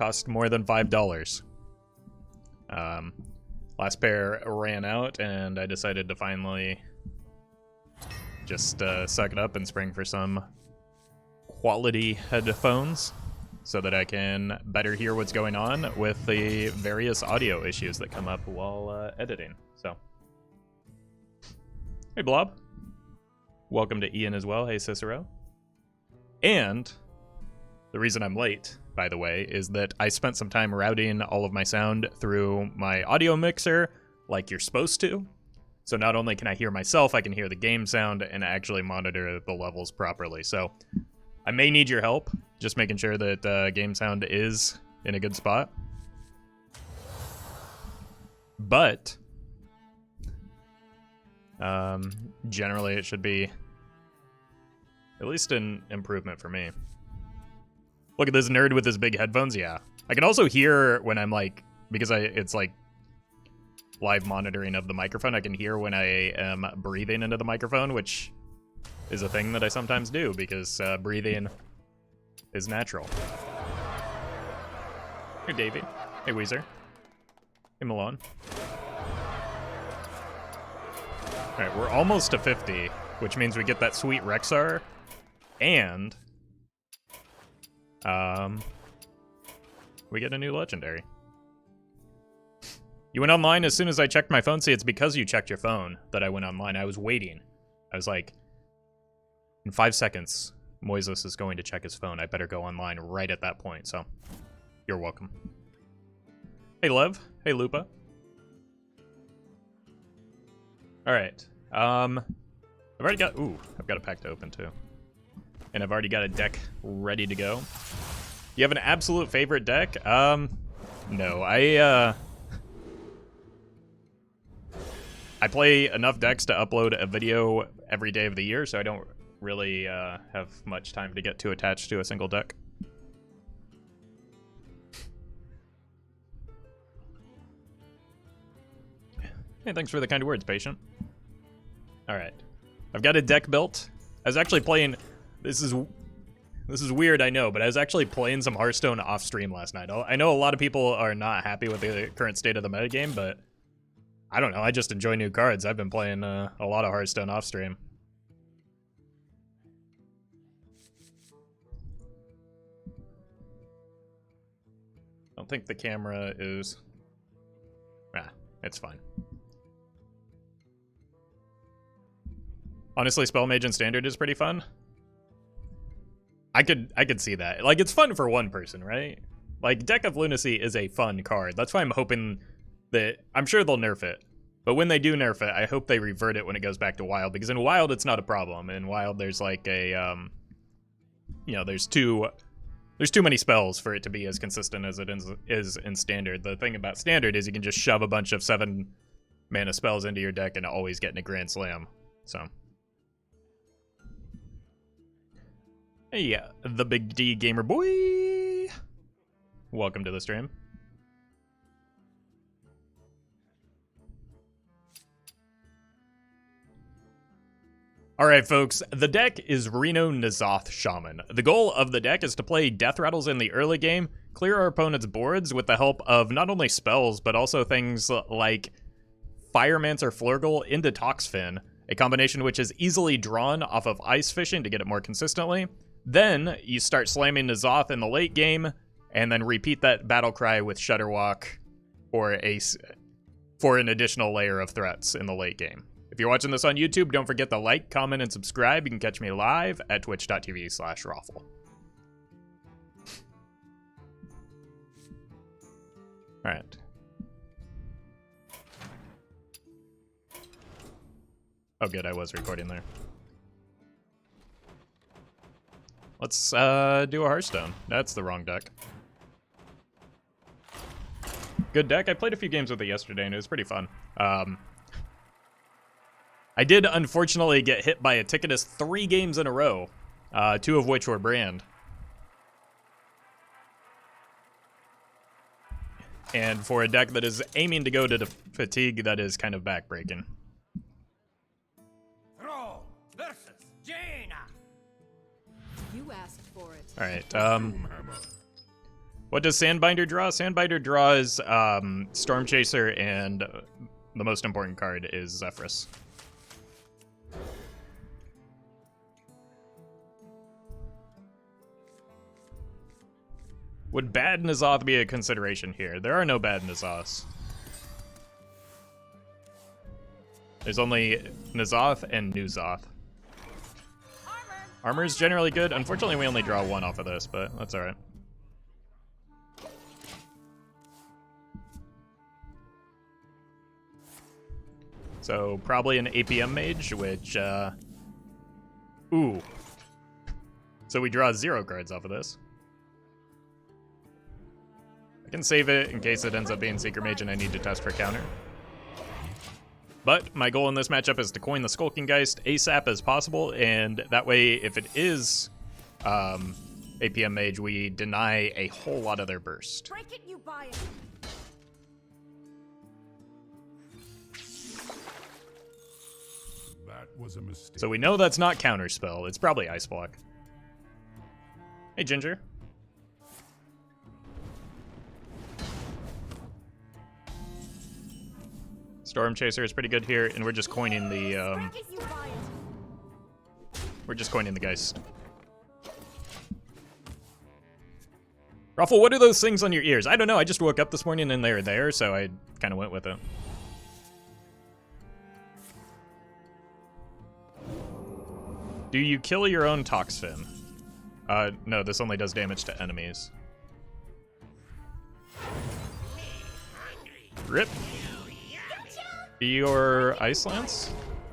Cost more than $5. Last pair ran out, and I decided to finally just suck it up and spring for some quality headphones so that I can better hear what's going on with the various audio issues that come up while editing. So, hey Blob. Welcome to Ian as well. Hey Cicero. And the reason I'm late, by the way, is that I spent some time routing all of my sound through my audio mixer like you're supposed to. So not only can I hear myself, I can hear the game sound and actually monitor the levels properly. So I may need your help, just making sure that game sound is in a good spot. But generally it should be at least an improvement for me. Look at this nerd with his big headphones. Yeah, I can also hear when I'm like, because it's like live monitoring of the microphone, I can hear when I am breathing into the microphone, which is a thing that I sometimes do because breathing is natural. Hey Davey. Hey Weezer. Hey Malone. Alright, we're almost to 50, which means we get that sweet Rexar, and we get a new legendary. You went online as soon as I checked my phone. See, it's because you checked your phone that I went online. I was waiting. I was like, in 5 seconds, Moises is going to check his phone. I better go online right at that point, so you're welcome. Hey, Lev. Hey, Lupa. Alright. I've already got... Ooh, I've got a pack to open, too. And I've already got a deck ready to go. You have an absolute favorite deck? No. I play enough decks to upload a video every day of the year, so I don't really have much time to get too attached to a single deck. Hey, thanks for the kind words, patient. Alright. I've got a deck built. I was actually playing... This is weird, I know, but I was actually playing some Hearthstone off-stream last night. I know a lot of people are not happy with the current state of the metagame, but I don't know, I just enjoy new cards. I've been playing a lot of Hearthstone off-stream. I don't think the camera is... it's fine. Honestly, Spell Mage in Standard is pretty fun. I could see that. Like, it's fun for one person, right? Like, Deck of Lunacy is a fun card. That's why I'm hoping that... I'm sure they'll nerf it. But when they do nerf it, I hope they revert it when it goes back to Wild. Because in Wild, it's not a problem. In Wild, there's like a... you know, there's too many spells for it to be as consistent as it is in Standard. The thing about Standard is you can just shove a bunch of 7-mana spells into your deck and always get in a Grand Slam. So... Hey, the Big D Gamer Boy! Welcome to the stream. Alright, folks, the deck is Reno Shaman. The goal of the deck is to play Death Rattles in the early game, clear our opponent's boards with the help of not only spells, but also things like Firemancer Flurgle into Toxfin, a combination which is easily drawn off of Ice Fishing to get it more consistently. Then you start slamming N'Zoth in the late game, and then repeat that battle cry with Shudderwalk for an additional layer of threats in the late game. If you're watching this on YouTube, don't forget to like, comment, and subscribe. You can catch me live at twitch.tv/Roffle. Alright. Oh good, I was recording there. Let's do a Hearthstone. That's the wrong deck. Good deck. I played a few games with it yesterday and it was pretty fun. I did unfortunately get hit by a Ticketus 3 games in a row, 2 of which were Brand. And for a deck that is aiming to go to Fatigue, that is kind of backbreaking. You asked for it. Alright, What does Sandbinder draw? Sandbinder draws Storm Chaser, and the most important card is Zephyrus. Would bad N'Zoth be a consideration here? There are no bad N'Zoths. There's only N'Zoth and N'Zoth. Armor is generally good. Unfortunately, we only draw one off of this, but that's alright. So, probably an APM Mage, which, ooh. So we draw 0 cards off of this. I can save it in case it ends up being Seeker Mage and I need to test for counter. But my goal in this matchup is to coin the Skulking Geist ASAP as possible, and that way, if it is APM Mage, we deny a whole lot of their burst. Break it, you buy it. That was a mistake. So we know that's not Counterspell. It's probably Ice Block. Hey, Ginger. Storm Chaser is pretty good here, and we're just coining the Geist. Roffle, what are those things on your ears? I don't know. I just woke up this morning and they were there, so I kind of went with it. Do you kill your own Toxfin? No, this only does damage to enemies. Rip. Your Ice Lance?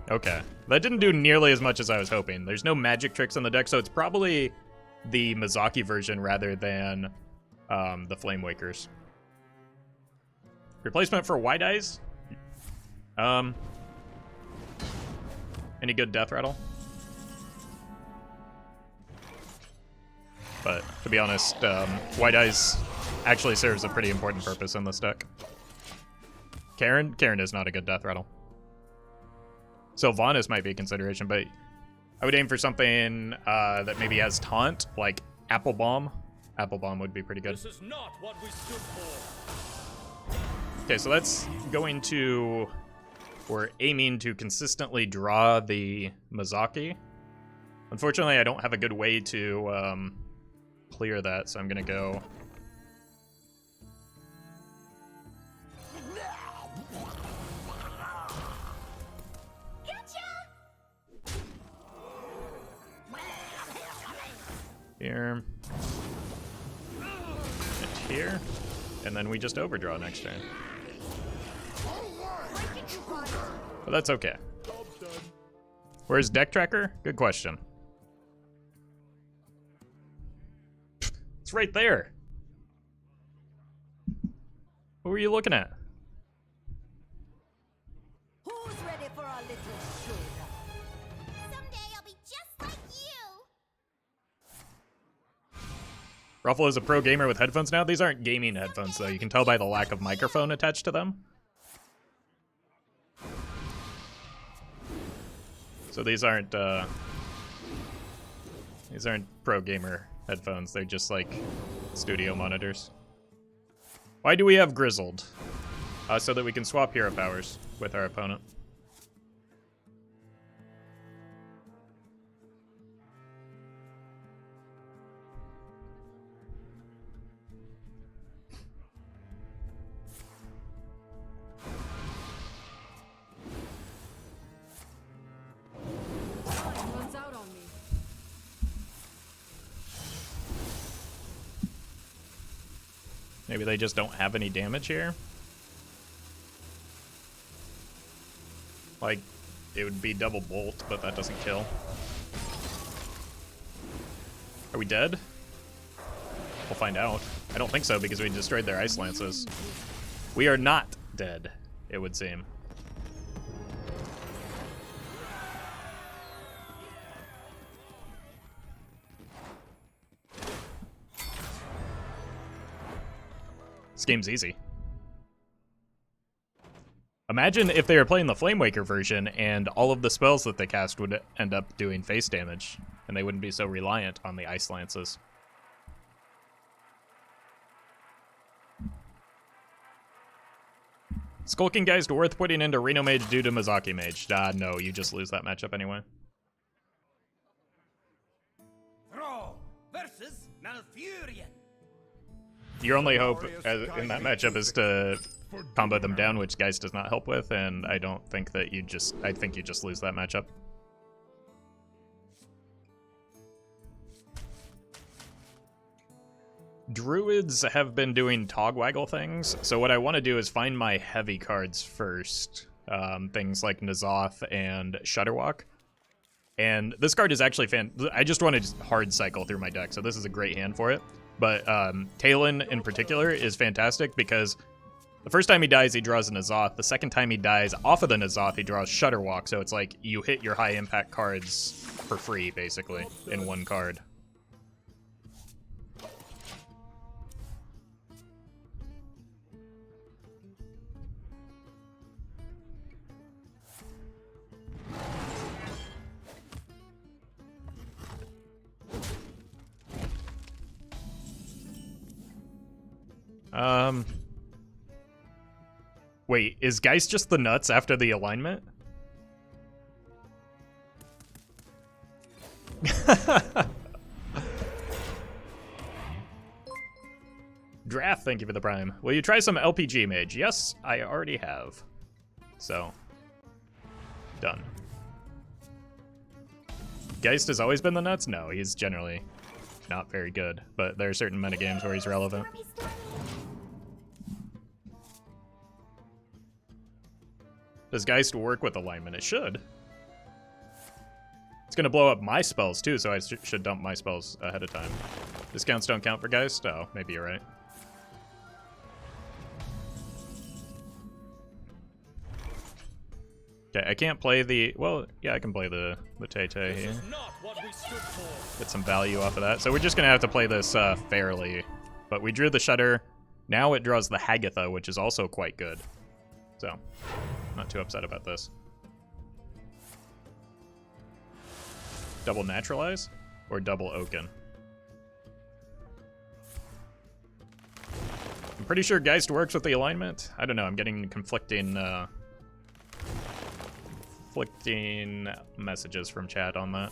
Okay. That didn't do nearly as much as I was hoping. There's no magic tricks on the deck, so it's probably the Mizaki version rather than the Flame Wakers. Replacement for White Eyes? Any good Death Rattle? But to be honest, White Eyes actually serves a pretty important purpose in this deck. Karen is not a good Death Rattle. Sylvanas might be a consideration, but I would aim for something that maybe has taunt, like Apple Bomb. Apple Bomb would be pretty good. This is not what we stood for. Okay, so that's going to... We're aiming to consistently draw the Mizaki. Unfortunately, I don't have a good way to clear that, so I'm gonna go... Here. And here. And then we just overdraw next turn. But that's okay. Where's Deck Tracker? Good question. It's right there. What were you looking at? Who's ready for a little shoulder? Someday I'll be just like you. Roffle is a pro gamer with headphones now. These aren't gaming headphones, though. You can tell by the lack of microphone attached to them. So these aren't pro gamer headphones. They're just like studio monitors. Why do we have Grizzled? So that we can swap hero powers with our opponent. Runs out on me. Maybe they just don't have any damage here. Like, it would be double bolt, but that doesn't kill. Are we dead? We'll find out. I don't think so, because we destroyed their Ice Lances. We are not dead, it would seem. This game's easy. Imagine if they were playing the Flamewaker version and all of the spells that they cast would end up doing face damage, and they wouldn't be so reliant on the Ice Lances. Skulking Geist worth putting into Reno Mage due to Mizaki Mage. No, you just lose that matchup anyway. Throw versus Malfurion. Your only hope in that matchup is to combo them down, which Geist does not help with, and I don't think that you just... I think you just lose that matchup. Druids have been doing Togwaggle things, so what I want to do is find my heavy cards first. Things like N'Zoth and Shudderwalk. And this card is actually I just want to hard cycle through my deck, so this is a great hand for it. But Talon in particular is fantastic because the first time he dies, he draws a N'Zoth. The second time he dies, off of the N'Zoth, he draws Shudderwalk, so it's like you hit your high impact cards for free, basically, in one card. Wait, is Geist just the nuts after the alignment? Draft, thank you for the prime. Will you try some LPG Mage? Yes, I already have. So, done. Geist has always been the nuts? No, he's generally not very good, but there are certain metagames where he's relevant. Does Geist work with alignment? It should. It's gonna blow up my spells too, so I should dump my spells ahead of time. Discounts don't count for Geist? Oh, maybe you're right. Okay, I can't play the... Well, yeah, I can play the Tay-Tay here. Get some value off of that. So we're just gonna have to play this fairly. But we drew the Shudder. Now it draws the Hagatha, which is also quite good. So, not too upset about this. Double Naturalize? Or double Oaken? I'm pretty sure Geist works with the alignment. I don't know, I'm getting conflicting messages from chat on that.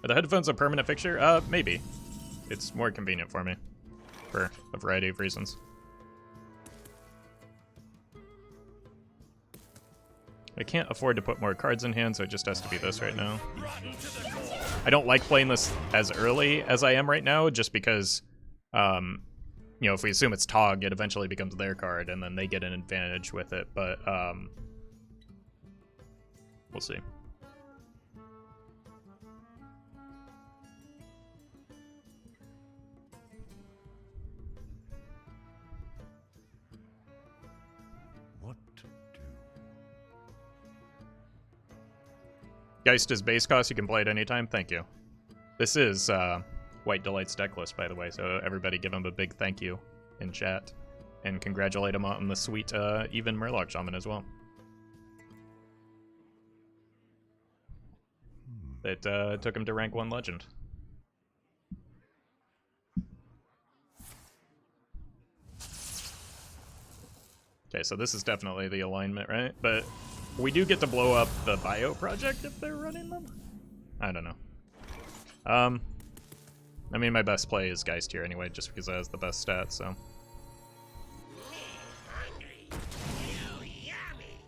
Are the headphones a permanent fixture? Maybe. It's more convenient for me. For a variety of reasons. I can't afford to put more cards in hand, so it just has to be this right now. I don't like playing this as early as I am right now, just because, you know, if we assume it's Tog, it eventually becomes their card, and then they get an advantage with it, but, we'll see. Geist is base cost, you can play at any time. Thank you. This is White Delight's deck list, by the way, so everybody give him a big thank you in chat. And congratulate him on the sweet even Murloc Shaman as well. It took him to rank 1 legend. Okay, so this is definitely the alignment, right? But we do get to blow up the bio project if they're running them? I don't know. I mean, my best play is Geist here anyway, just because it has the best stats, so.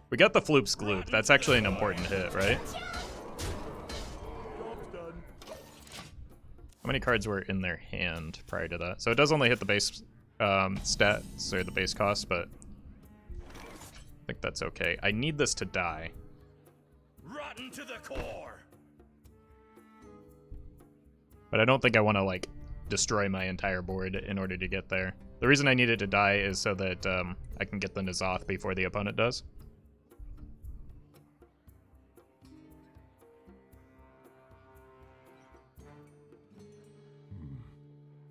We got the Floop's Gloop. That's actually an important hit, right? How many cards were in their hand prior to that? So it does only hit the base stats, or the base cost, but I think that's okay. I need this to die. Rotten to the core. But I don't think I want to, like, destroy my entire board in order to get there. The reason I need it to die is so that I can get the N'Zoth before the opponent does.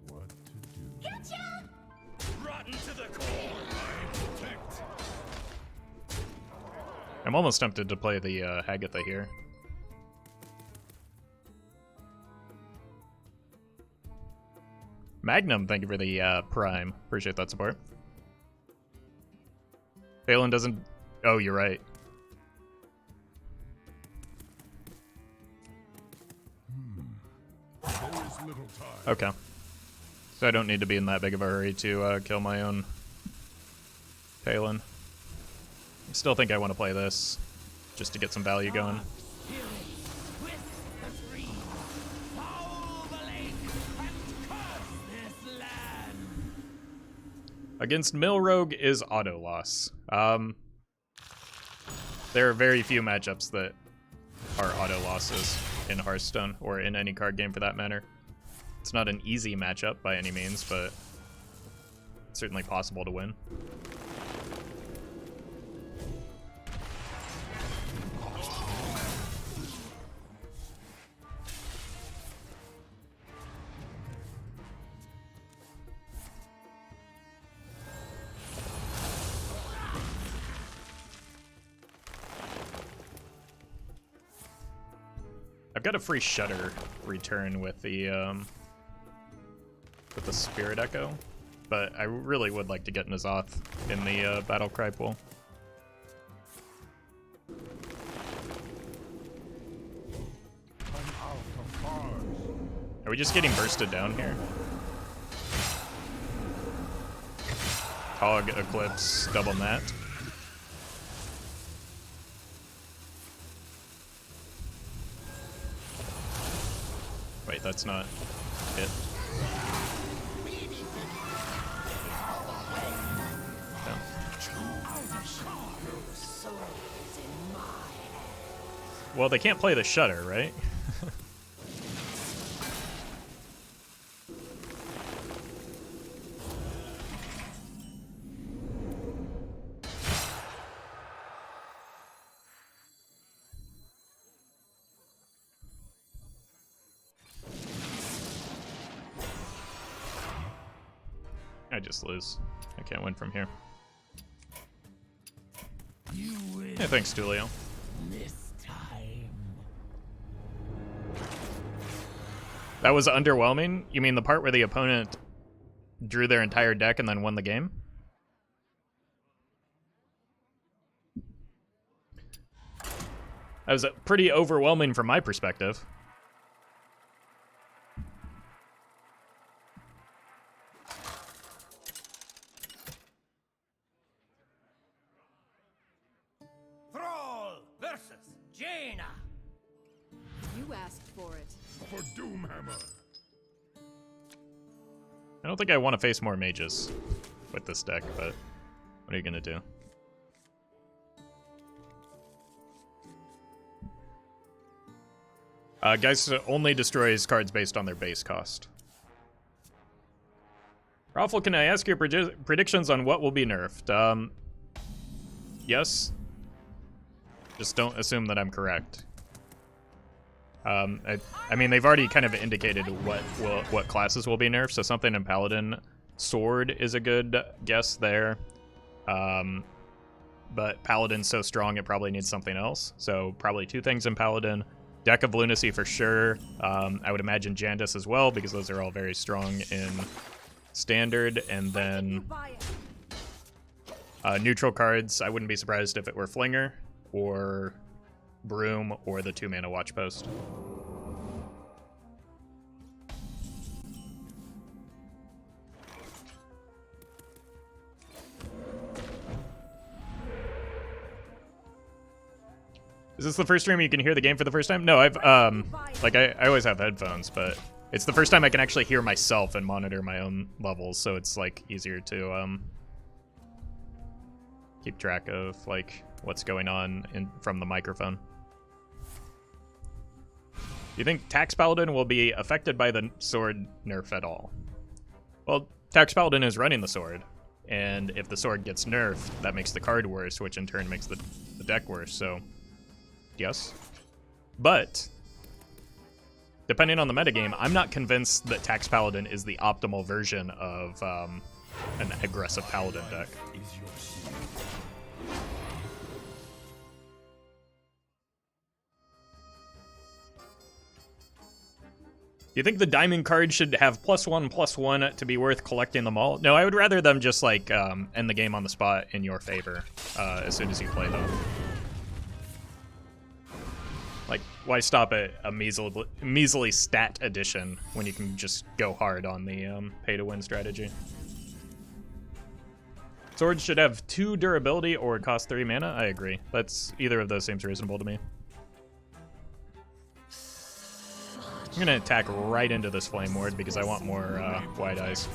What to do? Gotcha! Rotten to the core. I'm almost tempted to play the Hagatha here. Magnum, thank you for the Prime. Appreciate that support. Balin doesn't... Oh, you're right. There is little time. Okay. So I don't need to be in that big of a hurry to kill my own Balin. I still think I want to play this just to get some value going. Against Mill Rogue is auto loss. There are very few matchups that are auto losses in Hearthstone, or in any card game for that matter. It's not an easy matchup by any means, but it's certainly possible to win. I've got a free Shudder return with the Spirit Echo, but I really would like to get N'Zoth in the Battle Cry pool. Are we just getting bursted down here? Hog, Eclipse, double Nat. Wait, that's not it. No. Well, they can't play the Shudder, right? I just lose. I can't win from here. Yeah, thanks, Tulio. This time. That was underwhelming? You mean the part where the opponent drew their entire deck and then won the game? That was pretty overwhelming from my perspective. Thrall versus Jaina. You asked for it. For Doomhammer. I don't think I want to face more mages with this deck, but what are you gonna do? Guys only destroys cards based on their base cost. Roffle, can I ask your predictions on what will be nerfed? Yes. Just don't assume that I'm correct. I mean, they've already kind of indicated what classes will be nerfed, so something in Paladin. Sword is a good guess there. But Paladin's so strong it probably needs something else. So probably two things in Paladin. Deck of Lunacy for sure. I would imagine Jandis as well, because those are all very strong in Standard. And then neutral cards, I wouldn't be surprised if it were Flinger, or Broom, or the 2-mana Watch Post. Is this the first stream you can hear the game for the first time? No, I've, like, I always have headphones, but it's the first time I can actually hear myself and monitor my own levels, so it's, like, easier to, keep track of, like, what's going on from the microphone. Do you think Tax Paladin will be affected by the sword nerf at all? Well, Tax Paladin is running the sword, and if the sword gets nerfed, that makes the card worse, which in turn makes the deck worse, so yes. But depending on the metagame, I'm not convinced that Tax Paladin is the optimal version of an aggressive Paladin deck. you think the diamond card should have +1/+1 to be worth collecting them all? No, I would rather them just like end the game on the spot in your favor as soon as you play them. Like, why stop at a measly stat addition when you can just go hard on the pay-to-win strategy? Swords should have 2 durability or cost 3 mana. I agree. Either of those seems reasonable to me. I'm gonna attack right into this Flame Ward because I want more Wide Eyes.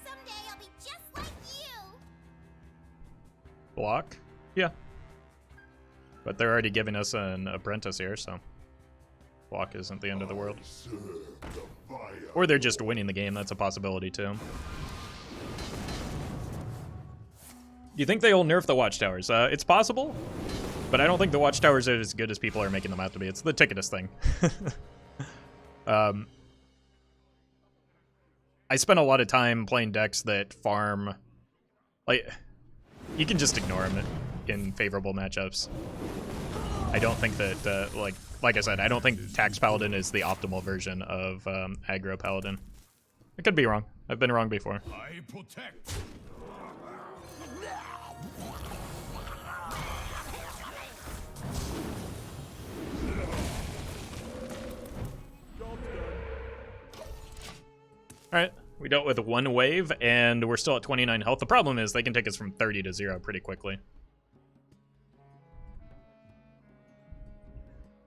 Someday I'll be just like you. Block? Yeah. But they're already giving us an apprentice here, so block isn't the end of the world. Or they're just winning the game, that's a possibility too. Do you think they'll nerf the watchtowers? It's possible, but I don't think the watchtowers are as good as people are making them out to be. It's the ticketus thing. I spent a lot of time playing decks that farm, like, you can just ignore them in favorable matchups. I don't think that, like I said, I don't think Tax Paladin is the optimal version of aggro Paladin. I could be wrong. I've been wrong before. I protect. Alright, we dealt with 1 wave, and we're still at 29 health. The problem is they can take us from 30 to 0 pretty quickly.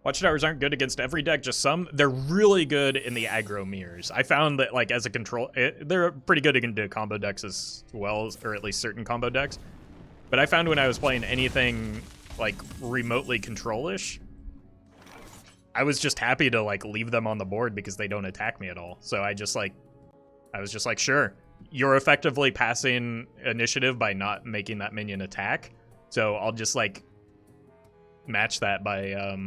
Watchtowers aren't good against every deck, just some. They're really good in the aggro mirrors. I found that, like, as a control, they're pretty good into combo decks as well, or at least certain combo decks. But I found when I was playing anything, like, remotely control-ish, I was just happy to, like, leave them on the board because they don't attack me at all. So I was just like, sure, you're effectively passing initiative by not making that minion attack. So I'll just, like, match that by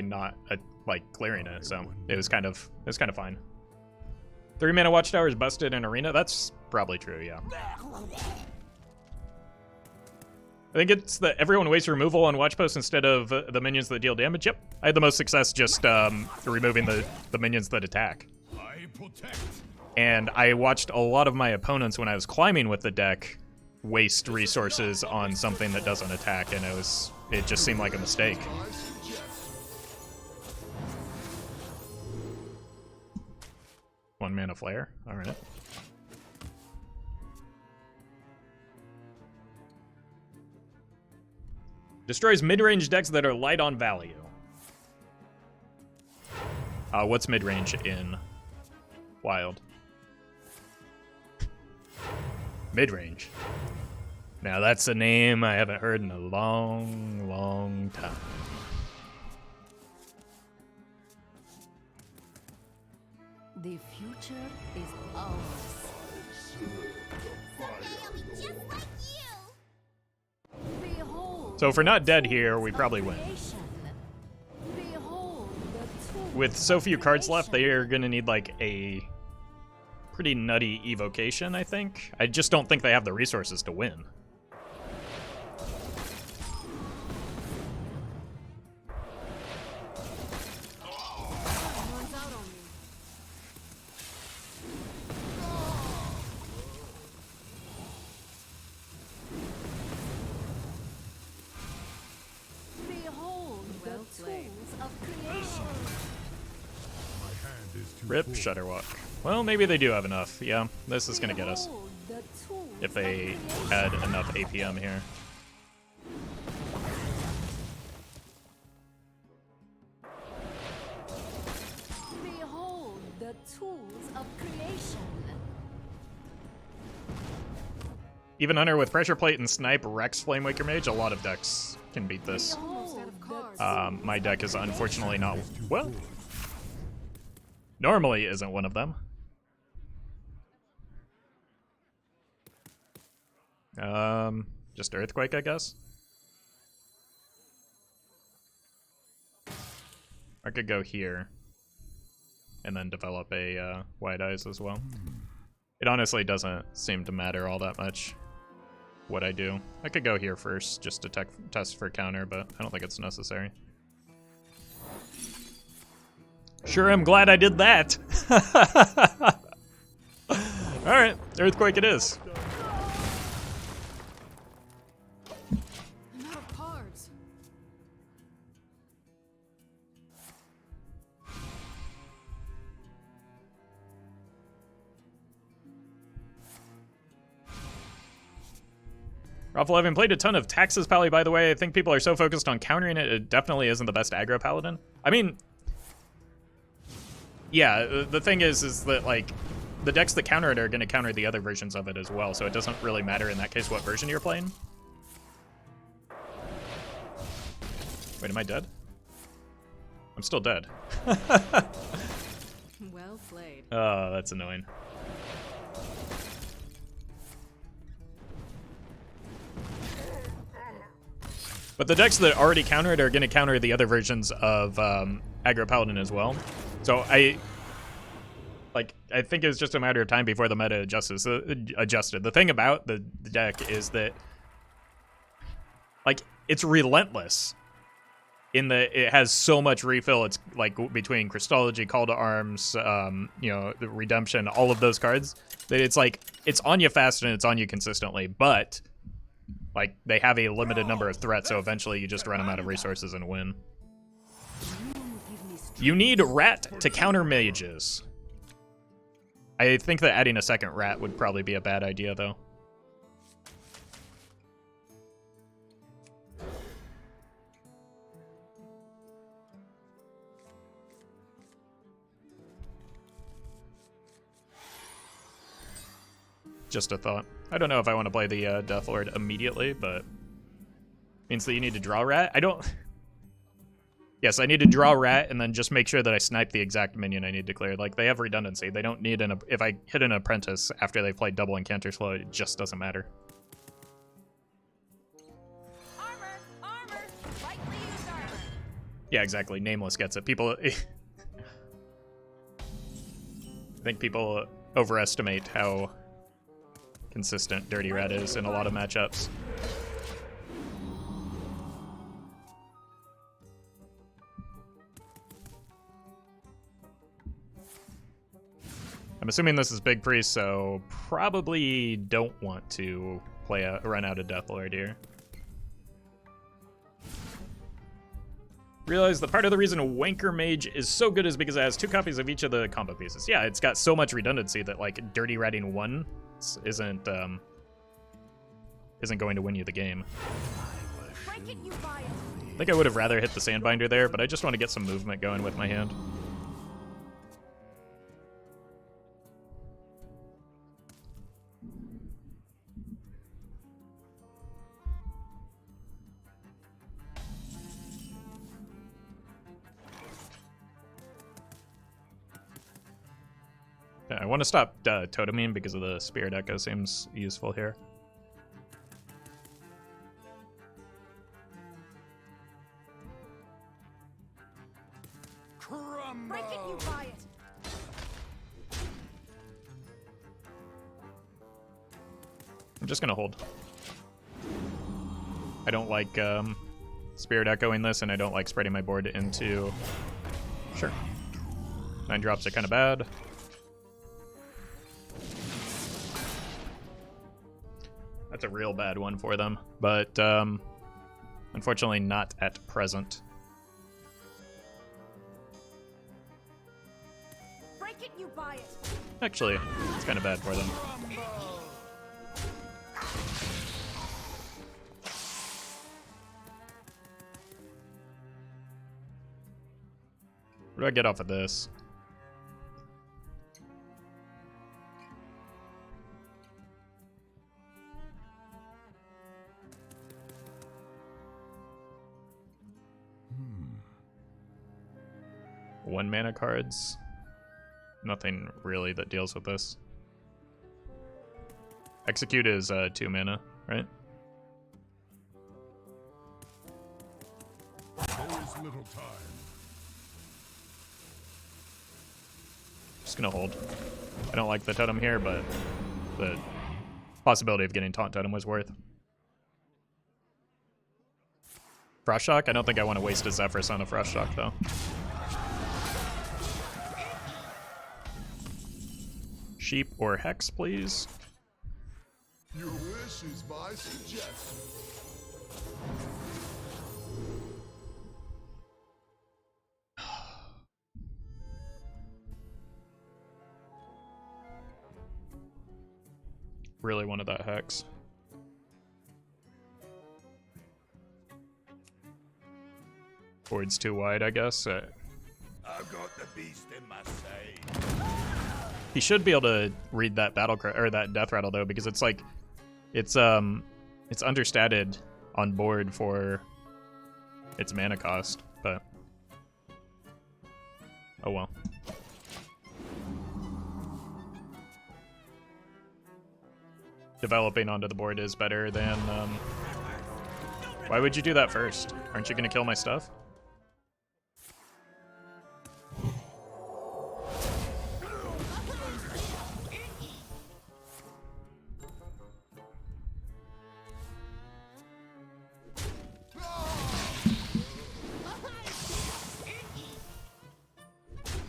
not clearing it. So it was kind of fine. 3 mana Watchtower is busted in Arena. That's probably true, yeah. I think it's that everyone wastes removal on Watchpost instead of the minions that deal damage. Yep, I had the most success just removing the minions that attack. I protect. And I watched a lot of my opponents when I was climbing with the deck waste resources on something that doesn't attack, and it just seemed like a mistake. One mana flare. All right. Destroys mid-range decks that are light on value. What's mid-range in Wild? Mid-range. Now that's a name I haven't heard in a long, long time. The future is ours. Someday I'll be just like you. Behold, So if we're not dead here, we probably win. creation. Behold the tools With so few of cards left, creation. they are going to need like a pretty nutty evocation, I think. I just don't think they have the resources to win. Someone's out on me. Behold the Well played. tools of creation. My hand is too Rip full. Shutterwalk. Well, maybe they do have enough. Yeah, this is going to get us. Behold the tools If they of had creation. enough APM here. Behold the tools of creation. Even Hunter with Pressure Plate and Snipe, Rex Flamewaker Mage, a lot of decks can beat this. Behold out of cards. the My deck is unfortunately not... Well, normally isn't one of them. Just Earthquake, I guess. I could go here. and then develop a Wide Eyes as well. It honestly doesn't seem to matter all that much what I do. I could go here first just to test for counter, but I don't think it's necessary. Sure, I'm glad I did that. Alright, Earthquake it is. I'm out of cards. Roffle, I haven't played a ton of Taxes Pally, by the way. I think people are so focused on countering it, it definitely isn't the best aggro paladin. I mean, yeah, the thing is that, like, the decks that counter it are going to counter the other versions of it as well, so it doesn't really matter in that case what version you're playing. Wait, am I dead? I'm still dead. Well played. Oh, that's annoying. But the decks that already counter it are going to counter the other versions of Aggro Paladin as well. So I think it's just a matter of time before the meta adjusted. The thing about the deck is that, like, it's relentless in that it has so much refill. It's like between Crystology, Call to Arms, you know, the Redemption, all of those cards, that it's like it's on you fast and it's on you consistently, but like they have a limited number of threats, so eventually you just run them out of resources and win. You need Rat to counter mages. I think that adding a second Rat would probably be a bad idea, though. Just a thought. I don't know if I want to play the Death Lord immediately, but means that you need to draw Rat. I don't... Yes, I need to draw Rat and then just make sure that I snipe the exact minion I need to clear. Like, they have redundancy. They don't need an... If I hit an Apprentice after they've played double Encounter Slow, it just doesn't matter. Armor! Lightly used armor! Yeah, exactly. Nameless gets it. People... I think people overestimate how consistent Dirty Rat is in a lot of matchups. I'm assuming this is Big Priest, so probably don't want to play a run out of Death Lord here. Realize that part of the reason Wanker Mage is so good is because it has 2 copies of each of the combo pieces. Yeah, it's got so much redundancy that, like, Dirty Ratting 1 isn't going to win you the game. Break it, you buy it. I think I would have rather hit the Sandbinder there, but I just want to get some movement going with my hand. Yeah, I want to stop Toteming because of the Spirit Echo seems useful here. Break it, you buy it. I'm just gonna hold. I don't like Spirit Echoing this, and I don't like spreading my board into... Sure. 9 drops are kind of bad. That's a real bad one for them, but unfortunately not at present. Break it, you buy it. Actually, it's kind of bad for them. What do I get off of this? One mana cards. Nothing really that deals with this. Execute is 2 mana, right? There is little time. Just gonna hold. I don't like the totem here, but the possibility of getting taunt totem was worth. Frost Shock? I don't think I want to waste a Zephyrus on a Frost Shock, though. Sheep or Hex, please. Your wish is my suggestion. Really wanted that Hex. Board's too wide, I guess. I've got the beast in my sight. He should be able to read that battle cry or that death rattle though, because it's like it's understated on board for its mana cost, but oh well. Developing onto the board is better than why would you do that first? Aren't you gonna kill my stuff?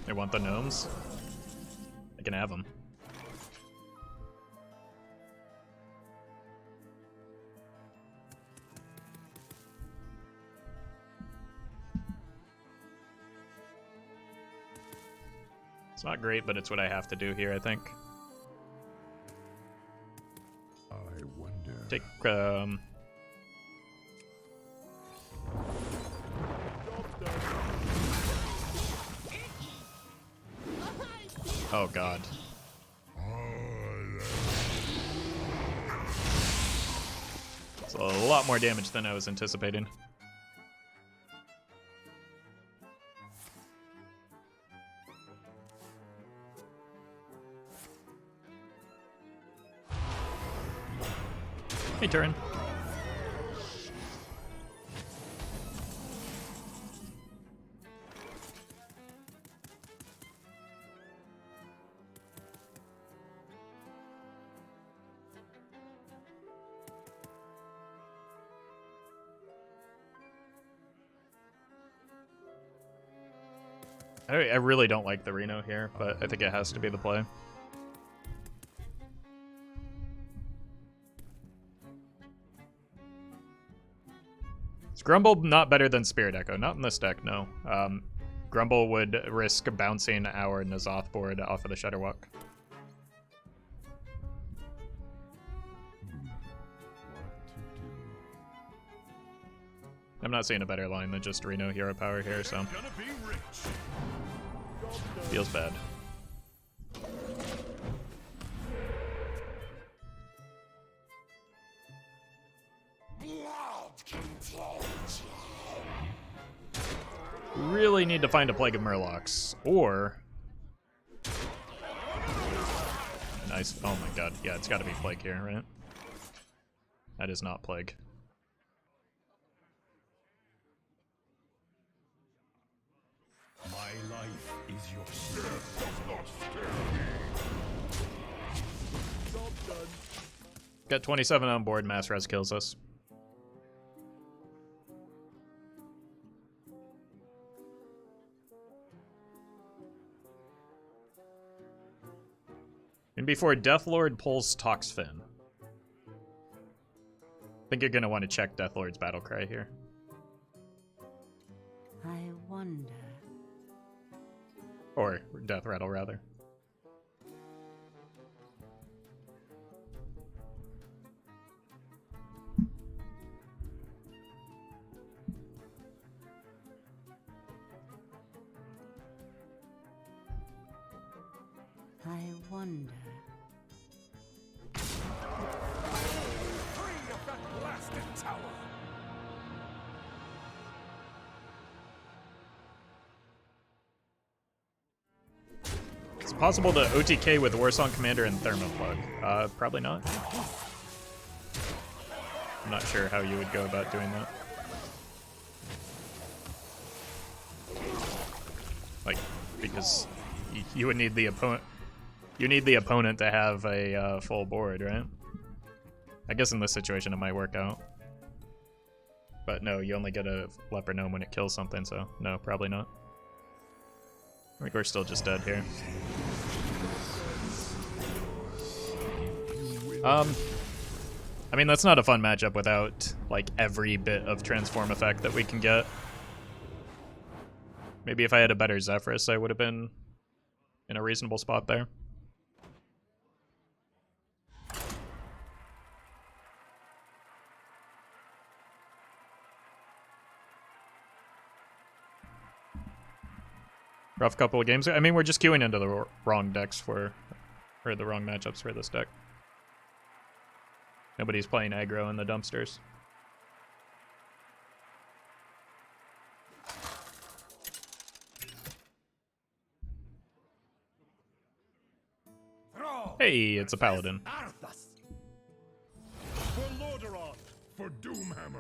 They want the gnomes? I can have them. It's not great, but it's what I have to do here, I think. I wonder. Take, oh god. It's a lot more damage than I was anticipating. Hey, turn. I really don't like the Reno here, but I think it has to be the play. Is Grumble not better than Spirit Echo? Not in this deck, no. Grumble would risk bouncing our N'Zoth board off of the Shudderwalk. I'm not seeing a better line than just Reno hero power here, so feels bad. Really need to find a Plague of Murlocs, or nice. Oh my god, yeah, it's got to be Plague here, right? That is not Plague. My life is your shield. Got 27 on board, Mass Res kills us. And before Deathlord pulls Toxfin. I think you're going to want to check Deathlord's Battlecry here. I wonder. Or Death Rattle, rather. I wonder. Free of that blasted tower. It's possible to OTK with Warsong Commander and Thermoplug. Probably not. I'm not sure how you would go about doing that. Like, because You would need the opponent. You need the opponent to have a full board, right? I guess in this situation it might work out. But no, you only get a leper gnome when it kills something, so no, probably not. I think we're still just dead here. I mean, that's not a fun matchup without, like, every bit of transform effect that we can get. Maybe if I had a better Zephyrus, I would have been in a reasonable spot there. Rough couple of games. I mean, we're just queuing into the wrong decks or the wrong matchups for this deck. Nobody's playing aggro in the dumpsters. Hey, it's a paladin. For Lordaeron, for Doomhammer.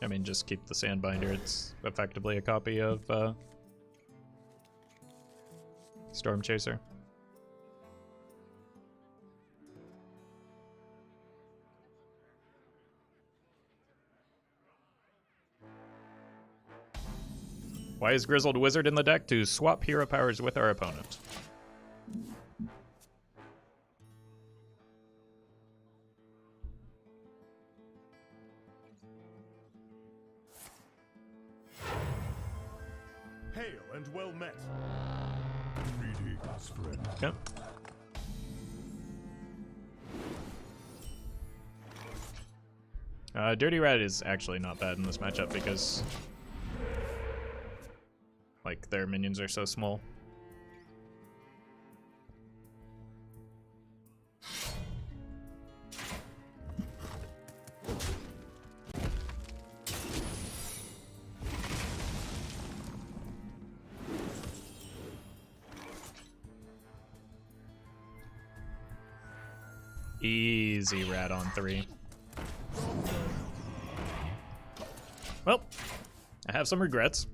I mean, just keep the Sandbinder. It's effectively a copy of Storm Chaser. Why is Grizzled Wizard in the deck? To swap hero powers with our opponent. Hail and well met. Greetings, friend. Yep. Dirty Rat is actually not bad in this matchup because, like, their minions are so small. Easy Rat on 3. Well, I have some regrets.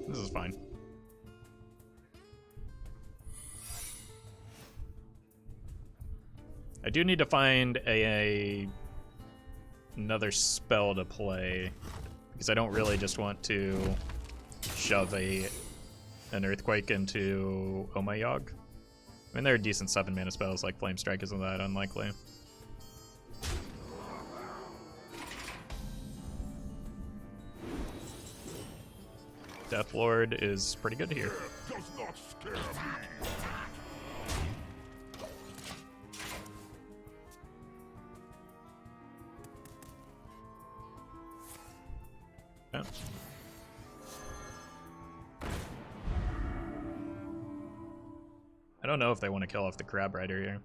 This is fine. I do need to find another spell to play because I don't really just want to shove an Earthquake into Omayog. I mean, there are decent 7-mana spells like Flame Strike, isn't that unlikely? Death Lord is pretty good here. Does not scare me. Yeah. I don't know if they want to kill off the Crab Rider here.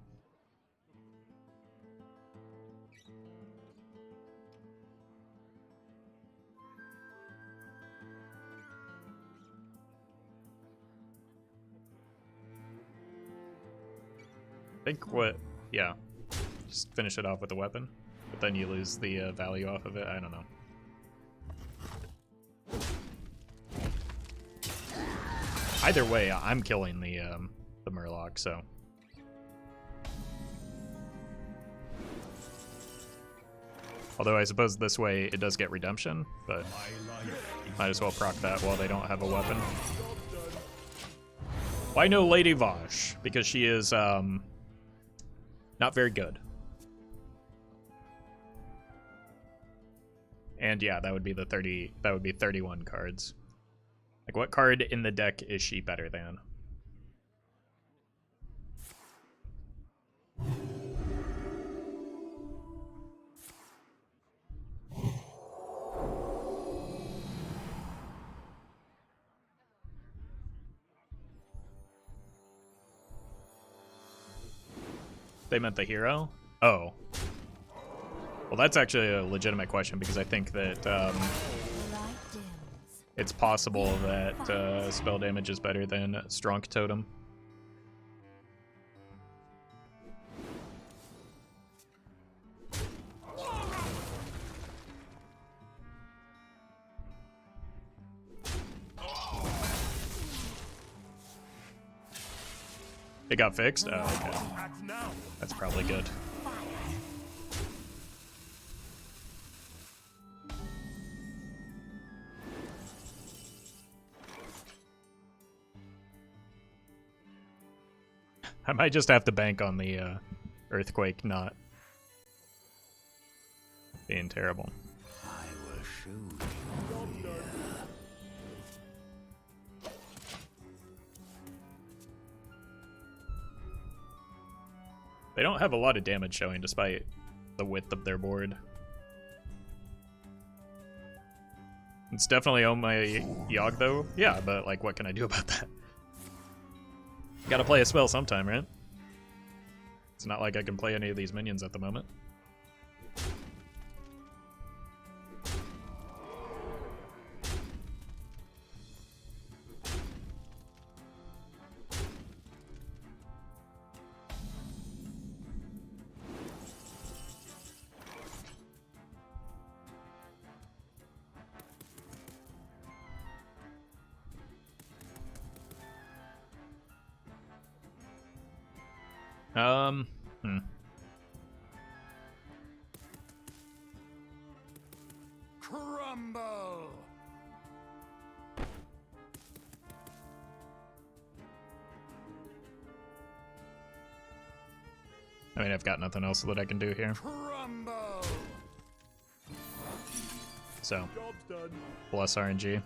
I think yeah, just finish it off with a weapon, but then you lose the value off of it. I don't know. Either way, I'm killing the Murloc, so. Although I suppose this way it does get redemption, but might as well proc that while they don't have a weapon. Why no Lady Vosh? Because she is not very good. And yeah, that would be the 31 cards. Like, what card in the deck is she better than? They meant the hero? Oh. Well, that's actually a legitimate question because I think that Light dims. it's possible that spell damage is better than Strong Totem. It got fixed? Oh, okay. That's probably good. I might just have to bank on the earthquake not being terrible. I will shoot you. They don't have a lot of damage showing despite the width of their board. It's definitely on my Yogg though. Yeah, but like what can I do about that? Gotta play a spell sometime, right? It's not like I can play any of these minions at the moment. Crumble! I mean, I've got nothing else that I can do here. Crumble! So, bless RNG.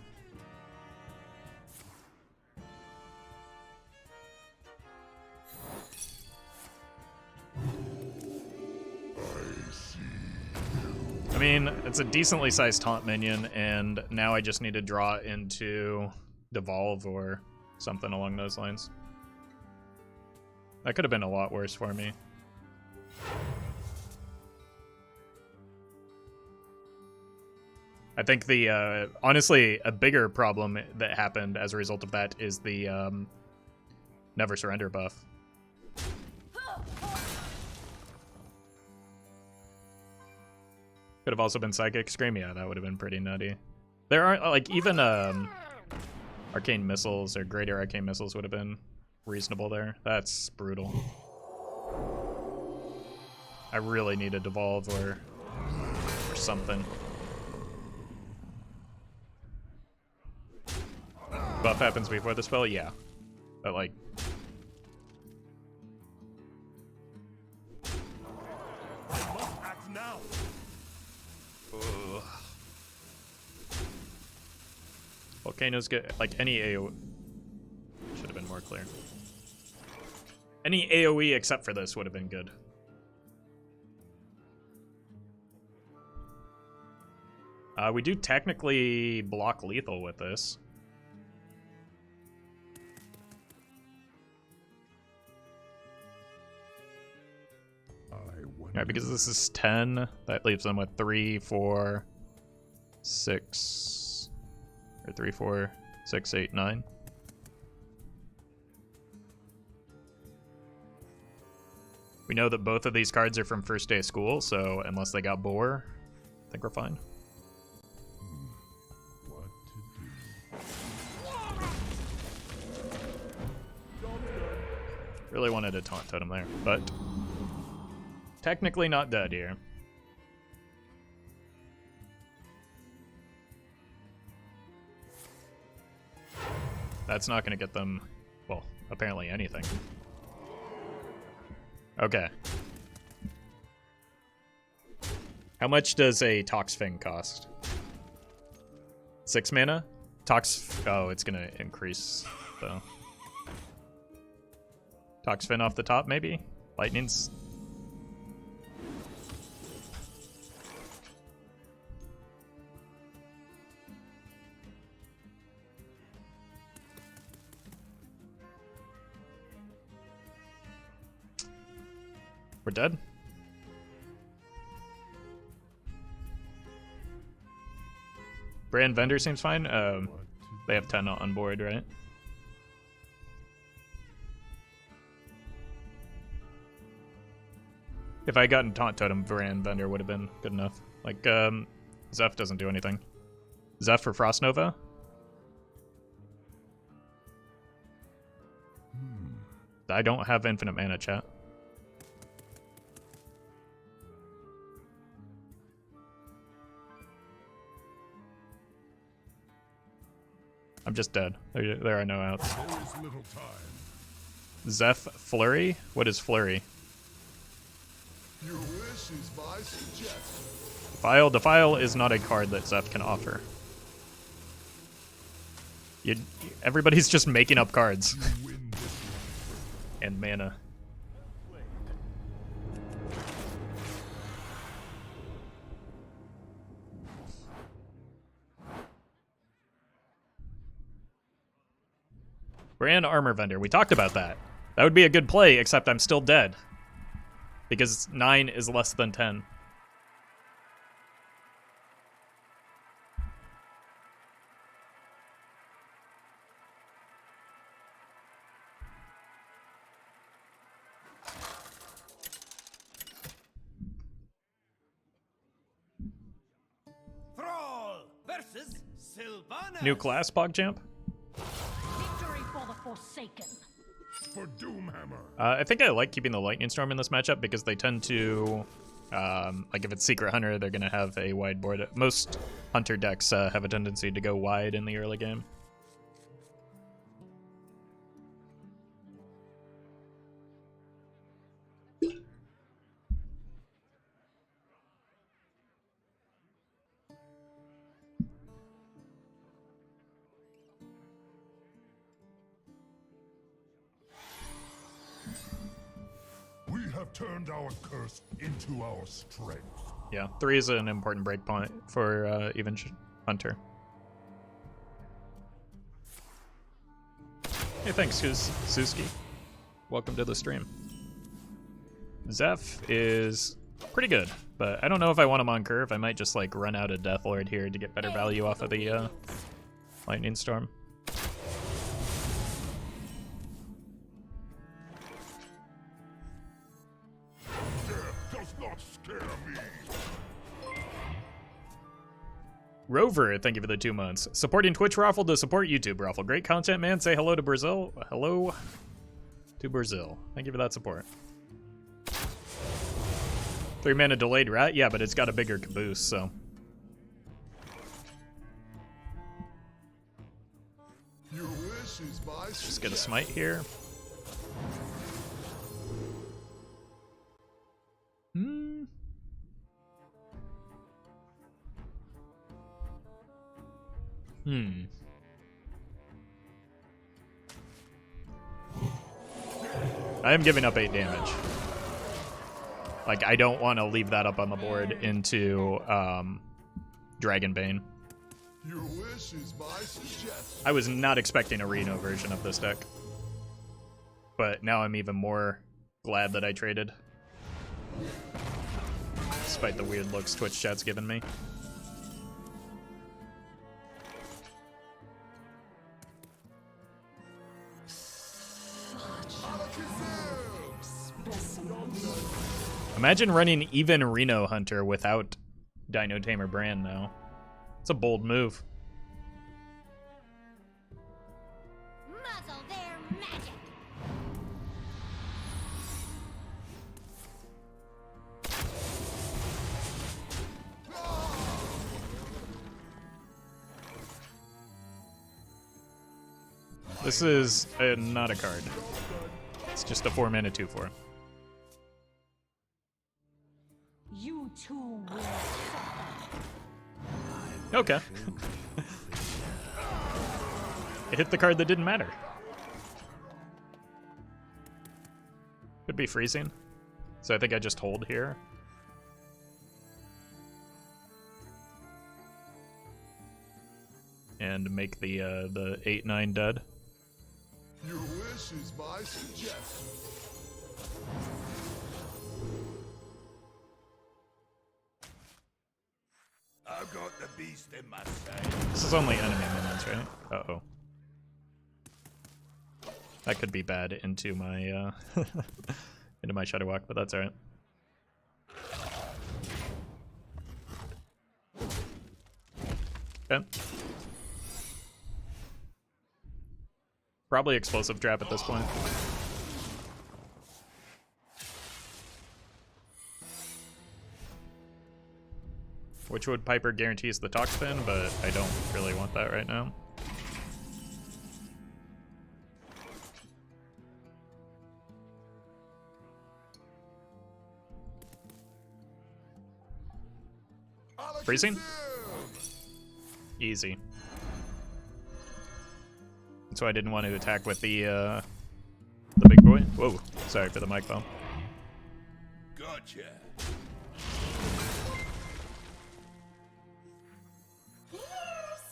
I mean, it's a decently sized taunt minion, and now I just need to draw into Devolve or something along those lines. That could have been a lot worse for me. I think the, honestly, a bigger problem that happened as a result of that is the Never Surrender buff. Could have also been Psychic Scream. Yeah, that would have been pretty nutty. There aren't, like, even Arcane Missiles or Greater Arcane Missiles would have been reasonable there. That's brutal. I really need a Devolve or something. Buff happens before the spell? Yeah. But, like... Act now! Ugh. Volcanoes get, like, any AoE... Should have been more clear. Any AoE except for this would have been good. We do technically block lethal with this. Yeah, because this is 10, that leaves them with 3, 4, 6, or 3, 4, 6, 8, 9. We know that both of these cards are from first day of school, so unless they got Boar, I think we're fine. Really wanted a taunt totem there, but technically not dead here. That's not going to get them, well, apparently anything. Okay. How much does a Toxfing cost? 6 mana? Oh, it's going to increase, though. Toxfin off the top, maybe? Lightning's... We're dead? Brand vendor seems fine. They have 10 on board, right? If I had gotten Taunt Totem, Brand vendor would have been good enough. Like, Zeph doesn't do anything. Zeph for Frost Nova? I don't have infinite mana, chat. I'm just dead. There are no outs. Zeph Flurry? What is Flurry? Your wish is my suggestion. Defile is not a card that Zeph can offer. Everybody's just making up cards. And mana. Brand armor vendor. We talked about that. That would be a good play, except I'm still dead. Because 9 is less than 10. Thrall versus Sylvanas. New class, PogChamp? Victory for the Forsaken. For Doomhammer. I think I like keeping the Lightning Storm in this matchup because they tend to, like if it's Secret Hunter, they're going to have a wide board. Most Hunter decks have a tendency to go wide in the early game. We have turned our curse into our strength. Yeah, 3 is an important breakpoint for even Hunter. Hey, thanks, Suski. Welcome to the stream. Zeph is pretty good, but I don't know if I want him on curve. I might just like run out of Deathlord here to get better value off of the Lightning Storm. Does not scare me. Rover, thank you for the 2 months. Supporting Twitch Roffle to support YouTube Roffle. Great content, man. Say hello to Brazil. Hello to Brazil. Thank you for that support. 3 mana delayed rat? Yeah, but it's got a bigger caboose, so. Your wish is my Just get a smite here. I am giving up 8 damage. Like, I don't want to leave that up on the board into Dragonbane. Your wish is my suggestion. I was not expecting a Reno version of this deck. But now I'm even more glad that I traded. Despite the weird looks Twitch chat's given me. Imagine running even Reno Hunter without Dino Tamer Brand now. It's a bold move. Muzzle their magic. This is not a card. It's just a 4 mana 2/4. You too will. Okay. It hit the card that didn't matter. Could be freezing. So I think I just hold here. And make the 8/9 dead. Your wish is my suggestion. I've got the beast in my sight. This is only enemy minions, right? Uh-oh. That could be bad into my into my Shadow Walk, but that's alright. Okay. Probably explosive trap at this point. Witchwood Piper guarantees the talk spin, but I don't really want that right now. Freezing? Easy. That's why I didn't want to attack with the big boy. Whoa, sorry for the mic bump. Gotcha.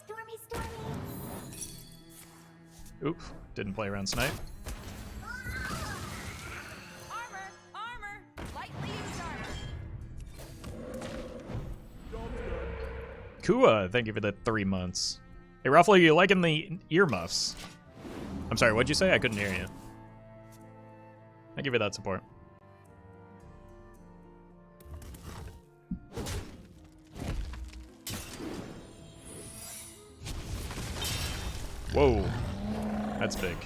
Stormy, stormy. Oop, didn't play around snipe. Armor, armor, lightly used armor. Kua, thank you for the 3 months. Hey, Roffle, you liking the earmuffs? I'm sorry, what'd you say? I couldn't hear you. Thank you for that support. Whoa, that's big.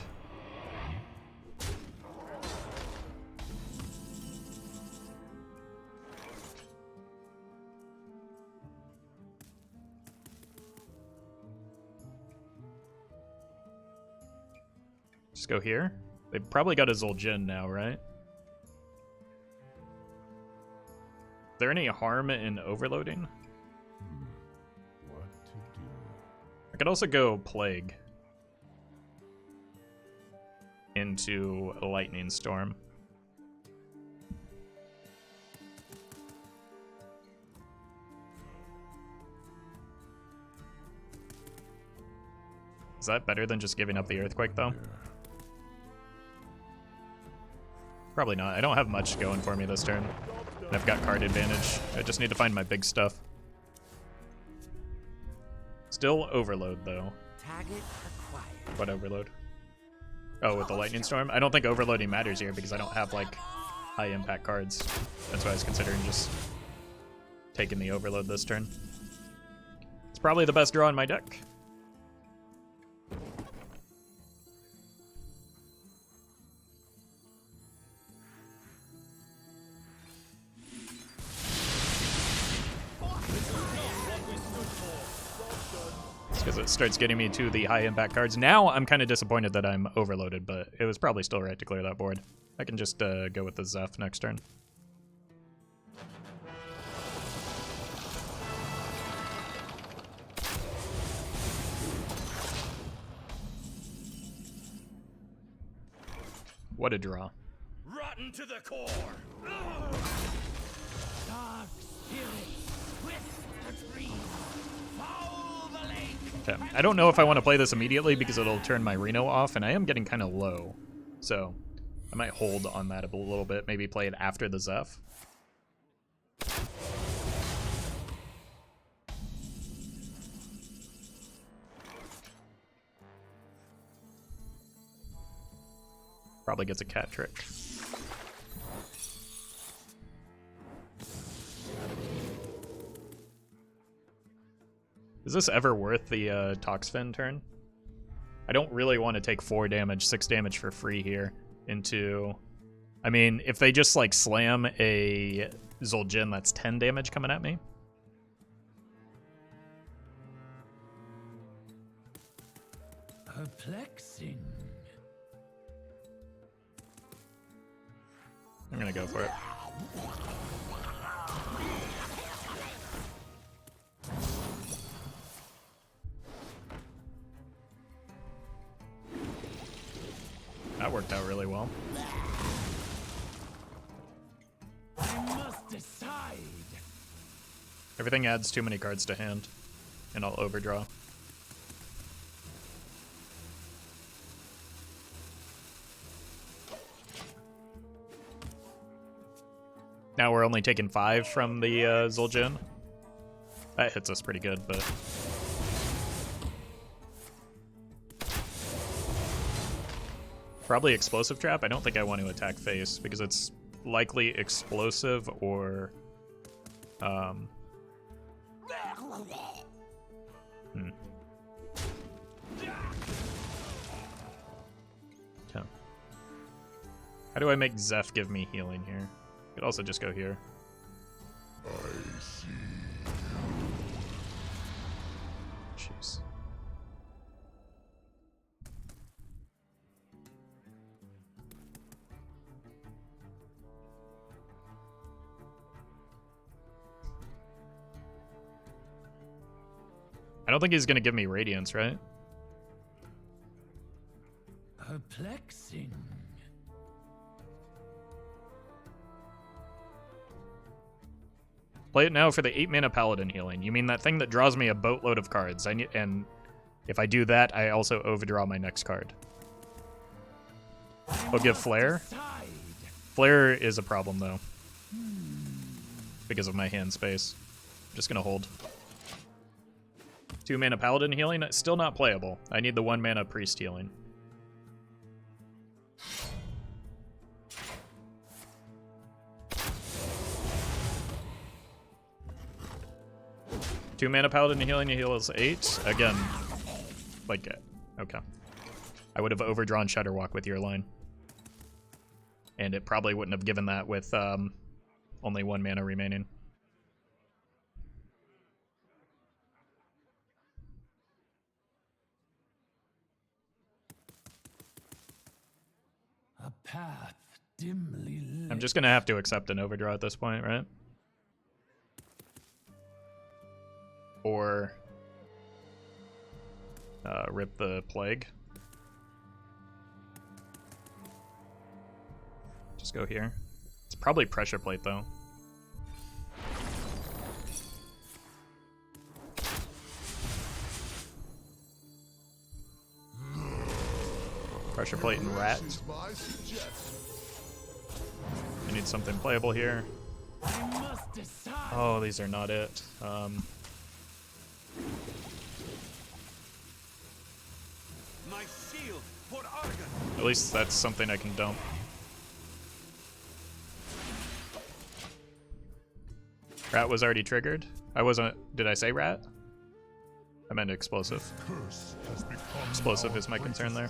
Just go here. They've probably got a Zul'jin now, right? Is there any harm in overloading? What to do? I could also go Plague into a Lightning Storm. Is that better than just giving up the Earthquake, though? Probably not. I don't have much going for me this turn. And I've got card advantage. I just need to find my big stuff. Still Overload, though. Target acquired. What Overload? Oh, with the Lightning Storm? I don't think overloading matters here because I don't have, like, high impact cards. That's why I was considering just taking the Overload this turn. It's probably the best draw in my deck. Because it starts getting me to the high impact cards. Now I'm kind of disappointed that I'm overloaded, but it was probably still right to clear that board. I can just go with the Zeph next turn. What a draw. Rotten to the core. Dark spirits, twist the tree, foul the lake. Okay, I don't know if I want to play this immediately because it'll turn my Reno off, and I am getting kind of low. So I might hold on that a little bit, maybe play it after the Zeph. Probably gets a cat trick. Is this ever worth the Toxfin turn? I don't really want to take 4 damage, 6 damage for free here into... I mean, if they just, like, slam a Zul'jin, that's 10 damage coming at me. Perplexing. I'm gonna go for it. That worked out really well. I must decide. Everything adds too many cards to hand, and I'll overdraw. Now we're only taking 5 from the Zul'jin. That hits us pretty good, but... Probably explosive trap. I don't think I want to attack face because it's likely explosive or... Okay. How do I make Zeph give me healing here? Could also just go here. I see. Jeez. I don't think he's gonna give me Radiance, right? Perplexing. Play it now for the 8-mana Paladin healing. You mean that thing that draws me a boatload of cards? And if I do that, I also overdraw my next card. I'll give Flare. Flare is a problem, though. Because of my hand space. I'm just gonna hold. 2-mana Paladin healing, still not playable. I need the 1-mana Priest healing. Two-mana Paladin healing, he heals 8. Again, like, okay. I would have overdrawn Shudderwalk with your line. And it probably wouldn't have given that with only 1 mana remaining. A path dimly lit. I'm just gonna have to accept an overdraw at this point, right? Or rip the Plague. Just go here. It's probably Pressure Plate, though. Pressure Plate and Rat. This is my suggestion. I need something playable here. I must decide. Oh, these are not it. My shield for Argon. At least that's something I can dump. Rat was already triggered. I wasn't. Did I say rat? I meant explosive. Curse has become Explosive our is my concern there.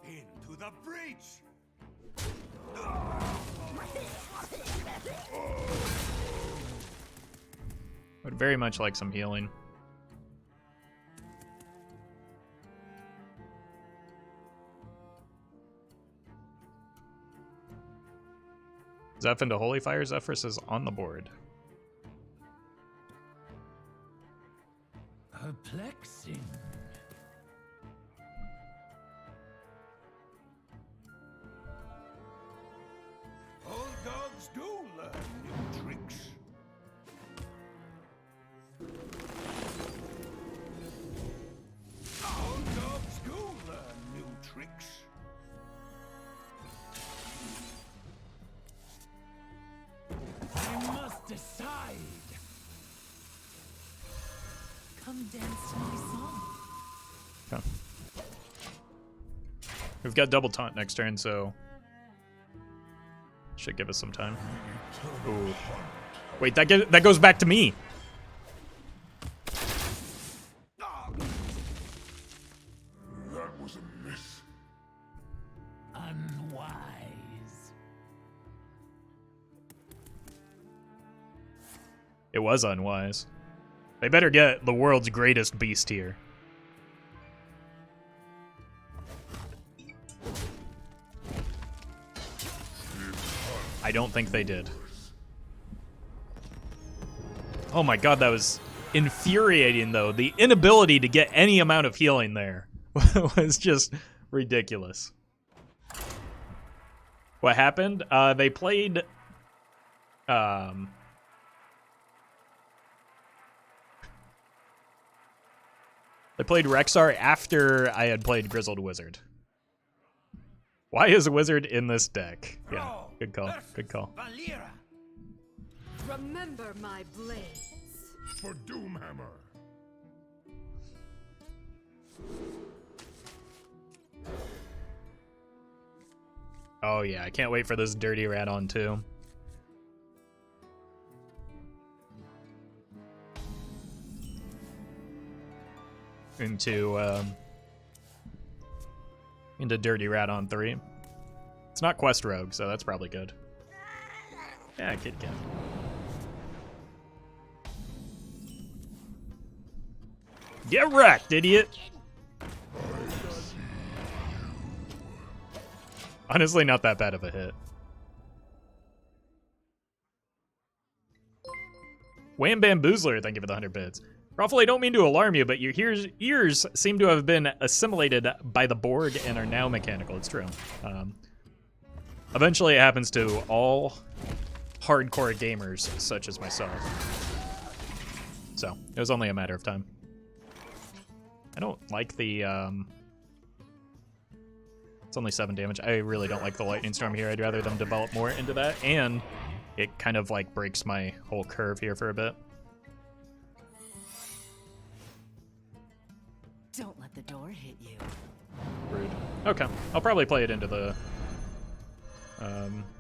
greatest Into the breach. Would very much like some healing. Zeph into Holy Fire. Zephyrus is on the board. Perplexing. Old dogs do learn new tricks. Old dogs do learn new tricks. I must decide. Come dance to my song. Okay. We've got double taunt next turn, so should give us some time. Ooh. Wait, that goes back to me. That was a miss. Unwise. It was unwise. They better get the world's greatest beast here. I don't think they did. Oh my god, that was infuriating, though. The inability to get any amount of healing there was just ridiculous. What happened? They played... I played Rexar after I had played Grizzled Wizard. Why is a wizard in this deck? Yeah, good call. Good call. Valera. Remember my blades. For Doomhammer. Oh yeah, I can't wait for this Dirty Rat on too. Into Dirty Rat on 3. It's not Quest Rogue, so that's probably good. Yeah, Kid Cat. Get wrecked, idiot! Honestly, not that bad of a hit. Wham Bamboozler, thank you for the 100 bits. Roffle, I don't mean to alarm you, but your ears seem to have been assimilated by the Borg and are now mechanical. It's true. Eventually it happens to all hardcore gamers such as myself. So, it was only a matter of time. I don't like the, it's only 7 damage. I really don't like the Lightning Storm here. I'd rather them develop more into that, and it kind of like breaks my whole curve here for a bit. Don't let the door hit you. Rude. Okay, I'll probably play it into the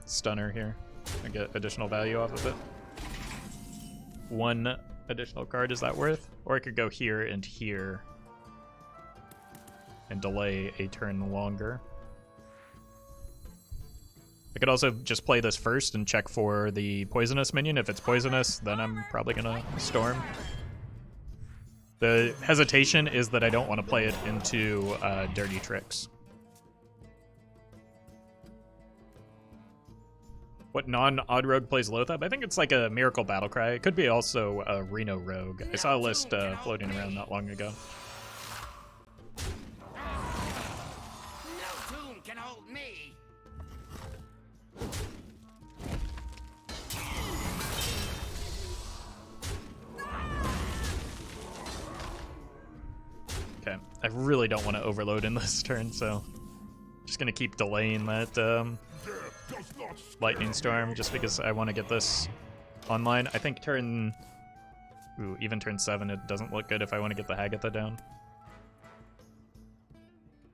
stunner here and get additional value off of it. 1 additional card, is that worth? Or I could go here and here and delay a turn longer. I could also just play this first and check for the poisonous minion. If it's poisonous, then I'm probably gonna storm. The hesitation is that I don't want to play it into Dirty Tricks. What non-odd rogue plays Lothab? I think it's like a Miracle Battlecry. It could be also a Reno Rogue. I saw a list floating around not long ago. No tomb can hold me. Okay, I really don't want to overload in this turn, so just gonna keep delaying that Lightning Storm just because I want to get this online. I think even turn 7, it doesn't look good if I want to get the Hagatha down.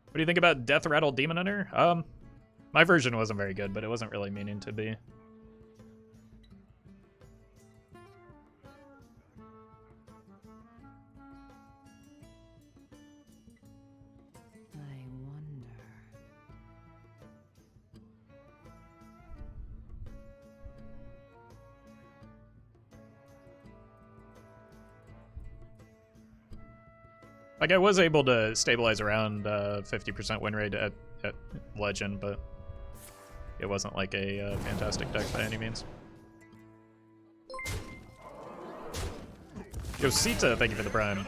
What do you think about Death Rattle Demon Hunter? My version wasn't very good, but it wasn't really meaning to be. I wonder. Like, I was able to stabilize around 50% win rate at Legend, but it wasn't like a fantastic deck by any means. Yo, Sita, thank you for the prime.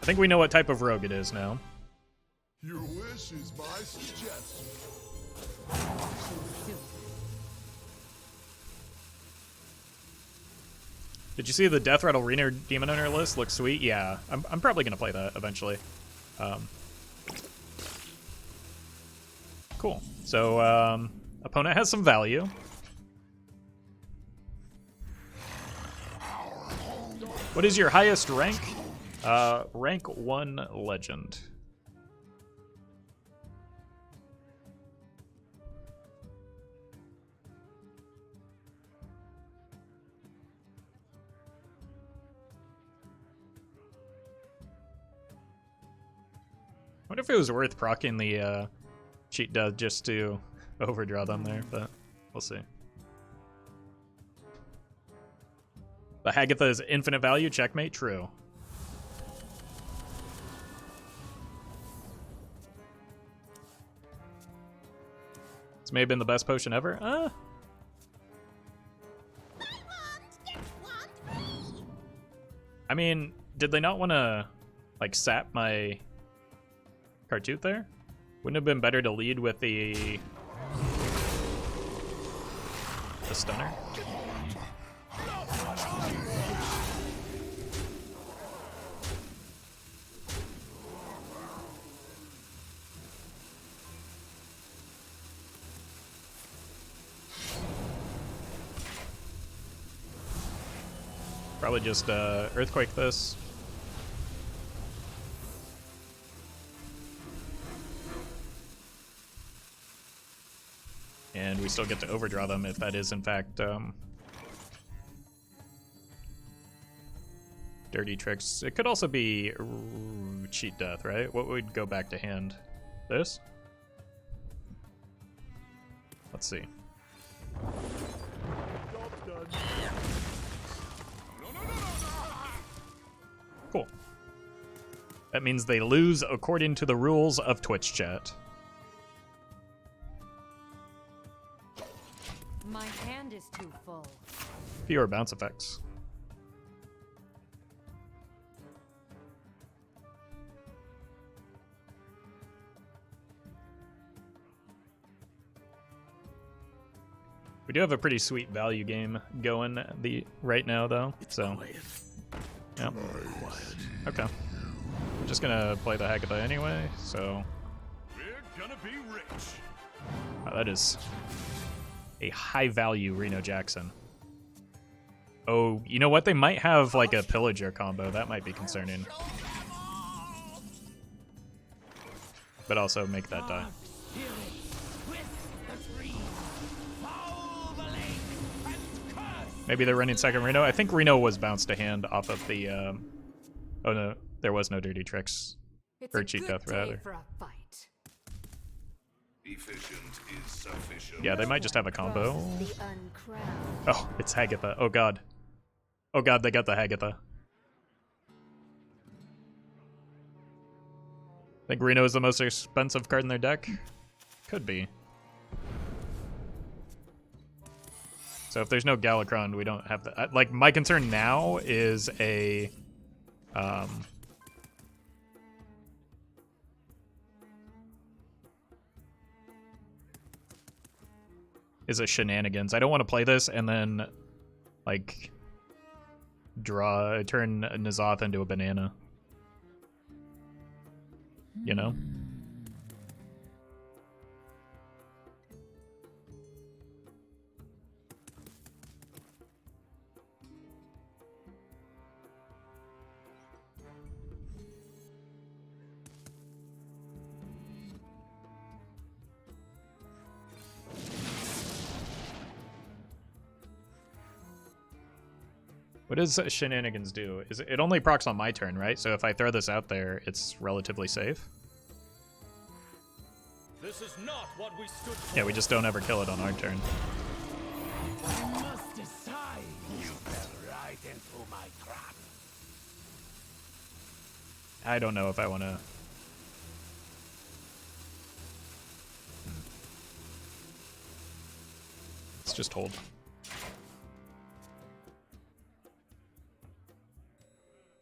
I think we know what type of rogue it is now. Your wish is my suggestion. Did you see the Death Rattle Reno Demon Hunter list? Looks sweet. Yeah, I'm probably gonna play that eventually. Cool. So opponent has some value. What is your highest rank? Rank 1 Legend. I wonder if it was worth proccing the cheat death just to overdraw them there, but we'll see. The Hagatha is infinite value, checkmate, true. This may have been the best potion ever. I mean, did they not want to, like, sap my Cartooth there? Wouldn't it have been better to lead with the stunner? Probably just Earthquake this. And we still get to overdraw them if that is in fact dirty tricks. It could also be cheat death, right? What would go back to hand? This? Let's see. Cool. That means they lose according to the rules of Twitch chat. My hand is too full. Fewer bounce effects. We do have a pretty sweet value game going right now, though. So, yeah. Okay. I'm just gonna play the Haggatha anyway. So, We're gonna be rich. wow, that is a high value Reno Jackson. Oh, you know what? They might have like a pillager combo. That might be concerning. But also make that die. Maybe they're running second Reno. I think Reno was bounced to hand off of the. Oh no, there was no dirty tricks. It's Or a cheat good death, day rather. for a fight. Efficient is sufficient. Yeah, they might just have a combo. Crosses the uncrowned. Oh, it's Haggatha. Oh god. Oh god, they got the Haggatha. Think Reno is the most expensive card in their deck? Could be. So if there's no Galakron, we don't have the... Like, my concern now is a... is a Shenanigans. I don't want to play this and then, like, turn N'Zoth into a banana. You know? What does Shenanigans do? Is it only procs on my turn, right? So if I throw this out there, it's relatively safe. This is not what we stood for. Yeah, we just don't ever kill it on our turn. I must decide. You fell right into my trap. I don't know if I want to... Let's just hold.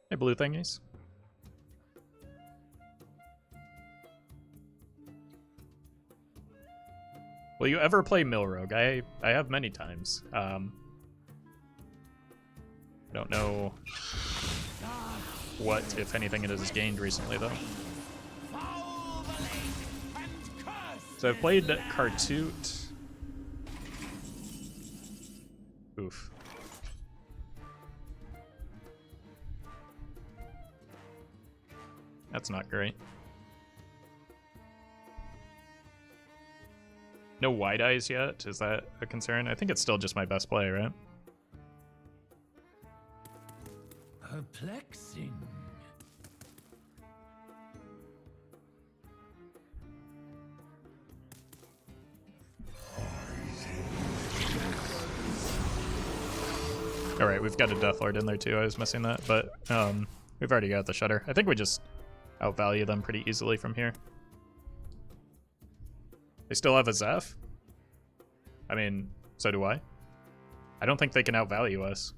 Hey, blue thingies. Will you ever play Milrogue? I have many times. I don't know what, if anything, it has gained recently, though. So I've played Kartut. Oof. That's not great. No wide eyes yet? Is that a concern? I think it's still just my best play, right? Perplexing. Alright, we've got a Deathlord in there too. I was missing that, but we've already got the Shudder. I think we just outvalue them pretty easily from here. They still have a Zeph? I mean, so do I. I don't think they can outvalue us.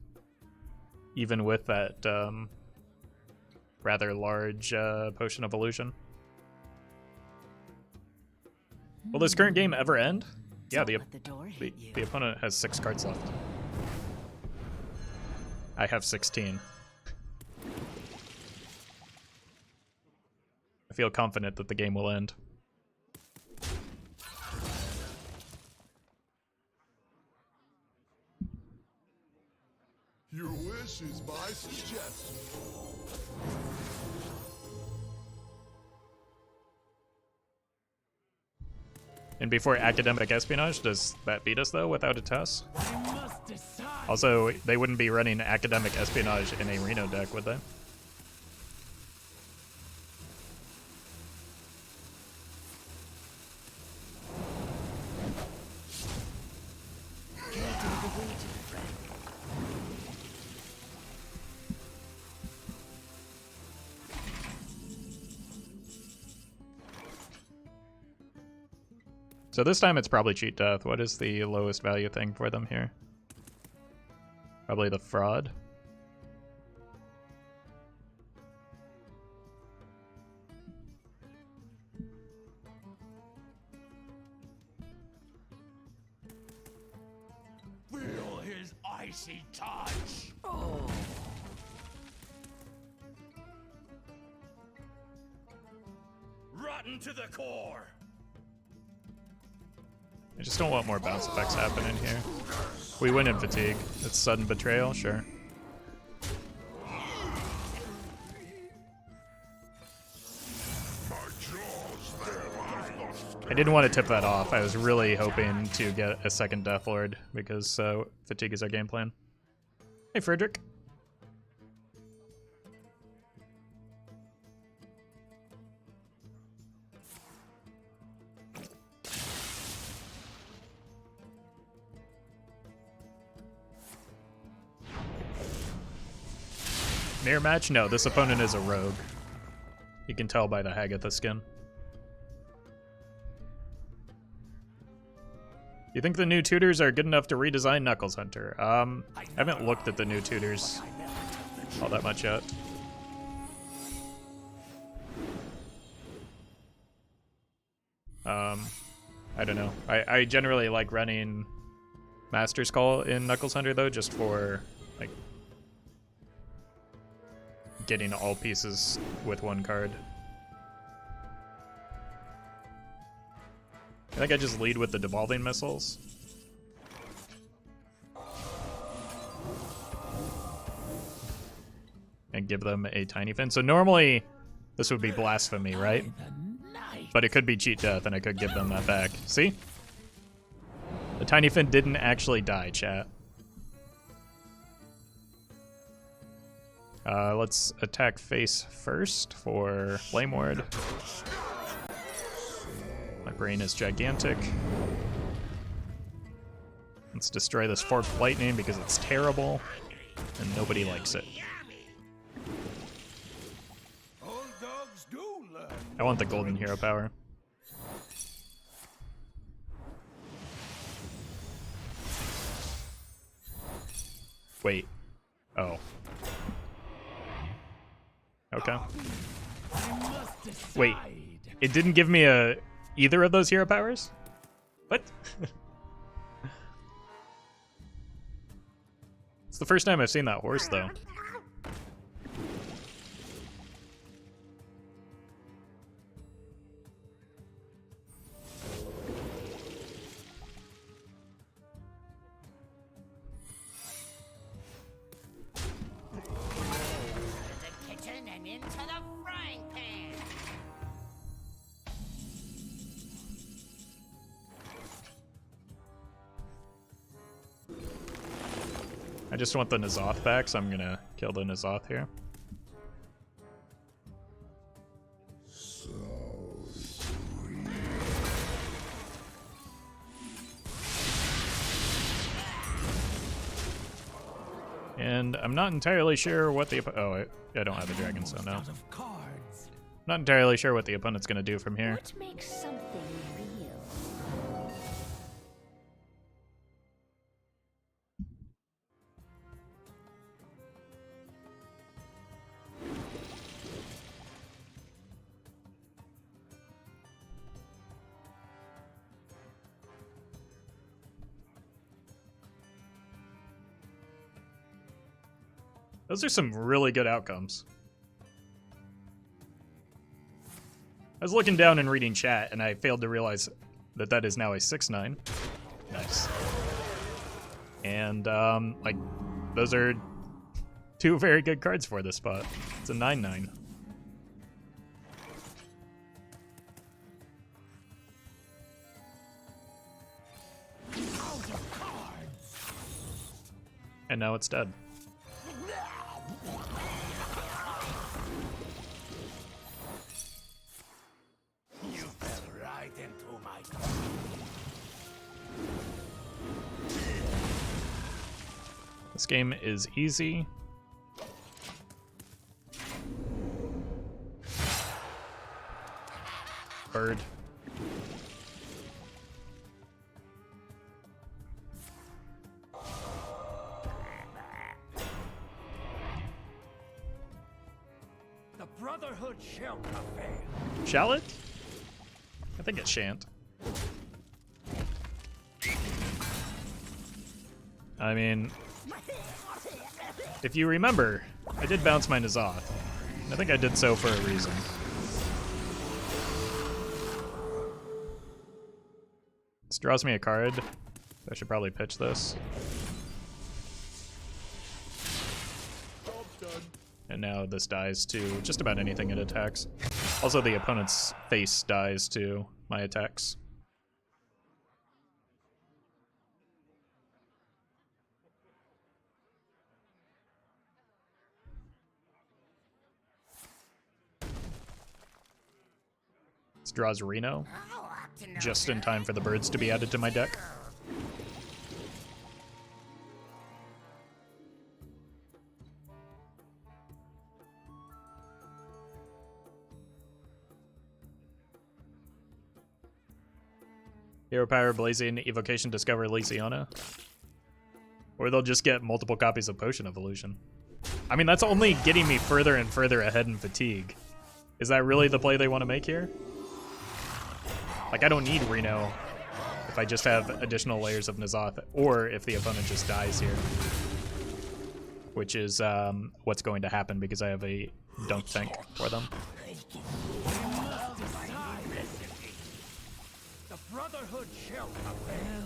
Even with that rather large Potion of Illusion. Will this current game ever end? Yeah, Don't let the door hit you. the opponent has 6 cards left. I have 16. I feel confident that the game will end. Your wish is my Just And before academic espionage, does that beat us though without a test? I must decide. Also, they wouldn't be running academic espionage in a Reno deck, would they? So this time it's probably cheat death. What is the lowest value thing for them here? Probably the fraud. Feel his icy touch. Rotten to the core. I just don't want more bounce effects happening here. We win in fatigue. It's sudden betrayal, sure. I didn't want to tip that off. I was really hoping to get a second Death Lord because fatigue is our game plan. Hey, Frederick. Mirror match? No, this opponent is a rogue. You can tell by the Hagatha skin. You think the new tutors are good enough to redesign Knuckles Hunter? I haven't looked at the new tutors all that much yet. I don't know. I generally like running Master's Call in Knuckles Hunter though, just for like getting all pieces with one card. I think I just lead with the devolving missiles. And give them a tiny fin. So normally this would be blasphemy, right? But it could be cheat death and I could give them that back. See? The tiny fin didn't actually die, chat. Let's attack face first for Flame Ward. My brain is gigantic. Let's destroy this Forked Lightning because it's terrible and nobody likes it. old dogs do learn. I want the golden hero power. Wait. Oh. Okay. Wait. It didn't give me either of those hero powers? What? It's the first time I've seen that horse though. The kitchen and into the frying pan. I just want the N'Zoth back, so I'm gonna kill the N'Zoth here. And I'm not entirely sure what the I don't have a Dragon Stone now. Out of cards. Not entirely sure what the opponent's gonna do from here. What makes something real? Those are some really good outcomes. I was looking down and reading chat, and I failed to realize that that is now a 6/9. Nice. And, like, those are Two very good cards for this spot. It's a 9/9. And now it's dead. You fell right into my This game is easy. Bird. The Brotherhood shall prevail. Shall it? I think it shan't. I mean, if you remember, I did bounce my N'Zoth. I think I did so for a reason. This draws me a card. I should probably pitch this. And now this dies to just about anything it attacks. Also, the opponent's face dies to my attacks. This draws Reno, just in time for the birds to be added to my deck. Hero Power, Blazing, Evocation, Discover, Lysiana. Or they'll just get multiple copies of Potion Evolution. I mean, that's only getting me further and further ahead in Fatigue. Is that really the play they want to make here? Like, I don't need Reno if I just have additional layers of N'Zoth, or if the opponent just dies here. Which is what's going to happen because I have a dunk tank for them. The Brotherhood shall prevail.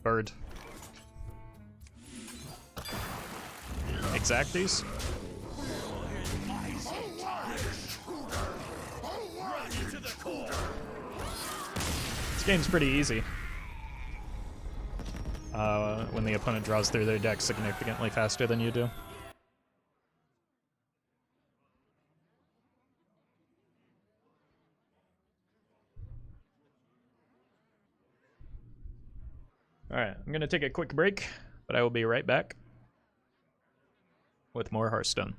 Bird. Exact these? This game's pretty easy. When the opponent draws through their deck significantly faster than you do. Alright, I'm gonna take a quick break, but I will be right back with more Hearthstone.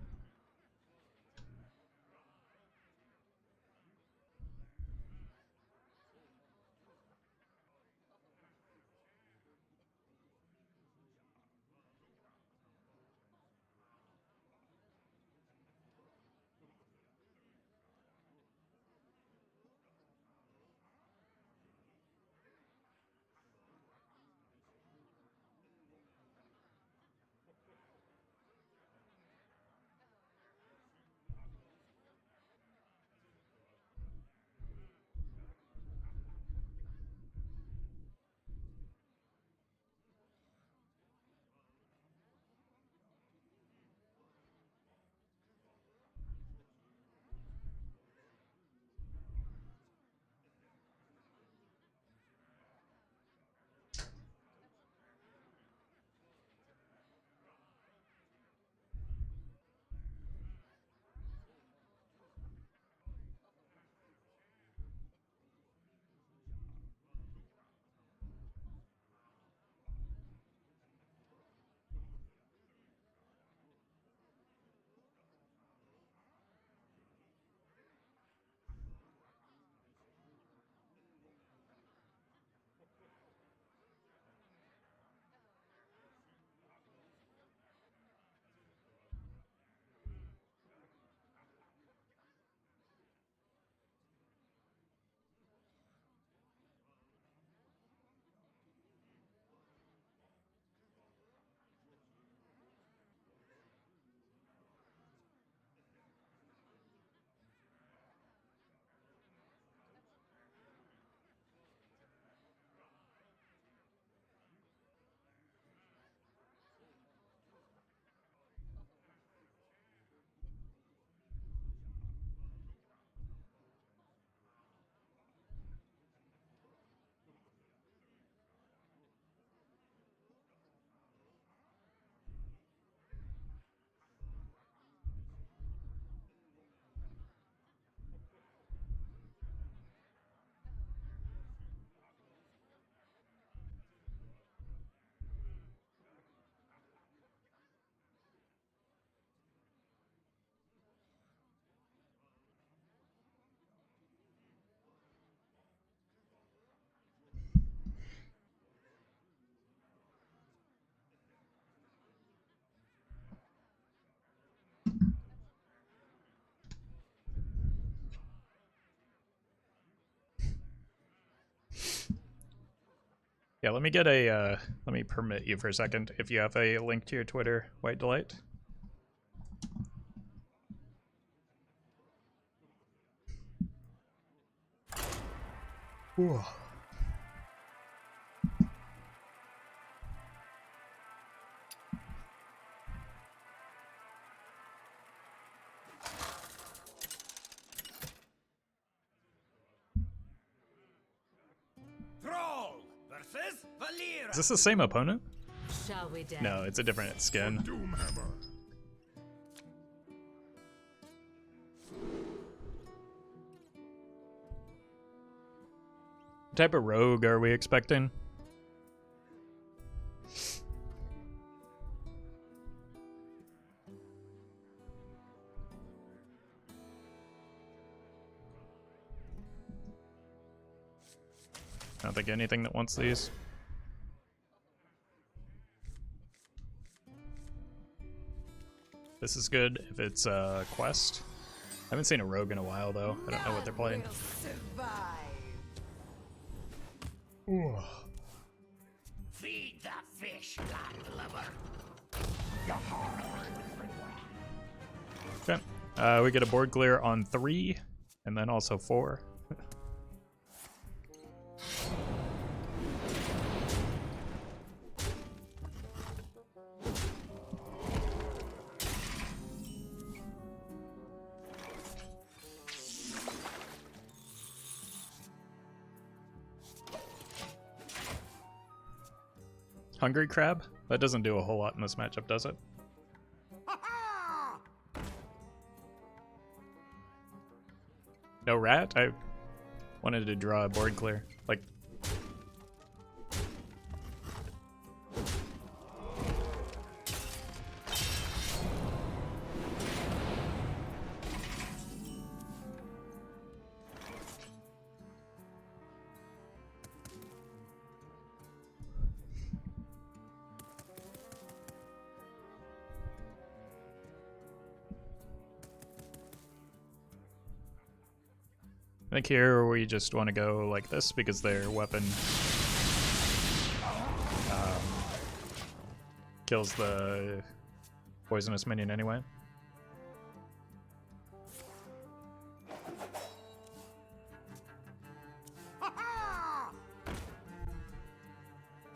Yeah, let me get a, let me permit you for a second if you have a link to your Twitter, White Delight. Ooh. Thrall versus Valera. Is this the same opponent? Shall we dance? No, it's a different skin. Doomhammer. What type of rogue are we expecting? I don't think anything that wants these. This is good if it's a quest. I haven't seen a rogue in a while though. I don't know what they're playing. Ooh. Feed the fish, landlubber. Okay. We get a board clear on 3, and then also 4. Hungry Crab? That doesn't do a whole lot in this matchup, does it? No rat? I wanted to draw a board clear. Like, I think here we just want to go like this because their weapon kills the poisonous minion anyway.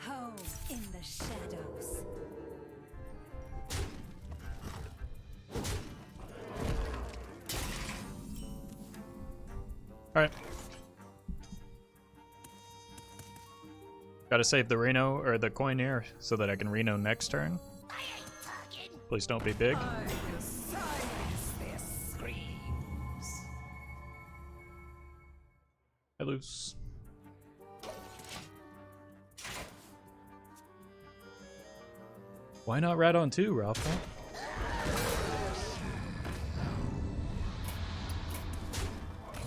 Home in the shadows. Alright. Gotta save the Reno, or the coin here, so that I can Reno next turn. Please don't be big. I will silence their screams. I lose. Why not rat on 2, Roffle?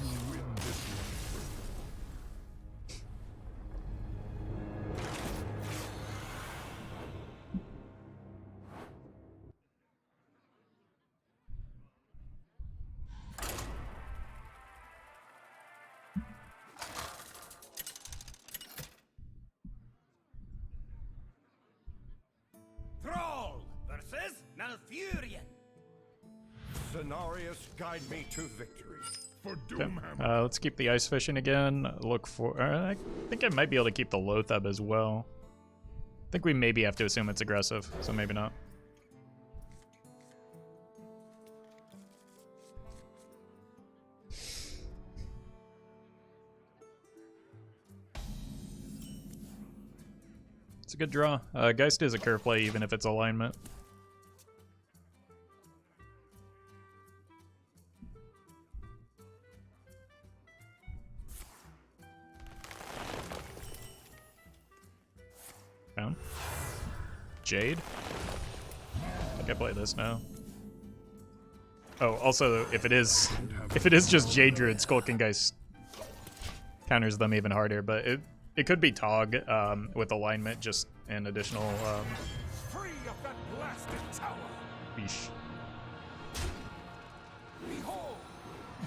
You win this one. Thrall versus Malfurion. Cenarius, guide me to victory. For Okay. Doomhammer. Let's keep the ice fishing again. Look for. I think I might be able to keep the Loatheb as well. I think we maybe have to assume it's aggressive, so maybe not. It's a good draw. Geist is a curve play even if it's alignment. Down. Jade? I think I play this now. Oh, also, if it is just Jade Druid, Skulking Geist counters them even harder, but it could be Tog with alignment, just an additional Free of that blasted tower. Beesh. Behold,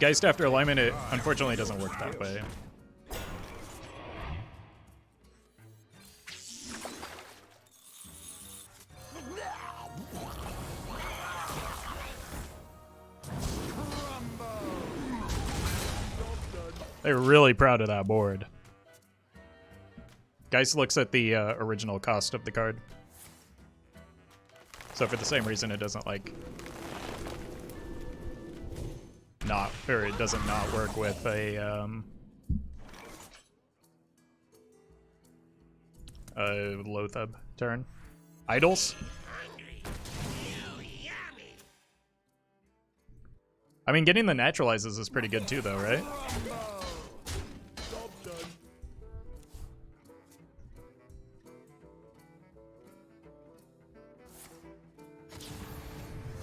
Geist after alignment, it unfortunately doesn't work that way. They're really proud of that board. Geist looks at the original cost of the card. So for the same reason, it doesn't like not, or it doesn't not work with a Lothab turn. Idols? I mean, getting the naturalizes is pretty good too, though, right?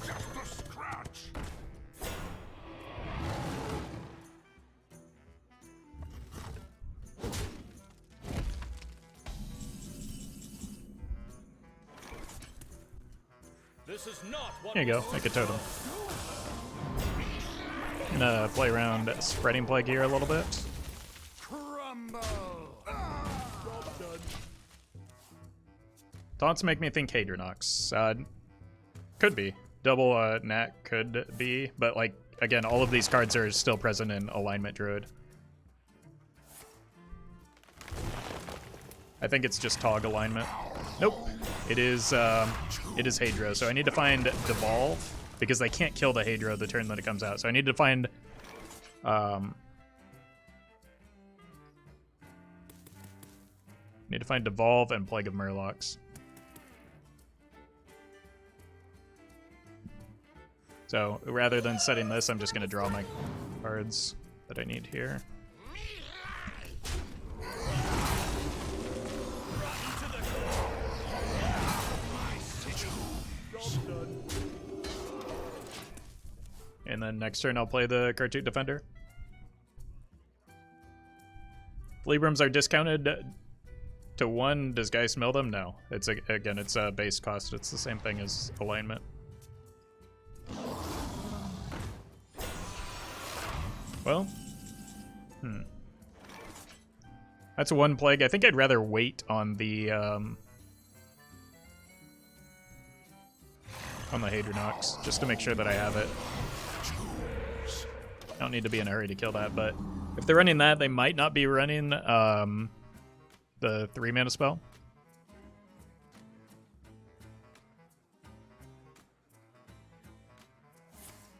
Just a scratch. This is not what There you go, make a totem. Gonna play around Spreading Plague here a little bit. Crumble. Taunts make me think Hadronox. Could be. Double Nat could be, but like, again, all of these cards are still present in Alignment Druid. I think it's just Tog alignment. Nope. It is Hadro, so I need to find Devolve, because they can't kill the Hadro the turn that it comes out. So I need to find Devolve and Plague of Murlocs. So rather than setting this, I'm just going to draw my cards that I need here. And then next turn I'll play the Kartut Defender. Fleabrooms are discounted to 1. Does Guy smell them? No. It's again, it's a base cost. It's the same thing as alignment. Well, that's 1 plague. I think I'd rather wait on the Hadronox just to make sure that I have it. I don't need to be in a hurry to kill that, but if they're running that, they might not be running the 3-mana spell.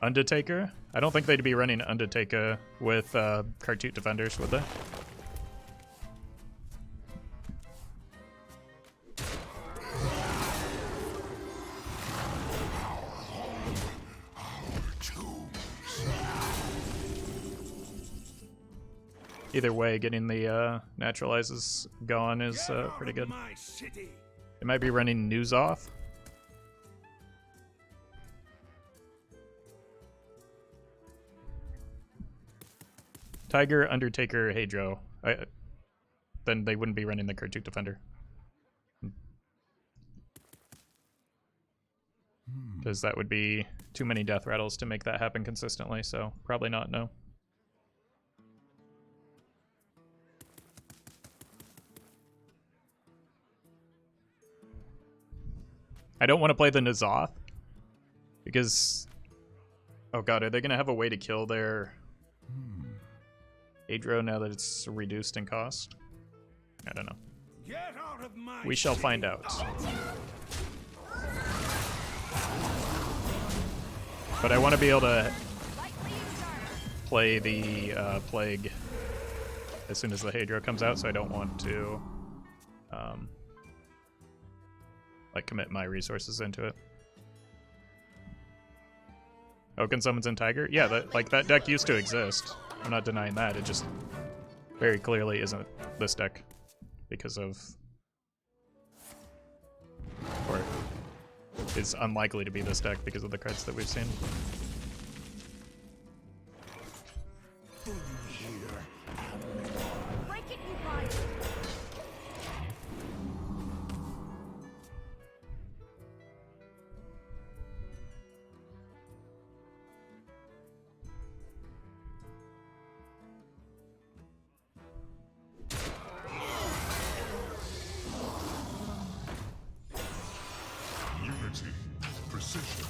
Undertaker? I don't think they'd be running Undertaker with Kartut Defenders, would they? Either way, getting the naturalizes gone is pretty good. They might be running News Off. Tiger, Undertaker, Hadro. Then they wouldn't be running the Kartut Defender. Because that would be too many death rattles to make that happen consistently, so probably not, no. I don't want to play the N'Zoth because, oh god, are they going to have a way to kill their Hadro now that it's reduced in cost? I don't know. Get out of my We shall find out. But I want to be able to play the Plague as soon as the Hadro comes out, so I don't want to like commit my resources into it. Oaken summons in Tiger? Yeah, that deck used to exist. I'm not denying that. It just very clearly isn't this deck because of, or is unlikely to be this deck because of the cards that we've seen. Break it, you guys. Unity, precision.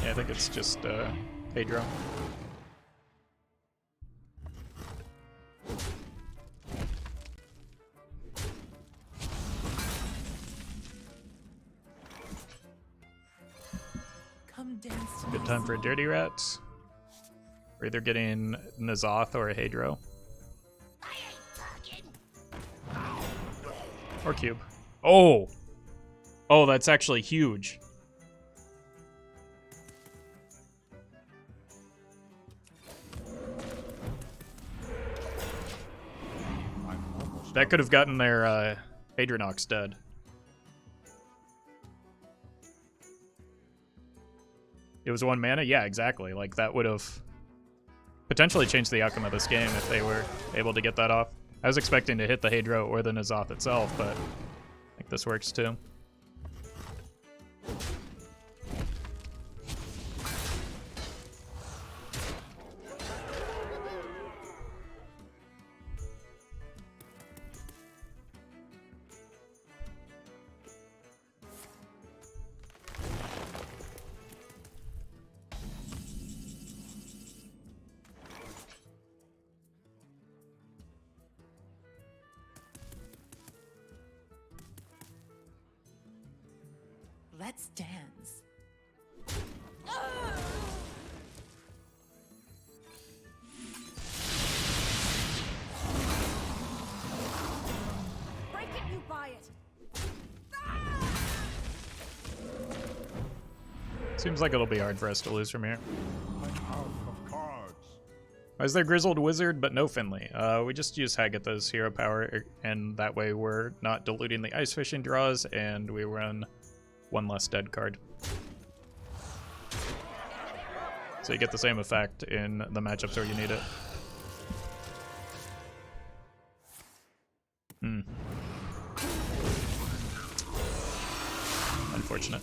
Yeah, I think it's just Hadro. condensed Good time for a dirty rat. We're either getting N'Zoth or a Hadro. Or Cube. Oh! Oh, that's actually huge. That could have gotten their Hadronox dead. It was 1 mana? Yeah, exactly. Like, that would have potentially changed the outcome of this game if they were able to get that off. I was expecting to hit the Hadro or the N'Zoth itself, but I think this works too. Let's dance. Break it, you buy it. Seems like it'll be hard for us to lose from here. I'm out of cards. Why is there Grizzled Wizard but no Finley? We just use Haggith as hero power, and that way we're not diluting the Ice Fishing draws, and we run 1 less dead card. So you get the same effect in the matchups where you need it. Unfortunate.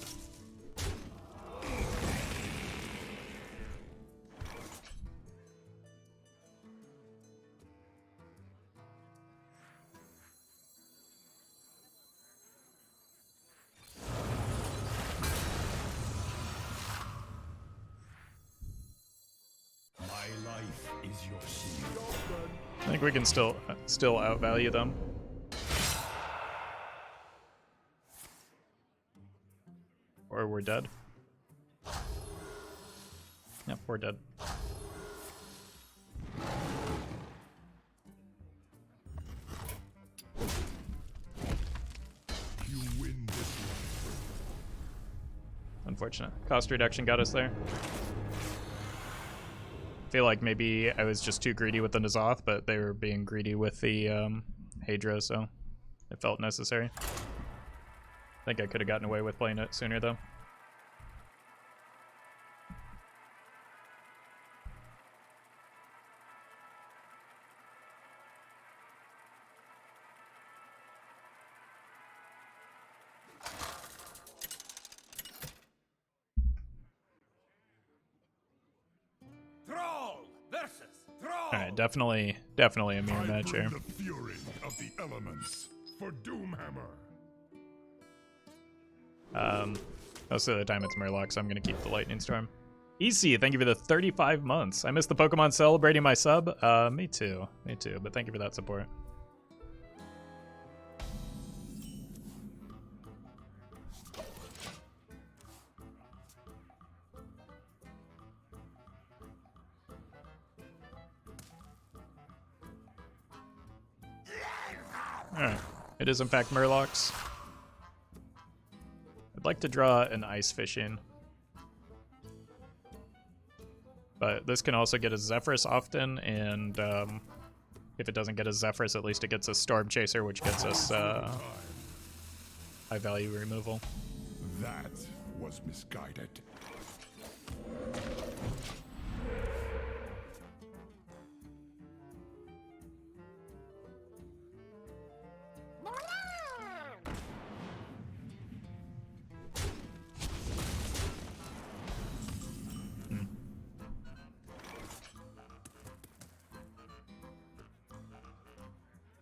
My life is your shield. I think we can still outvalue them. Or we're dead. Yep, we're dead. You win this one. Unfortunate. Cost reduction got us there. I feel like maybe I was just too greedy with the N'Zoth, but they were being greedy with the Hadro, so it felt necessary. I think I could have gotten away with playing it sooner, though. Thrall versus Thrall. Alright, definitely a mirror I match bring here. the fury of the elements for Doomhammer. Most of the time it's Murloc, so I'm gonna keep the Lightning Storm. EC, thank you for the 35 months. I missed the Pokemon celebrating my sub. Me too, but thank you for that support. Alright, it is in fact Murlocs. I'd like to draw an Ice Fishing. But this can also get a Zephyrus often, and if it doesn't get a Zephyrus, at least it gets a Storm Chaser, which gets us high value removal. That was misguided.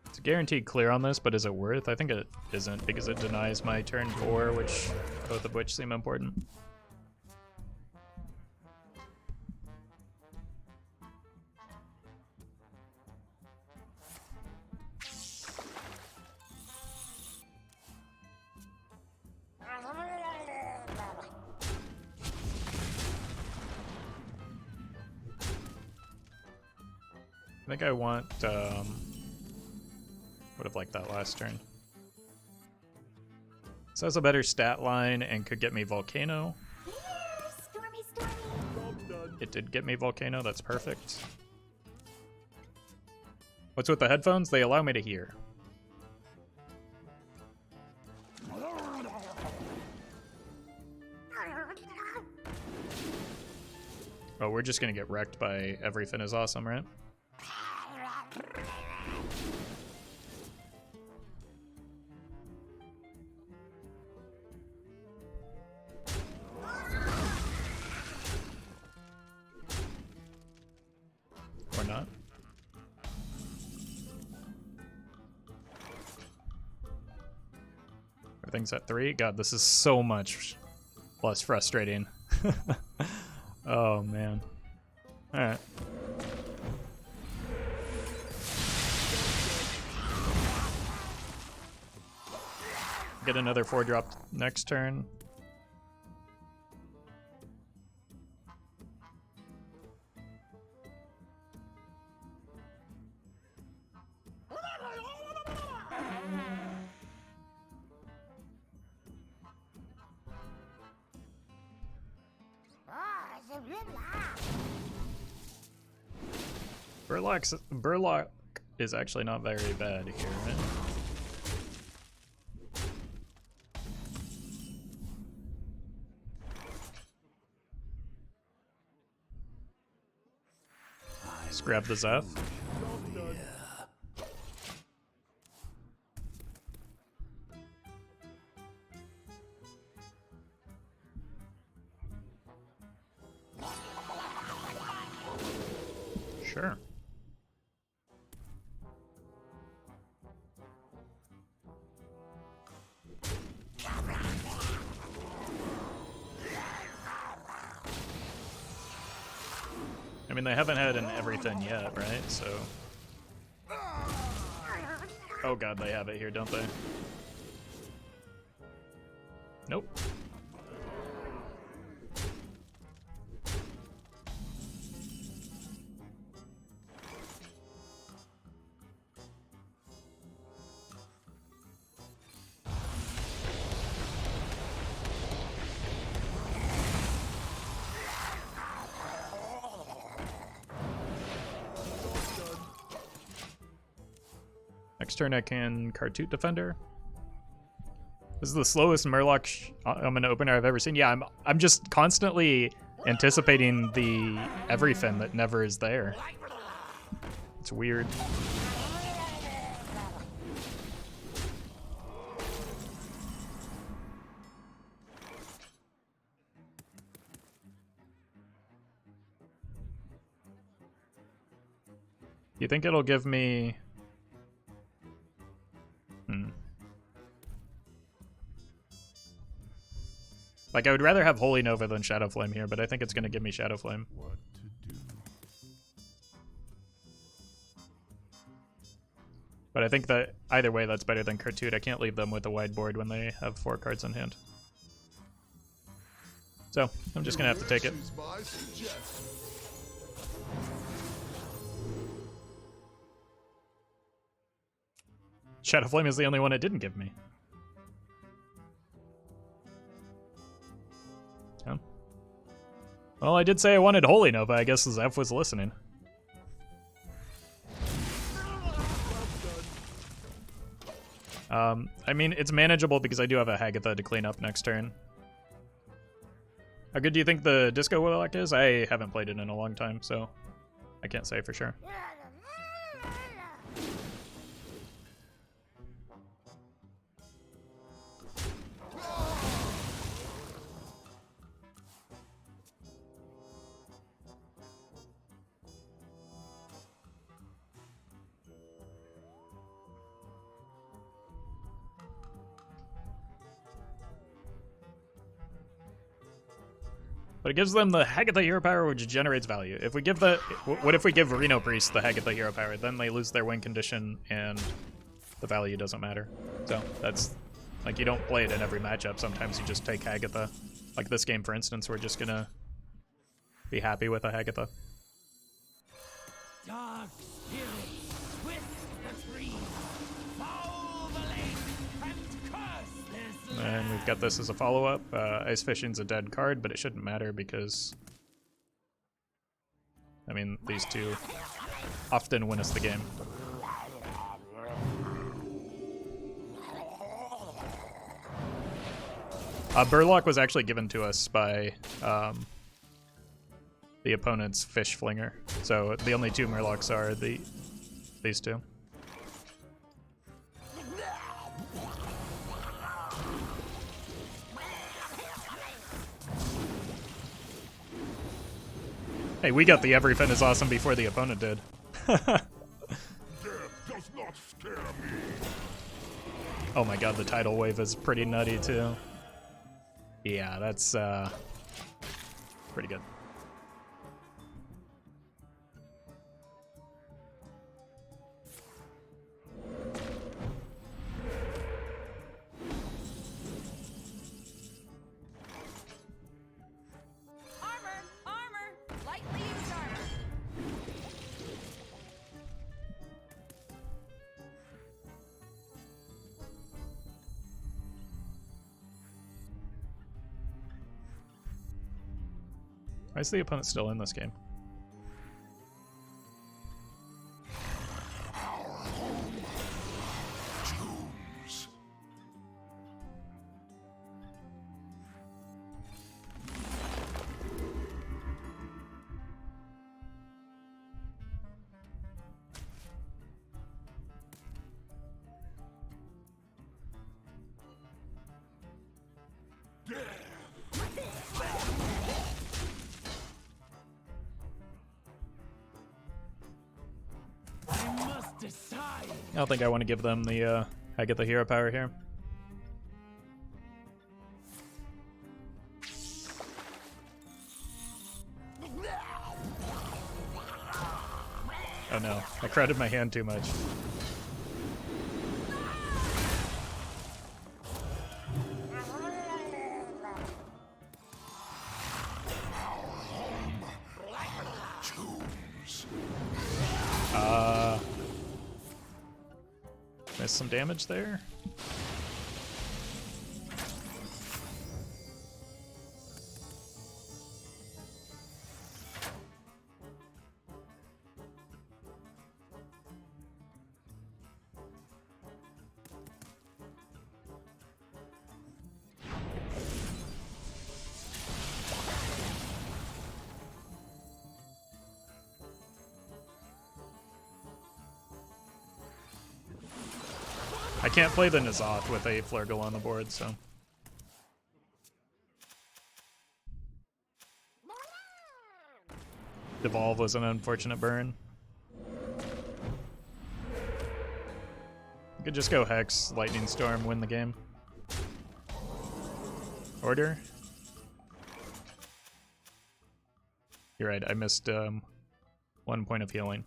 It's a guaranteed clear on this, but is it worth? I think it isn't, because it denies my turn 4, which both of which seem important. I think I want, would have liked that last turn. This has a better stat line and could get me Volcano. Stormy, stormy. It did get me Volcano, that's perfect. What's with the headphones? They allow me to hear. Oh, we're just gonna get wrecked by everything is awesome, right? Or not. Everything's at 3. God, this is so much less frustrating. Oh, man. Alright. Get another 4-drop next turn. Burlock is actually not very bad here, right? Let's grab the Zeph. Sure. I mean, they haven't had an everything yet, right? So. Oh god, they have it here, don't they? Nope. Next turn I can Cartoot Defender. This is the slowest Murloc opener I've ever seen. Yeah, I'm just constantly anticipating the everything that never is there. It's weird. You think it'll give me... Like, I would rather have Holy Nova than Shadow Flame here, but I think it's going to give me Shadow Flame. What to do? But I think that either way, that's better than Cartoot. I can't leave them with a wide board when they have 4 cards in hand. So, I'm just going to have to take it. Shadow Flame is the only one it didn't give me. Yeah. Well, I did say I wanted Holy Nova. I guess Zeph was listening. I mean, it's manageable because I do have a Hagatha to clean up next turn. How good do you think the Disco Warlock is? I haven't played it in a long time, so I can't say for sure. But it gives them the Hagatha Hero Power, which generates value. If we give the... What if we give Reno Priest the Hagatha Hero Power? Then they lose their win condition, and the value doesn't matter. So, that's... Like, you don't play it in every matchup. Sometimes you just take Hagatha. Like this game, for instance, we're just gonna be happy with a Hagatha. Dark spirits, twist the trees, foul the lake, and curse this land. And we've got this as a follow-up. Ice Fishing's a dead card, but it shouldn't matter because, I mean, these two often win us the game. Burlock was actually given to us by the opponent's Fish Flinger, so the only two Murlocs are these two. Hey, we got the Everything is Awesome before the opponent did. Death does not scare me. Oh my god, the tidal wave is pretty nutty too. Yeah, that's pretty good. Armor! Lightly used armor. Why is the opponent still in this game? Tombs. I must decide. I don't think I want to give them the I get the hero power here. Oh no, I crowded my hand too much. Tombs. Missed some damage there. I can't play the N'Zoth with a Flurgle on the board, so. Devolve was an unfortunate burn. You could just go Hex, Lightning Storm, win the game. Order? You're right, I missed 1 point of healing.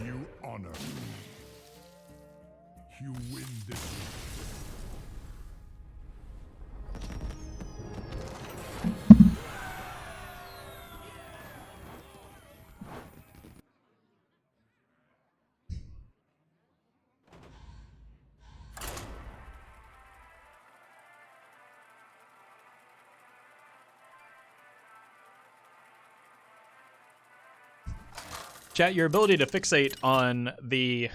You honor me. You win this. Chat, your ability to fixate on the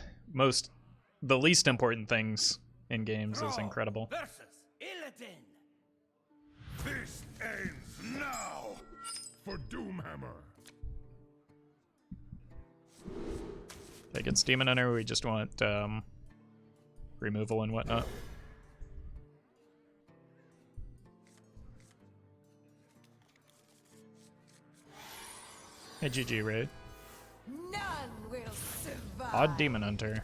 least important things in games is incredible. Versus Illidan. This ends now for Doomhammer. Against Demon Hunter, we just want removal and whatnot. Hey, GG, Raid. None will Odd Demon Hunter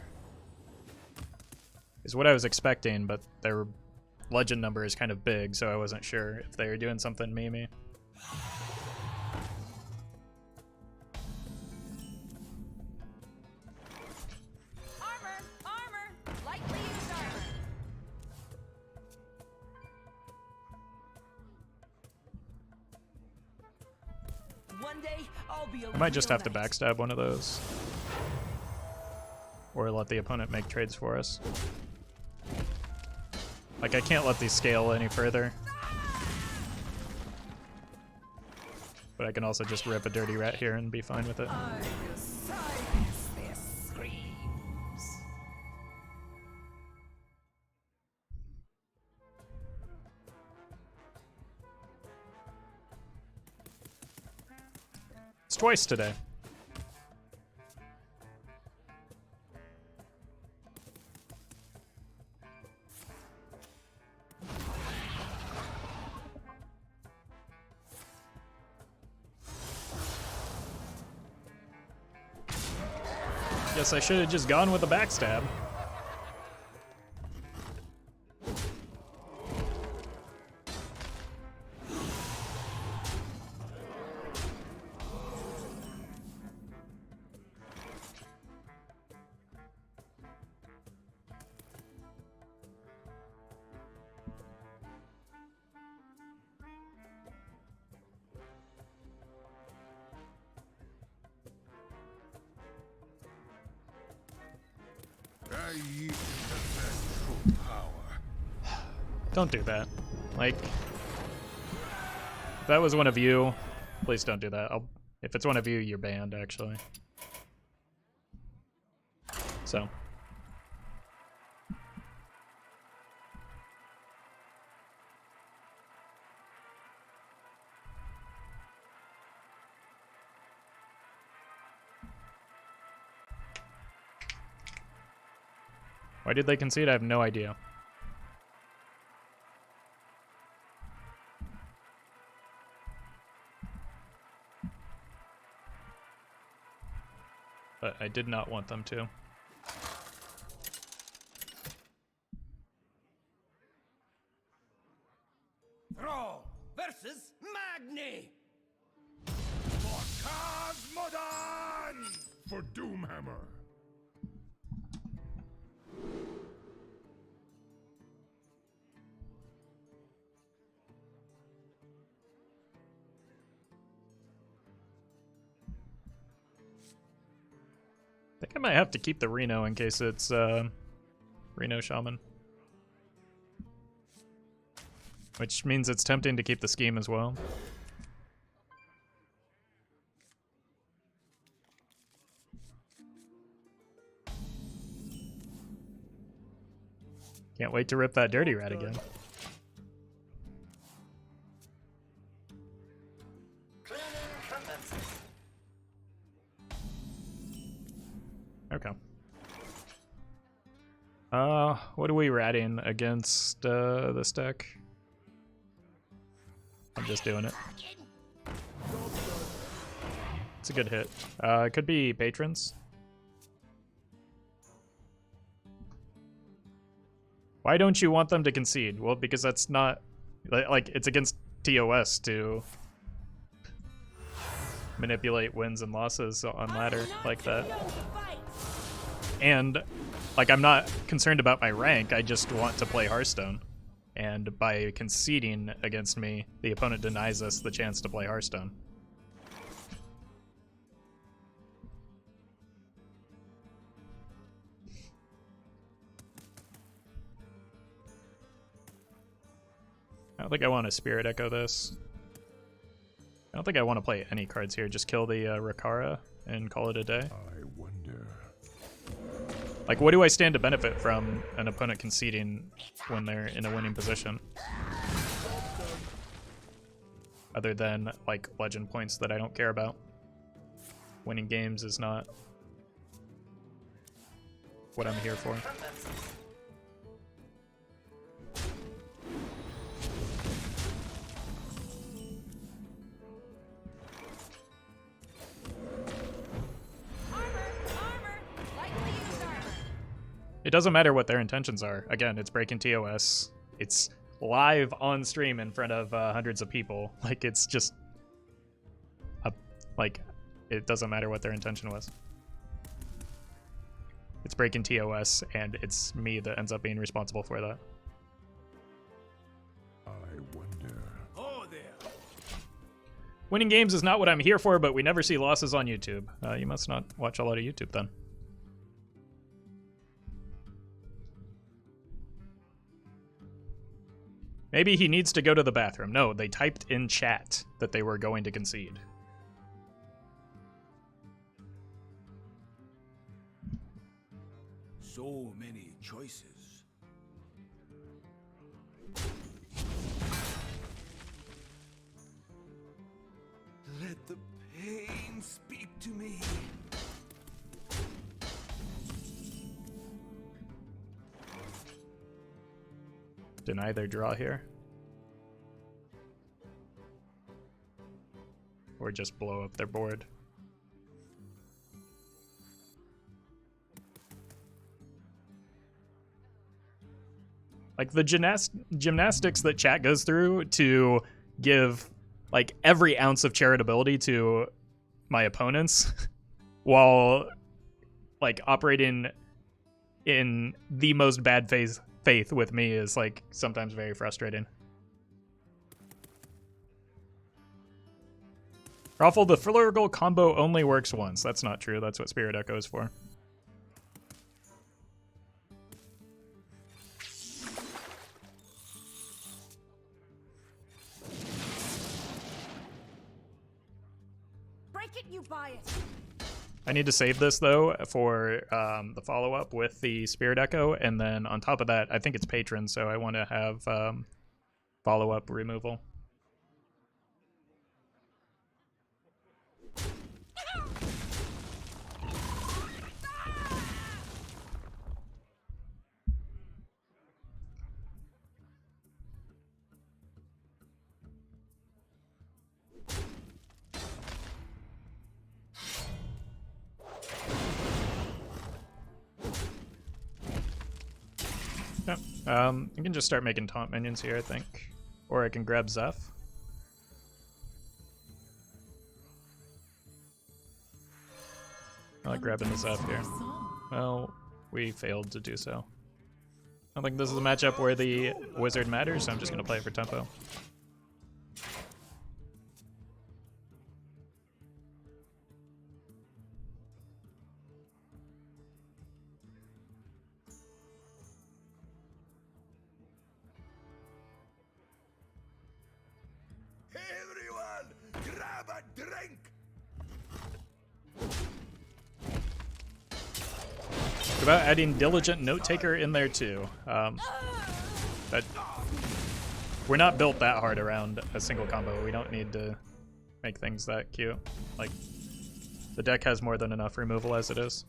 is what I was expecting, but their legend number is kind of big, so I wasn't sure if they were doing something memey. Armor! Armor! Lightly used armor. One day, I'll be a I might just real have to knight. backstab one of those. Or let the opponent make trades for us. Like, I can't let these scale any further. But I can also just rip a dirty rat here and be fine with it. I will silence their screams. It's twice today. Guess I should have just gone with a backstab. I yield to their true power. Don't do that. Like, if that was one of you, please don't do that. If it's one of you, you're banned, actually. So. Why did they concede? I have no idea. But I did not want them to. Thrall versus Magni. For Cosmodon! For Doomhammer. I think I might have to keep the Reno in case it's Reno Shaman. Which means it's tempting to keep the scheme as well. Can't wait to rip that dirty rat again. Okay. What are we ratting against this deck? I'm just doing it. It's a good hit. It could be patrons. Why don't you want them to concede? Well, because that's not like it's against TOS to manipulate wins and losses on ladder like that. And like, I'm not concerned about my rank, I just want to play Hearthstone. And by conceding against me, the opponent denies us the chance to play Hearthstone. I don't think I want to Spirit Echo this. I don't think I want to play any cards here, just kill the Rakara and call it a day. I wonder. Like, what do I stand to benefit from an opponent conceding when they're in a winning position? Other than, like, legend points that I don't care about. Winning games is not what I'm here for. Armor! Armor! Lightly It doesn't matter what their intentions are. Again, it's breaking TOS. It's live on stream in front of hundreds of people. Like, it's just like, it doesn't matter what their intention was. It's breaking TOS, and it's me that ends up being responsible for that. I wonder. Oh, there. Winning games is not what I'm here for, but we never see losses on YouTube. You must not watch a lot of YouTube then. Maybe he needs to go to the bathroom. No, they typed in chat that they were going to concede. So many choices. Let the pain speak to me. Deny their draw here. Or just blow up their board. Like, the gymnastics that chat goes through to give, like, every ounce of charitability to my opponents while, like, operating in the most bad faith with me is, like, sometimes very frustrating. Roffle, the Flurgle combo only works once. That's not true. That's what Spirit Echo is for. Break it, you buy it. I need to save this, though, for the follow-up with the Spirit Echo, and then on top of that, I think it's Patron, so I want to have follow-up removal. Yep. I can just start making taunt minions here, I think. Or I can grab Zeph. I like grabbing the Zeph here. Well, we failed to do so. I don't think this is a matchup where the wizard matters, so I'm just going to play it for tempo. Everyone, grab a drink. What about adding Diligent Note Taker in there too? But we're not built that hard around a single combo. We don't need to make things that cute. Like, the deck has more than enough removal as it is.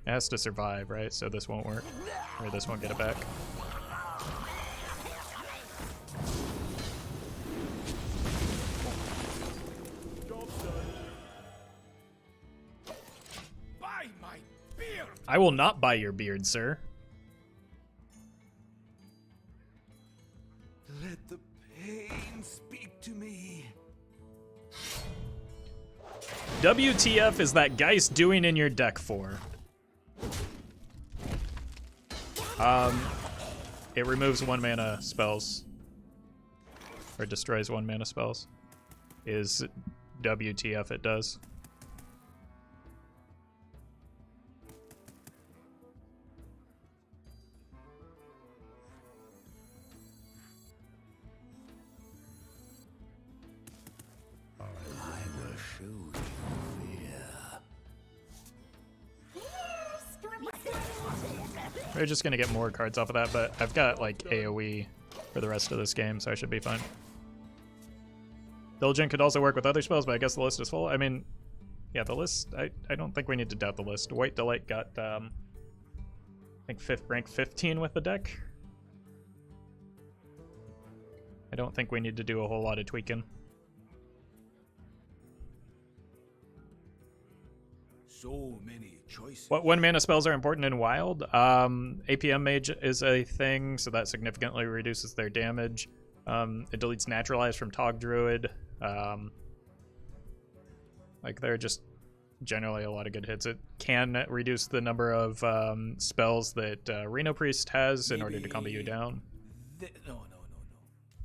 It has to survive, right? So this won't work. Or this won't get it back. Buy my beer. I will not buy your beard, sir. Let the pain speak to me. WTF is that Geist doing in your deck for? It removes 1 mana spells. Or destroys 1 mana spells. Is WTF it does. I will show you fear. Stormy, stormy. We're just gonna get more cards off of that, but I've got like AoE for the rest of this game, so I should be fine. Diligent could also work with other spells, but I guess the list is full. I mean, yeah, the list, I don't think we need to doubt the list. White Delight got, I think rank 15 with the deck. I don't think we need to do a whole lot of tweaking. So many choices. What 1-mana spells are important in Wild? APM Mage is a thing, so that significantly reduces their damage. It deletes Naturalize from Tog Druid. Like, they're just generally a lot of good hits. It can reduce the number of spells that Reno Priest has in order to combo you down. No.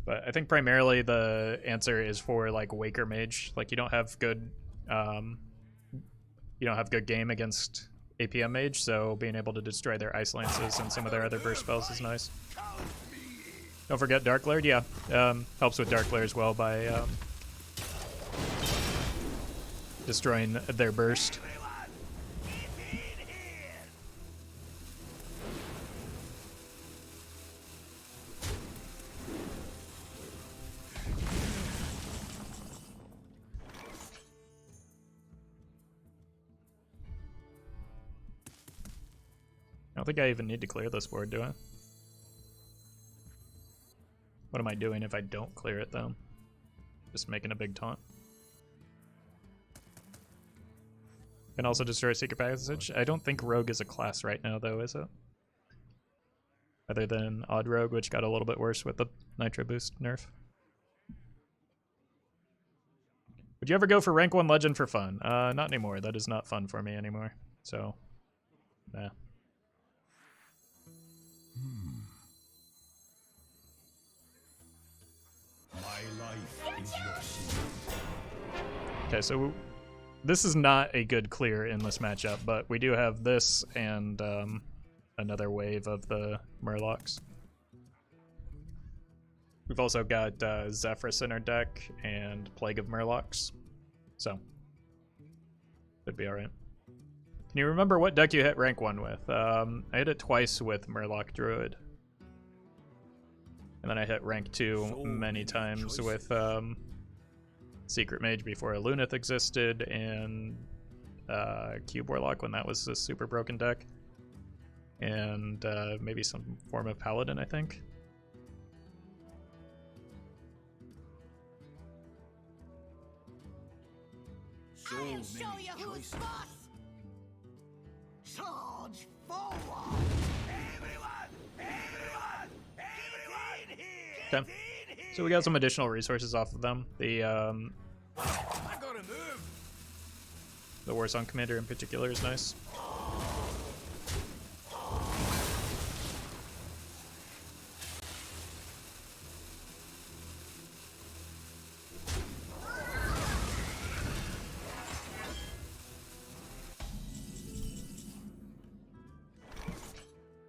But I think primarily the answer is for like Waker Mage. Like, you don't have good game against APM Mage, so being able to destroy their Ice Lances and some of their other burst spells is nice. Don't forget Dark Laird, yeah. Helps with Dark Lair as well by destroying their burst. I don't think I even need to clear this board, do I? What am I doing if I don't clear it, though? Just making a big taunt. Can also destroy Secret Passage. I don't think Rogue is a class right now, though, is it? Other than Odd Rogue, which got a little bit worse with the Nitro Boost nerf. Would you ever go for rank 1 Legend for fun? Not anymore. That is not fun for me anymore. So, nah. My life is your secret. Okay, so this is not a good clear in this matchup, but we do have this and another wave of the Murlocs. We've also got Zephyrus in our deck and Plague of Murlocs, so should be alright. Can you remember what deck you hit rank 1 with? I hit it twice with Murloc Druid. And then I hit rank 2 many times with Secret Mage before Lunith existed, and Cube Warlock when that was a super broken deck. And maybe some form of Paladin, I think. So I'll many show you who's choices. boss. Charge forward. Okay. So we got some additional resources off of them. The I gotta move. Warsong Commander in particular is nice.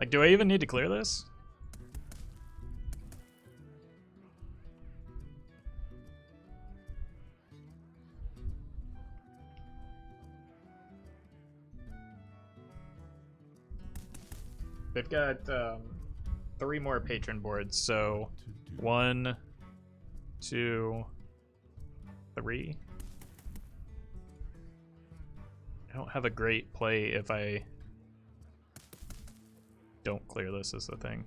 Like, do I even need to clear this? They've got 3 more patron boards, so 1, 2, 3. I don't have a great play if I don't clear this, is the thing.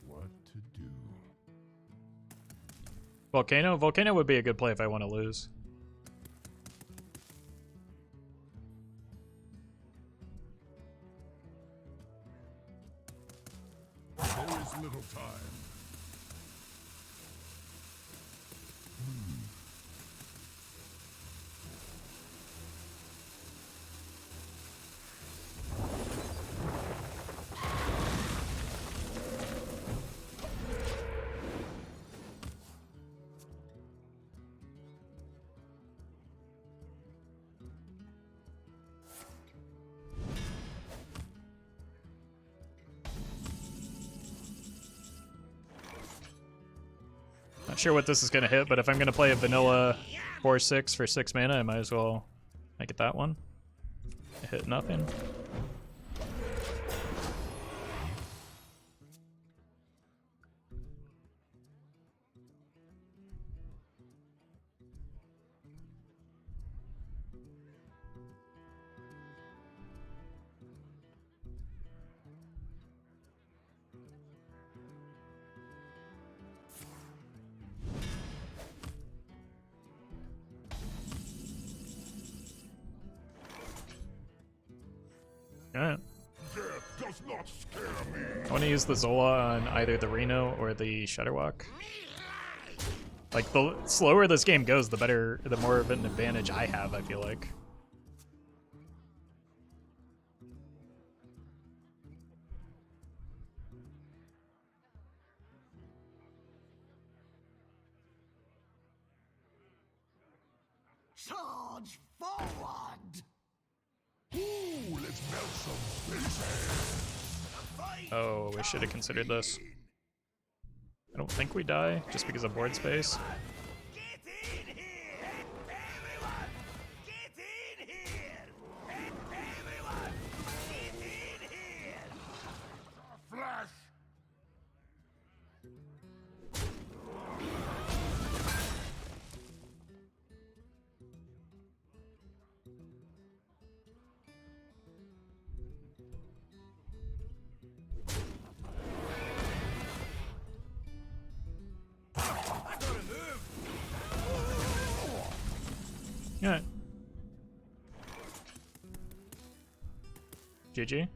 What to do? Volcano? Volcano would be a good play if I want to lose. There is little time. Not sure what this is going to hit, but if I'm going to play a vanilla 4/6 for 6 mana, I might as well make it that one. Hit nothing. Alright. Death does not scare me. I want to use the Zola on either the Reno or the Shutterwalk. Like, the slower this game goes, the better, the more of an advantage I have, I feel like. Charge forward! Ooh, let's melt some faces. Oh, we should have considered this. I don't think we die, just because of board space. Get in here! Everyone! Get in here! Everyone! Get in here! Flash! Yeah. GG.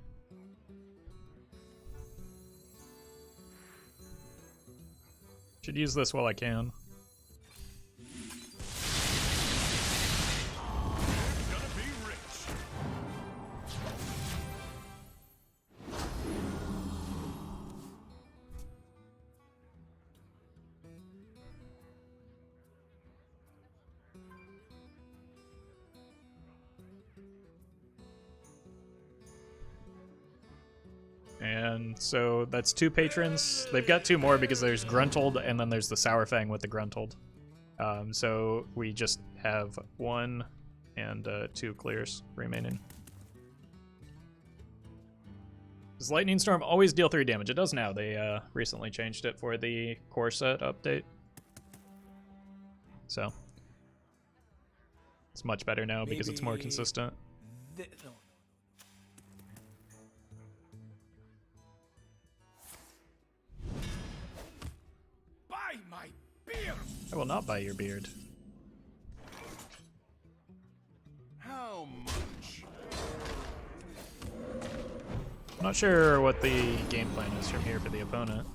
Should use this while I can. Gonna be rich. And so that's 2 patrons. They've got 2 more because there's Gruntled and then there's the Sourfang with the Gruntled. So we just have 1 and 2 clears remaining. Does Lightning Storm always deal 3 damage? It does now. They recently changed it for the core set update. So it's much better now because it's more consistent. Buy my beer! I will not buy your beard. How much? I'm not sure what the game plan is from here for the opponent.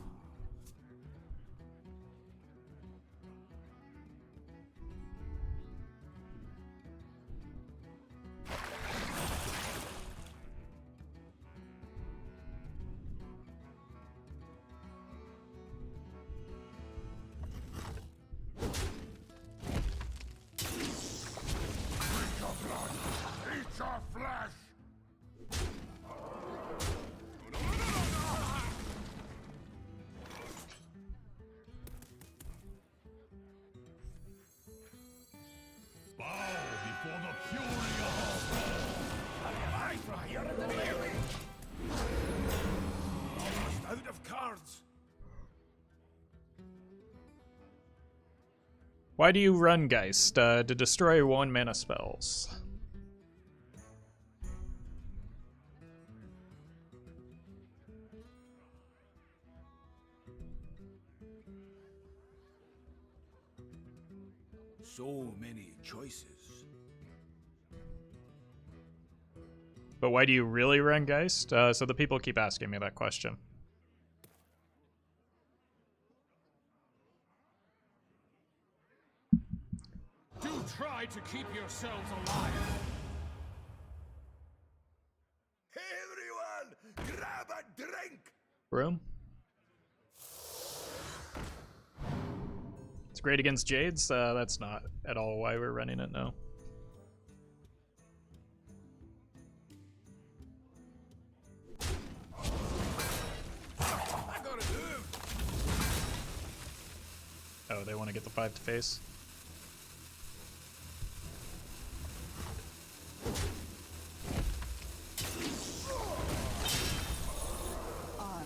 Eat your flesh! Bow before the fury of I fire in the village! Almost out of cards! Why do you run Geist? To destroy 1 mana spells. So many choices. But why do you really run Geist? So the people keep asking me that question. Do try to keep yourselves alive. Everyone, grab a drink! Room? It's great against Jades. That's not at all why we're running it, no. I gotta move! Oh, they want to get the 5 to face. Armor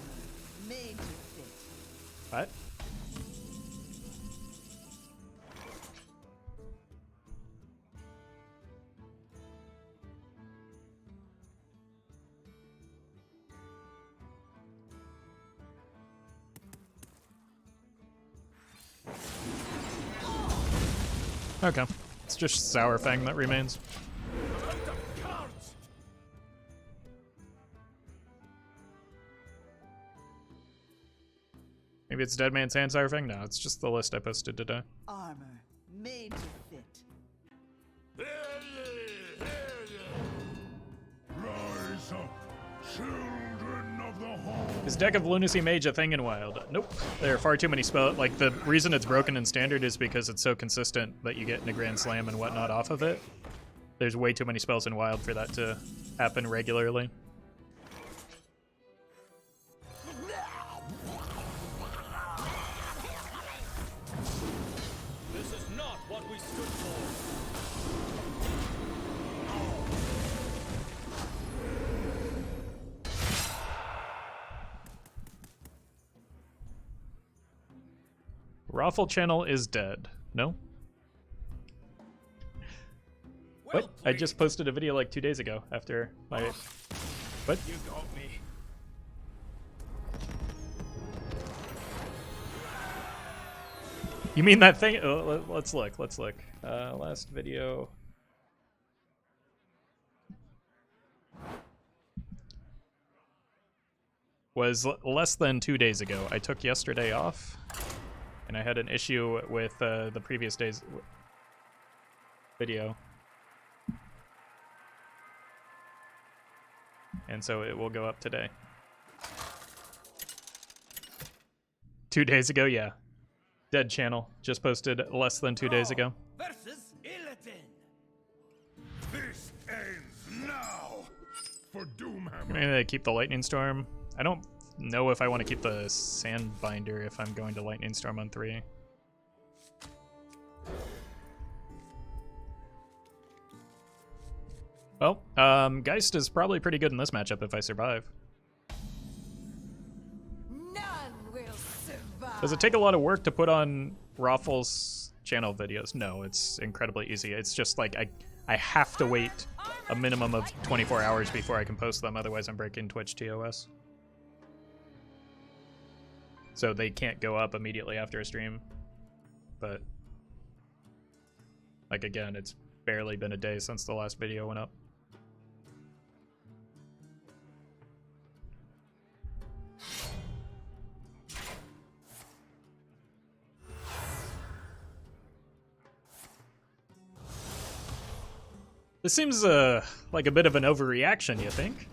made to fit. What? Okay. It's just Sourfang that remains. Out of cards! Maybe it's Dead Man's Hand Surfing? No, it's just the list I posted today. Armor made to fit. Rise up, children of the home. Is Deck of Lunacy Mage a thing in Wild? Nope. There are far too many spells. Like, the reason it's broken in Standard is because it's so consistent that you get in a Grand Slam and whatnot off of it. There's way too many spells in Wild for that to happen regularly. This is not what we stood for. Roffle channel is dead. No? What? I just posted a video like 2 days ago after my... What? You got me. You mean that thing? Oh, let's look. Let's look. Last video. Was less than 2 days ago. I took yesterday off, and I had an issue with the previous day's video. And so it will go up today. 2 days ago, yeah. Dead channel. Just posted less than 2 days ago. Versus Illidan. This ends now. For Doomhammer. Maybe they keep the Lightning Storm. I don't know if I want to keep the Sandbinder if I'm going to Lightning Storm on 3. Well, Geist is probably pretty good in this matchup if I survive. None will survive. Does it take a lot of work to put on Roffle's channel videos? No, it's incredibly easy. It's just like I have to wait a minimum of 24 hours before I can post them, otherwise I'm breaking Twitch TOS. So they can't go up immediately after a stream. But, like, again, it's barely been a day since the last video went up. This seems like a bit of an overreaction, you think?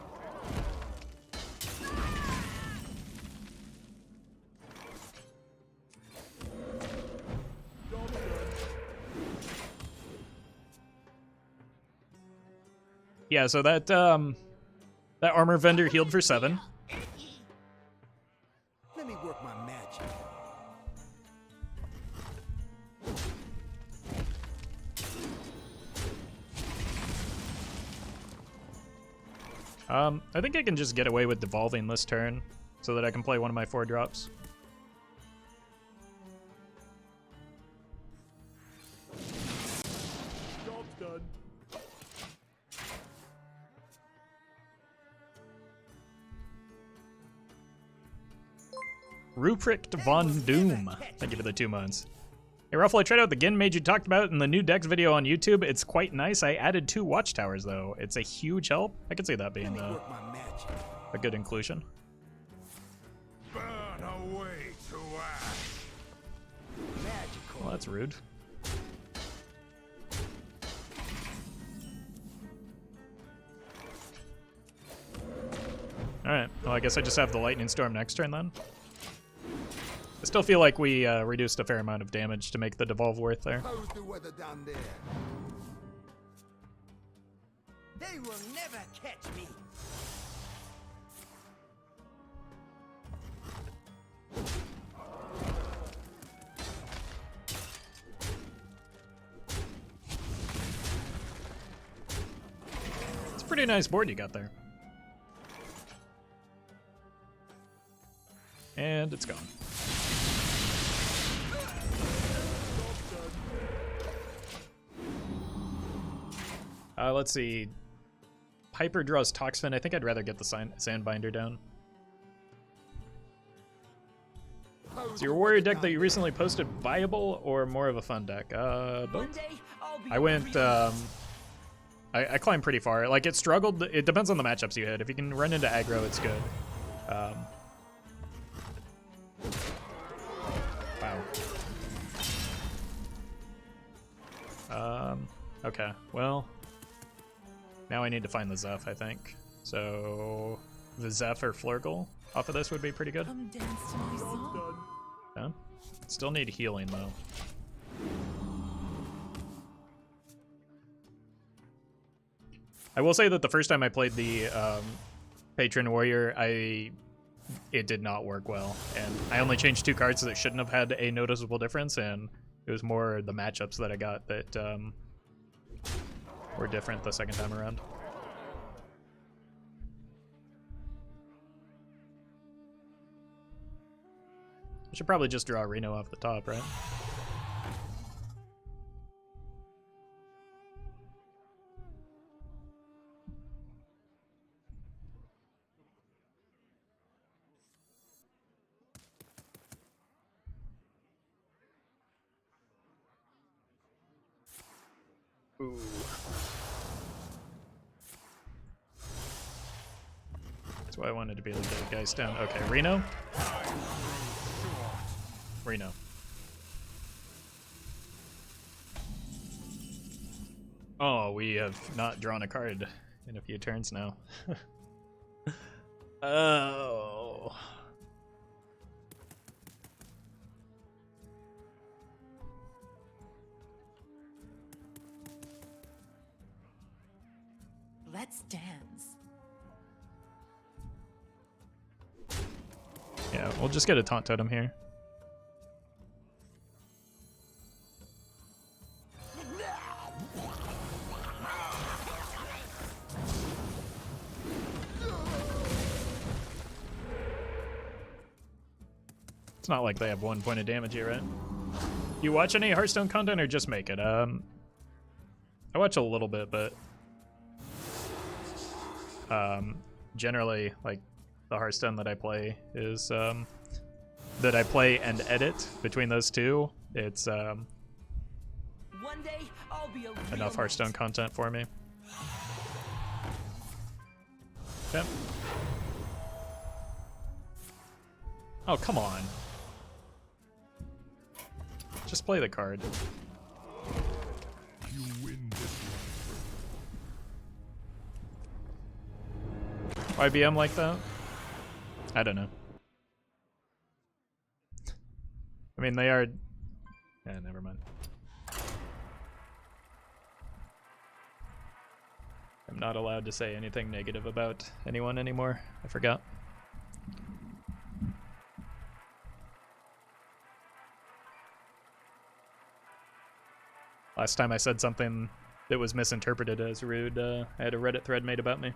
Yeah, so that armor vendor healed for 7. Let me work my magic. I think I can just get away with devolving this turn so that I can play one of my 4 drops. Job's done. Ruprecht von Doom. Thank you for the 2 months. Hey, Roffle, I tried out the Gin Mage you talked about in the new Dex video on YouTube. It's quite nice. I added 2 watchtowers, though. It's a huge help. I could see that being Work my magic. a good inclusion. Burn away to ash. Magical. Well, that's rude. Alright, well, I guess I just have the Lightning Storm next turn, then. I still feel like we reduced a fair amount of damage to make the devolve worth there. How's the weather down there? They will never catch me. It's a pretty nice board you got there. And it's gone. Let's see. Piper draws Toxfin. I think I'd rather get the Sandbinder down. Is your warrior deck that you recently posted viable or more of a fun deck? Both. I went, I climbed pretty far. Like, it struggled. It depends on the matchups you hit. If you can run into aggro, it's good. Okay, well, now I need to find the Zeph, I think. So, the Zeph or Flurgle off of this would be pretty good. Come dance to my song. Yeah. Still need healing, though. I will say that the first time I played the Patron Warrior, it did not work well, and I only changed 2 cards that shouldn't have had a noticeable difference, and it was more the matchups that I got that were different the second time around. I should probably just draw Reno off the top, right? Ooh. That's why I wanted to be able to get the guys down. Okay, Reno? Reno. Oh, we have not drawn a card in a few turns now. Oh. Let's dance. Yeah, we'll just get a taunt totem here. It's not like they have 1 point of damage here, right? You watch any Hearthstone content or just make it? I watch a little bit, but generally, like, the Hearthstone that I play is that I play and edit. Between those two, it's One day I'll be a enough Hearthstone content for me. Yep. Oh, come on. Just play the card. You win this Why BM like that? I don't know. I mean, they are... Yeah, never mind. I'm not allowed to say anything negative about anyone anymore. I forgot. Last time I said something that was misinterpreted as rude, I had a Reddit thread made about me.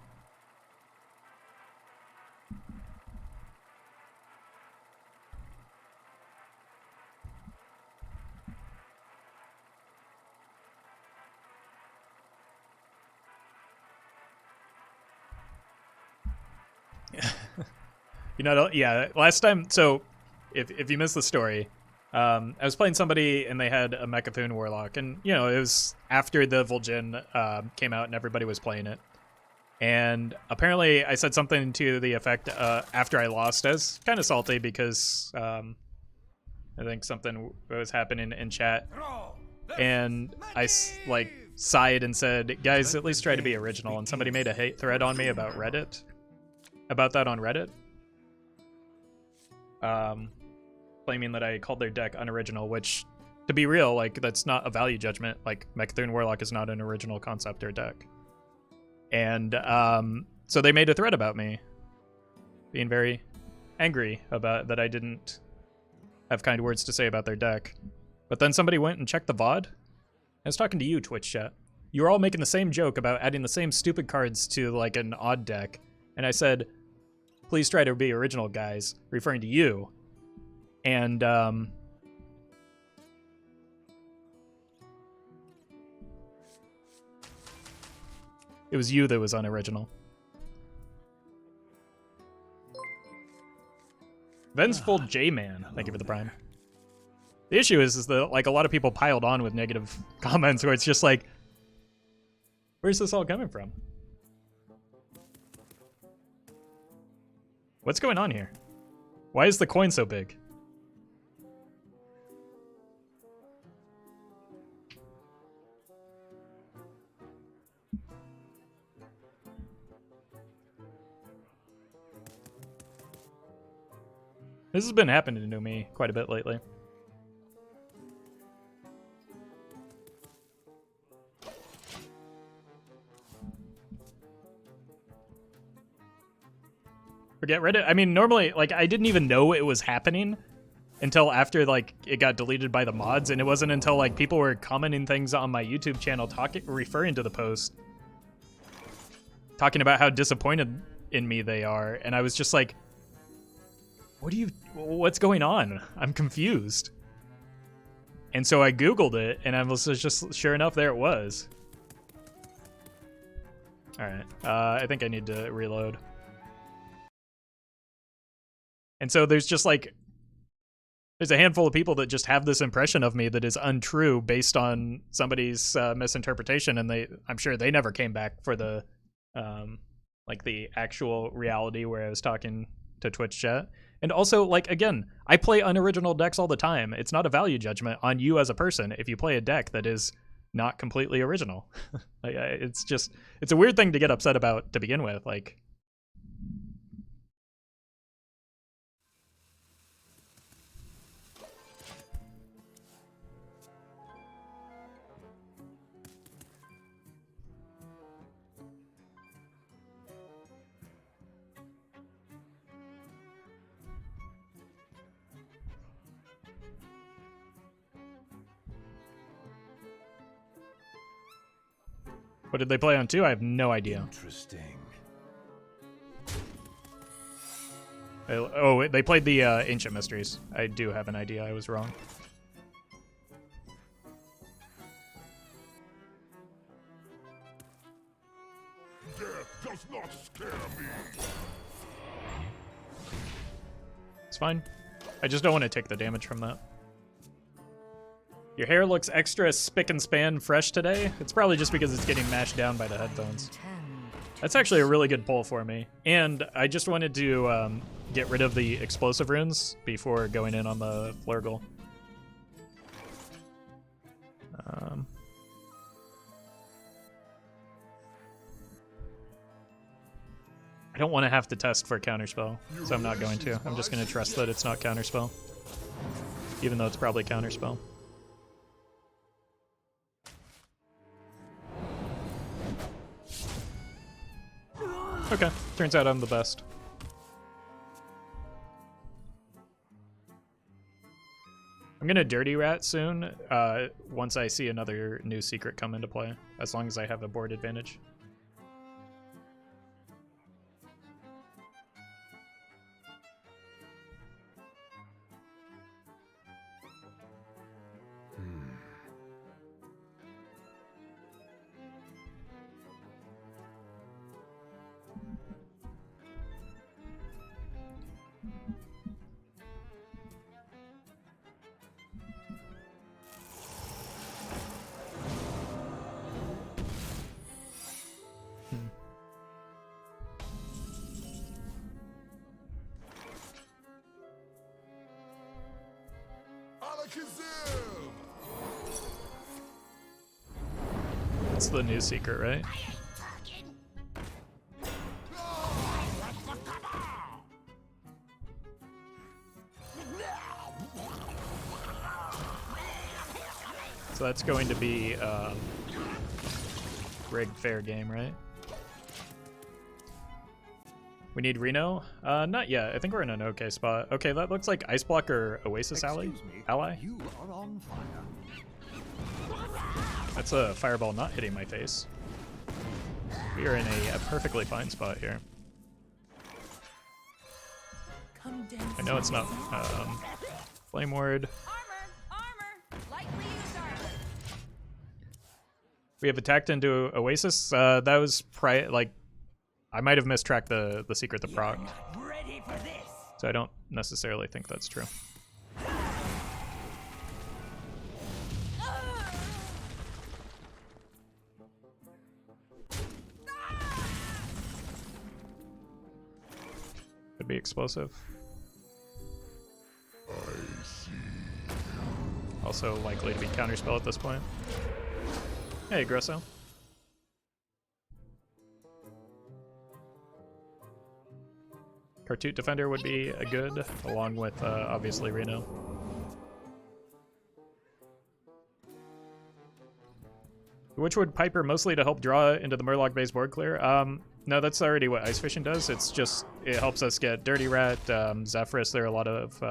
You know, yeah, last time, so if you missed the story, I was playing somebody and they had a Mechathune Warlock, and, you know, it was after the Vol'jin came out and everybody was playing it. And apparently I said something to the effect after I lost. I was kind of salty because I think something was happening in chat. And I, like, sighed and said, guys, at least try to be original. And somebody made a hate thread on me about Reddit. About that on Reddit. Claiming that I called their deck unoriginal, which, to be real, like, that's not a value judgment. Like, Mechathune Warlock is not an original concept or deck. And so they made a thread about me being very angry about that I didn't have kind words to say about their deck. But then somebody went and checked the VOD. I was talking to you, Twitch chat. You were all making the same joke about adding the same stupid cards to, like, an odd deck. And I said, please try to be original, guys, referring to you. And it was you that was unoriginal. Vengeful J-Man, thank you for the prime. The issue is that, like, a lot of people piled on with negative comments where it's just like, where's this all coming from? What's going on here? Why is the coin so big? This has been happening to me quite a bit lately. Forget Reddit. I mean, normally, like, I didn't even know it was happening until after, like, it got deleted by the mods, and it wasn't until, like, people were commenting things on my YouTube channel referring to the post, talking about how disappointed in me they are, and I was just like, what's going on? I'm confused. And so I Googled it, and I was just, sure enough, there it was. Alright, I think I need to reload. And so there's just like, there's a handful of people that just have this impression of me that is untrue based on somebody's misinterpretation, and I'm sure they never came back for the, like the actual reality where I was talking to Twitch chat. And also, like, again, I play unoriginal decks all the time. It's not a value judgment on you as a person if you play a deck that is not completely original. Like, it's a weird thing to get upset about to begin with, like. What did they play on 2? I have no idea. Interesting. Oh, they played the Ancient Mysteries. I do have an idea. I was wrong. Death does not scare me. It's fine. I just don't want to take the damage from that. Your hair looks extra spick and span fresh today. It's probably just because it's getting mashed down by the headphones. That's actually a really good pull for me. And I just wanted to get rid of the explosive runes before going in on the Flurgle. I don't want to have to test for counterspell, so I'm not going to. I'm just going to trust that it's not counterspell, even though it's probably counterspell. Okay, turns out I'm the best. I'm gonna Dirty Rat soon, once I see another new secret come into play, as long as I have a board advantage. That's the new secret, right? So that's going to be rigged fair game, right? We need Reno? Not yet. I think we're in an okay spot. Okay, that looks like Ice Block or Oasis ally? You are on fire. That's a fireball not hitting my face. We are in a perfectly fine spot here. I know it's not Flame Ward. Armor! Lightly used armor! We have attacked into Oasis. That was like, I might have mistracked the secret to proc. Ready for this? So I don't necessarily think that's true. Could be explosive. Also likely to be counterspell at this point. Hey, Grosso. Cartoot Defender would be a good, along with obviously Reno. Witchwood Piper mostly to help draw into the Murloc base board clear. No, that's already what Ice Fishing does. It's just, it helps us get Dirty Rat, Zephyrus. There are a lot of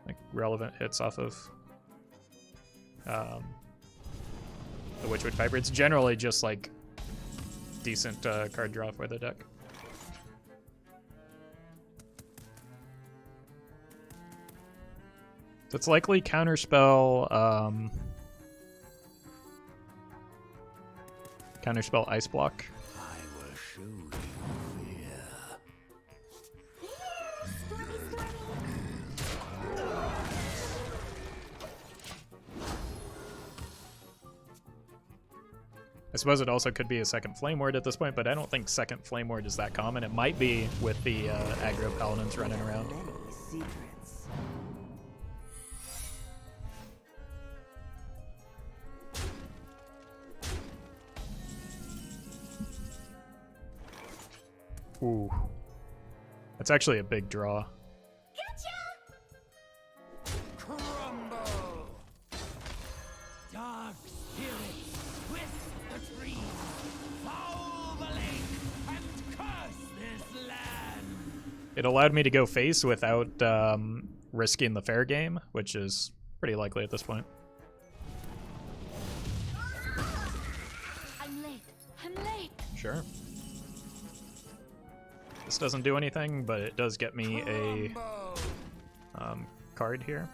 like relevant hits off of the Witchwood Piper. It's generally just like decent card draw for the deck. So it's likely Counterspell, Counterspell Ice Block. I will show you fear. I suppose it also could be a second Flame Ward at this point, but I don't think second Flame Ward is that common. It might be with the aggro paladins running around. Many secrets. Ooh. That's actually a big draw. Crumble! Dark spirits, twist the trees, foul the lake, and curse this land! It allowed me to go face without risking the fair game, which is pretty likely at this point. I'm late. I'm late. Sure. This doesn't do anything, but it does get me a card here.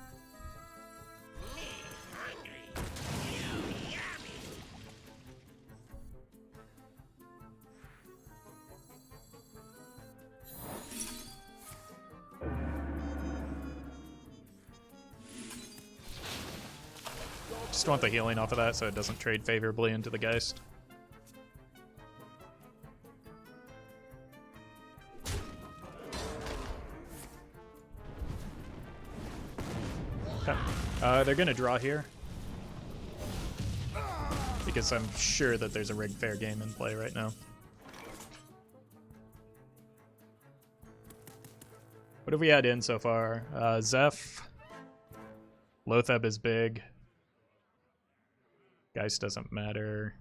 Just want the healing off of that so it doesn't trade favorably into the Geist. Okay. They're gonna draw here. Because I'm sure that there's a rigged fair game in play right now. What have we had in so far? Zeph. Lotheb is big. Geist doesn't matter.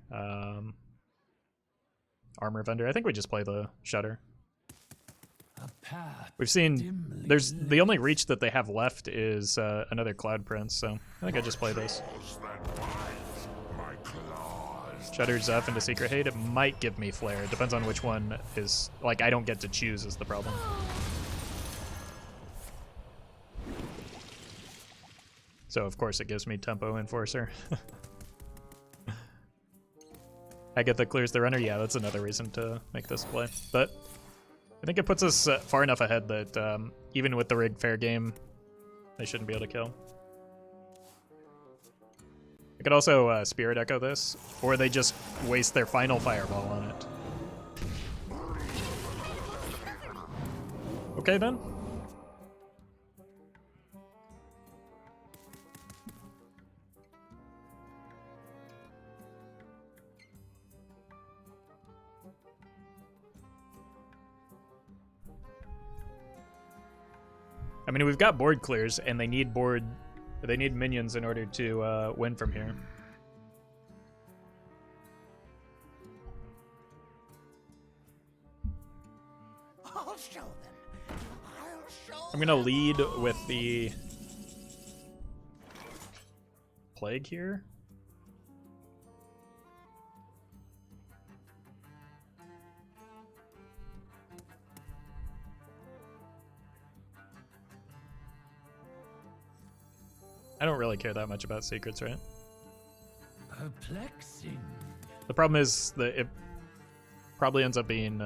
Armor Vendor. I think we just play the Shudder. We've seen there's the only reach that they have left is another Cloud Prince, so I think I just play this. Shudder Zeph into Secret Hate. It might give me Flare. It depends on which one is, like, I don't get to choose is the problem. So of course it gives me Tempo Enforcer. I get that clears the runner. Yeah, that's another reason to make this play. But I think it puts us far enough ahead that even with the rigged fair game, they shouldn't be able to kill. I could also Spirit Echo this, or they just waste their final Fireball on it. Okay then. I mean, we've got board clears, and they need minions in order to win from here. I'll show them. I'll show I'm gonna lead with the Plague here. I don't really care that much about secrets, right? Perplexing. The problem is that it probably ends up being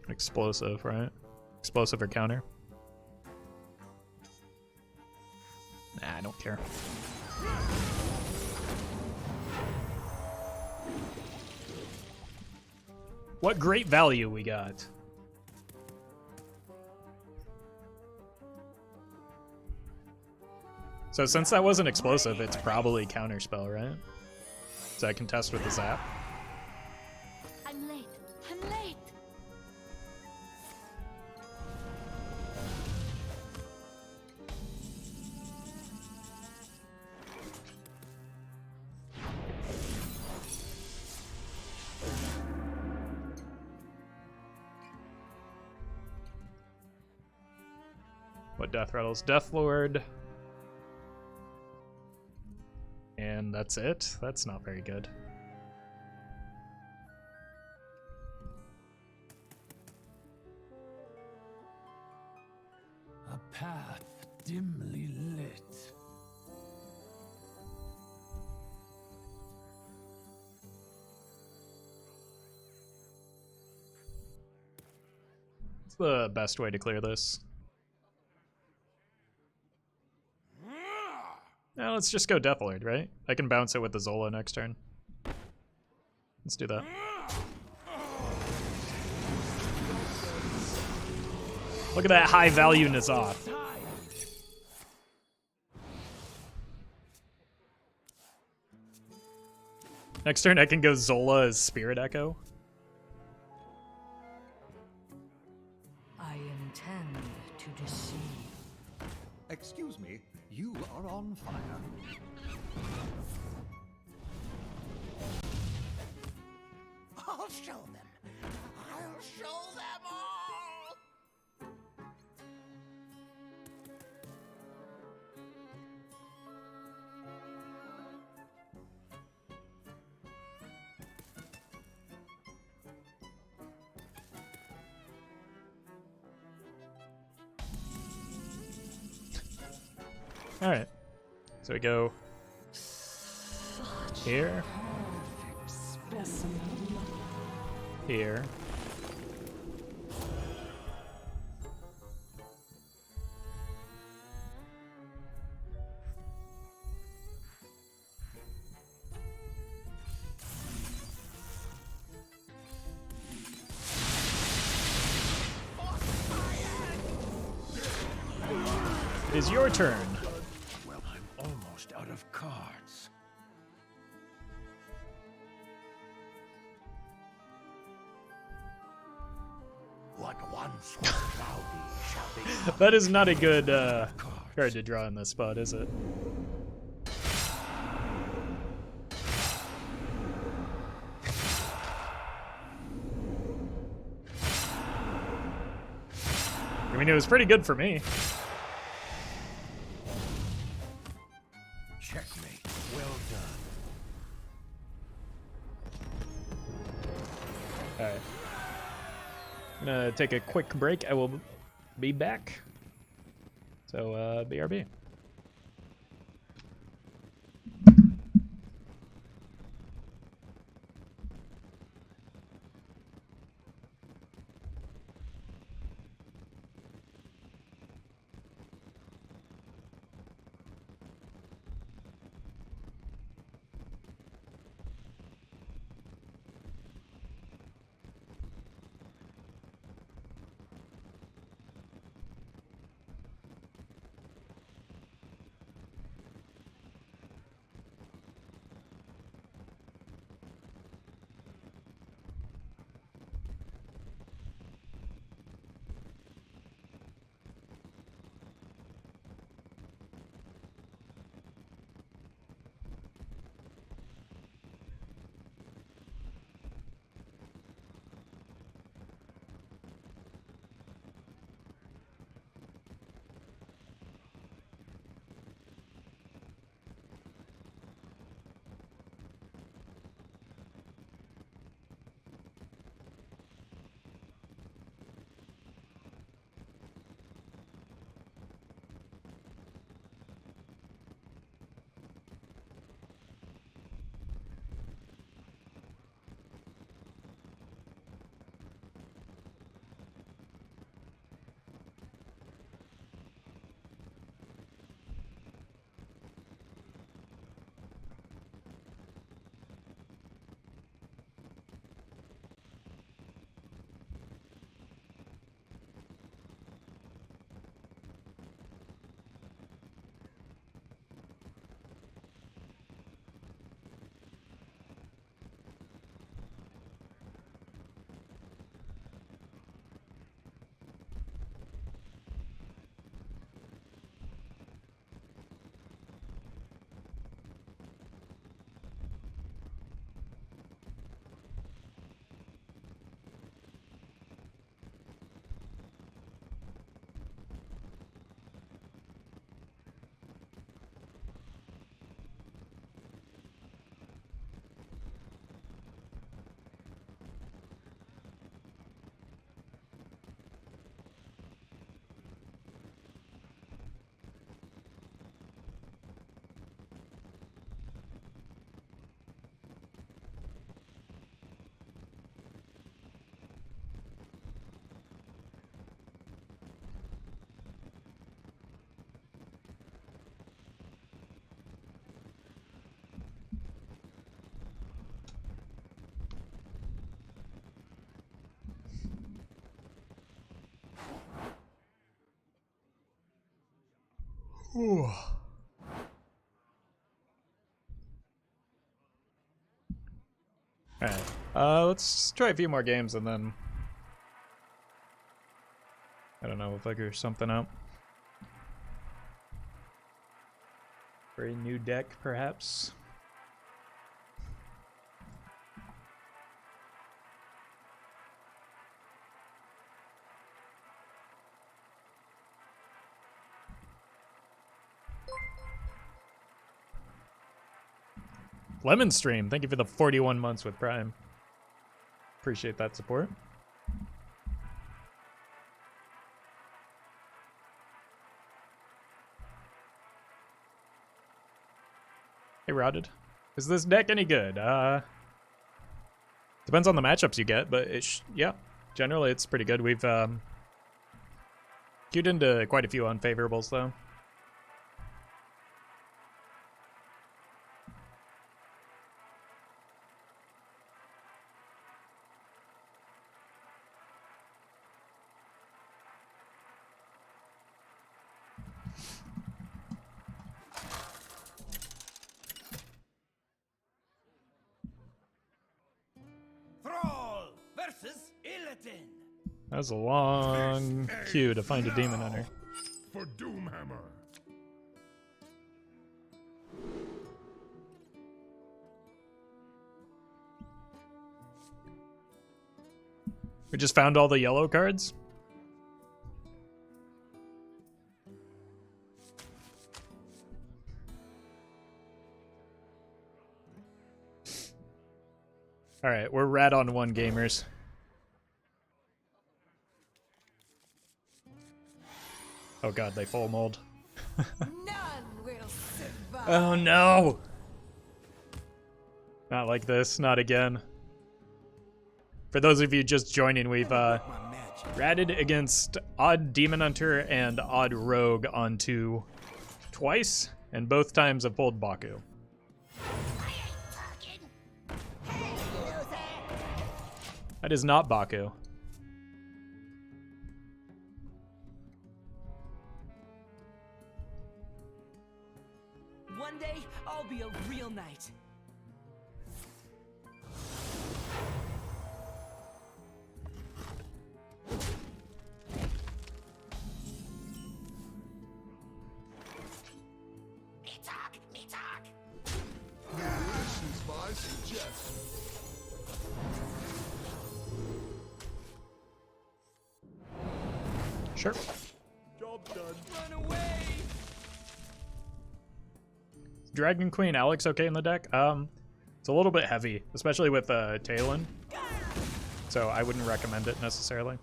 explosive, right? Explosive or counter. Nah, I don't care. What great value we got. So since that wasn't explosive, it's probably counterspell, right? So I can test with the zap. I'm late. I'm late. What death rattles? Death Lord. And that's it? That's not very good. A path dimly lit. What's the best way to clear this? Now let's just go Death Lord, right? I can bounce it with the Zola next turn. Let's do that. Look at that high value N'Zoth. Next turn I can go Zola as Spirit Echo. I intend to deceive. Excuse me, you are on fire. I'll show them. I'll show them all. Alright. So we go here, here, it is your turn. Well, I'm almost out of cards. What once was cloudy shall be. That is not a good card to draw in this spot, is it? I mean, it was pretty good for me. Checkmate. Well done. Alright. I'm gonna take a quick break. I will be back. So, BRB. Whew. Alright, let's try a few more games and then I don't know, we'll figure something out. For a new deck, perhaps? Lemon Stream, thank you for the 41 months with Prime. Appreciate that support. Hey, Rotted. Is this deck any good? Depends on the matchups you get, but yeah, generally it's pretty good. We've queued into quite a few unfavorables, though. Thrall versus Illidan. That was a long queue to find a Demon Hunter. For Doomhammer. We just found all the yellow cards? Alright, we're rat on one gamers. Oh god, they full mold. None will survive. Oh no! Not like this, not again. For those of you just joining, we've ratted against Odd Demon Hunter and Odd Rogue onto twice, and both times have pulled Baku. That is not Baku. One day, I'll be a real knight. Me talk. This is my suggestion. Sure. Job done. Run away. Dragon Queen Alex okay in the deck? It's a little bit heavy, especially with Talon. So I wouldn't recommend it necessarily.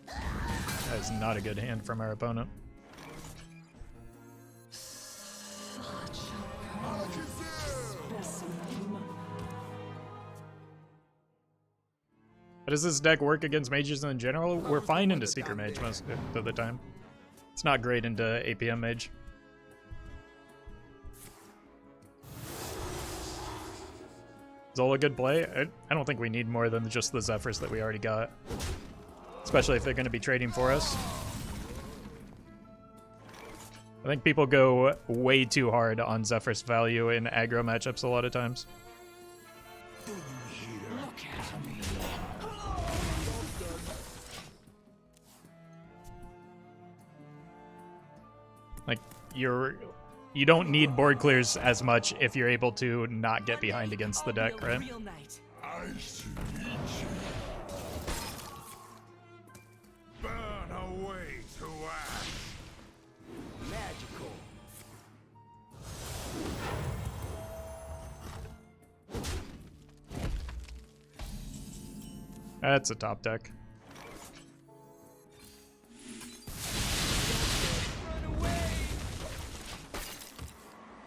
That is not a good hand from our opponent. How does this deck work against mages in general? We're fine into Seeker Mage most of the time. It's not great into APM Mage. Zola good play? I don't think we need more than just the Zephyrs that we already got. Especially if they're going to be trading for us. I think people go way too hard on Zephyr's value in aggro matchups a lot of times. Like, you don't need board clears as much if you're able to not get behind against the deck, right? I should eat you. Burn away to ash. Magical. That's a top deck.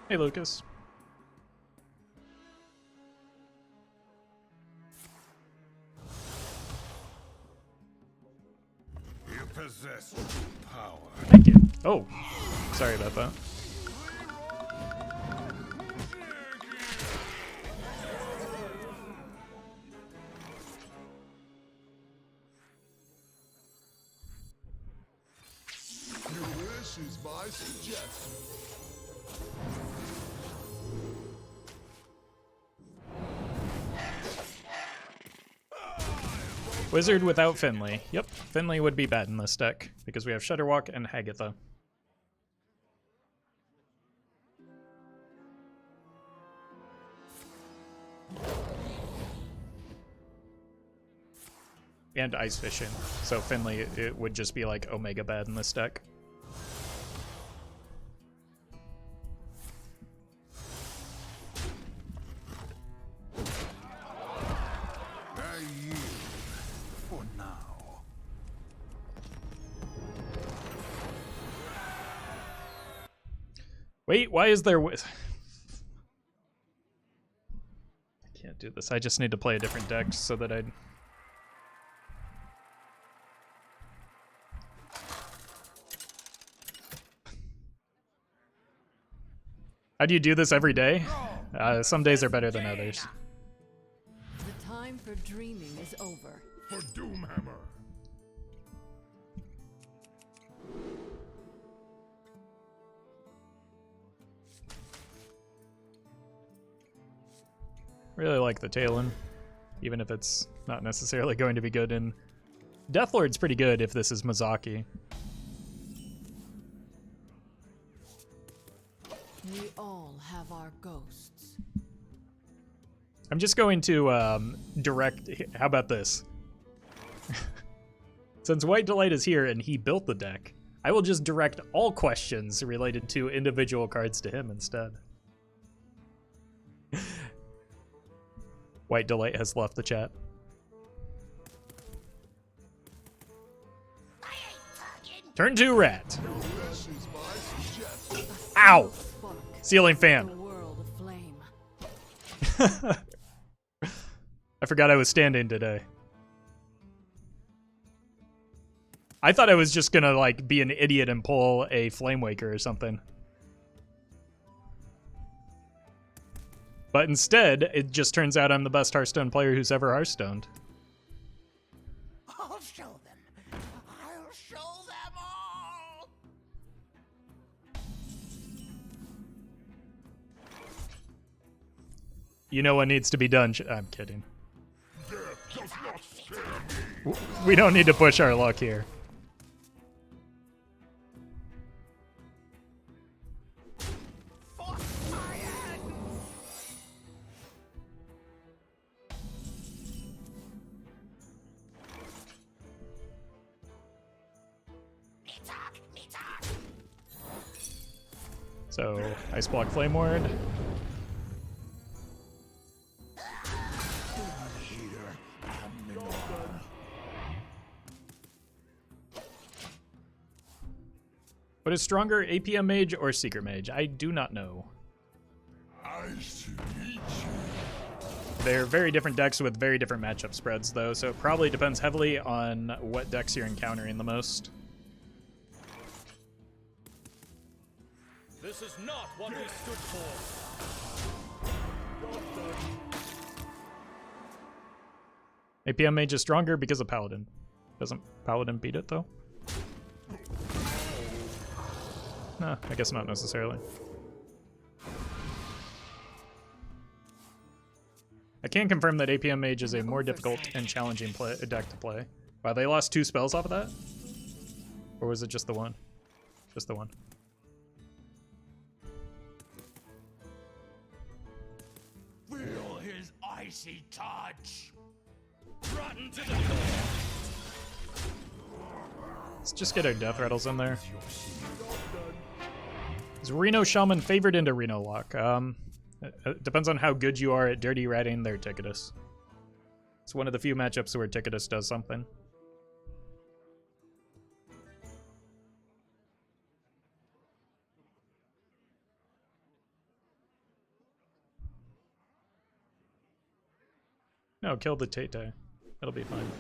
Hey, Lucas. You possess true power. Thank you. Oh, sorry about that. is my suggestion. Wizard without Finley. Yep, Finley would be bad in this deck because we have Shudderwalk and Hagatha. And Ice Fishing. So Finley, it would just be like Omega bad in this deck. I yield for now. Wait, why is there... I can't do this. I just need to play a different deck so that I'd... How do you do this every day? Some days are better than others. The time for dreaming is over. For Doomhammer. Really like the Talon, even if it's not necessarily going to be good. And Deathlord's pretty good if this is Mizaki. We all have our ghosts. I'm just going to direct... How about this? Since White Delight is here and he built the deck, I will just direct all questions related to individual cards to him instead. White Delight has left the chat. Turn 2 Rat. This is my suggestion. Ow! Spark, Ceiling a fan. world of flame. I forgot I was standing today. I thought I was just gonna like be an idiot and pull a Flame Waker or something. But instead, it just turns out I'm the best Hearthstone player who's ever Hearthstoned. I'll show them. I'll show them all. You know what needs to be done. I'm kidding. Death does not scare me. We don't need to push our luck here. For fire. Me talk. So, Ice Block Flame Ward. What is stronger, APM Mage or Secret Mage? I do not know. I should eat you. They're very different decks with very different matchup spreads, though, so it probably depends heavily on what decks you're encountering the most. This is not what we stood for. APM Mage is stronger because of Paladin. Doesn't Paladin beat it, though? Nah, I guess not necessarily. I can confirm that APM Mage is a more difficult and challenging deck to play. Wow, they lost 2 spells off of that? Or was it just the one? Just the one. Feel his icy touch. Rotten to the core. Let's just get our Death Rattles in there. Is Reno Shaman favored into Reno Lock? It depends on how good you are at dirty ratting their Ticketus. It's one of the few matchups where Ticketus does something. No, kill the Tay-Tay. It'll be fine.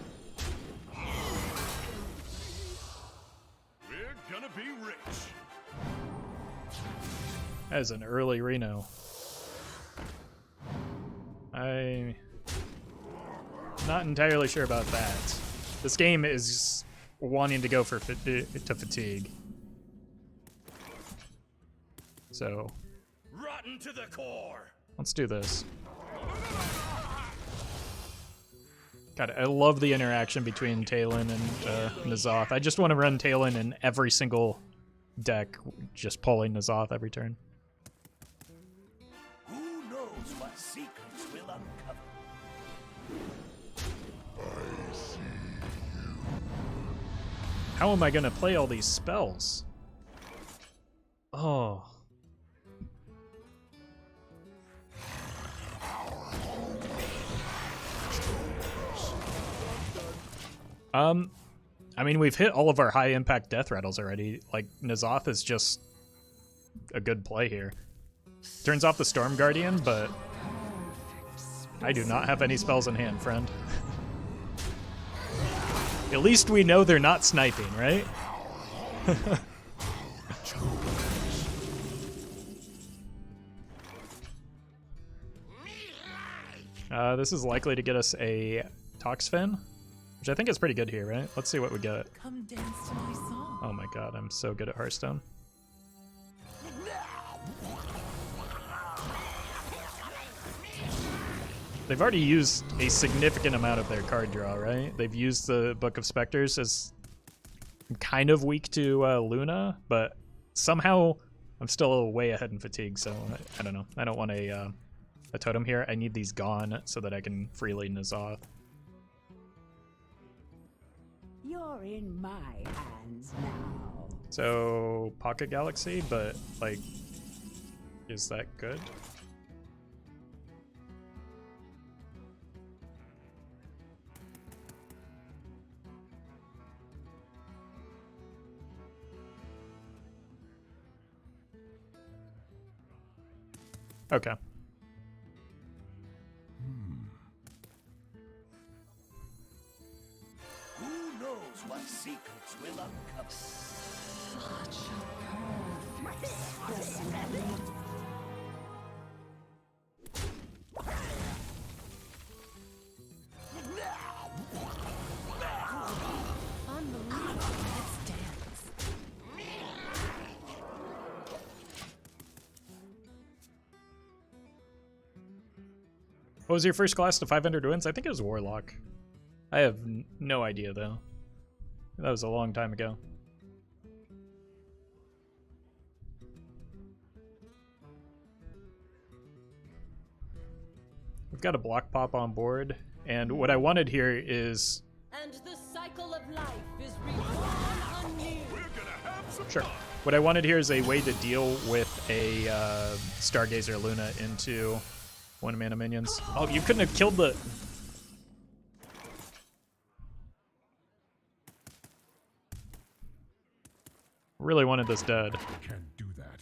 We're gonna be rich. That is an early Reno. I'm not entirely sure about that. This game is wanting to go for to fatigue. So Rotten to the core. let's do this. God, I love the interaction between Talon and N'Zoth. I just want to run Talon in every single deck, just pulling N'Zoth every turn. Who knows what secrets will uncover? How am I gonna play all these spells? Oh. I mean, we've hit all of our high impact death rattles already. Like, N'Zoth is just a good play here. Turns off the Storm Guardian, but I do not have any spells in hand, friend. At least we know they're not sniping, right? This is likely to get us a Toxfin, which I think is pretty good here, right? Let's see what we get. Come dance to my song. Oh my god, I'm so good at Hearthstone. They've already used a significant amount of their card draw, right? They've used the Book of Specters as kind of weak to Luna, but somehow I'm still way ahead in fatigue, so I don't know. I don't want a totem here. I need these gone so that I can freely N'Zoth. You're in my hands now. So, Pocket Galaxy, but, like, is that good? Okay. Who knows what secrets will uncover? Such a perfect specimen. Unbelievable. Let's dance. What was your first class to 500 wins? I think it was Warlock. I have no idea, though. That was a long time ago. We've got a block pop on board, and what I wanted here is... And the cycle of life is reborn anew. Sure. What I wanted here is a way to deal with a Stargazer Luna into 1-mana minions. Oh, you couldn't have killed the... Really wanted this dead. Can't do that.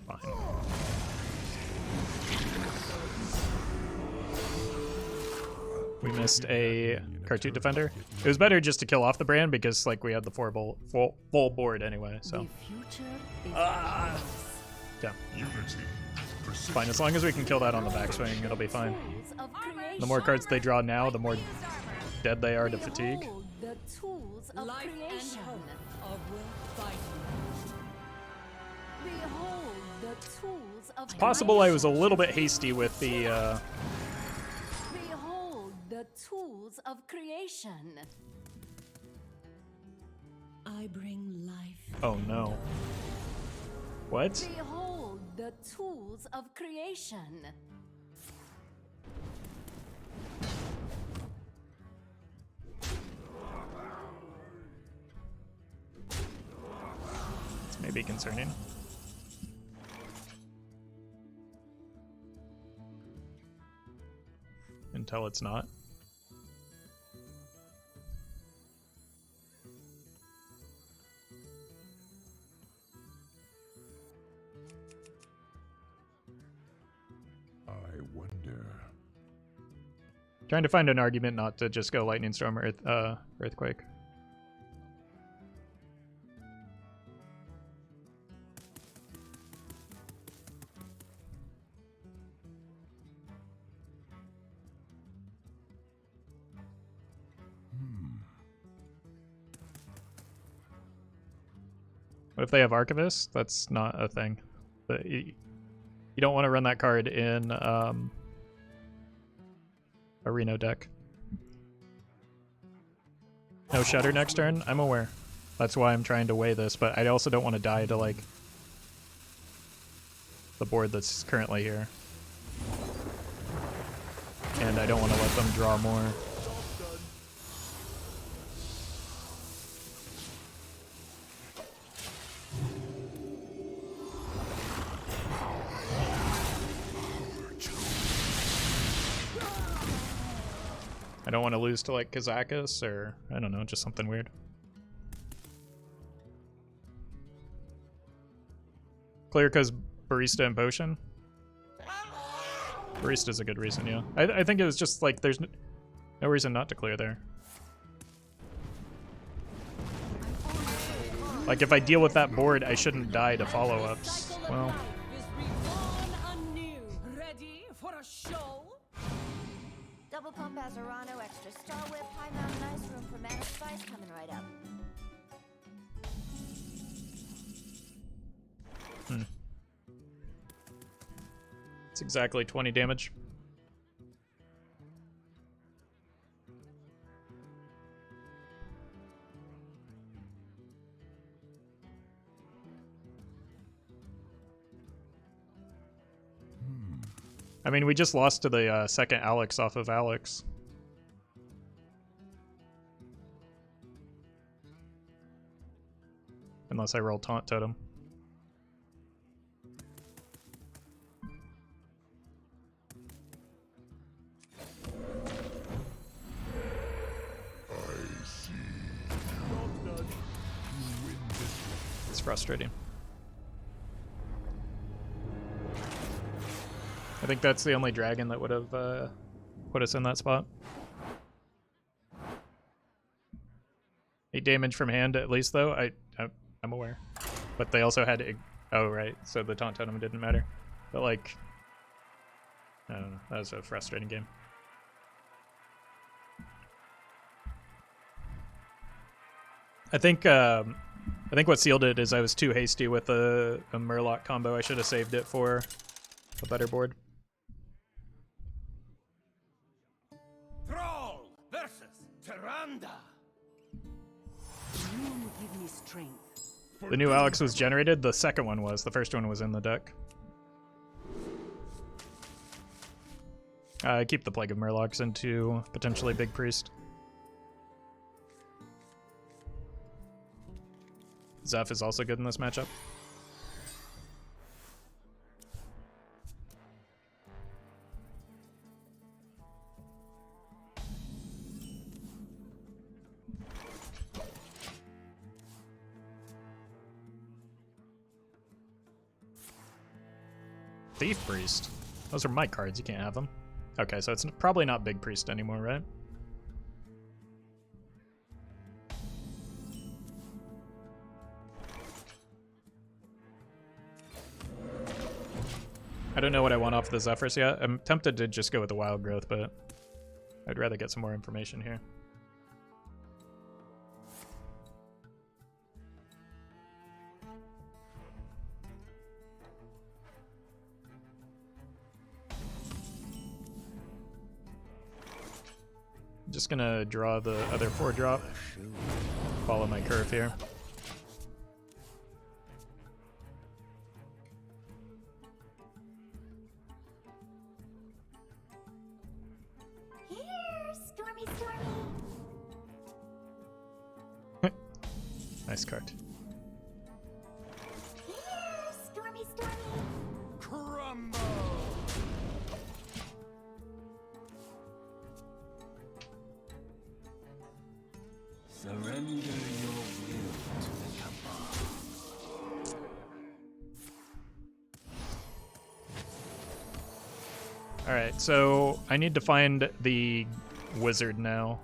Fine. We missed a Cartoon Defender. It was better just to kill off the brand because, like, we had the full board anyway, so. The future is Yeah, Unity. Precision. fine. As long as we can kill that on the backswing, it'll be fine. tools of creation. The more cards they draw now, the more dead they are to fatigue. Behold the tools of Life and creation. hope are worth fighting. Behold the tools of Possible I was a creation. little bit hasty with the, Behold the tools of creation. I bring life. oh no. What? Behold the tools of creation. It's maybe concerning. Until it's not. I wonder. Trying to find an argument not to just go Lightning Storm or Earthquake. What if they have Archivist? That's not a thing. But you don't want to run that card in a Reno deck. No Shudder next turn? I'm aware. That's why I'm trying to weigh this, but I also don't want to die to, like, the board that's currently here. And I don't want to let them draw more. I don't want to lose to, like, Kazakus or, I don't know, just something weird. Clear because Barista and Potion? Barista's a good reason, yeah. I think it was just, like, there's no reason not to clear there. Like, if I deal with that board, I shouldn't die to follow-ups. Well... Ready for a show? Double pump Azarano, extra Star Whip, high mountain ice room for mana spice coming right up. It's exactly 20 damage. I mean, we just lost to the second Alex off of Alex. Unless I roll Taunt Totem. It's frustrating. I think that's the only dragon that would have put us in that spot. 8 damage from hand at least, though. I'm aware. But they also had... Oh, right. So the Taunt Totem didn't matter. But, like... I don't know. That was a frustrating game. I think what sealed it is I was too hasty with a Murloc combo. I should have saved it for a better board. Thrall versus Tyrande. You give me strength. The new Alex was generated. The second one was. The first one was in the deck. Keep the Plague of Murlocs into potentially Big Priest. Zeph is also good in this matchup. Thief Priest. Those are my cards. You can't have them. Okay, so it's probably not Big Priest anymore, right? I don't know what I want off the Zephyrs yet. I'm tempted to just go with the Wild Growth, but I'd rather get some more information here. I'm just gonna draw the other 4-drop. Follow my curve here. Nice card. Stormy, stormy. Crumble. Surrender your will to the Cabal. Alright, so I need to find the wizard now,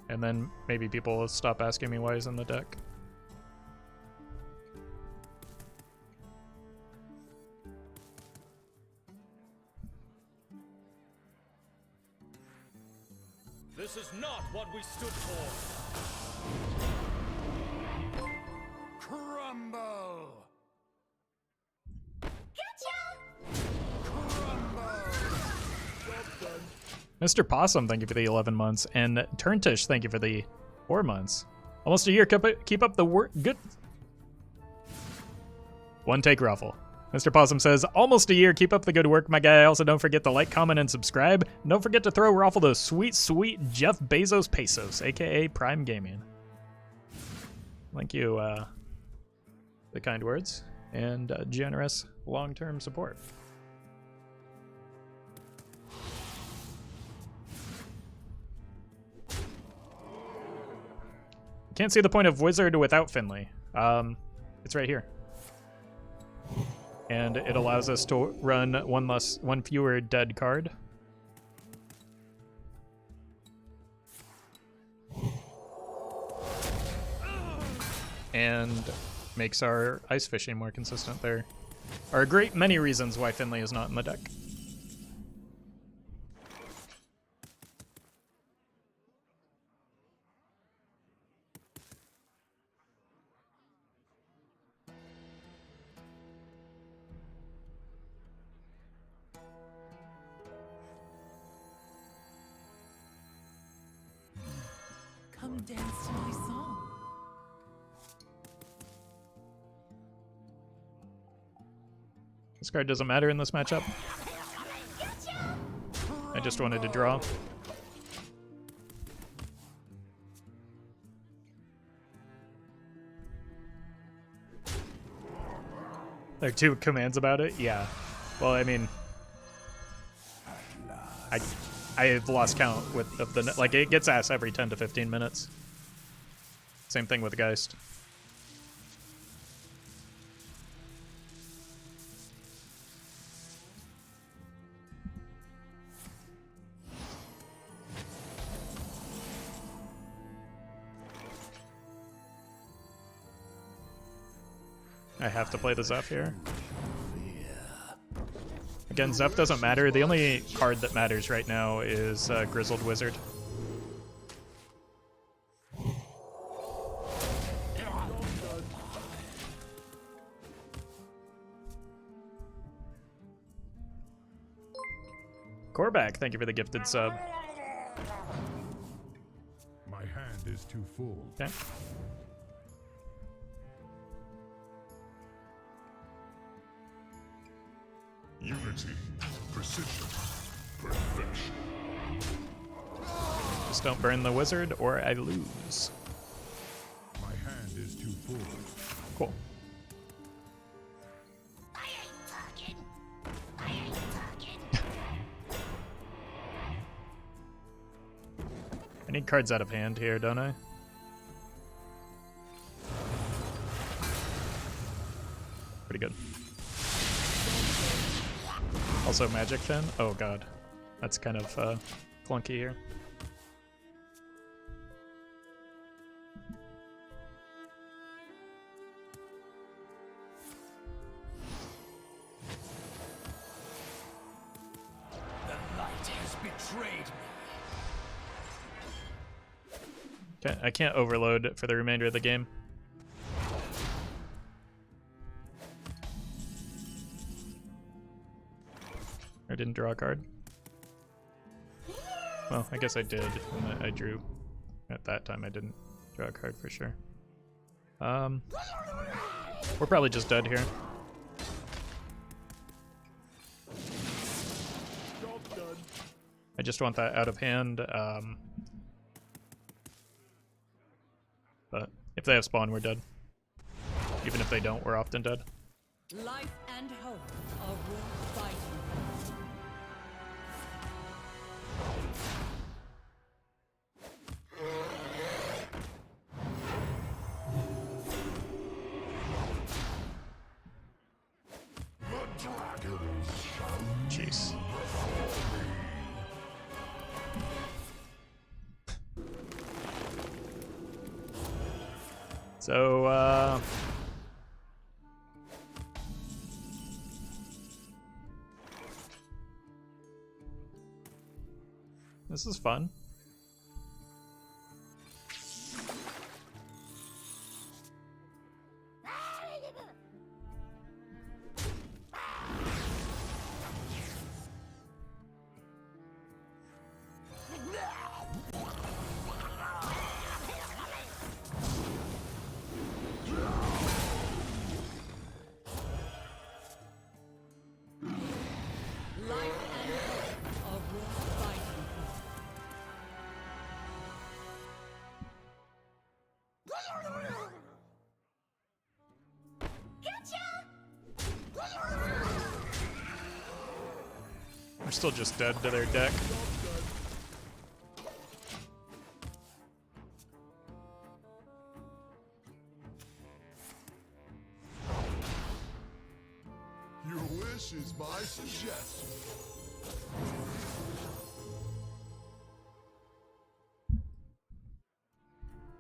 and then maybe people will stop asking me why he's in the deck. This is not what we stood for. Crumble! Mr. Possum, thank you for the 11 months. And Turntish, thank you for the 4 months. Almost a year. Keep up the work. Good. One take Roffle. Mr. Possum says, almost a year. Keep up the good work, my guy. Also, don't forget to like, comment, and subscribe. And don't forget to throw Roffle those sweet, sweet Jeff Bezos pesos, aka Prime Gaming. Thank you, the kind words and generous long-term support. Can't see the point of Wizard without Finley. It's right here. And it allows us to run one fewer dead card. And makes our ice fishing more consistent. There are a great many reasons why Finley is not in the deck. Come dance to my song. This card doesn't matter in this matchup. I just wanted to draw. There are 2 commands about it? Yeah. Well, I mean, I've lost count of the, like, it gets asked every 10 to 15 minutes. Same thing with Geist. I have to play the Zeph here. Again, Zeph doesn't matter. The only card that matters right now is Grizzled Wizard. Corback, thank you for the gifted sub. My hand is too full. Okay. Unity, precision, perfection. Just don't burn the wizard or I lose. My hand is too full. Cool. I ain't talking. I need cards out of hand here, don't I? Pretty good. Also Magic Fin? Oh god. That's kind of clunky here. The light has betrayed me. Okay, I can't overload for the remainder of the game. I didn't draw a card. Well, I guess I did, and I drew. At that time, I didn't draw a card for sure. We're probably just dead here. I just want that out of hand. But if they have spawn, we're dead. Even if they don't, we're often dead. Life and hope are worth fighting. Jeez. So, this is fun. We're still just dead to their deck. Your wish is my suggestion.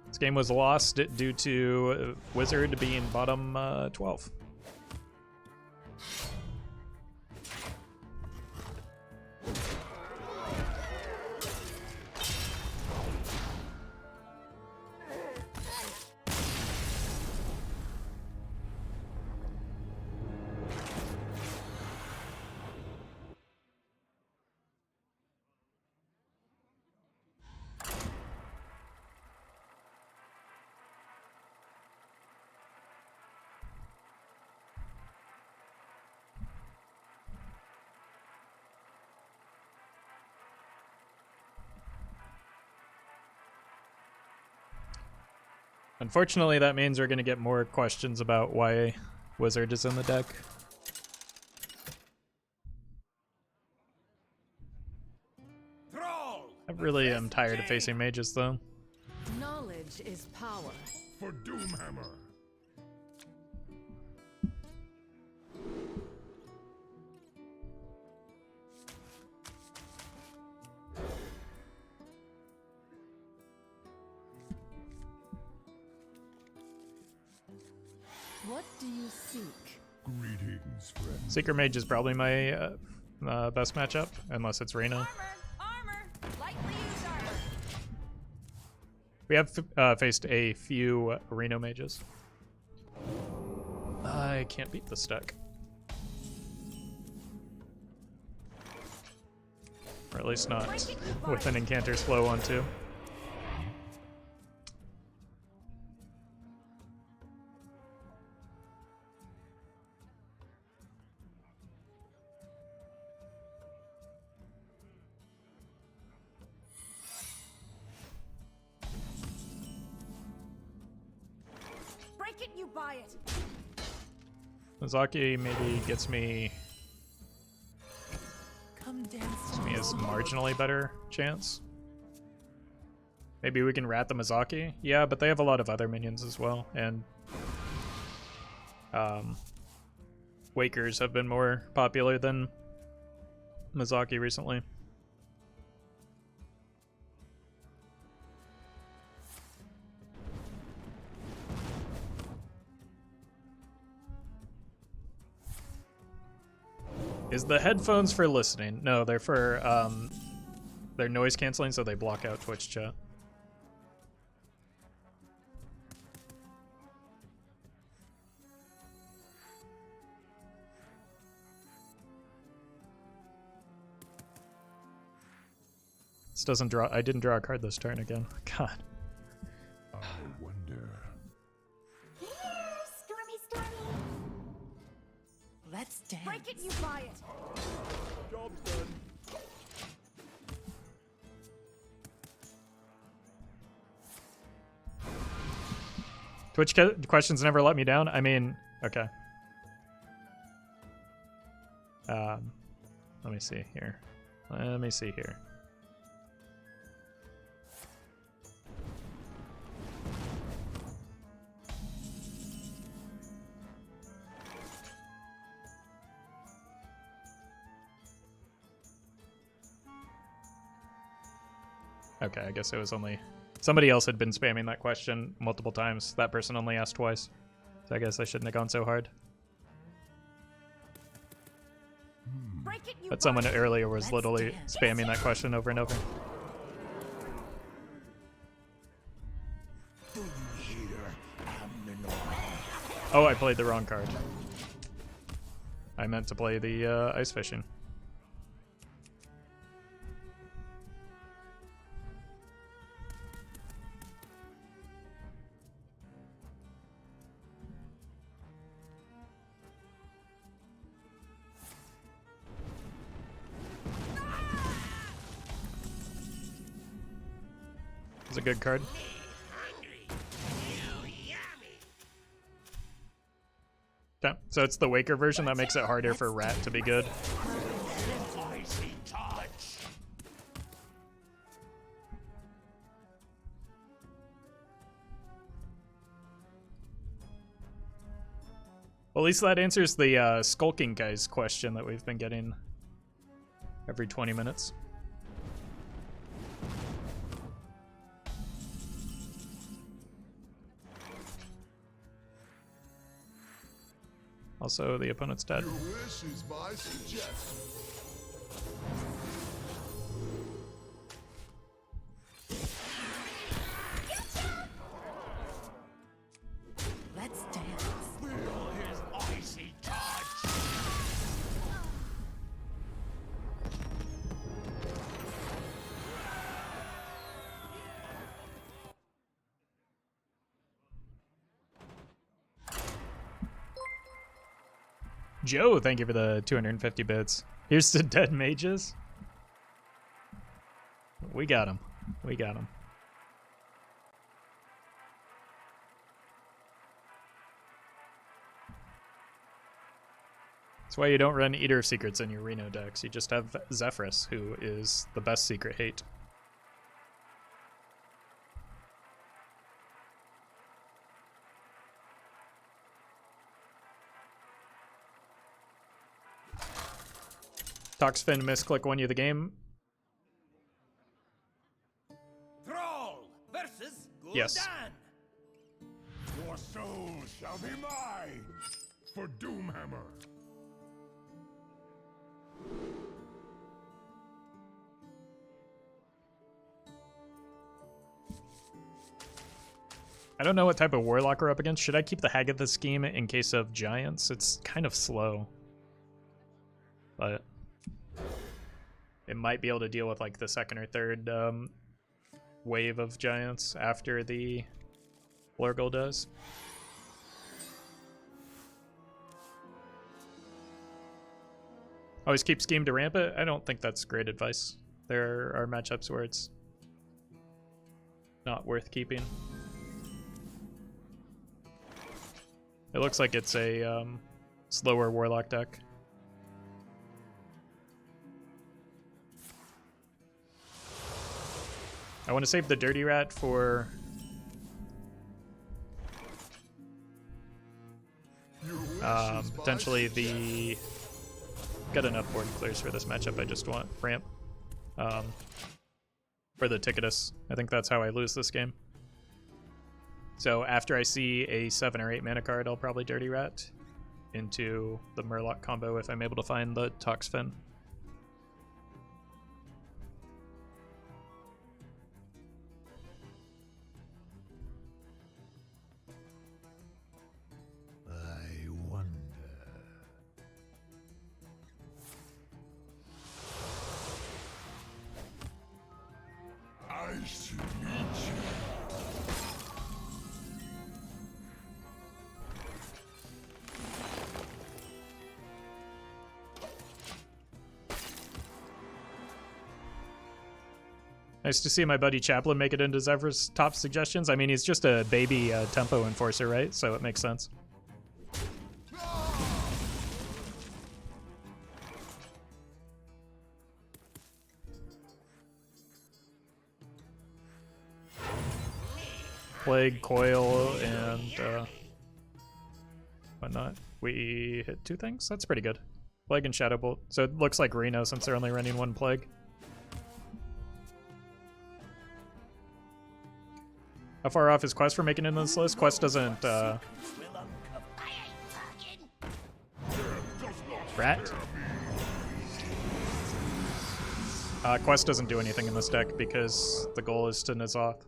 This game was lost due to Wizard being bottom 12. Unfortunately, that means we're going to get more questions about why Wizard is in the deck. I really am tired of facing mages, though. Knowledge is power. For Doomhammer. What do you seek? Greetings, friend. Seeker Mage is probably my best matchup, unless it's Reno. Armor! Lightly used armor! We have faced a few Reno Mages. I can't beat this deck. Or at least not with an Incanter's Flow on 2. Break it, you buy it! Mizaki maybe gets me Come dance a marginally better chance. Maybe we can rat the Mizaki. Yeah, but they have a lot of other minions as well, and Wakers have been more popular than Mizaki recently. Is the headphones for listening? No, they're for they're noise canceling, so they block out Twitch chat. This doesn't draw. I didn't draw a card this turn again. God. I wonder. Here, Stormy, Stormy! Let's dance. Break it, you buy it! Job's done. Twitch questions never let me down. I mean, okay. Let me see here. Let me see here. Okay, I guess it was only... Somebody else had been spamming that question multiple times. That person only asked twice. So I guess I shouldn't have gone so hard. Break it, you But buy someone it! earlier was Let's literally dance. spamming that question over and over. Oh, I played the wrong card. I meant to play the ice fishing. It's a good card. Okay, so it's the Waker version that makes it harder for Rat to be good. Icy touch. Well, at least that answers the skulking guy's question that we've been getting every 20 minutes. Also, the opponent's dead. Your wish is my suggestion. Let's dance. Feel his icy touch. Joe, thank you for the 250 bits. Here's to dead mages. We got him. We got him. That's why you don't run Eater of Secrets in your Reno decks. You just have Zephyrus, who is the best secret hate. Toxfin misclick won you the game. Thrall versus Gul'dan. Yes. Your soul shall be mine for Doomhammer. I don't know what type of warlock we're up against. Should I keep the Haggath scheme in case of giants? It's kind of slow. But it might be able to deal with like the second or third wave of giants after the Lurgle does. Always keep scheme to ramp it? I don't think that's great advice. There are matchups where it's not worth keeping. It looks like it's a slower warlock deck. I want to save the Dirty Rat for potentially the... Got enough board clears for this matchup. I just want ramp for the Ticketus. I think that's how I lose this game. So after I see a 7 or 8 mana card, I'll probably Dirty Rat into the Murloc combo if I'm able to find the Toxfin. I wonder. I should meet you. Nice to see my buddy Chaplin make it into Zephyr's top suggestions. I mean, he's just a baby tempo enforcer, right? So it makes sense. Plague, Coil, and whatnot. We hit 2 things? That's pretty good. Plague and Shadow Bolt. So it looks like Reno since they're only running 1 Plague. How far off is Quest for making it into this list? Quest doesn't, Rat? Quest doesn't do anything in this deck because the goal is to N'Zoth.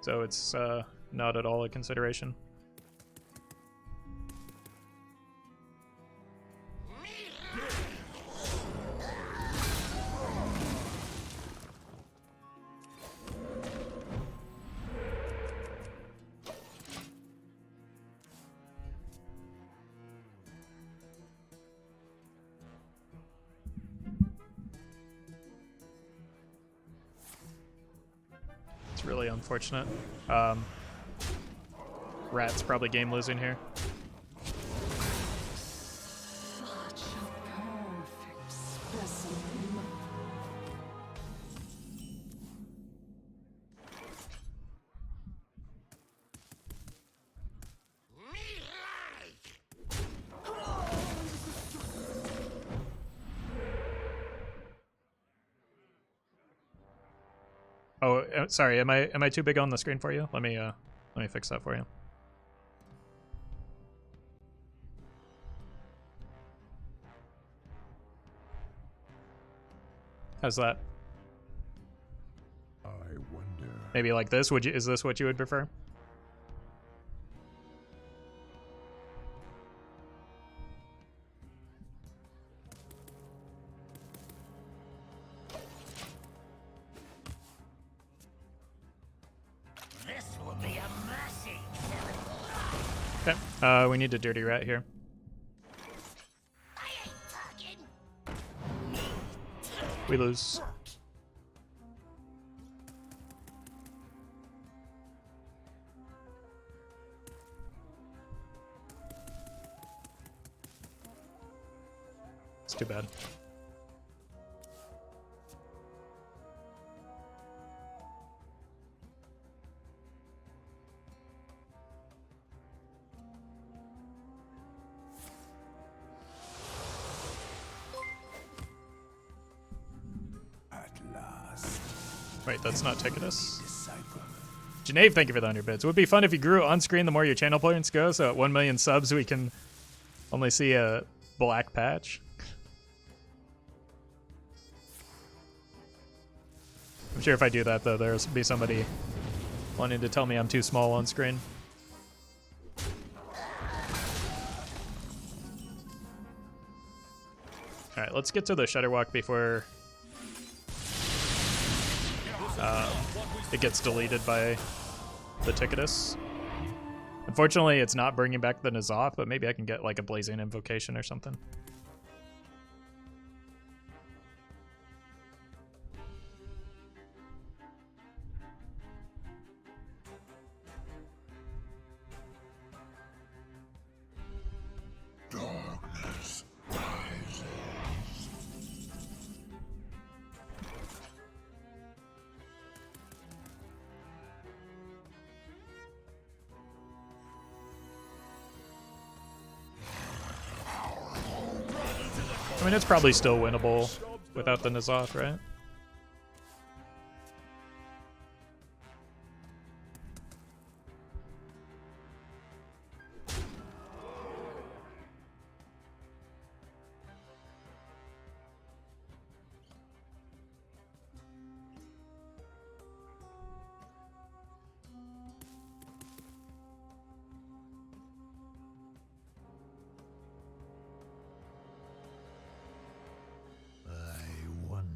So it's not at all a consideration. It's really unfortunate. Rat's probably game losing here. Awesome. Oh, sorry. Am I too big on the screen for you? Let me fix that for you. How's that? I wonder. Maybe like this? Is this what you would prefer? This will be a mercy. Okay. We need a dirty rat here. I ain't talking. We lose. It's too bad. At last. Wait, that's not Ticketus. Disciple. Janae, thank you for the 100 bits. It would be fun if you grew on screen the more your channel points go, so at 1 million subs we can only see a black patch. I'm sure if I do that, though, there'll be somebody wanting to tell me I'm too small on screen. Alright, let's get to the Shudderwalk before it gets deleted by the Ticketus. Unfortunately, it's not bringing back the N'Zoth, but maybe I can get like a Blazing Invocation or something. Darkness rises. I mean, it's probably still winnable without the N'Zoth, right? I wonder.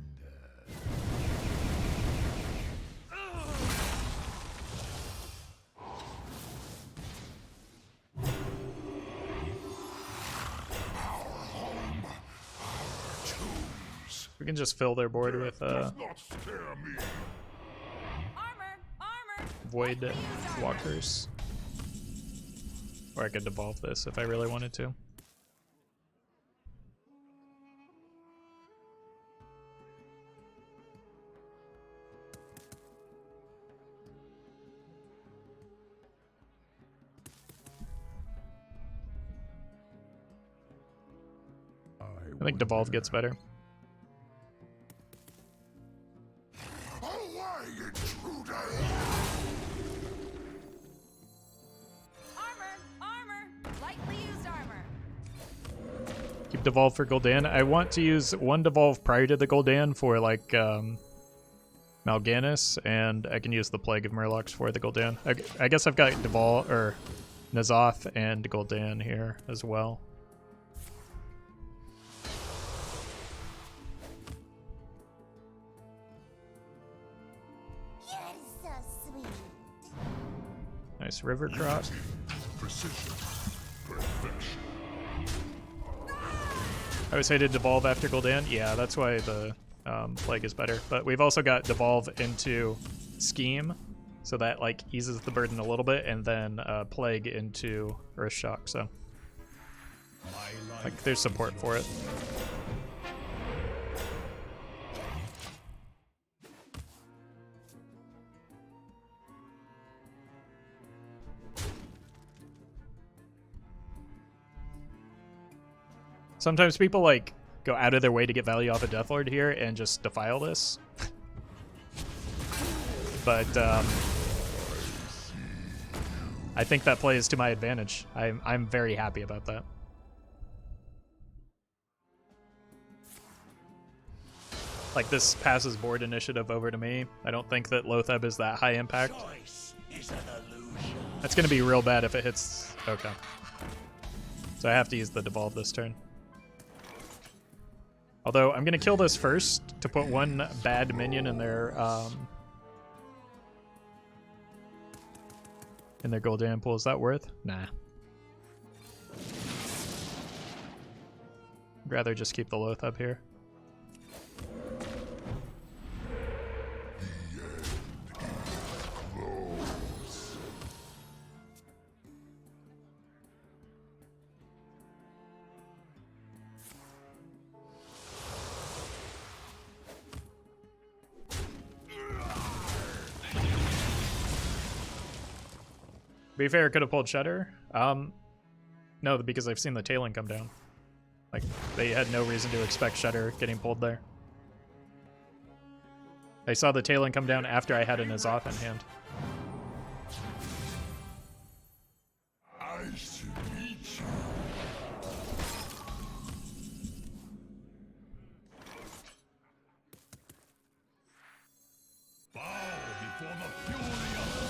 We can just fill their board with Does not scare me. Void Walkers. Or I could devolve this if I really wanted to. I think devolve gets better. Away, intruder! Lightly used armor. Keep devolve for Gul'dan. I want to use one devolve prior to the Gul'dan for like Mal'Ganis, and I can use the Plague of Murlocs for the Gul'dan. I guess I've got devolve or N'Zoth and Gul'dan here as well. You're so sweet. Nice river crop. Precision. Perfection. I always hated devolve after Gul'dan. Yeah, that's why the Plague is better. But we've also got devolve into Scheme, so that like eases the burden a little bit, and then Plague into Earth Shock. So like there's support for it. Sometimes people like go out of their way to get value off of Deathlord here and just defile this. But I think that play is to my advantage. I'm very happy about that. Like, this passes board initiative over to me. I don't think that Lotheb is that high impact. That's going to be real bad if it hits... Okay. So I have to use the Devolve this turn. Although, I'm going to kill this first to put one bad minion in their Gul'dan pool. Is that worth? Nah. I'd rather just keep the Lotheb here. To be fair, could have pulled Shudder. No, because I've seen the tailing come down. Like, they had no reason to expect Shudder getting pulled there. I saw the tailing come down after I had an Azoth in hand. I should meet you. Bow before the fury of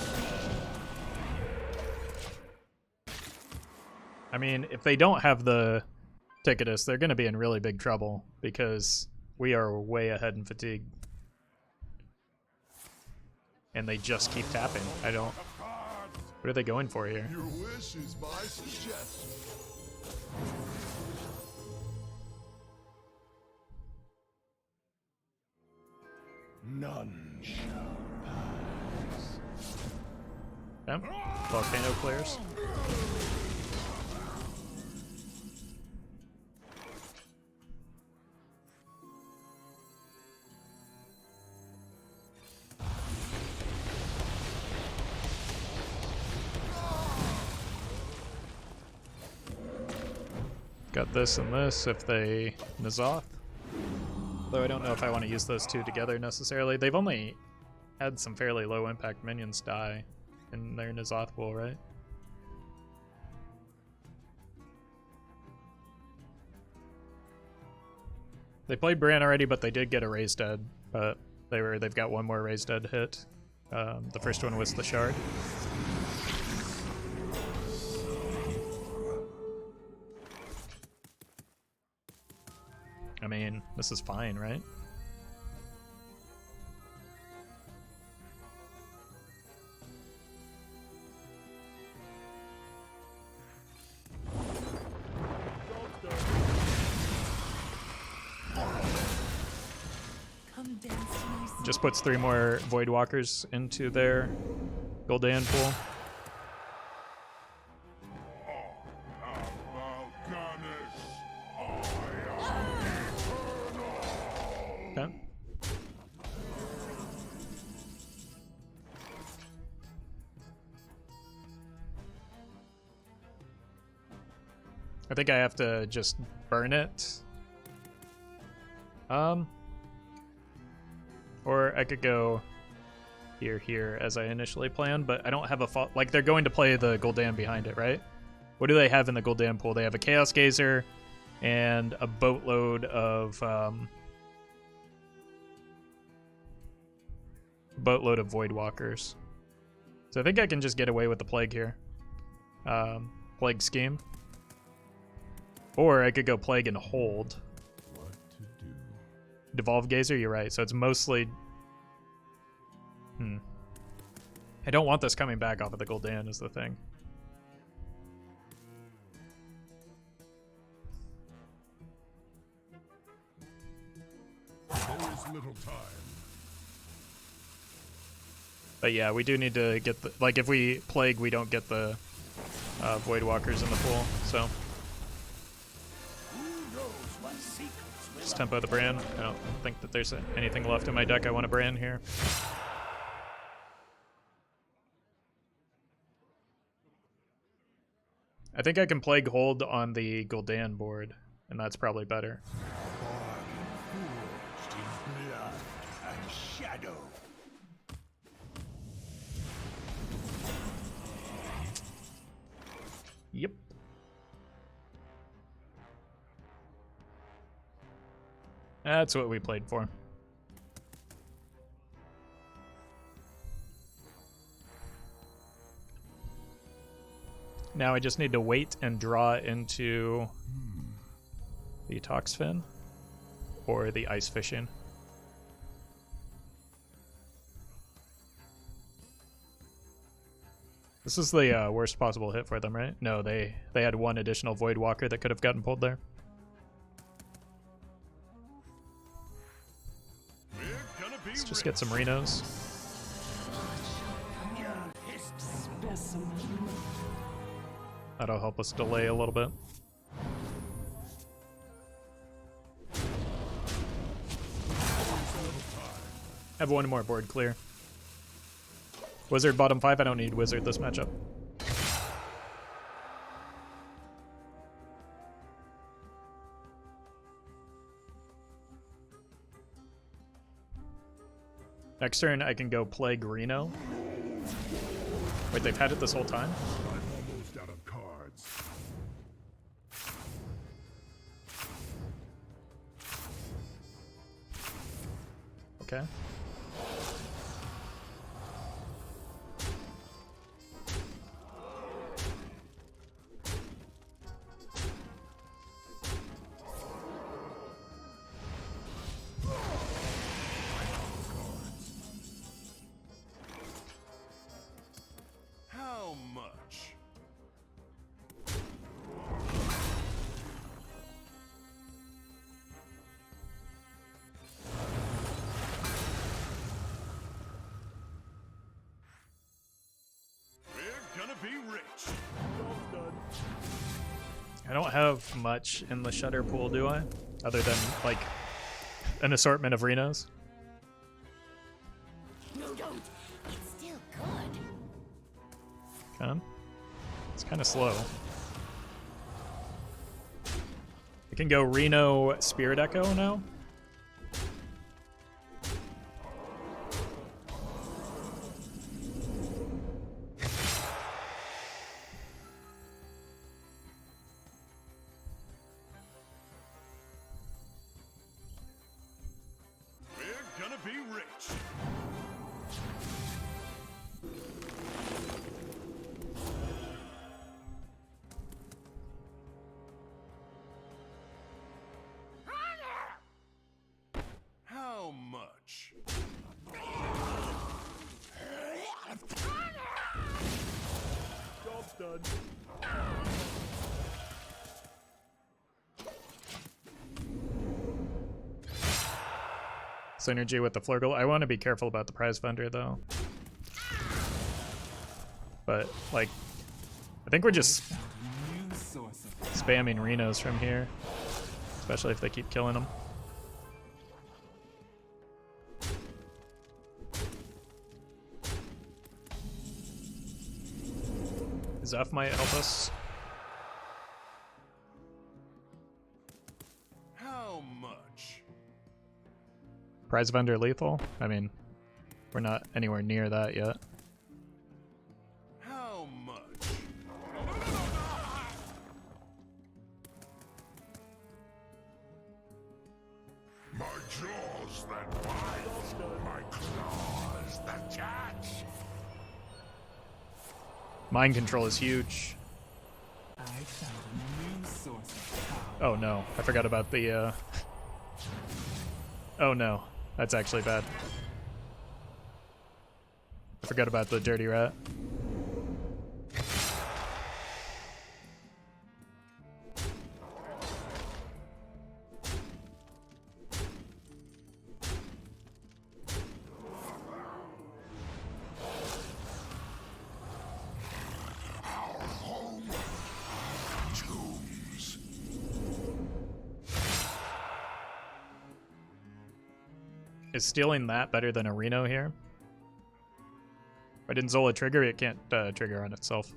I mean, if they don't have the Ticketus, they're going to be in really big trouble because we are way ahead in fatigue. And they just keep tapping. I don't... What are they going for here? Your wish is my suggestion. None shall pass. Yeah. Volcano clears. Got this and this if they N'Zoth. Though I don't know if I want to use those two together necessarily. They've only had some fairly low impact minions die in their N'Zoth pool, right? They played Bran already, but they did get a Raised Dead. But they've got one more Raised Dead hit. The first one was the Shard. I mean, this is fine, right? Come dance nice. Just puts 3 more Voidwalkers into their Gul'dan pool. Okay. I think I have to just burn it. Or I could go here as I initially planned, but I don't have a like they're going to play the Gul'dan behind it, right? What do they have in the Gul'dan pool? They have a Chaos Gazer and a boatload of Voidwalkers. So I think I can just get away with the Plague here. Plague Scheme. Or I could go Plague and hold. What to do? Devolve Gazer, you're right. So it's mostly... I don't want this coming back off of the Gul'dan is the thing. There is little time. But yeah, we do need to get the... Like, if we Plague, we don't get the Voidwalkers in the pool, so... Just tempo the Bran. I don't think that there's anything left in my deck I want to Bran here. I think I can Plague hold on the Gul'dan board. and that's probably better. Forged in blood and shadow. Yep. That's what we played for. Now I just need to wait and draw into the Toxfin or the Ice Fishing. This is the worst possible hit for them, right? No, they had one additional Void Walker that could have gotten pulled there. Let's just get some Renos. That'll help us delay a little bit. Have one more board clear. Wizard bottom 5, I don't need Wizard this matchup. Next turn I can go play Reno. Wait, they've had it this whole time? I'm almost out of cards. Okay. How much? We're gonna be rich. I don't have much in the Shutter pool, do I? Other than, like, an assortment of Renos. No, don't. It's still good. Okay. It's kind of slow. I can go Reno Spirit Echo now. We're gonna be rich. How much? Job's done. Synergy with the Flurgle. I want to be careful about the prize vendor though. But like, I think we're just spamming Renos from here, especially if they keep killing them. Zeph might help us. How much? Prize vendor lethal? I mean, we're not anywhere near that yet. How much? My jaws that bite, my claws that catch. Mind control is huge. Oh no, I forgot about the Oh no, that's actually bad. I forgot about the dirty rat. Tombs. Is stealing that better than a Reno here? If I didn't Zola trigger, it can't trigger on itself.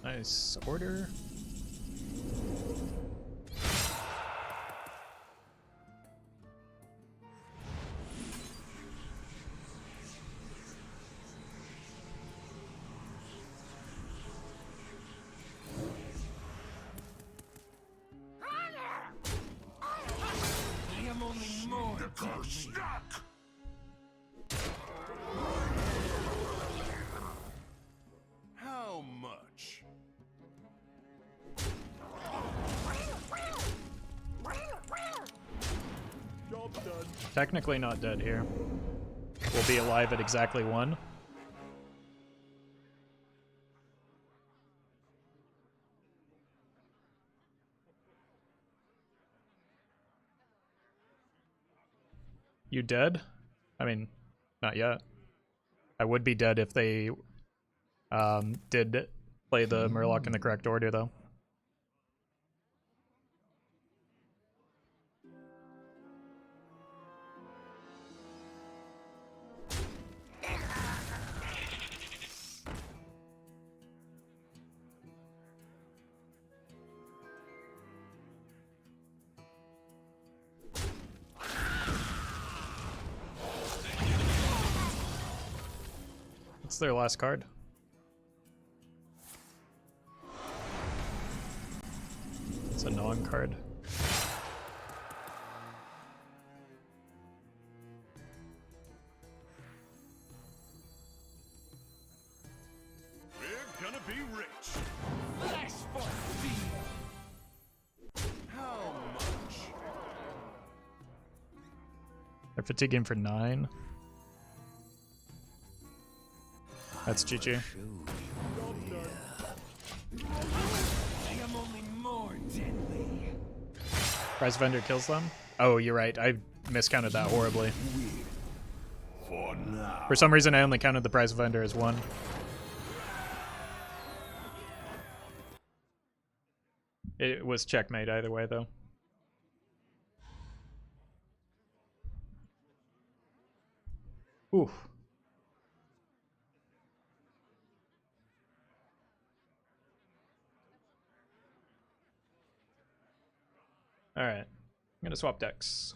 Nice order. I am only more deadly. How much? Technically not dead here. We'll be alive at exactly 1. You dead? I mean, not yet. I would be dead if they did play the Murloc in the correct order, though. What's their last card? It's a non-card. We're gonna be rich. Flash for speed. How much? They're fatiguing for 9. That's GG. I am only more deadly. Prize vendor kills them? Oh, you're right. I miscounted that horribly. For now. For some reason, I only counted the prize vendor as 1. It was checkmate either way, though. Oof. Alright. I'm gonna swap decks.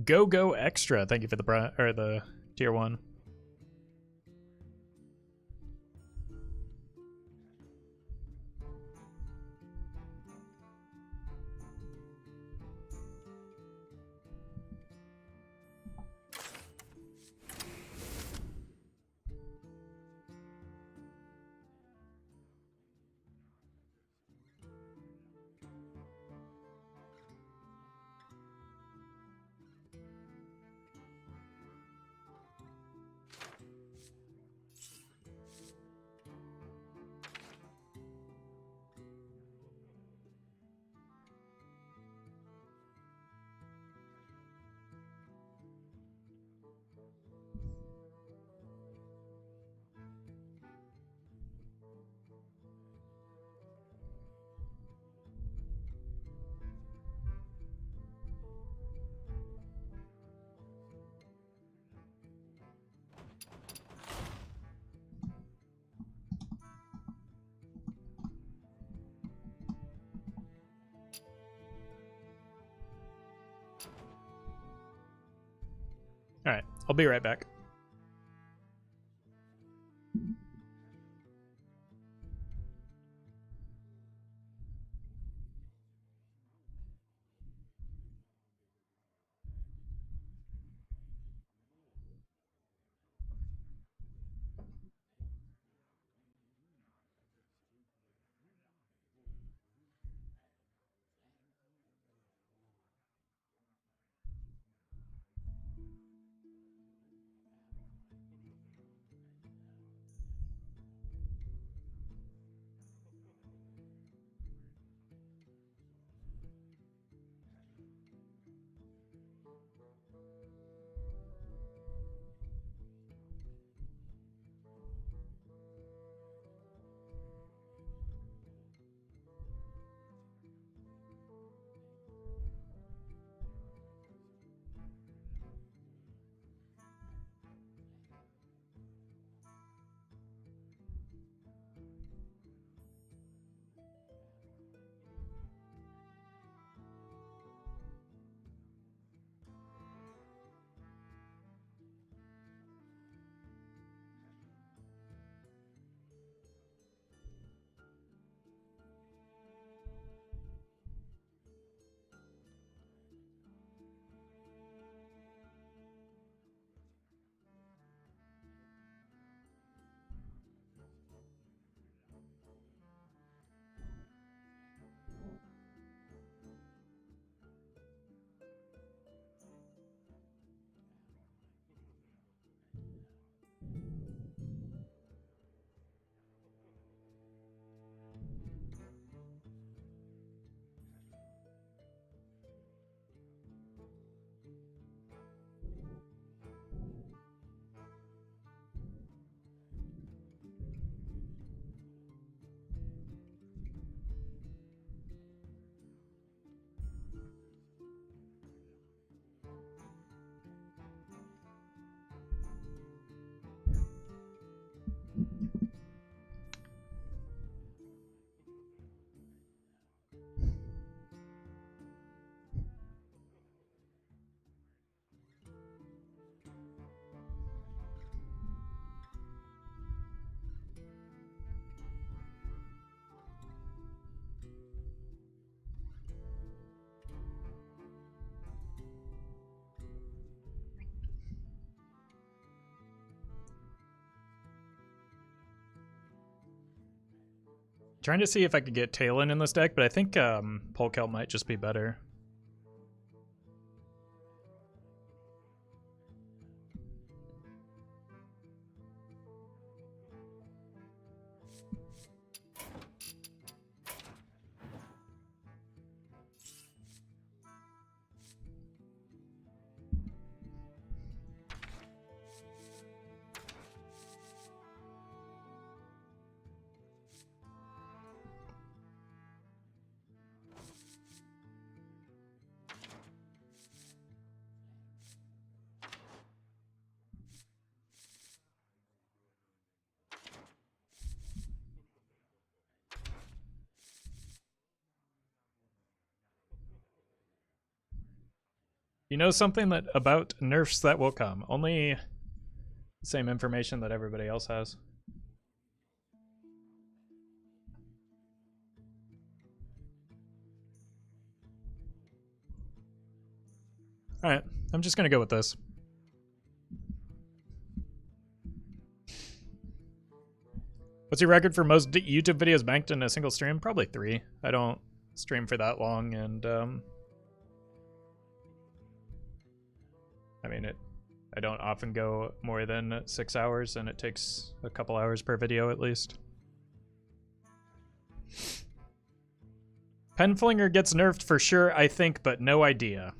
Go extra. Thank you for the tier 1. I'll be right back. Trying to see if I could get Talon in this deck, but I think Polkel might just be better. You know something that about nerfs that will come? Only the same information that everybody else has. Alright, I'm just gonna go with this. What's your record for most YouTube videos banked in a single stream? Probably 3. I don't stream for that long, and I mean, I don't often go more than 6 hours, and it takes a couple hours per video at least. Penflinger gets nerfed for sure, I think, but no idea.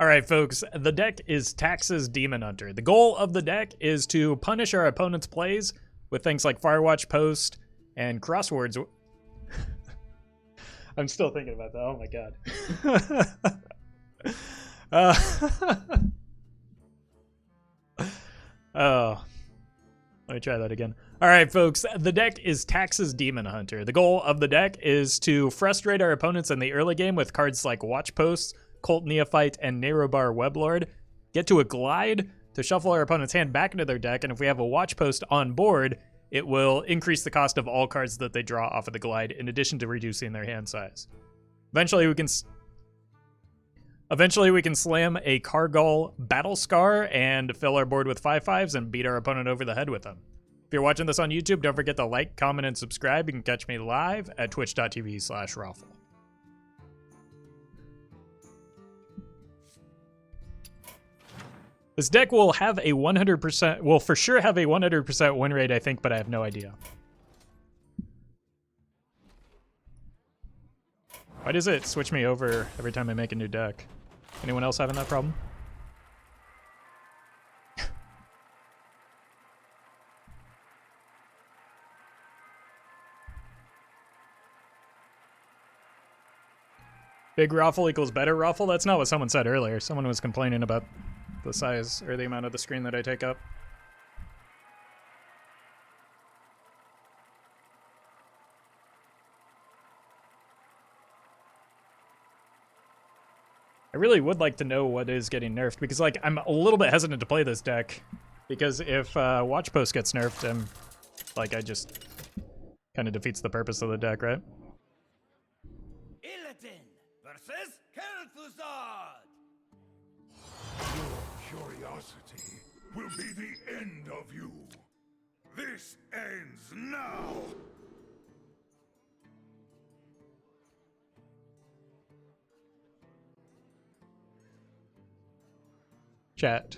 Alright folks, the deck is Tax's Demon Hunter. The goal of the deck is to punish our opponent's plays with things like Firewatch Post and crosswords. I'm still thinking about that, oh my god. Oh. Let me try that again. All right, folks. The deck is Tax's Demon Hunter. The goal of the deck is to frustrate our opponents in the early game with cards like Watch Posts, Cult Neophyte, and Nairobar Weblord. Get to a Glide to shuffle our opponent's hand back into their deck, and if we have a Watch Post on board, it will increase the cost of all cards that they draw off of the Glide, in addition to reducing their hand size. Eventually, we can slam a Kargal Battle Scar and fill our board with 5/5s and beat our opponent over the head with them. If you're watching this on YouTube, don't forget to like, comment, and subscribe. You can catch me live at twitch.tv/Roffle. This deck will have a 100%, will for sure have a 100% win rate, I think, but I have no idea. Why does it switch me over every time I make a new deck? Anyone else having that problem? Big Roffle equals better Roffle? That's not what someone said earlier. Someone was complaining about the size or the amount of the screen that I take up. I really would like to know what is getting nerfed, because like I'm a little bit hesitant to play this deck, because if Watch Post gets nerfed, I just kind of defeats the purpose of the deck, right? Illidan versus Kel'Thuzad. Your curiosity will be the end of you. This ends now. Chat,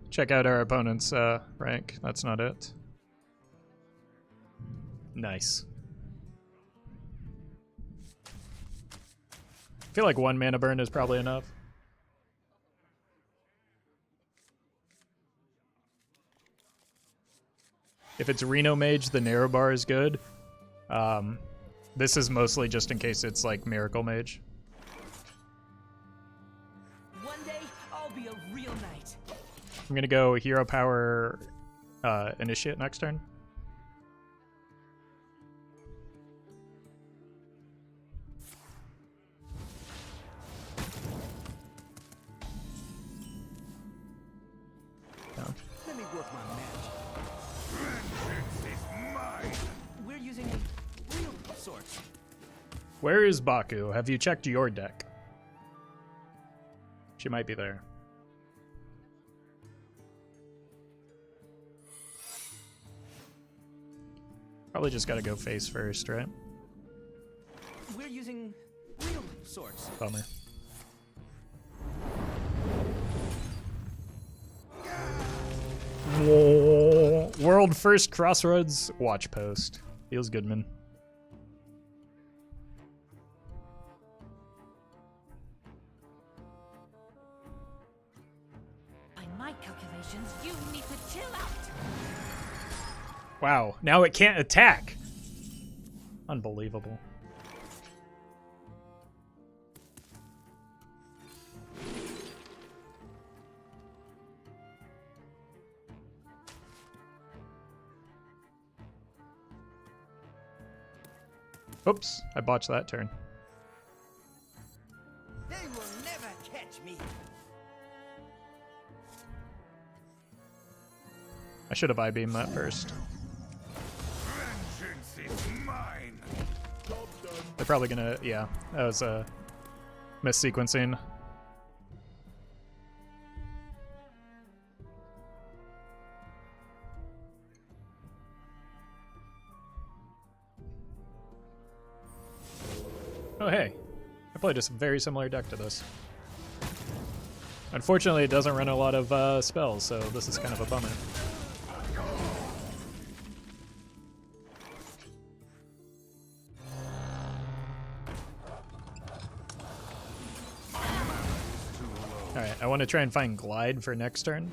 check out our opponent's rank. That's not it. Nice. I feel like 1 mana burn is probably enough. If it's Reno Mage, the Nairobar is good. This is mostly just in case it's like Miracle Mage. One day, I'll be a real knight. I'm gonna go Hero Power Initiate next turn. Let me work my magic. Vengeance is mine. We're using a real sword. Where is Baku? Have you checked your deck? She might be there. Probably just gotta go face first, right? We're using real swords. Bummer. Whoa. World first Crossroads Watch Post. Feels good, man. By my calculations, you need to chill out. Wow, now it can't attack. Unbelievable. Oops, I botched that turn. They will never catch me. I should have I-beamed that first. Vengeance is mine. They're probably gonna, yeah, that was a missequencing. Oh hey, I played a very similar deck to this. Unfortunately, it doesn't run a lot of spells, so this is kind of a bummer. Alright, I want to try and find Glide for next turn.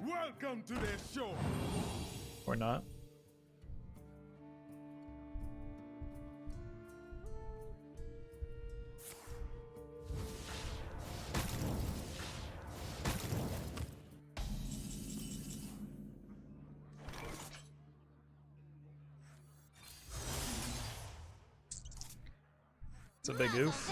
Welcome to the show. Or not. It's a big oof.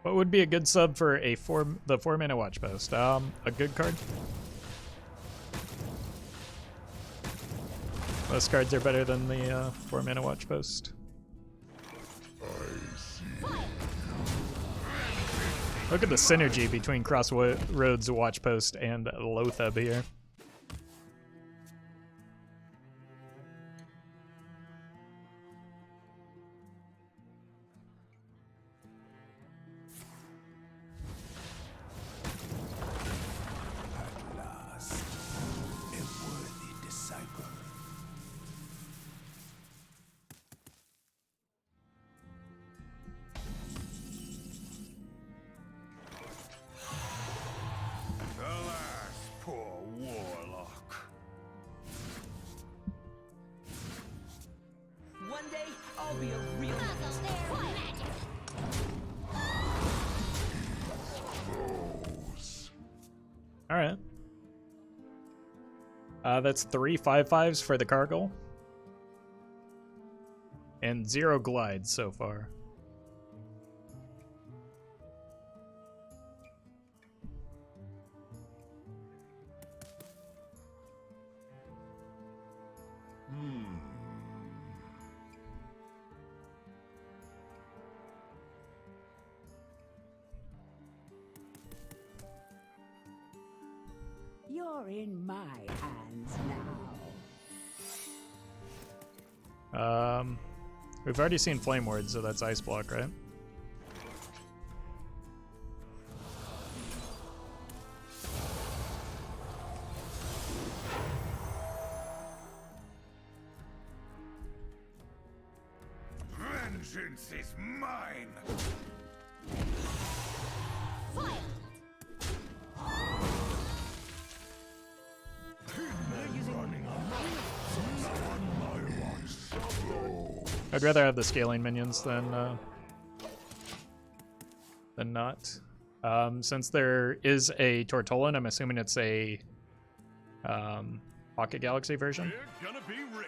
What would be a good sub for a the 4-mana watch post? A good card. Most cards are better than the 4-mana watch post. Look at the synergy between Crossroads watch post and Lotheb here. One day, I'll be a real All right. That's 3 5/5s for the Cargill. And 0 glides so far. You're in my hands now. We've already seen Flame Ward, so that's Ice Block, right? Vengeance is mine! I'd rather have the scaling minions than not. Since there is a Tortolan, I'm assuming it's a Pocket Galaxy version. We're gonna be rich!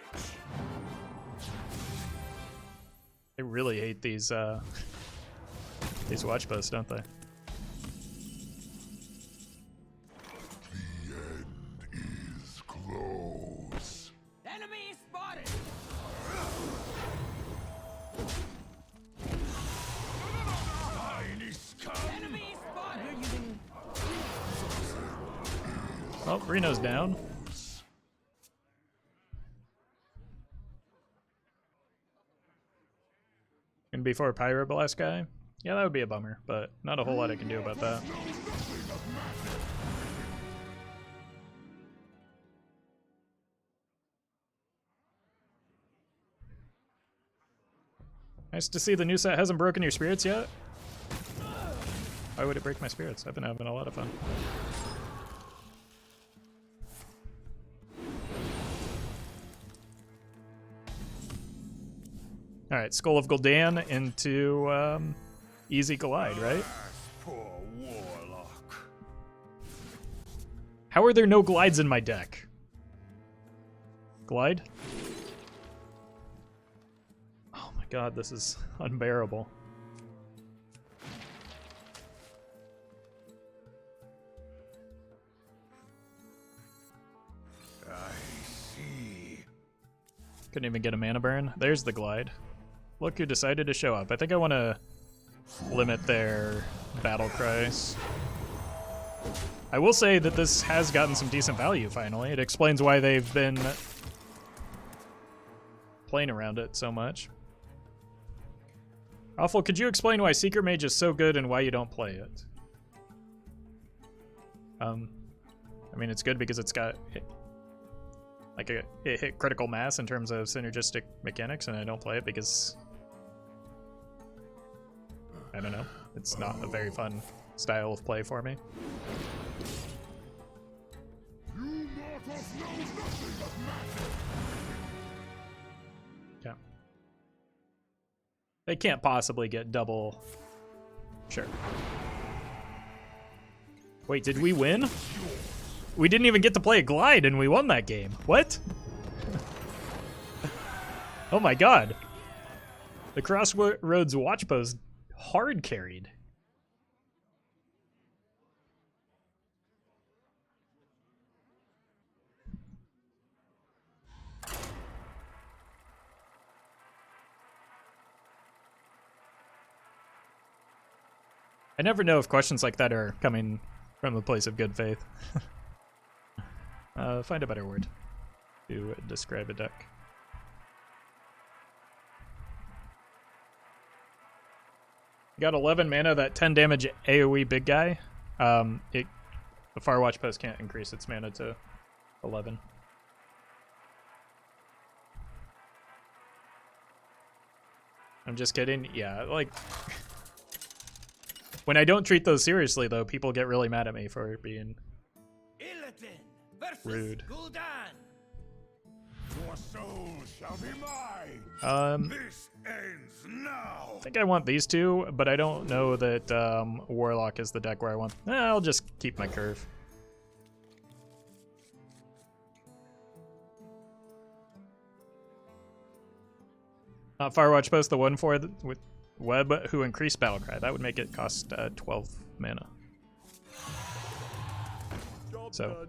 They really hate these watch posts, don't they? The end is close. enemy spotted. Tiny scum! Enemy spotted. Oh, Reno's down. Gonna be for a Pyroblast guy? Yeah, that would be a bummer, but not a whole lot I can do about that. Nice to see the new set hasn't broken your spirits yet. Why would it break my spirits? I've been having a lot of fun. Alright, Skull of Gul'dan into Easy Glide, right? Poor warlock. How are there no glides in my deck? Glide? Oh my god, this is unbearable. I see. Couldn't even get a mana burn. There's the glide. Look who decided to show up. I think I want to limit their battle cries. I will say that this has gotten some decent value finally. It explains why they've been playing around it so much. Roffle, could you explain why Secret Mage is so good and why you don't play it? I mean, it's good because it's got it hit critical mass in terms of synergistic mechanics, and I don't play it because I don't know. It's not a very fun style of play for me. You mortal Yeah. They can't possibly get double. Sure. Wait, did we win? We didn't even get to play a glide and we won that game. What? Oh my god. The Crossroads watch post hard carried. I never know if questions like that are coming from a place of good faith. Find a better word to describe a deck. Got 11 mana, that 10 damage AoE big guy. The Firewatch Post can't increase its mana to 11. I'm just kidding. Yeah, like... When I don't treat those seriously, though, people get really mad at me for being rude. Your soul shall be mine. This ends now. I think I want these two, but I don't know that Warlock is the deck where I want. I'll just keep my curve. Firewatch Post, the 1/4 with Web who increased Battlecry. That would make it cost 12 mana. So,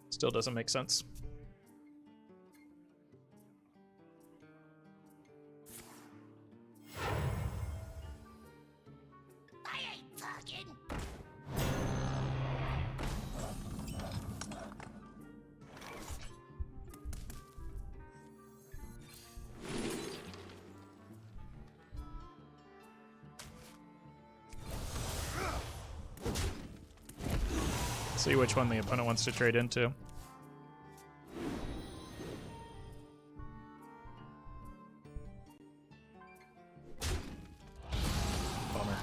still doesn't make sense. I ain't talking. See which one the opponent wants to trade into. Bummer.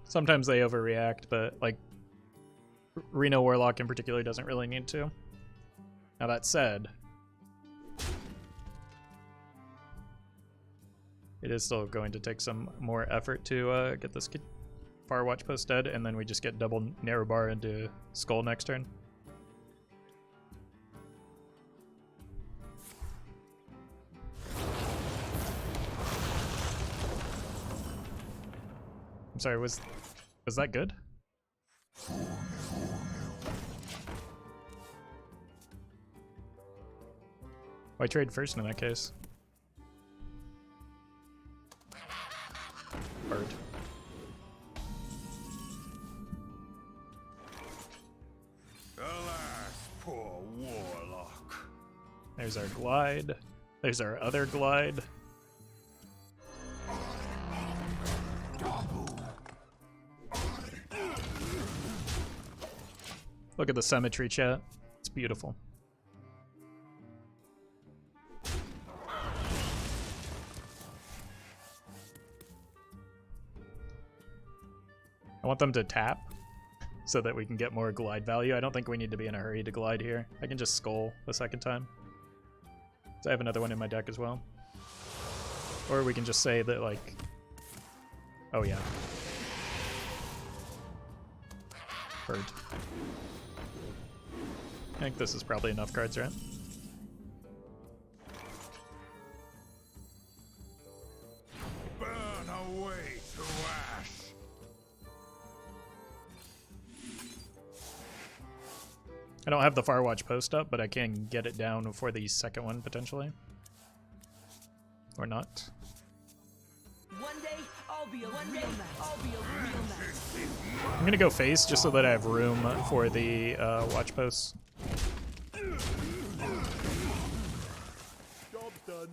Sometimes they overreact, but like Reno Warlock in particular doesn't really need to. Now that said, it is still going to take some more effort to get this Firewatch Post dead, and then we just get double Narrow Bar into Skull next turn. I'm sorry, was that good? Why trade first in that case? Bird. Alas, poor Warlock. There's our glide. There's our other glide. Look at the symmetry, chat. It's beautiful. I want them to tap so that we can get more glide value. I don't think we need to be in a hurry to glide here. I can just skull the second time. So I have another one in my deck as well. Or we can just say that, like... Oh, yeah. Bird. I think this is probably enough cards, right? Burn away to ash. I don't have the Firewatch Post up, but I can get it down for the second one, potentially. Or not. One day, I'll be a real man. I'm gonna go face, just so that I have room for the Watch Posts. Job's done.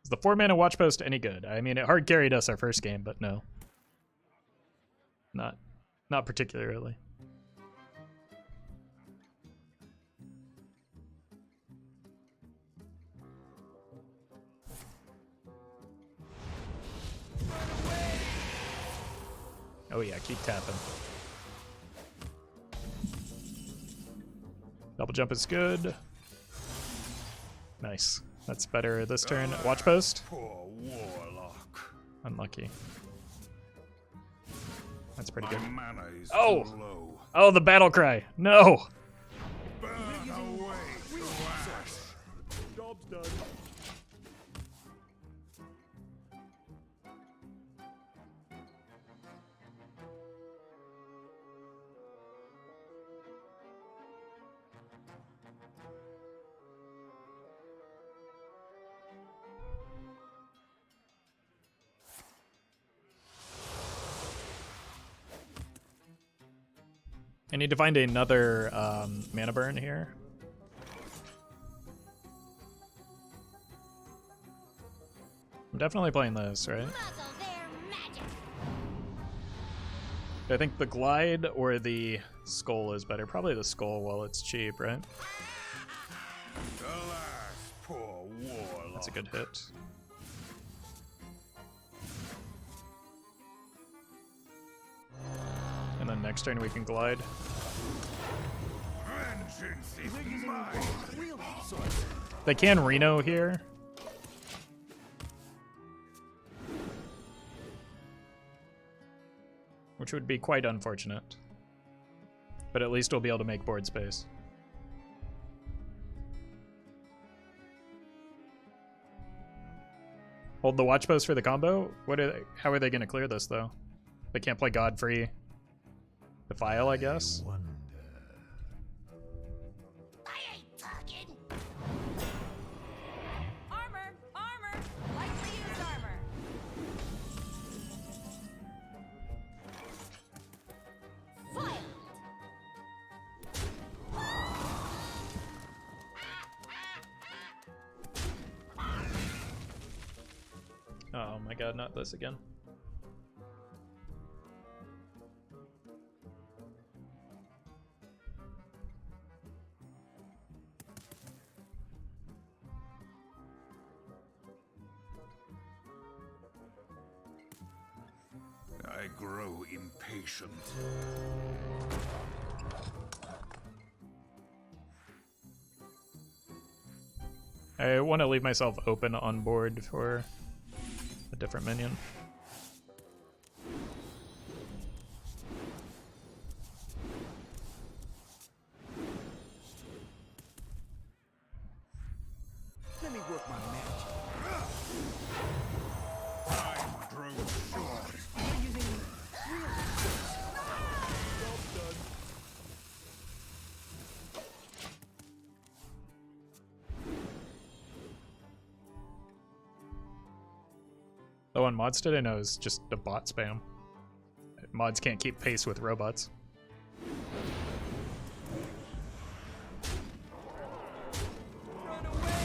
Is the 4-mana Watch Post any good? I mean, it hard carried us our first game, but no. Not particularly. Oh yeah, keep tapping. Double jump is good. Nice. That's better this turn. Watch post. Poor warlock. Unlucky. That's pretty My good. mana is Oh! too low. Oh, the battle cry. No! Burn away to ash. Job's done. I need to find another mana burn here. I'm definitely playing this, right? Muzzle their magic. I think the glide or the skull is better. Probably the skull while it's cheap, right? Alas, poor warlock. That's a good hit. And then next turn we can glide. Vengeance is mine. Real source. They can Reno here. Which would be quite unfortunate. But at least we'll be able to make board space. Hold the watch post for the combo? What are they, how are they going to clear this, though? They can't play Godfrey Defile, I guess? I ain't talking. Armor! Armor! Lightly used armor. Foiled. Oh my god, not this again. I grow impatient. I want to leave myself open on board for a different minion. Let me work my magic. Time grows short. We're using real source. Job's done. The one mods did I know is just a bot spam. Mods can't keep pace with robots. Run away!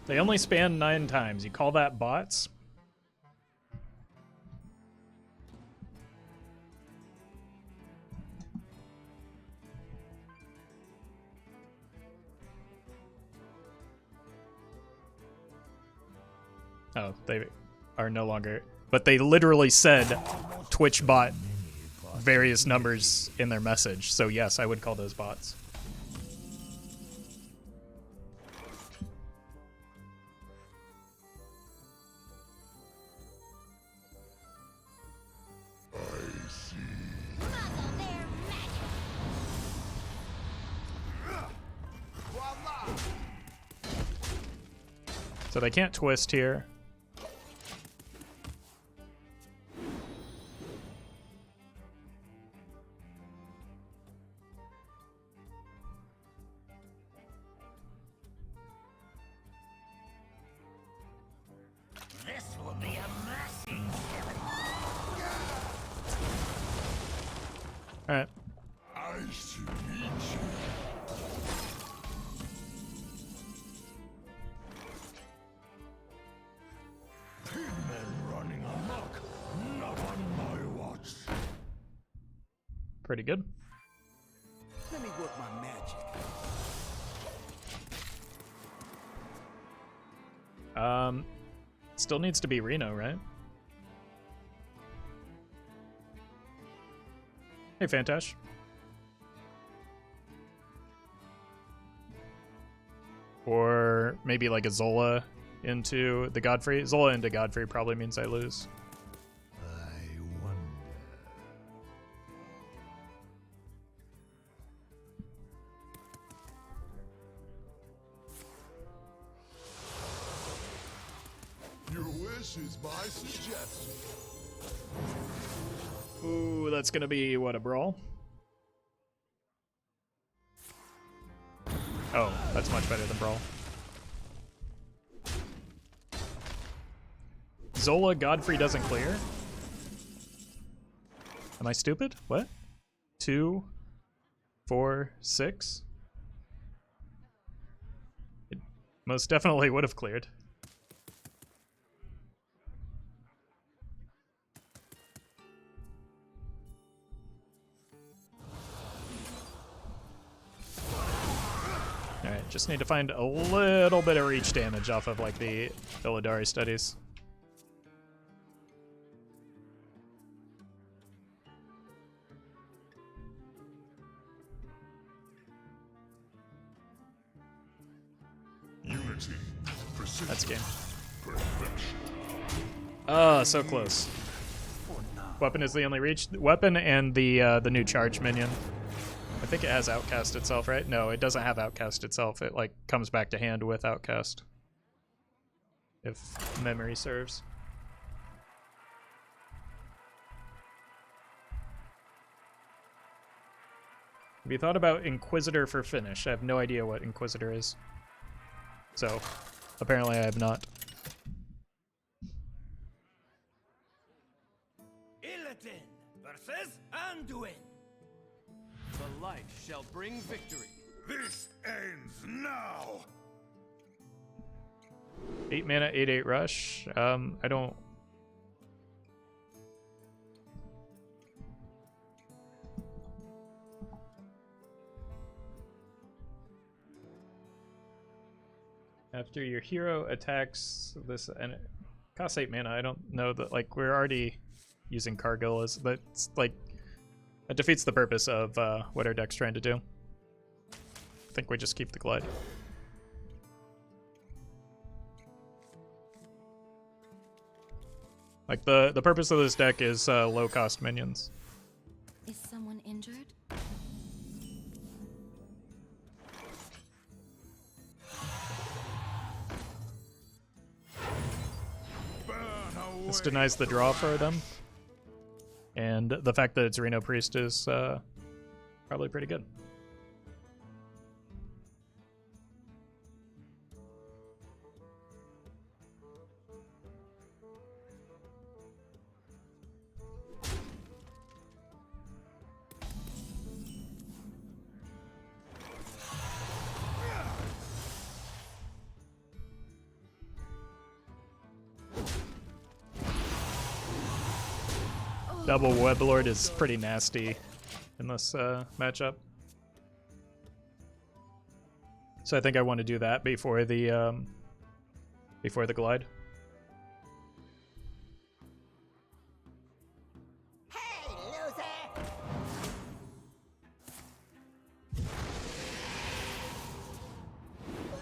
They only span 9 times. You call that bots? Oh, they are no longer. But they literally said Twitch bot various numbers in their message. So yes, I would call those bots. Muzzle their magic. So they can't twist here. This will be a messy. Alright. I should meet you. pretty good. Let me work my magic. Still needs to be Reno, right? Hey, Fantash. Or maybe like a Zola into the Godfrey. Zola into Godfrey probably means I lose. I wonder. Your wish is my suggestion. Ooh, that's gonna be, what, a brawl? Oh, that's much better than brawl. Zola Godfrey doesn't clear? Am I stupid? What? 2, 4, 6? It most definitely would have cleared. Alright, just need to find a little bit of reach damage off of like the Illidari studies. Unity. Precision. That's game. Perfection. Oh, so close. Weapon is the only reach. Weapon and the new charge minion. I think it has Outcast itself, right? No, it doesn't have Outcast itself. It like comes back to hand with Outcast, if memory serves. Have you thought about Inquisitor for finish? I have no idea what Inquisitor is. So, apparently I have not. Illidan versus Anduin. The light shall bring victory. This ends now. 8 mana, 8/8 rush. I don't. After your hero attacks this, and it costs 8 mana. I don't know that, like, we're already using Cargill as, that's like, it defeats the purpose of what our deck's trying to do. I think we just keep the Glide. Like, the purpose of this deck is low cost minions. Is someone injured? This denies the draw for them. And the fact that it's Reno Priest is probably pretty good. Double Weblord is pretty nasty in this matchup. So I think I want to do that before the Glide. Hey, loser!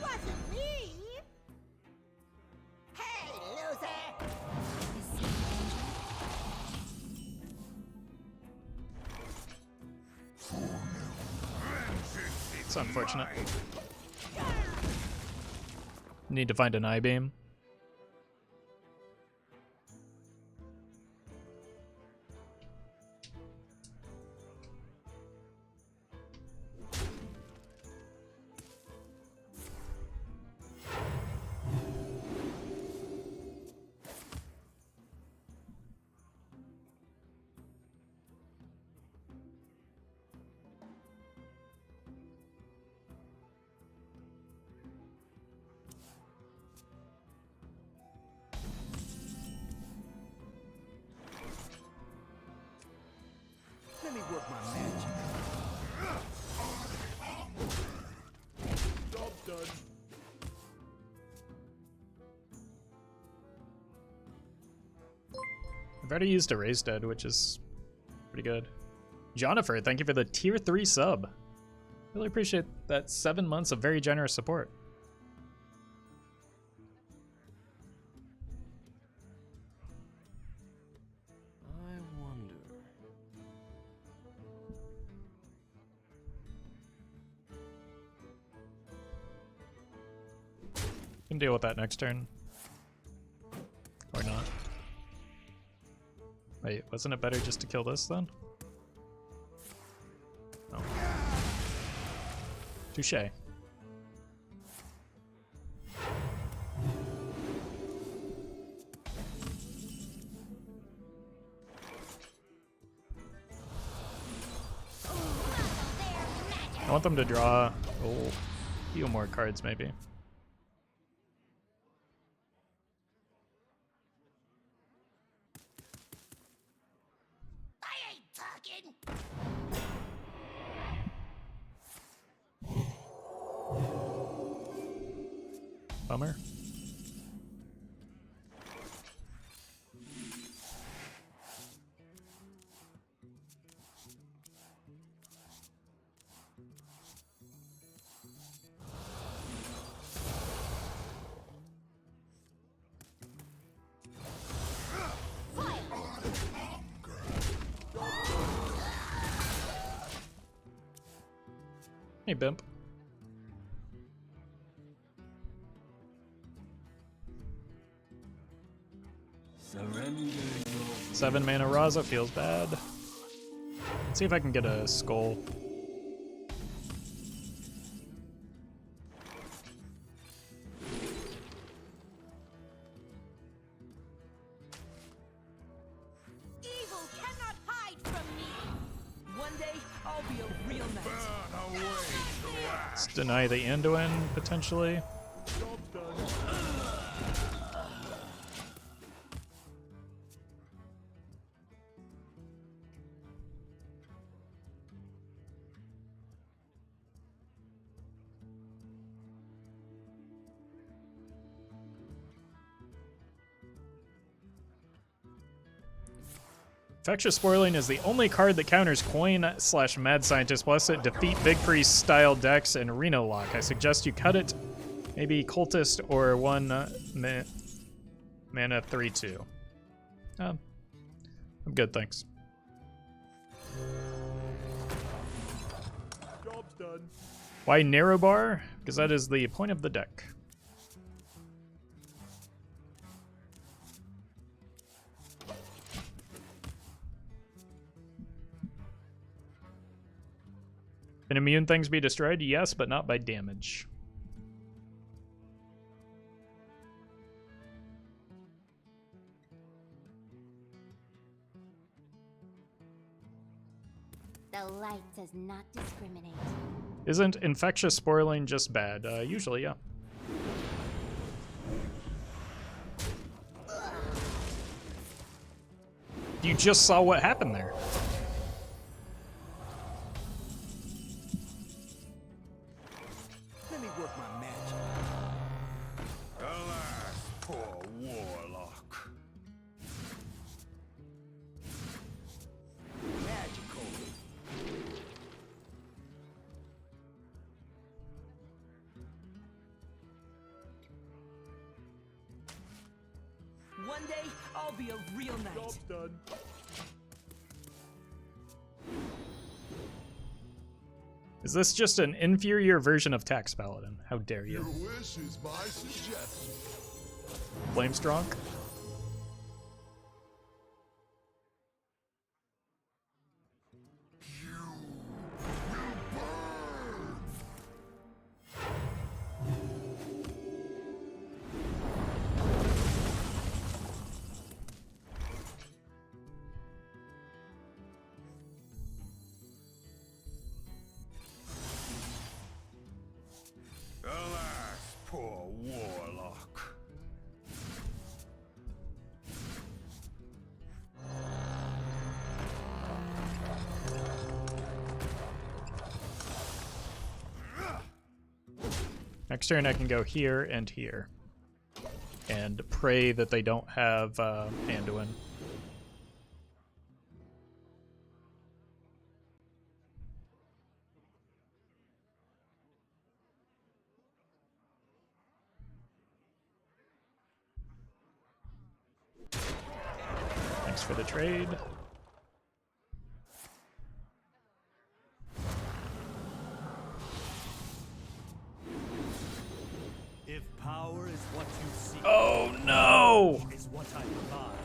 Wasn't me! Hey, loser! Is someone injured? It's unfortunate. Need to find an I-beam. I've already used a Raised Dead, which is pretty good. Jonnifer, thank you for the tier 3 sub. Really appreciate that 7 months of very generous support. I wonder. Can deal with that next turn. Or not. Wait, wasn't it better just to kill this then? Oh. Touche. I want them to draw a few more cards, maybe. I ain't talking. Bummer. Hey, Bimp. Surrender your 7 mana Raza feels bad. Let's see if I can get a skull. Evil cannot hide from me. One day, I'll be a real knight. Burn away, trash. Let's deny the Anduin, potentially. Job's done. Infectious Spoiling is the only card that counters Coin/Mad Scientist plus it, defeat Big Priest style decks, and Reno Lock. I suggest you cut it. Maybe Cultist or 1 mana 3/2. I'm good, thanks. Job's done. Why Narrow Bar? Because that is the point of the deck. Can immune things be destroyed? Yes, but not by damage. The light does not discriminate. Isn't Infectious Spoiling just bad? Usually, yeah. You just saw what happened there. Let me work my magic. Alas, poor warlock. Magical. One day, I'll be a real knight. Job's done. Is this just an inferior version of Tax Paladin? How dare Your you? wish is my suggestion. Flamestrong? Alas, poor warlock. Next turn I can go here and here. And pray that they don't have Anduin. Thanks for the trade. If power is what you seek, Oh no! is what I provide.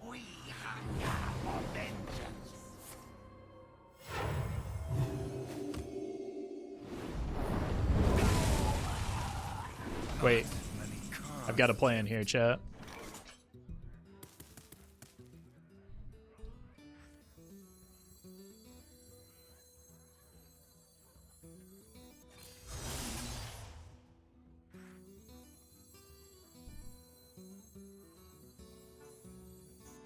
We hunger for vengeance. Wait, I've got a plan here, chat.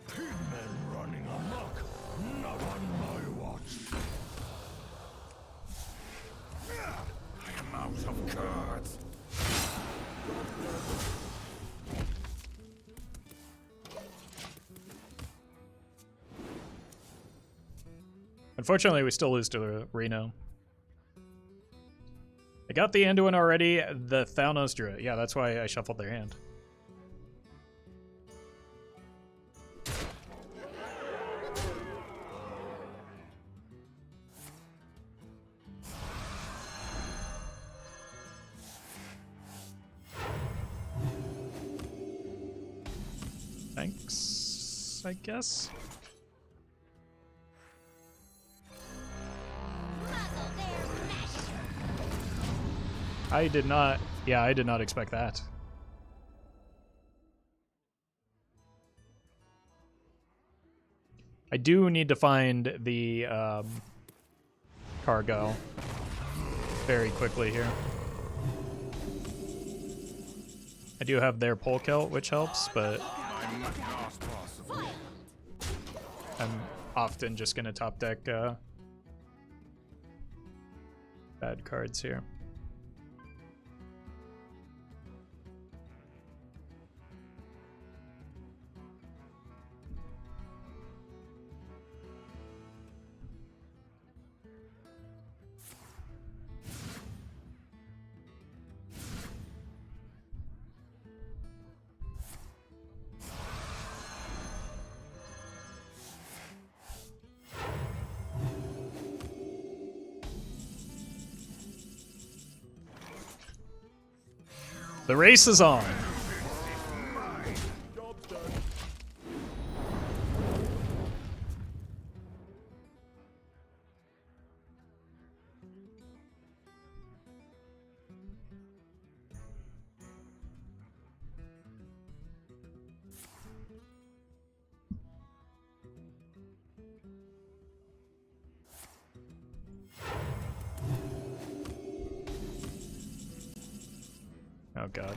Pinmen running amok. Not on my watch. I am out of cards. Unfortunately, we still lose to Reno. I got the Anduin already, the Thalnos drew it. Yeah, that's why I shuffled their hand. Thanks, I guess. I did not, yeah, I did not expect that. I do need to find the cargo very quickly here. I do have their Polkelt, which helps, but I'm often just gonna top deck bad cards here. The race is on. Oh god.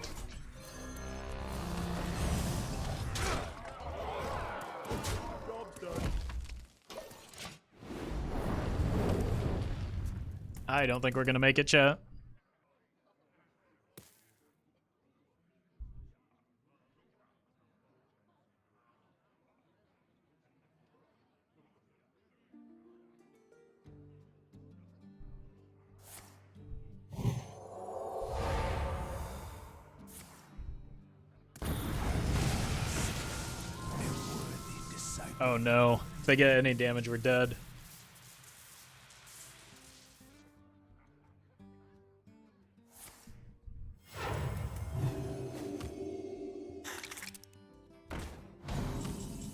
I don't think we're gonna make it, chat. Oh no. If they get any damage, we're dead.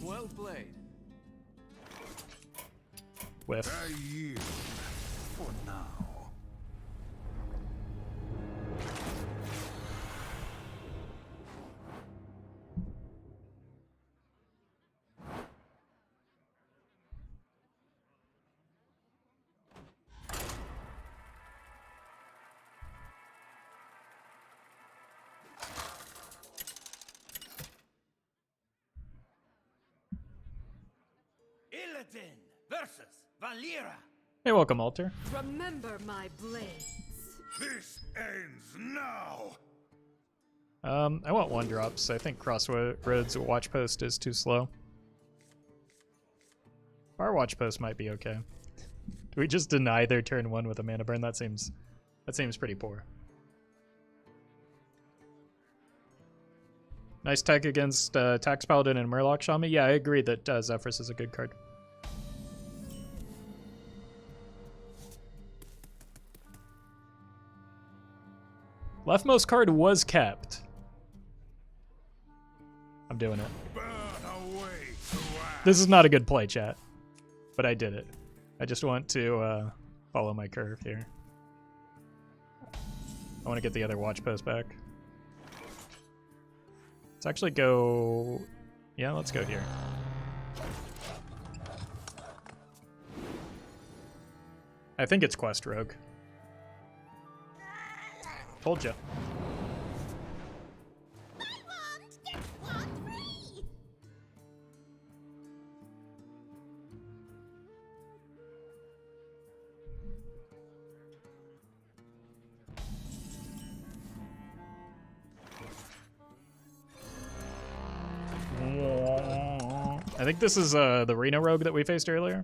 Well played. Whiff. I yield for now. Illidan versus Valera. Hey, welcome, Alter. Remember my blades. This ends now. I want one drops. I think Crossroads Watch Post is too slow. Our Watch Post might be okay. Do we just deny their turn one with a mana burn? That seems pretty poor. Nice tech against Tax Paladin and Murloc Shaman. Yeah, I agree that Zephyrus is a good card. Leftmost card was kept. I'm doing it. Burn away to ash. This is not a good play, chat, but I did it. I just want to follow my curve here. I want to get the other watch post back. Let's actually go... Yeah, let's go here. I think it's Quest Rogue. Told ya. Buy one, get one free! I think this is the Reno Rogue that we faced earlier.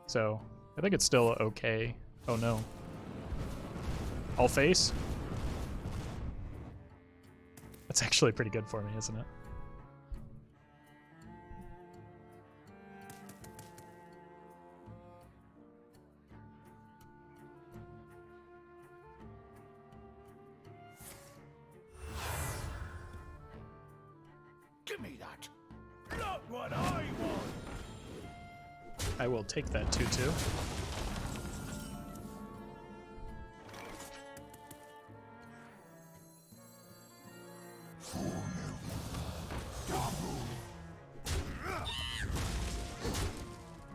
So, I think it's still okay. Oh no. All face? That's actually pretty good for me, isn't it? Give me that. Not what I want. I will take that 2-2.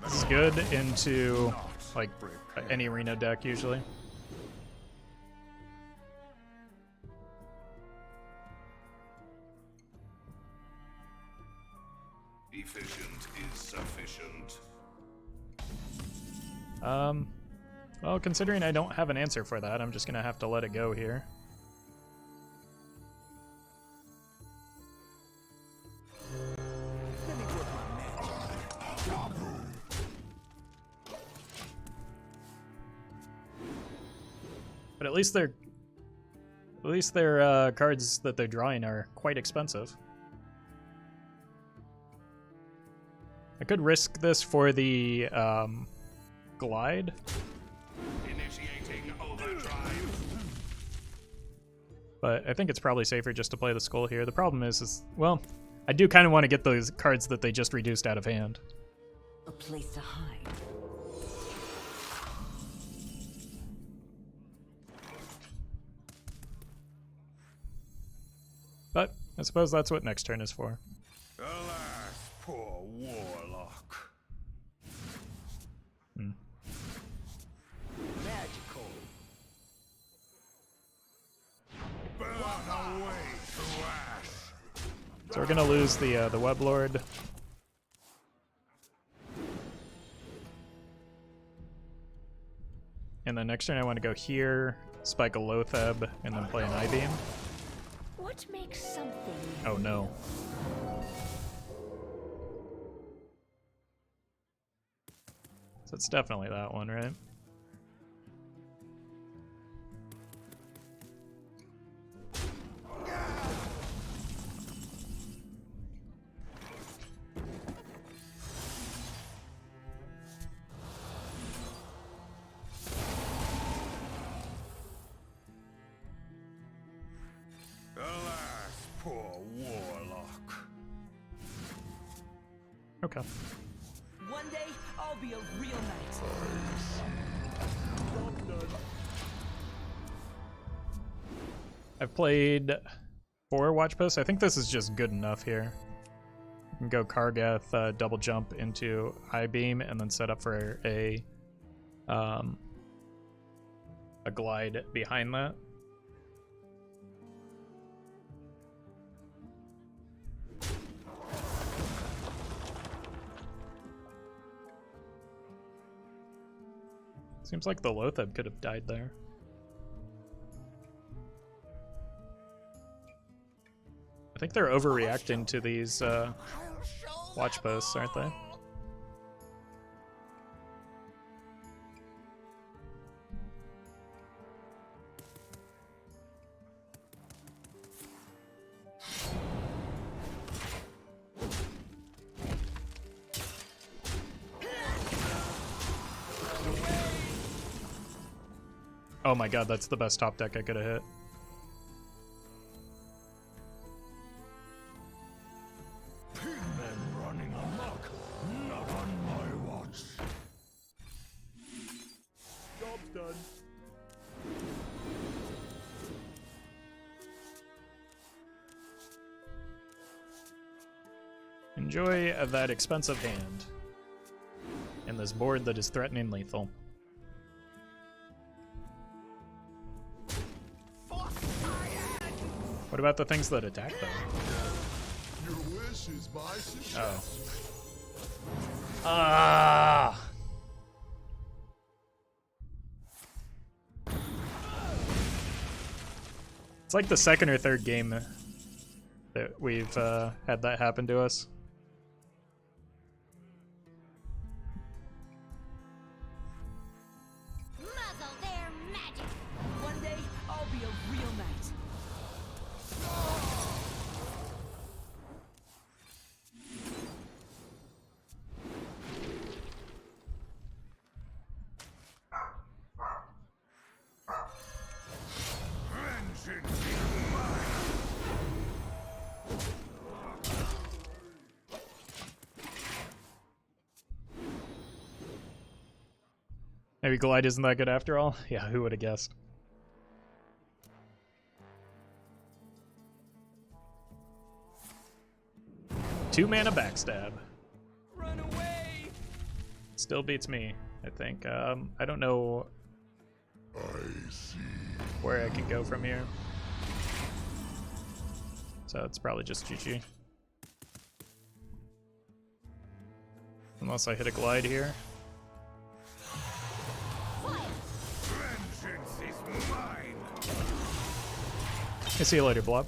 This is good into like any Reno deck usually. Efficient is sufficient. Well, considering I don't have an answer for that, I'm just gonna have to let it go here. But at least their cards that they're drawing are quite expensive. I could risk this for the glide. Initiating overdrive. But I think it's probably safer just to play the skull here. The problem is well, I do kind of want to get those cards that they just reduced out of hand. A place to hide. But I suppose that's what next turn is for. Alas, poor warlock. Magical. Burn away to ash. So we're gonna lose the Web Lord. And then next turn I want to go here, spike a Lotheb, and then play an I-Beam. What makes something... Oh no. So it's definitely that one, right? Alas, poor warlock. Okay. One day, I'll be a real knight. I've played 4 watch posts. I think this is just good enough here. You can go Kargath, double jump into I-Beam, and then set up for a glide behind that. Seems like the Lotheb could have died there. I think they're overreacting to these watch posts, aren't they? Oh my god, that's the best top deck I could have hit. Pigmen running amok, not on my watch. Job's done. Enjoy that expensive hand. And this board that is threatening lethal. What about the things that attack though? Your wish is my suggestion. Oh. Ah! It's like the second or third game that we've had that happen to us. Muzzle their magic. One day, I'll be a real knight. Vengeance is mine. Maybe Glide isn't that good after all? Yeah, who would have guessed? Two-mana backstab. Run away! Still beats me, I think. I don't know I see. where I can go from here. So it's probably just GG. Unless I hit a Glide here. Vengeance is mine. I see you later, Blob.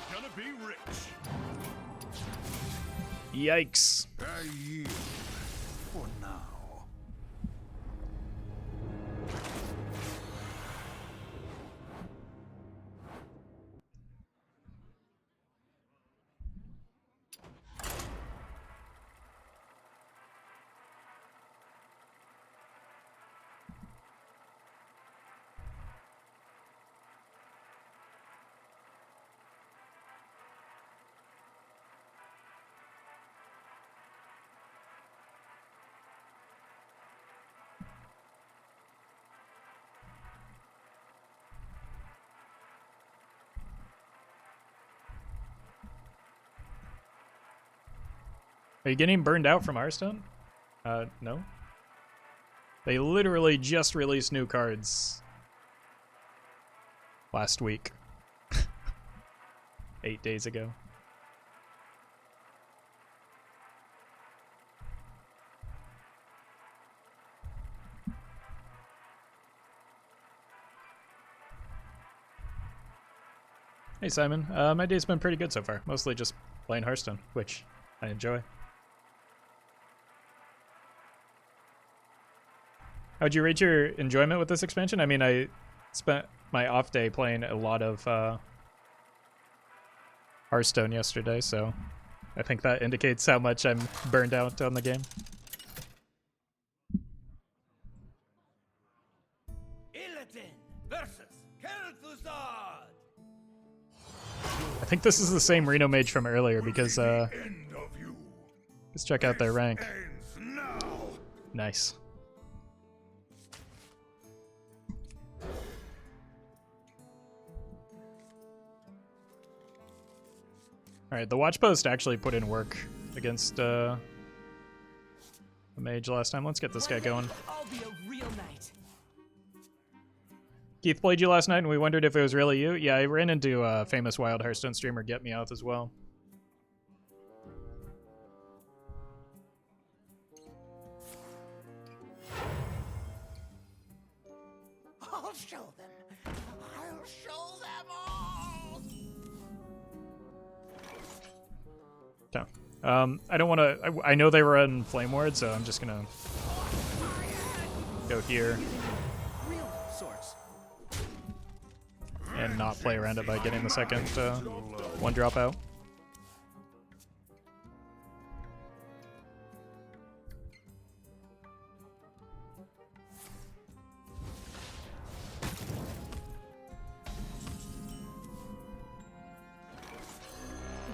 We're gonna be rich. Yikes. I yield for now. Are you getting burned out from Hearthstone? No. They literally just released new cards last week. 8 days ago. Hey Simon, my day's been pretty good so far. Mostly just playing Hearthstone, which I enjoy. How'd you rate your enjoyment with this expansion? I mean, I spent my off day playing a lot of Hearthstone yesterday, so I think that indicates how much I'm burned out on the game. Illidan versus Kel'Thuzad. I think this is the same Reno mage from earlier because End of you. let's check out their rank. Ends now. Nice. Alright, the watch post actually put in work against the mage last time. Let's get this guy going. I'll be a real knight. Keith played you last night and we wondered if it was really you. Yeah, I ran into a famous Wild Hearthstone streamer, Get Me Out, as well. I'll show them. I'll show them all. Okay. I don't want to... I know they were in Flame Ward, so I'm just going to Go here. Real sorts. And not play around it by getting the second one drop out.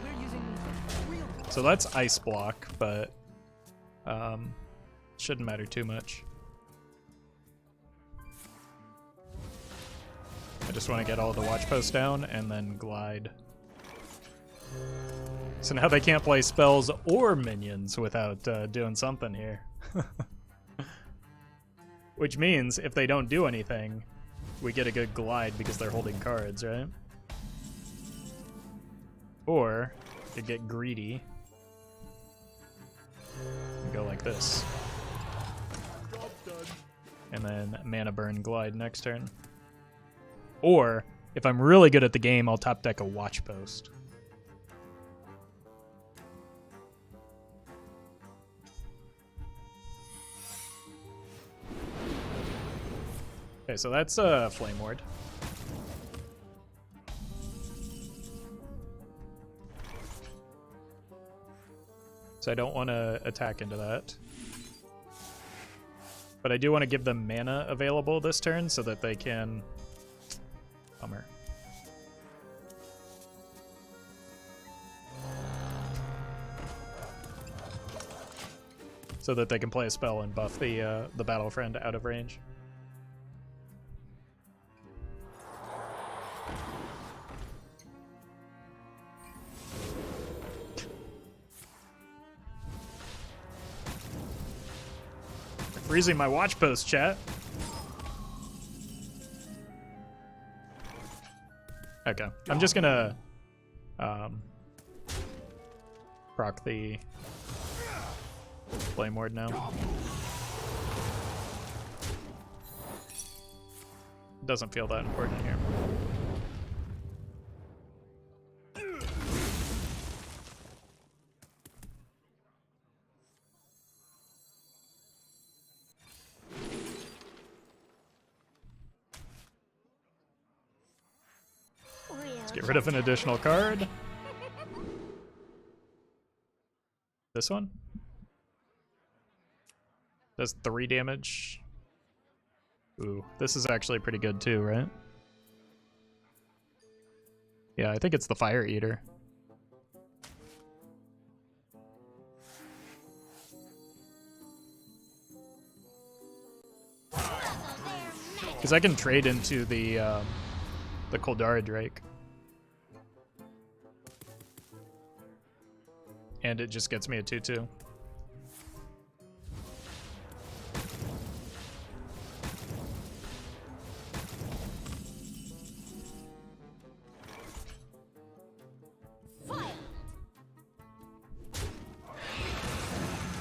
We're using real. So that's ice block, but shouldn't matter too much. I just want to get all the watch posts down and then glide. So now they can't play spells or minions without doing something here. Which means if they don't do anything, we get a good glide because they're holding cards, right? Or they get greedy and go like this. And then mana burn glide next turn. Or, if I'm really good at the game, I'll top deck a watch post. Okay, so that's Flame Ward. So I don't want to attack into that. But I do want to give them mana available this turn so that they can... Bummer. So that they can play a spell and buff the battle friend out of range. Freezing my watch post, chat. Okay, I'm just gonna proc the Flame Ward now. Doesn't feel that important here. Get rid of an additional card. This one does 3 damage. Ooh, this is actually pretty good too, right? Yeah, I think it's the Fire Eater. Because I can trade into the Koldara Drake. And it just gets me a 2/2.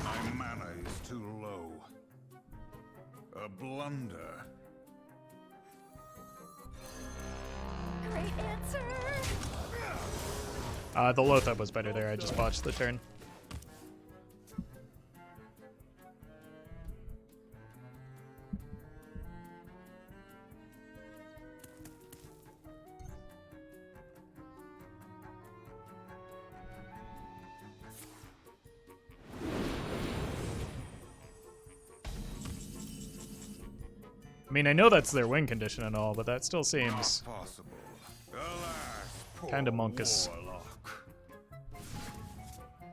My mana is too low. A blunder. Great answer. The Lothab was better there. I just botched the turn. I mean, I know that's their win condition and all, but that still seems Possible. Alas, kind of poor monkus. warlock.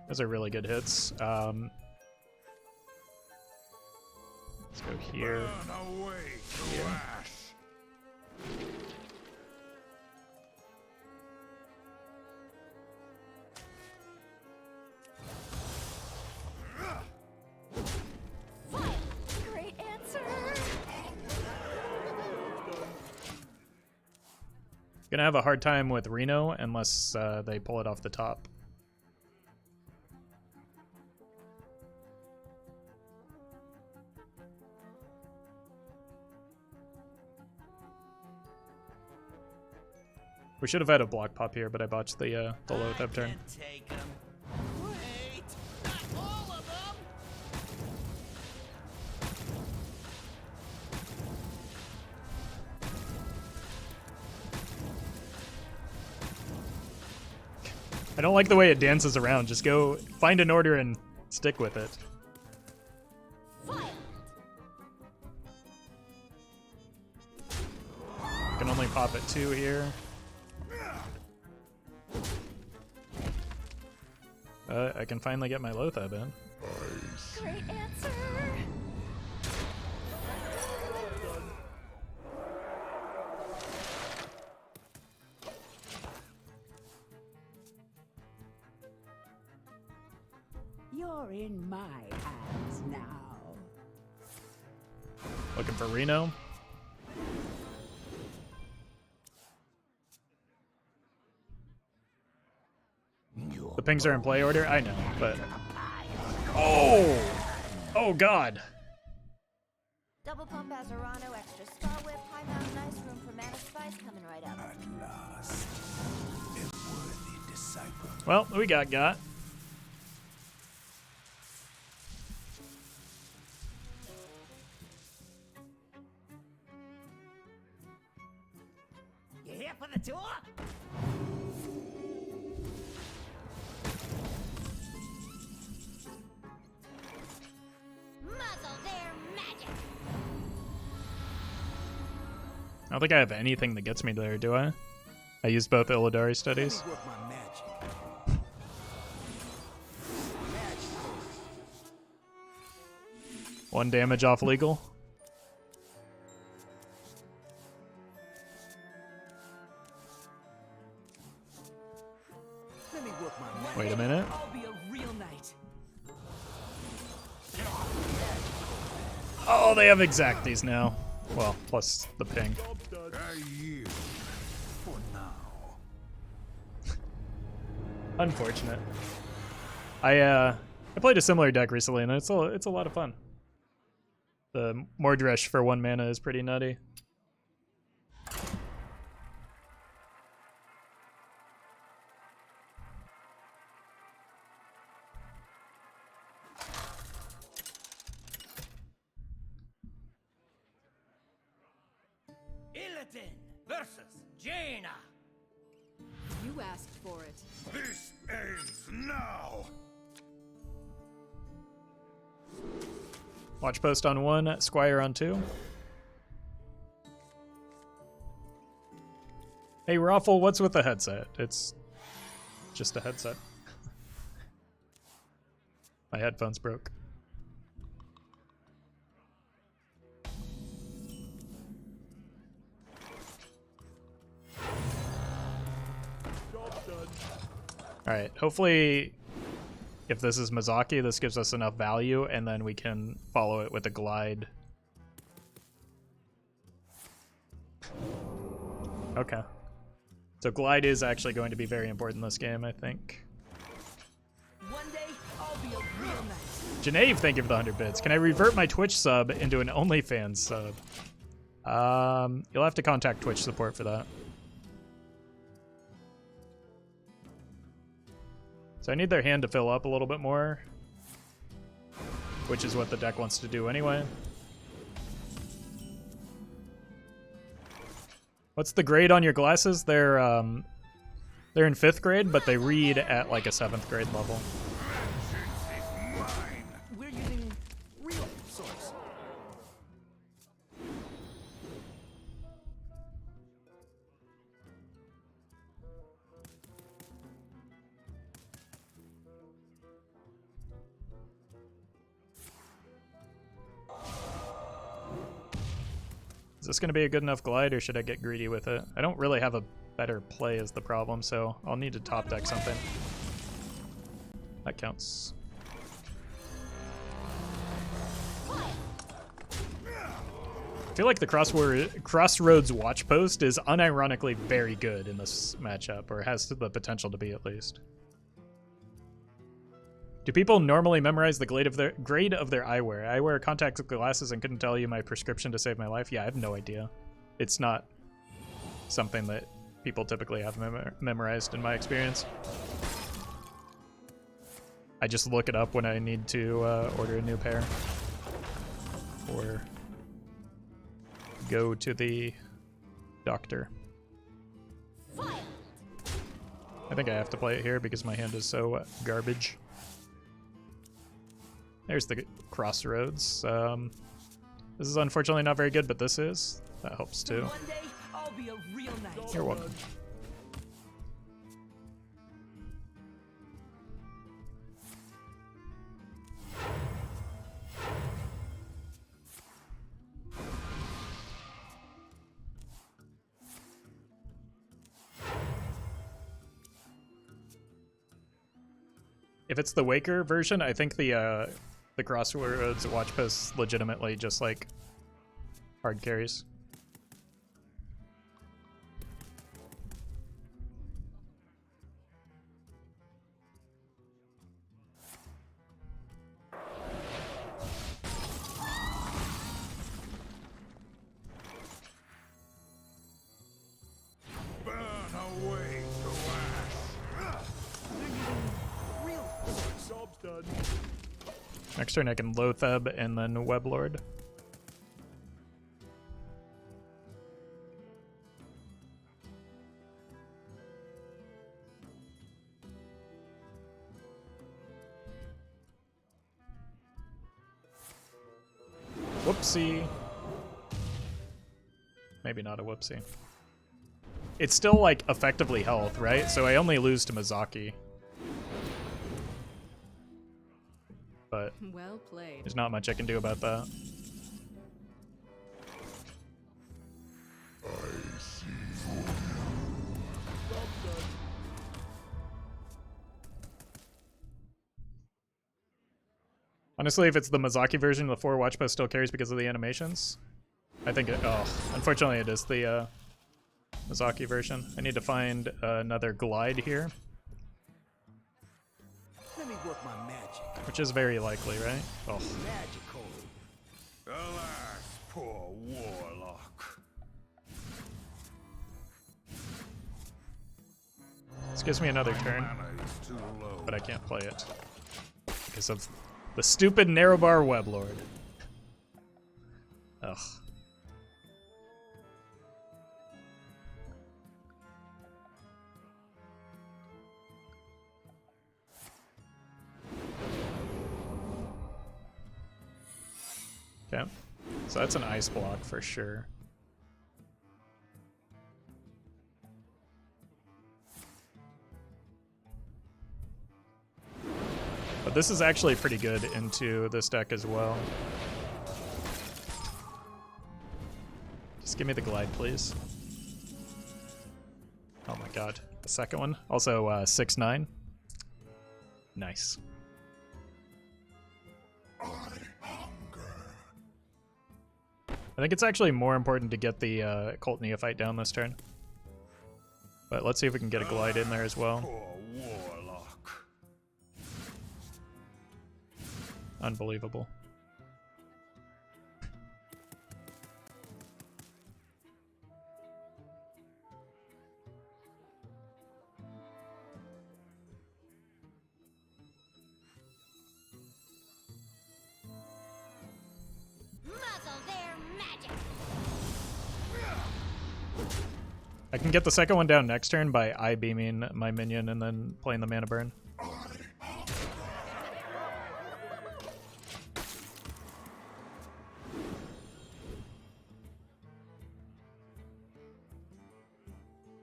Those are really good hits. Let's go here. Burn away to ash. Great answer. Gonna have a hard time with Reno unless they pull it off the top. We should have had a block pop here, but I botched the Lothab turn. Take 'em. Wait, not all of them. I don't like the way it dances around. Just go find an order and stick with it. Can only pop at 2 here. I can finally get my Lothab in. Great answer. You're in my hands now. Looking for Reno. The pings are in play order, I know, but... Oh! Oh god! Double pump Azarano, extra Star Whip, High Mountain Ice Room for Mana Spice coming right up. At last, a worthy disciple. Well, we got. You here for the tour? Muzzle their magic. I don't think I have anything that gets me there, do I? I used both Illidari studies. Let me work my magic. 1 damage off legal. Let me work my magic. Wait a minute. I'll be a real knight. Oh, they have exacties now. Well, plus the ping. I yield for now. Unfortunate. I played a similar deck recently, and it's a lot of fun. The Mordresh for 1 mana is pretty nutty. Illidan versus Jaina. You asked for it. This ends now. Watch post on 1, Squire on 2. Hey, Roffle, what's with the headset? It's just a headset. My headphones broke. Alright, hopefully if this is Mizaki, this gives us enough value, and then we can follow it with a glide. Okay. So glide is actually going to be very important in this game, I think. One day, I'll be a real knight. Janae, thank you for the 100 bits. Can I revert my Twitch sub into an OnlyFans sub? You'll have to contact Twitch support for that. So I need their hand to fill up a little bit more, which is what the deck wants to do anyway. What's the grade on your glasses? They're in 5th grade, but they read at like a 7th grade level. We're using real swords. Is this going to be a good enough glide, or should I get greedy with it? I don't really have a better play is the problem, so I'll need to top deck something. That counts. I feel like the Crossroads Watch Post is unironically very good in this matchup, or has the potential to be at least. Do people normally memorize the grade of their eyewear? I wear contact glasses and couldn't tell you my prescription to save my life. Yeah, I have no idea. It's not something that people typically have memorized in my experience. I just look it up when I need to order a new pair. Or go to the doctor. I think I have to play it here because my hand is so garbage. There's the crossroads. This is unfortunately not very good, but this is. That helps too. One day, I'll be a real knight. You're welcome. If it's the Waker version, I think the Crossroads watch posts legitimately just like hard carries. Burn away to ash. Sob's done. Next turn I can Loatheb and then Weblord. Whoopsie. Maybe not a whoopsie. It's still like effectively health, right? So I only lose to Mizaki. But Well played. there's not much I can do about that. Honestly, if it's the Mizaki version, the 4 watch post still carries because of the animations. I think it, oh, unfortunately it is the Mizaki version. I need to find another glide here, Let me work my magic. which is very likely, right? Oh, Magical. Alas, poor warlock. this gives me another turn, Mana is too low. but I can't play it because of the stupid narrow bar Weblord. Ugh. Okay, so that's an ice block for sure. But this is actually pretty good into this deck as well. Just give me the glide, please. Oh my god, the second one. Also 6/9. Nice. I think it's actually more important to get the Cult Neophyte down this turn. But let's see if we can get a glide in there as well. Poor warlock. Unbelievable. Muzzle their magic. I can get the second one down next turn by I-beaming my minion and then playing the mana burn.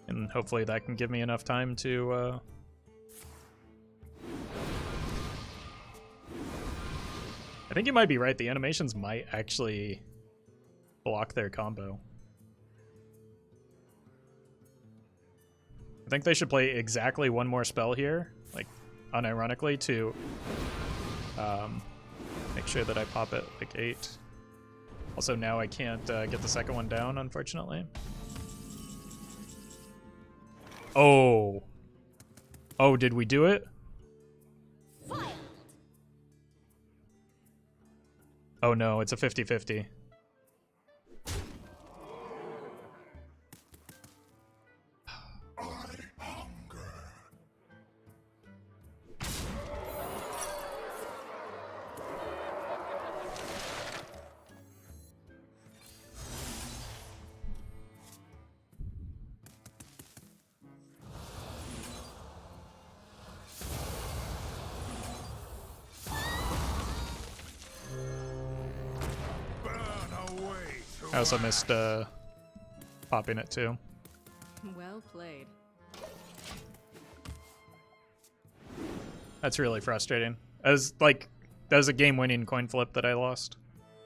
And hopefully that can give me enough time to I think you might be right, the animations might actually block their combo. I think they should play exactly one more spell here, like unironically, to make sure that I pop it like 8. Also now I can't get the second one down, unfortunately. Oh. Oh, did we do it? Foiled. Oh no, it's a 50-50. I also missed popping it too. Well played. That's really frustrating. That was a game-winning coin flip that I lost.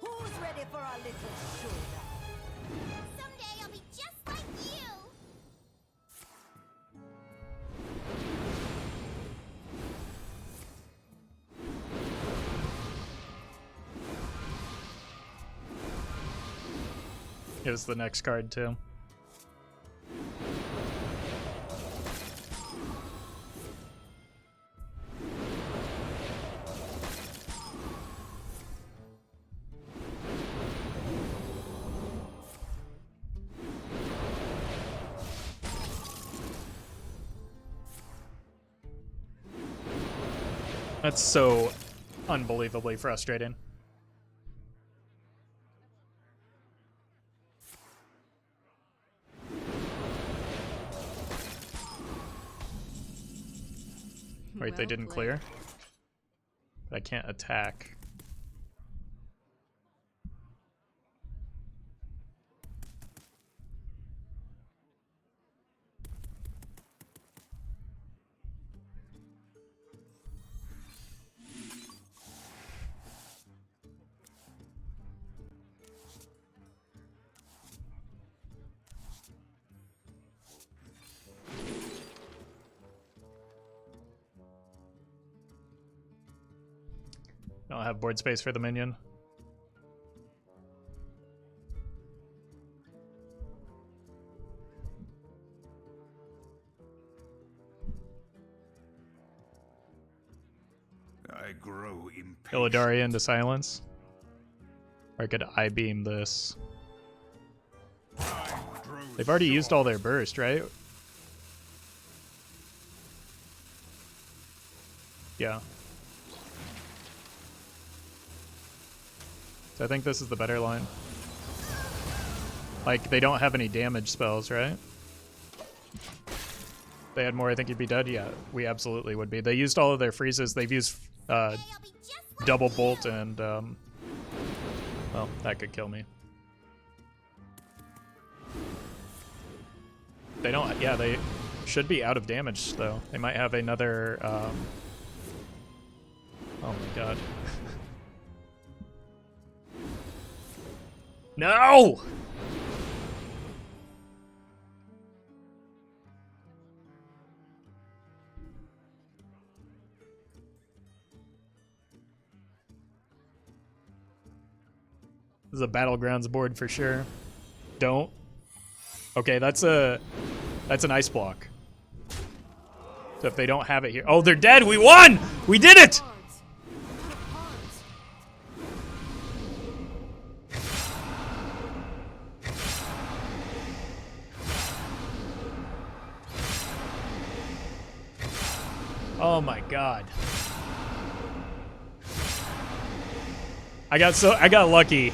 Who's ready for a little showdown? Someday I'll be just like you. Here's the next card too. That's so unbelievably frustrating. Wait, they Well didn't played. clear? But I can't attack. Don't have board space for the minion. I grow impatient. Illidari into silence. Or I could I-beam this. Time grows They've already used all short. their burst, right? Yeah. So I think this is the better line. Like, they don't have any damage spells, right? If they had more, I think you'd be dead. Yeah, we absolutely would be. They used all of their freezes. They've used Someday I'll be just like double you. bolt and, well, that could kill me. They don't, yeah, they should be out of damage, though. They might have another, oh my god. No! This is a Battlegrounds board for sure. Don't. Okay, that's an ice block. So if they don't have it here. Oh, they're dead! We won! We did it! Cards. Out of cards. Oh my god. I got lucky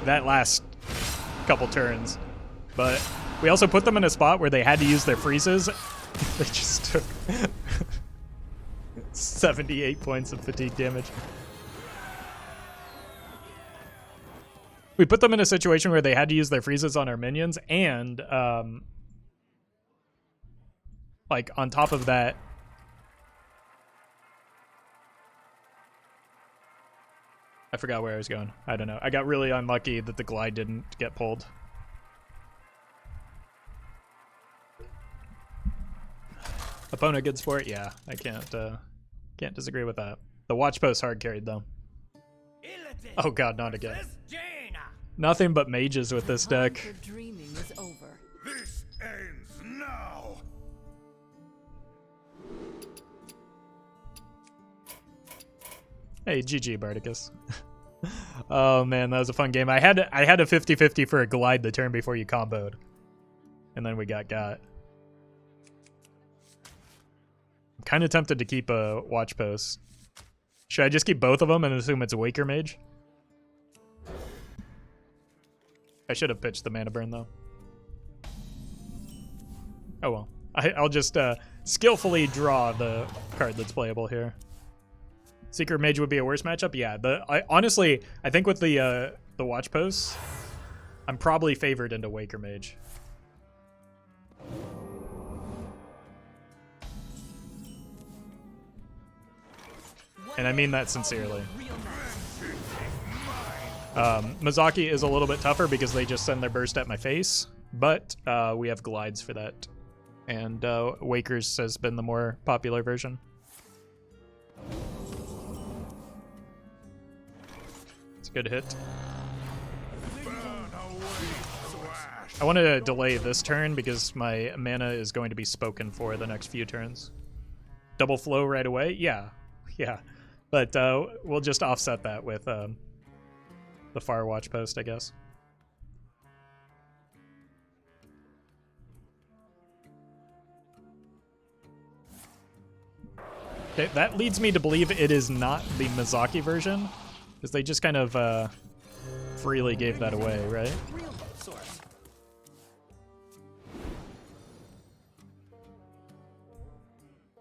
that last couple turns. But we also put them in a spot where they had to use their freezes. They just took 78 points of fatigue damage. We put them in a situation where they had to use their freezes on our minions, and like on top of that, I forgot where I was going. I don't know. I got really unlucky that the glide didn't get pulled. Opponent good sport? Yeah, I can't disagree with that. The watch post hard carried though. Illidan Oh god, not again. versus Jaina. Nothing but mages with this Time deck. for dreaming is over. This ends now. Hey, GG Bardicus. Oh man, that was a fun game. I had a 50-50 for a glide the turn before you comboed. And then we got. I'm kind of tempted to keep a watch post. Should I just keep both of them and assume it's a Waker Mage? I should have pitched the mana burn though. Oh well. I'll just skillfully draw the card that's playable here. Secret Mage would be a worse matchup? Yeah, honestly, I think with the the watch posts, I'm probably favored into Waker Mage. And I mean that sincerely. Mizaki is a little bit tougher because they just send their burst at my face, but we have glides for that. And Waker's has been the more popular version. It's a good hit. I want to delay this turn because my mana is going to be spoken for the next few turns. Double flow right away? Yeah. Yeah. But we'll just offset that with the far watch post, I guess. Okay, that leads me to believe it is not the Mizaki version, because they just kind of freely gave that away, right?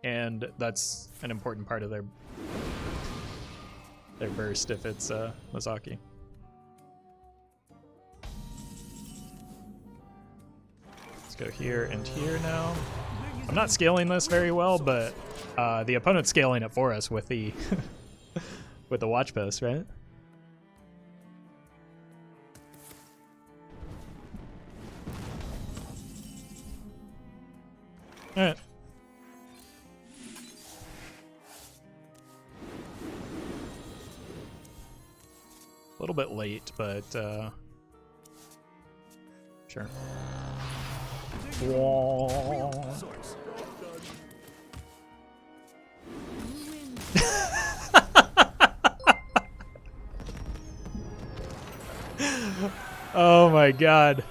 And that's an important part of their burst if it's Mizaki. Let's go here and here now. I'm not scaling this very well, but the opponent's scaling it for us with the with the watch post, right? All right. A little bit late, but sure. Oh my god.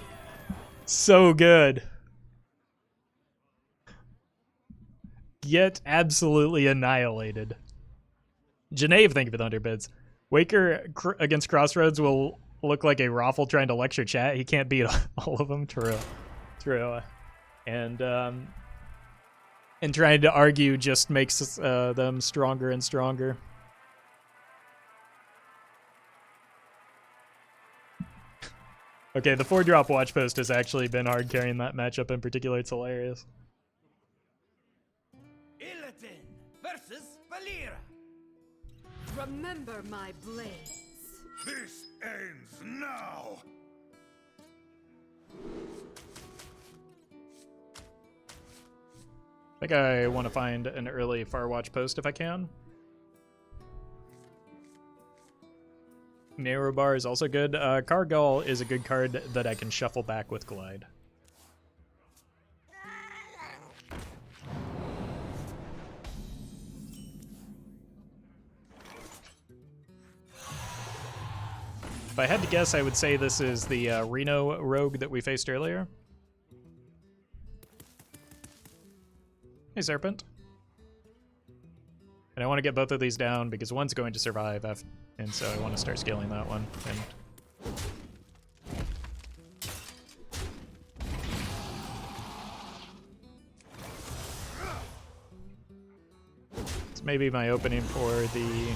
So good. Get absolutely annihilated. Genève, thank you for the 100 bids. Waker against Crossroads will look like a Roffle trying to lecture chat. He can't beat all of them. True. True. And trying to argue just makes them stronger and stronger. Okay, the 4-drop watch post has actually been hard carrying that matchup in particular. It's hilarious. Illidan versus Valera. Remember my blades. This ends now. I think I want to find an early far watch post if I can. Narrow Bar is also good. Cargal is a good card that I can shuffle back with Glide. If I had to guess, I would say this is the Reno Rogue that we faced earlier. Hey, Serpent. And I want to get both of these down because one's going to survive, and so I want to start scaling that one. And it's maybe my opening for the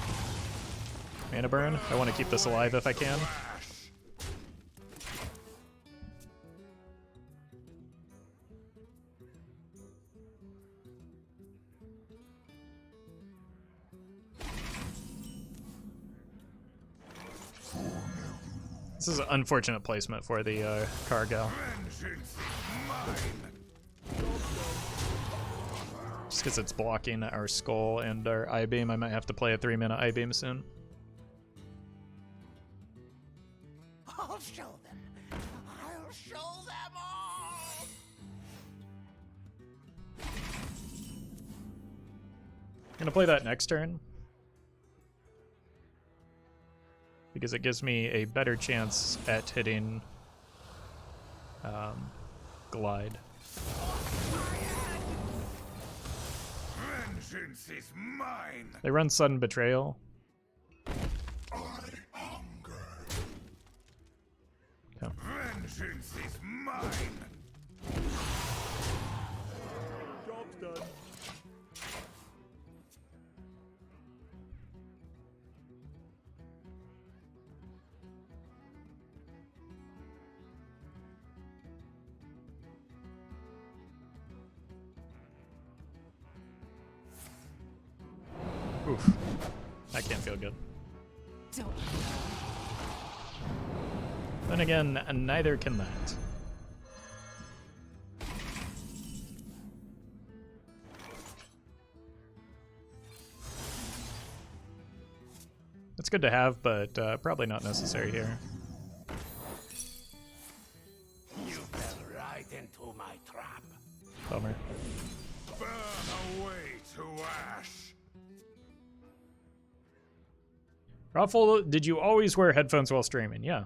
mana burn. I want to keep this alive if I can. This is an unfortunate placement for the Cargo. Just because it's blocking our Skull and our I-Beam, I might have to play a 3-mana I-Beam soon. I'll show them. I'll show them all. I'm gonna play that next turn because it gives me a better chance at hitting Glide. Vengeance is mine. They run Sudden Betrayal. I hunger. Okay. Vengeance is mine. Job's done. Oof. That can't feel good. Don't. Then again, neither can that. It's good to have, but probably not necessary here. You fell right into my trap. Bummer. Burn away to ash. Roffle, did you always wear headphones while streaming? Yeah.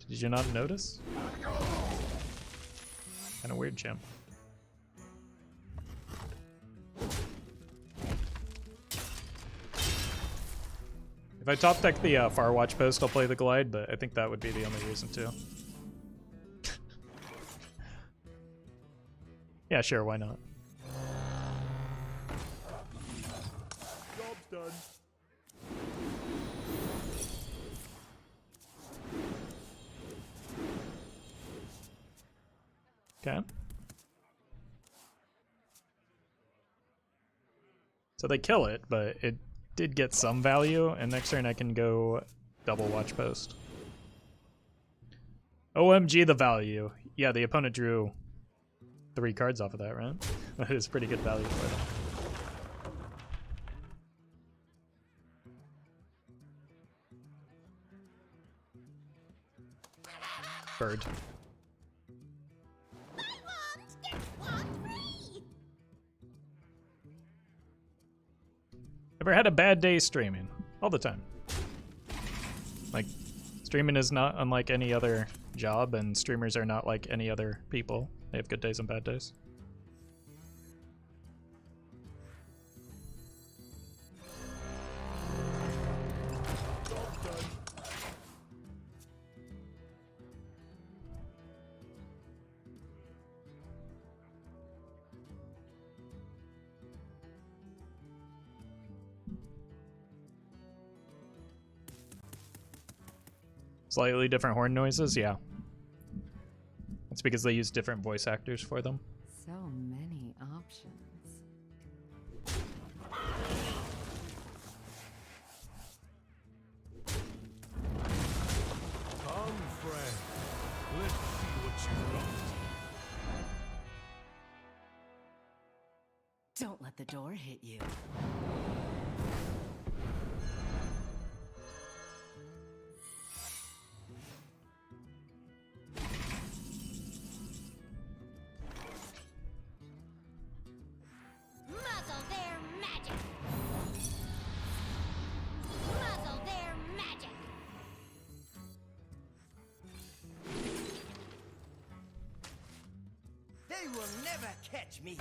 Did you not notice? Kind of weird, Jim. If I top deck the Far Watch post, I'll play the glide, but I think that would be the only reason too. Yeah, sure, why not? Job's done. Okay. So they kill it, but it did get some value, and next turn I can go double watch post. OMG the value. Yeah, the opponent drew 3 cards off of that, right? That is pretty good value for them. Bird. Ever had a bad day streaming? All the time. Like, streaming is not unlike any other job, and streamers are not like any other people. They have good days and bad days. Slightly different horn noises, yeah. That's because they use different voice actors for them. So many options. Come, friend. Let's see what you got. Don't let the door hit you. Muzzle their magic! Muzzle their magic! They will never catch me.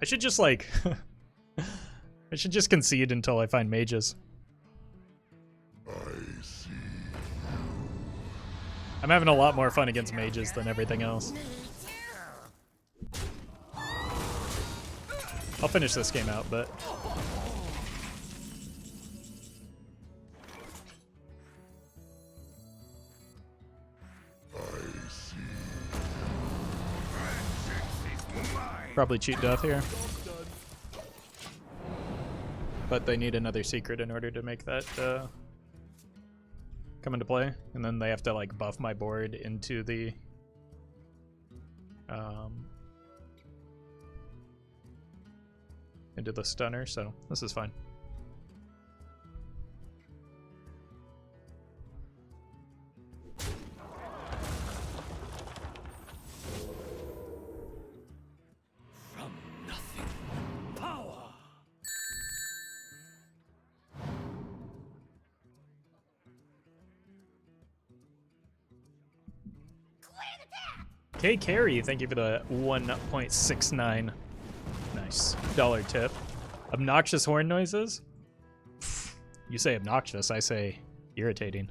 I should just like I should just concede until I find mages. I'm having a lot more fun against mages than everything else. I'll finish this game out, but probably cheat death here. But they need another secret in order to make that come into play, and then they have to like buff my board into the stunner, so this is fine. From nothing, power. K Carry, thank you for the 1.69 nice dollar tip. Obnoxious horn noises? You say obnoxious, I say irritating.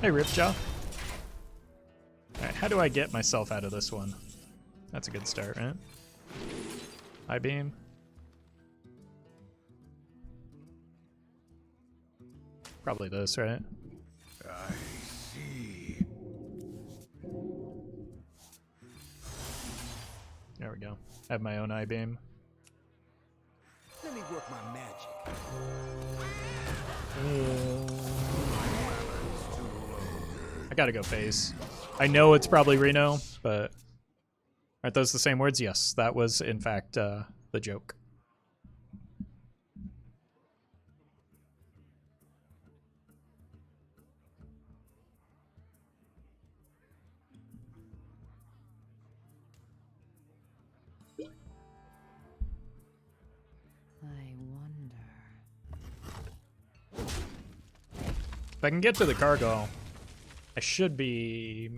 Hey Ripjaw. Alright, how do I get myself out of this one? That's a good start, right? High beam. Probably this, right? I see. There we go. I have my own eye beam. Let me work my magic. I gotta go face. I know it's probably Reno, but aren't those the same words? Yes, that was in fact the joke. I wonder. If I can get to the cargo, I should be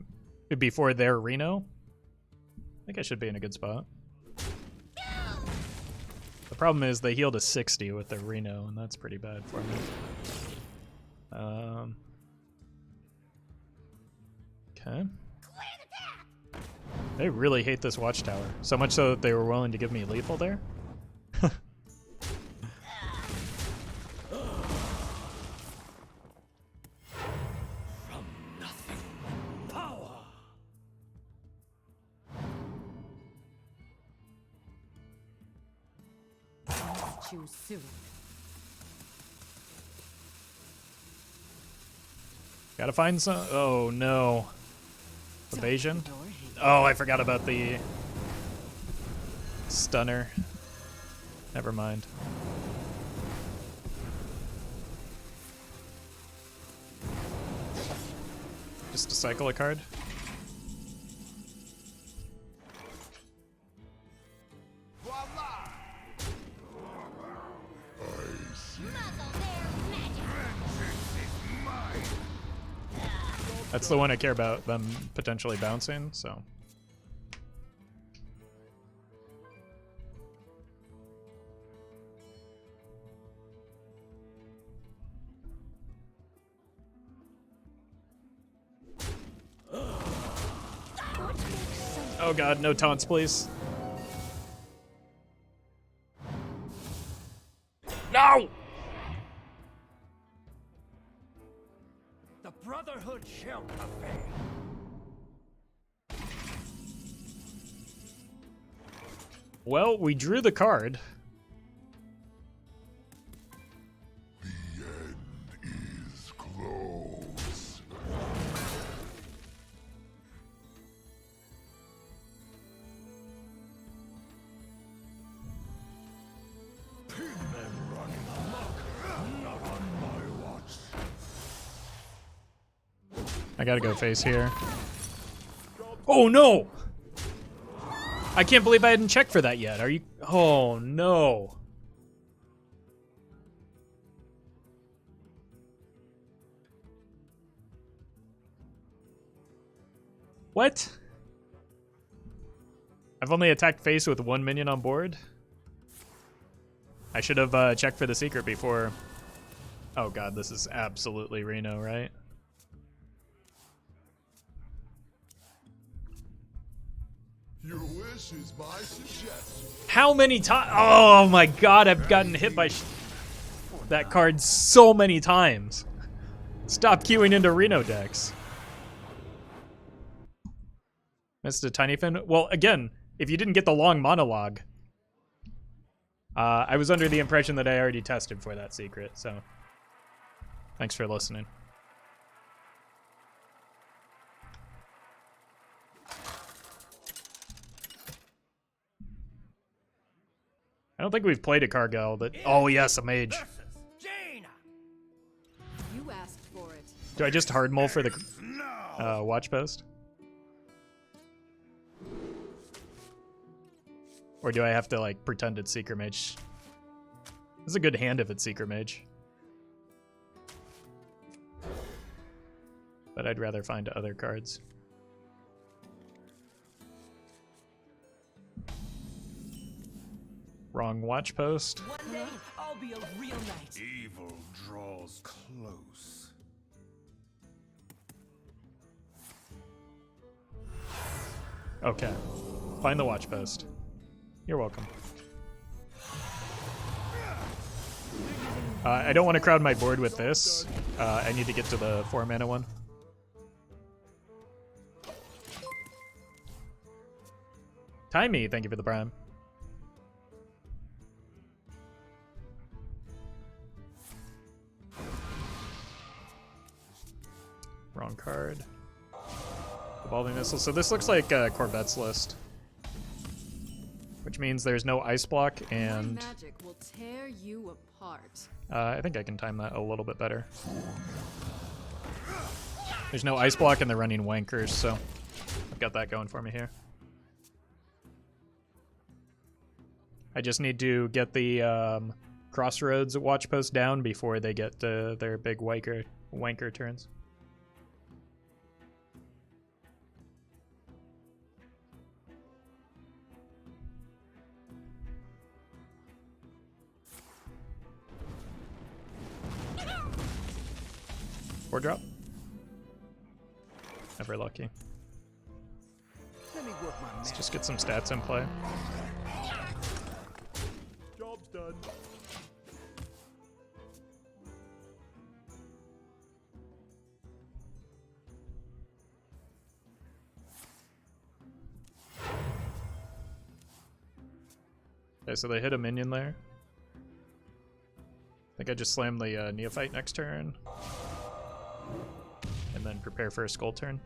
before their Reno. I think I should be in a good spot. The problem is they heal to 60 with their Reno, and that's pretty bad for me. Okay. They really hate this watchtower. So much so that they were willing to give me lethal there. Choose soon. Gotta find some. Oh no. Evasion? Oh, I forgot about the stunner. Never mind. Just to cycle a card. That's the one I care about, them potentially bouncing, so. Oh god, no taunts, please. No! The Brotherhood shall prevail. Well, we drew the card. The end is close. Pigmen running amok. Not on my watch. I gotta go face here. Oh no! I can't believe I hadn't checked for that yet. Are you? Oh no. What? I've only attacked face with one minion on board. I should have checked for the secret before. Oh god, this is absolutely Reno, right? Your wish is my suggestion. How many times? Oh my god, I've gotten hit by that card so many times. Stop queuing into Reno decks. Missed a tiny fin. Well, again, if you didn't get the long monologue, I was under the impression that I already tested for that secret, so thanks for listening. I don't think we've played a Cargel that. Oh yes, a mage. Jaina. You asked for it. Do I just hard mull for the watch post? Or do I have to like pretend it's Secret Mage? This is a good hand if it's Secret Mage. But I'd rather find other cards. Wrong watch post. One day, I'll be a real knight. Evil draws close. Okay. Find the watch post. You're welcome. I don't want to crowd my board with this. I need to get to the 4 mana one. Timey, thank you for the prime. Wrong card. Evolving Missile. So this looks like Corvette's list. Which means there's no ice block, and My magic will tear you apart. I think I can time that a little bit better. There's no ice block and they're running wankers, so I've got that going for me here. I just need to get the Crossroads watch post down before they get their big wanker turns. Four drop. Never lucky. Let me work my Let's magic. just get some stats in play. Job's done. Okay, so they hit a minion there. I think I just slammed the Neophyte next turn. And then prepare for a Skull turn.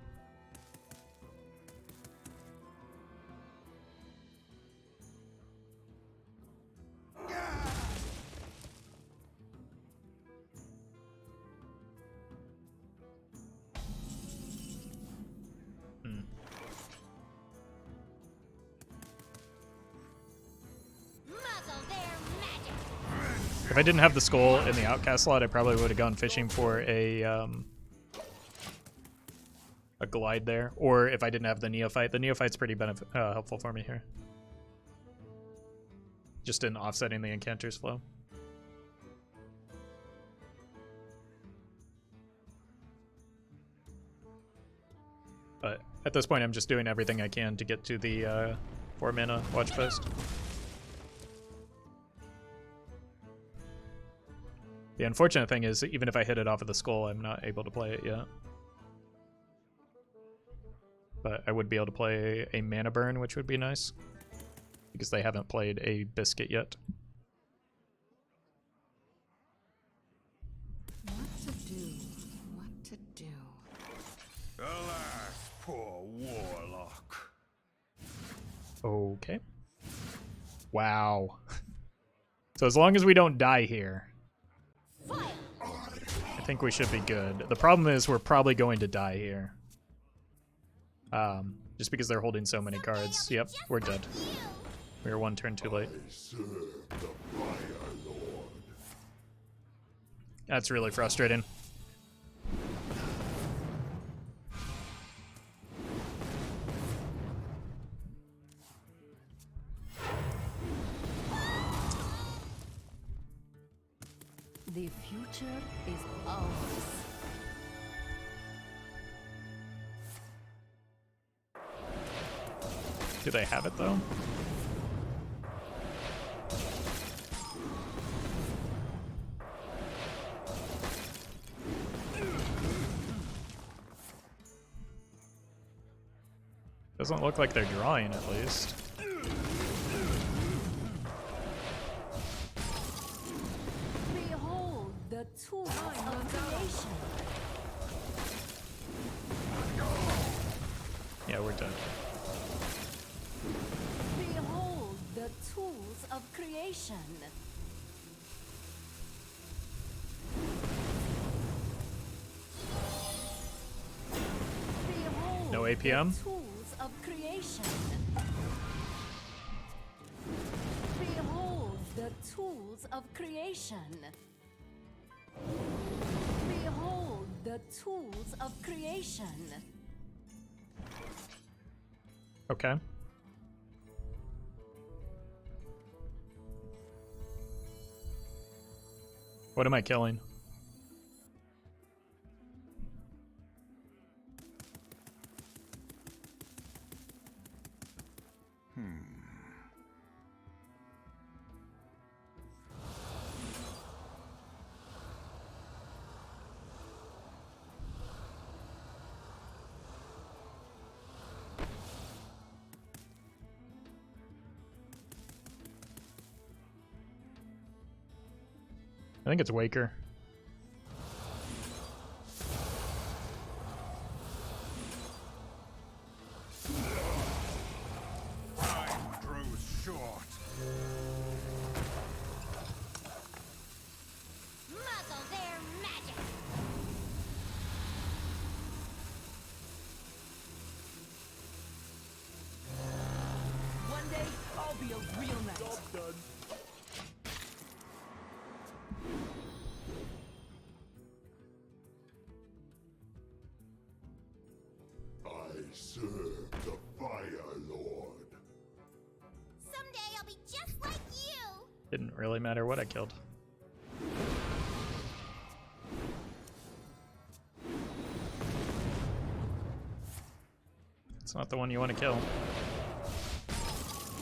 If I didn't have the Skull in the Outcast slot, I probably would have gone fishing for a Glide there. Or if I didn't have the Neophyte. The Neophyte's pretty helpful for me here. Just in offsetting the Encanter's flow. But at this point, I'm just doing everything I can to get to the 4 mana watch post. The unfortunate thing is, even if I hit it off of the Skull, I'm not able to play it yet. But I would be able to play a Mana Burn, which would be nice. Because they haven't played a Biscuit yet. What to do? What to do? Alas, poor warlock. Okay. Wow. So as long as we don't die here, I think we should be good. The problem is we're probably going to die here. Just because they're holding so many cards. Yep, we're dead. We were 1 turn too late. That's really frustrating. The future is ours. Do they have it though? Doesn't look like they're drawing, at least. Behold the tool of creation. Yeah, we're dead. Behold the tools of creation. Behold No APM? the tools of creation. Behold the tools of creation. Behold the tools of creation. Okay. What am I killing? think it's Waker. Time grows short. Muzzle their magic! One day, I'll be a real knight. I serve the Fire Lord. Someday I'll be just like you! Didn't really matter what I killed. It's not the one you want to kill.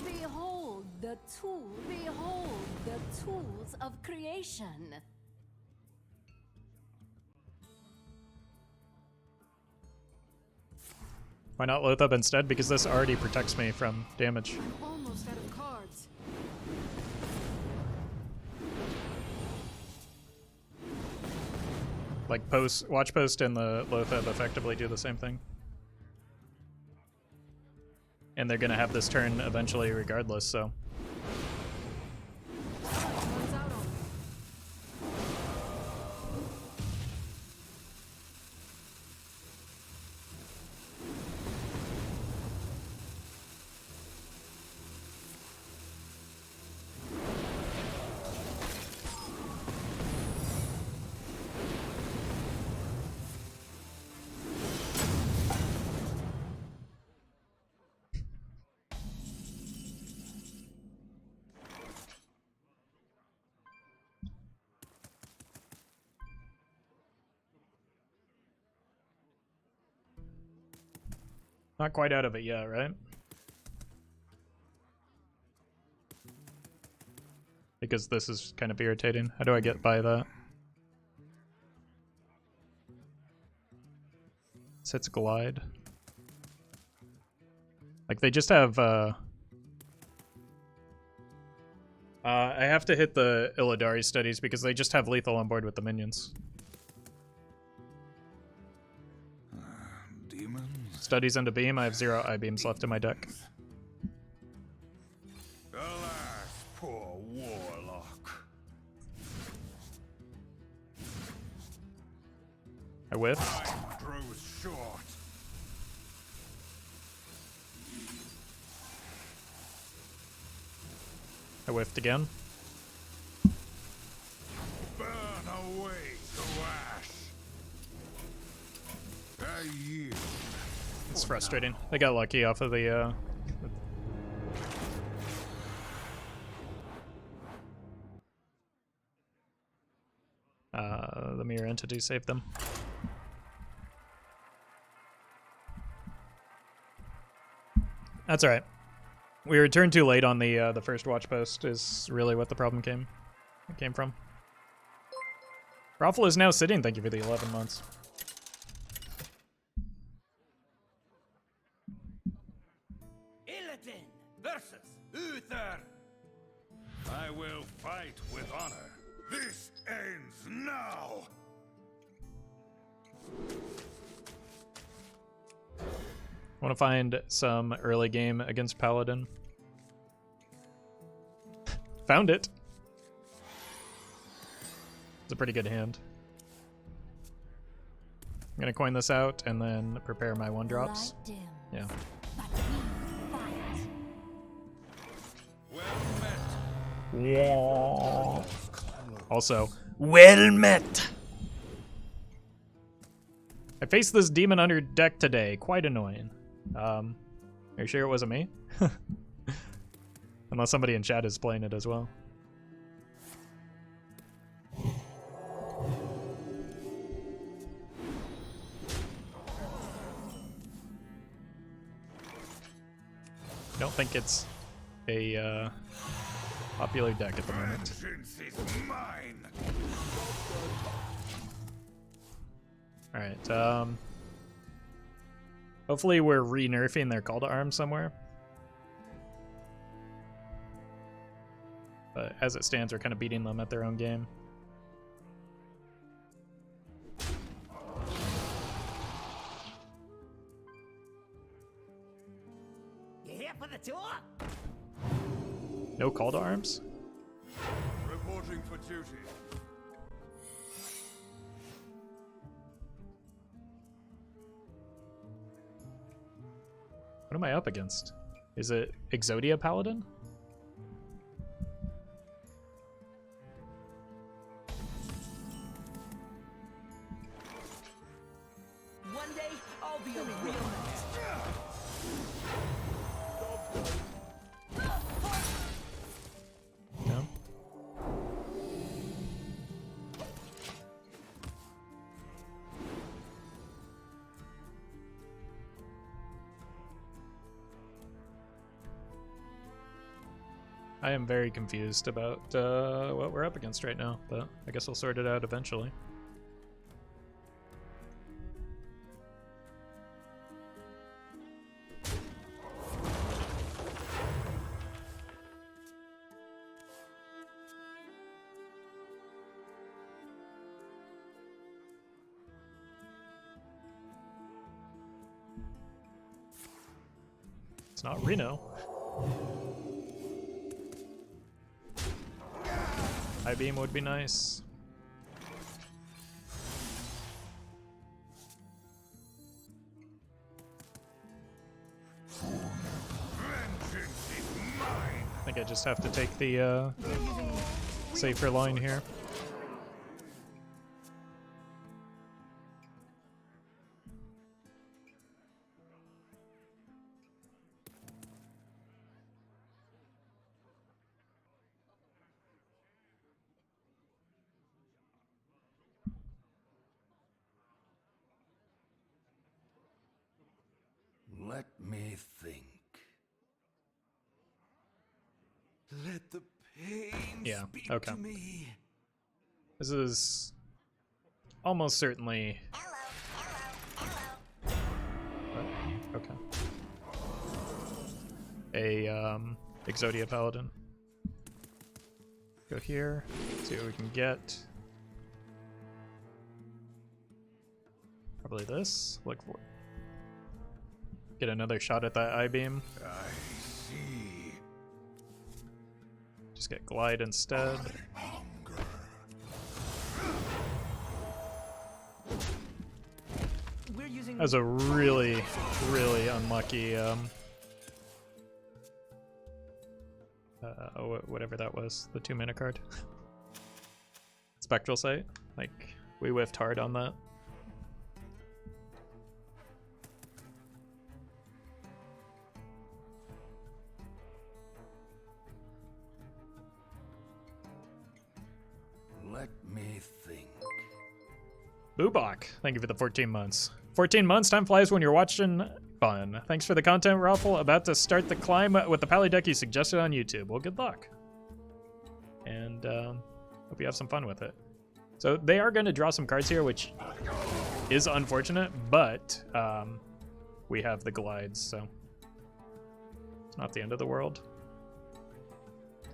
Behold the tool. Behold the tools of creation. Why not Loatheb instead? Because this already protects me from damage. I'm almost out of cards. Like Watch Post and the Loatheb effectively do the same thing. And they're gonna have this turn eventually regardless, so. Runs out on me. Not quite out of it yet, right? Because this is kind of irritating. How do I get by that? Sits glide. Like they just have I have to hit the Illidari studies because they just have lethal on board with the minions. Demons? Studies into beam, I have 0 I-beams left in my deck. Alas, poor warlock. I whiff. Time grows short. I whiffed again. Burn away to ash. A year. It's frustrating. They got lucky off of the mirror entity saved them. That's alright. We returned too late on the first watch post is really what the problem came from. Roffle is now sitting, thank you for the 11 months. Illidan versus Uther. I will fight with honor. This ends now. Want to find some early game against Paladin. Found it. It's a pretty good hand. I'm gonna coin this out and then prepare my 1-drops. Light dims, Yeah. but we fight. Well met. Yeah. Also, well met. I faced this demon under deck today. Quite annoying. Are you sure it wasn't me? Unless somebody in chat is playing it as well. I don't think it's a popular deck at the moment. Vengeance is mine. Alright, hopefully we're re-nerfing their call to arms somewhere. But as it stands, we're kind of beating them at their own game. Here for the tour? No call to arms? Reporting for duty. What am I up against? Is it Exodia Paladin? One day, I'll be a real man. No? I am very confused about what we're up against right now, but I guess I'll sort it out eventually. It's not Reno. High beam would be nice. I think I just have to take the safer line here. Let me think. Let the pain Yeah, speak okay. to me. This is almost certainly. Okay. A Exodia Paladin. Go here, see what we can get. Probably this. Look for. Get another shot at that I-beam. I see. Just get glide instead. We're using That was a really, really unlucky whatever that was, the 2-mana card. Spectral Sight. Like, we whiffed hard on that. Let me think. Boobach, thank you for the 14 months. 14 months, time flies when you're watching fun. Thanks for the content, Roffle. About to start the climb with the Pally deck you suggested on YouTube. Well, good luck. And hope you have some fun with it. So they are going to draw some cards here, which is unfortunate, but we have the glides, so it's not the end of the world.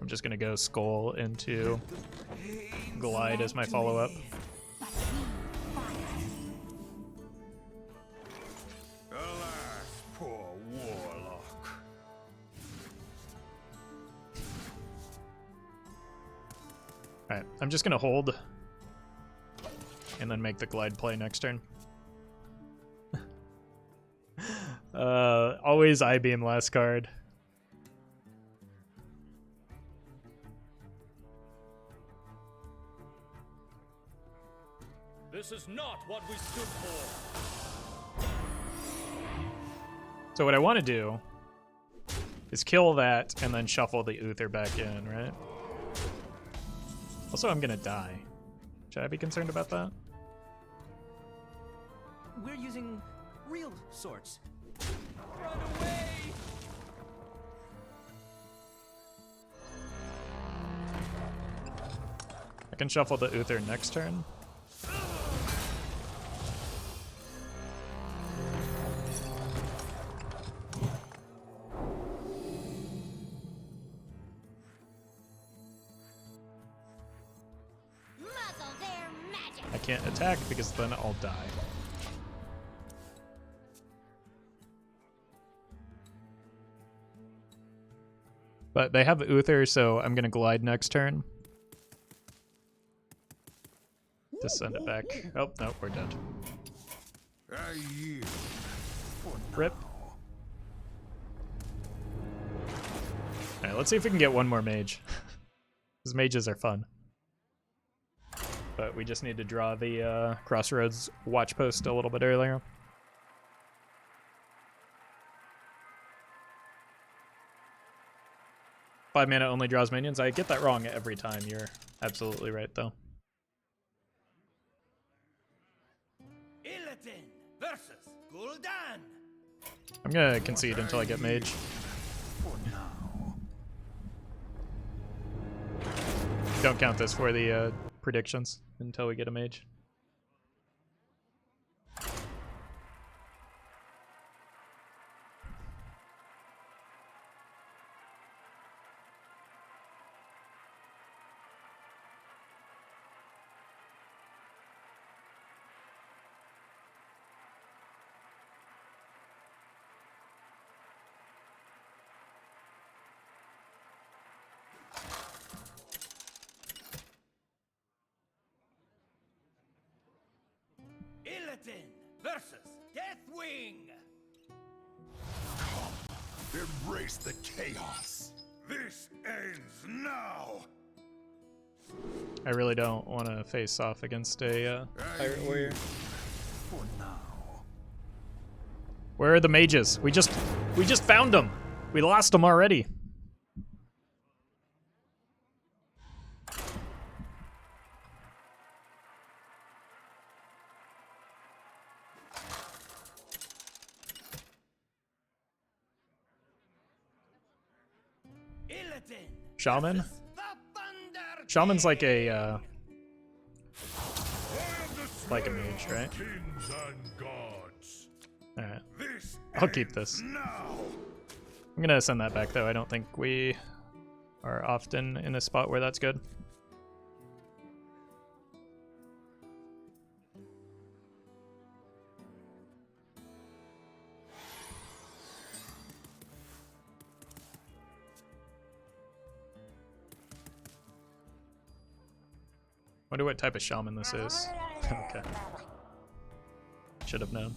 I'm just going to go Skull into Glide as my follow-up. Alas, poor warlock. Alright, I'm just going to hold and then make the Glide play next turn. Always I-beam last card. This is not what we stood for. So what I want to do is kill that and then shuffle the Uther back in, right? Also, I'm going to die. Should I be concerned about that? We're using real swords. Run away! I can shuffle the Uther next turn. Muzzle their magic. I can't attack because then I'll die. But they have Uther, so I'm gonna glide next turn. To send it back. Oh, no, we're dead. I yield for Rip. now. Alright, let's see if we can get one more mage. Because mages are fun. But we just need to draw the Crossroads watch post a little bit earlier. Five mana only draws minions. I get that wrong every time. You're absolutely right, though. Illidan versus Gul'dan. I'm gonna concede until I get mage. For now. Don't count this for the predictions until we get a mage. Illidan versus Deathwing. Embrace the chaos. This ends now. I really don't want to face off against a Pirate Warrior. For now. Where are the mages? We just found them. We lost them already. Illidan Shaman? versus the Thunder Shaman's like King. a mage, right? Kings and gods. Alright. This I'll keep this. now. I'm gonna send that back though. I don't think we are often in a spot where that's good. Wonder what type of shaman this is. Okay. Should have known.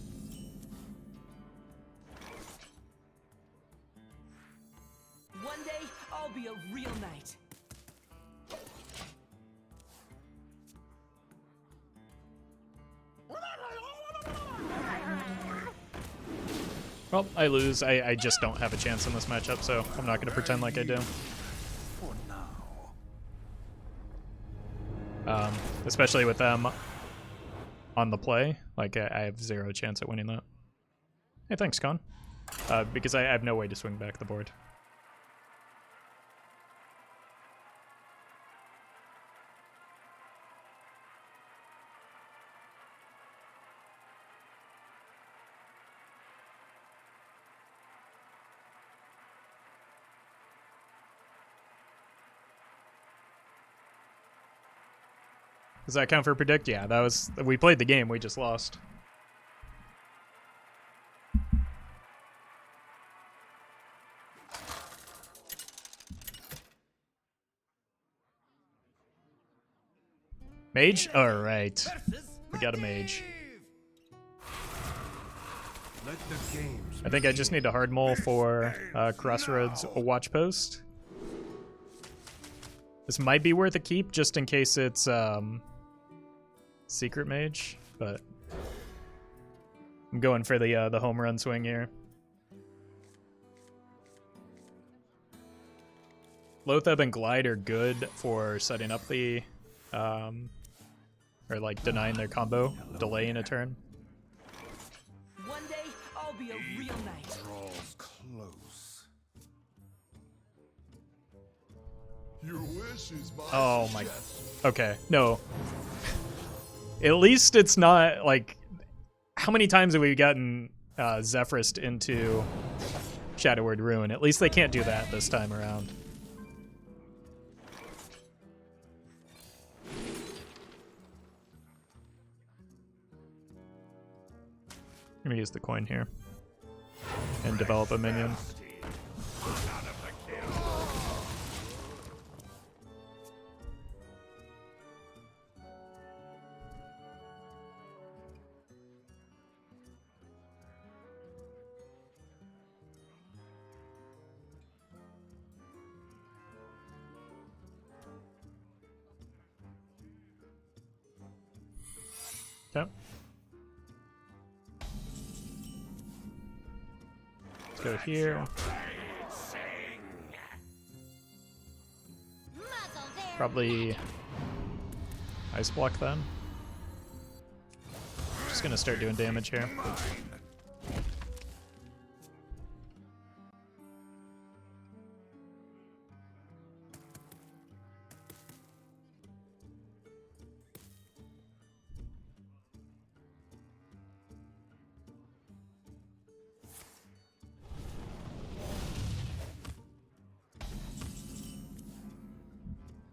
One day, I'll be a real knight. Well, I lose. I just don't have a chance in this matchup, so I'm not gonna pretend like I do. For now. Especially with them on the play. Like, I have zero chance at winning that. Hey, thanks, Con. Because I have no way to swing back the board. Does that count for predict? Yeah, that was... We played the game, we just lost. Mage? Alright. We got a mage. Let the games I think I just need a hard mole for Crossroads Watch Post. This might be worth a keep just in case it's Secret Mage, but I'm going for the home run swing here. Loatheb and Glide are good for setting up the or like denying their combo, delaying a turn. One day, I'll be a real knight. Draws close. Your wish is my Oh my. suggestion. Okay, no. At least it's not like. How many times have we gotten Zephyrist into Shadowward Ruin? At least they can't do that this time around. I'm gonna use the coin here and develop a minion. Okay. Let's go here. Probably ice block then. Just gonna start doing damage here.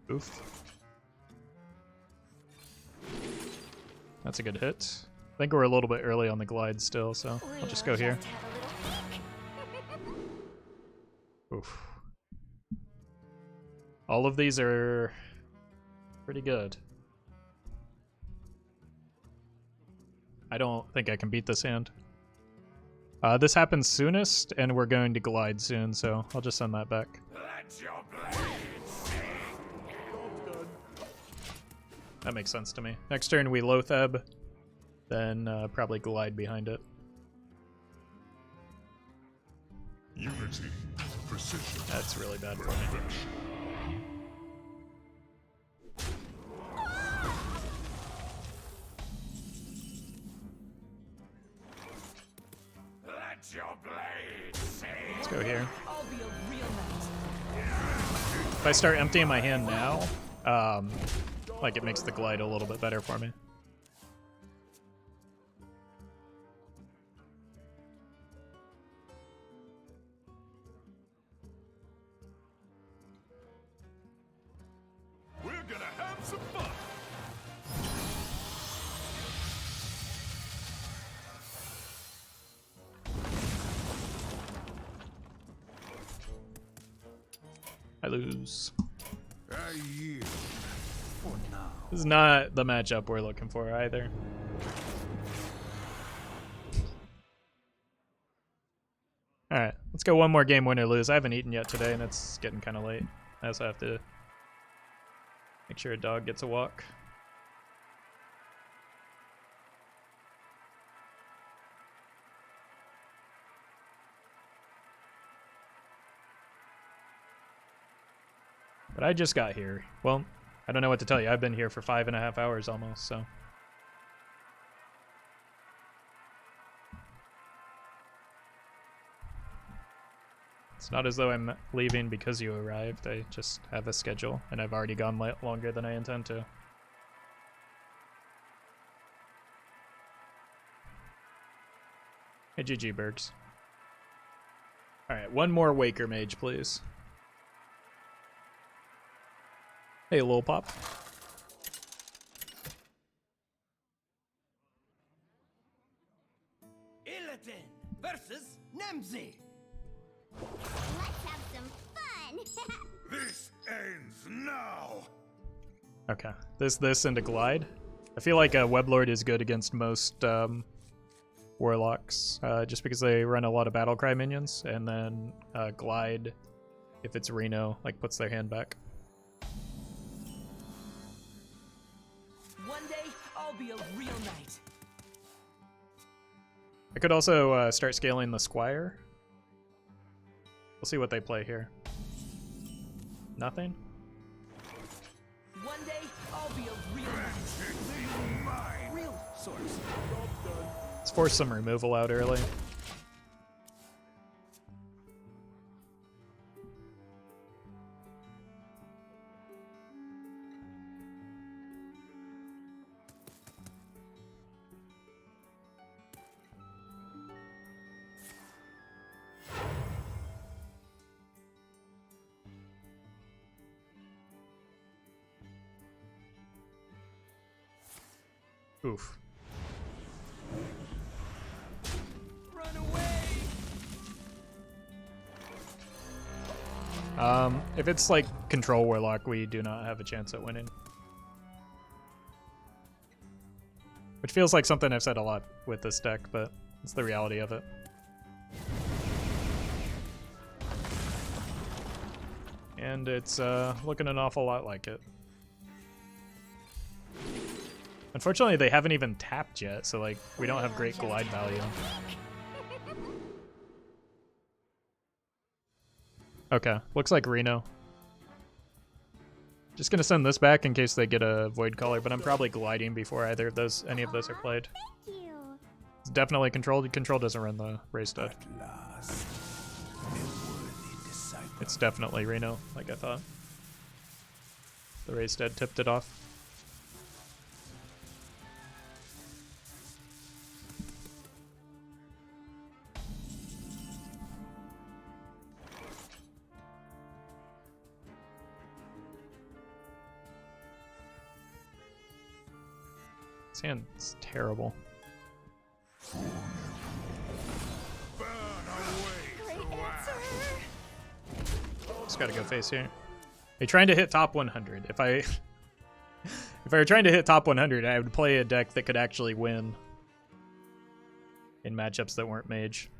Oof. That's a good hit. I think we're a little bit early on the glide still, so I'll just go here. Oof. All of these are pretty good. I don't think I can beat this hand. This happens soonest, and we're going to glide soon, so I'll just send that back. Let your blade sing. That makes sense to me. Next turn we Lotheb, then probably glide behind it. Unity, precision. That's really bad for me. Let your blade sing. Let's go here. I'll be a real knight. If I start emptying my hand now, like it makes the glide a little bit better for me. We're gonna have some fun. I lose. I yield for now. This is not the matchup we're looking for either. Alright, let's go one more game, win or lose. I haven't eaten yet today and it's getting kind of late. I also have to make sure a dog gets a walk. But I just got here. Well, I don't know what to tell you. I've been here for 5.5 hours almost, so. It's not as though I'm leaving because you arrived. I just have a schedule, and I've already gone longer than I intend to. Hey, GG, Bergs. Alright, one more Waker Mage, please. Hey, Lil Pop. Illidan versus Nemzi. Let's have some fun. This ends now. Okay, this into Glide. I feel like Weblord is good against most Warlocks, just because they run a lot of Battlecry minions, and then Glide, if it's Reno, like puts their hand back. One day, I'll be a real knight. I could also start scaling the Squire. We'll see what they play here. Nothing? One day, I'll be a real knight. Real source. Let's force some removal out early. Oof. Run away. If it's like Control Warlock, we do not have a chance at winning. Which feels like something I've said a lot with this deck, but it's the reality of it. And it's looking an awful lot like it. Unfortunately, they haven't even tapped yet, so like we don't have great glide value. Okay, looks like Reno. Just gonna send this back in case they get a Void Caller, but I'm probably gliding before either of those, any of those are played. Thank you. It's definitely controlled. Control doesn't run the race dead. At last, a worthy disciple. It's definitely Reno, like I thought. The race dead tipped it off. This hand's terrible. Burn away, Great trash. answer. Just gotta go face here. Are you trying to hit top 100? If I if I were trying to hit top 100, I would play a deck that could actually win in matchups that weren't mage.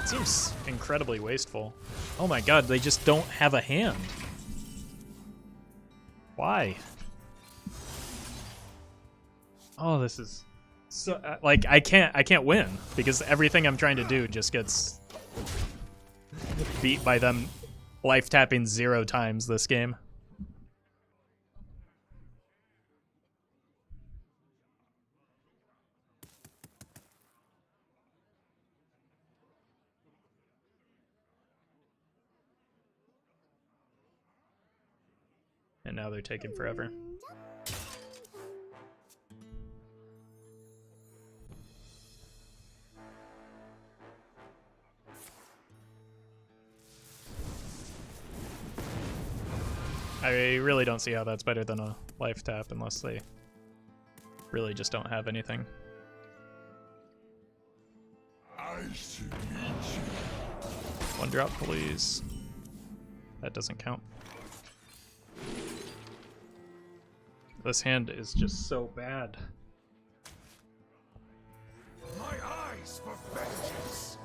Seems incredibly wasteful. Oh my god, they just don't have a hand. Why? Oh, this is so like I can't win because everything I'm trying to do just gets beat by them life tapping 0 times this game. And now they're taking forever. I really don't see how that's better than a life tap unless they really just don't have anything. I should meet you. 1 drop, please. That doesn't count. This hand is just so bad. My eyes for vengeance.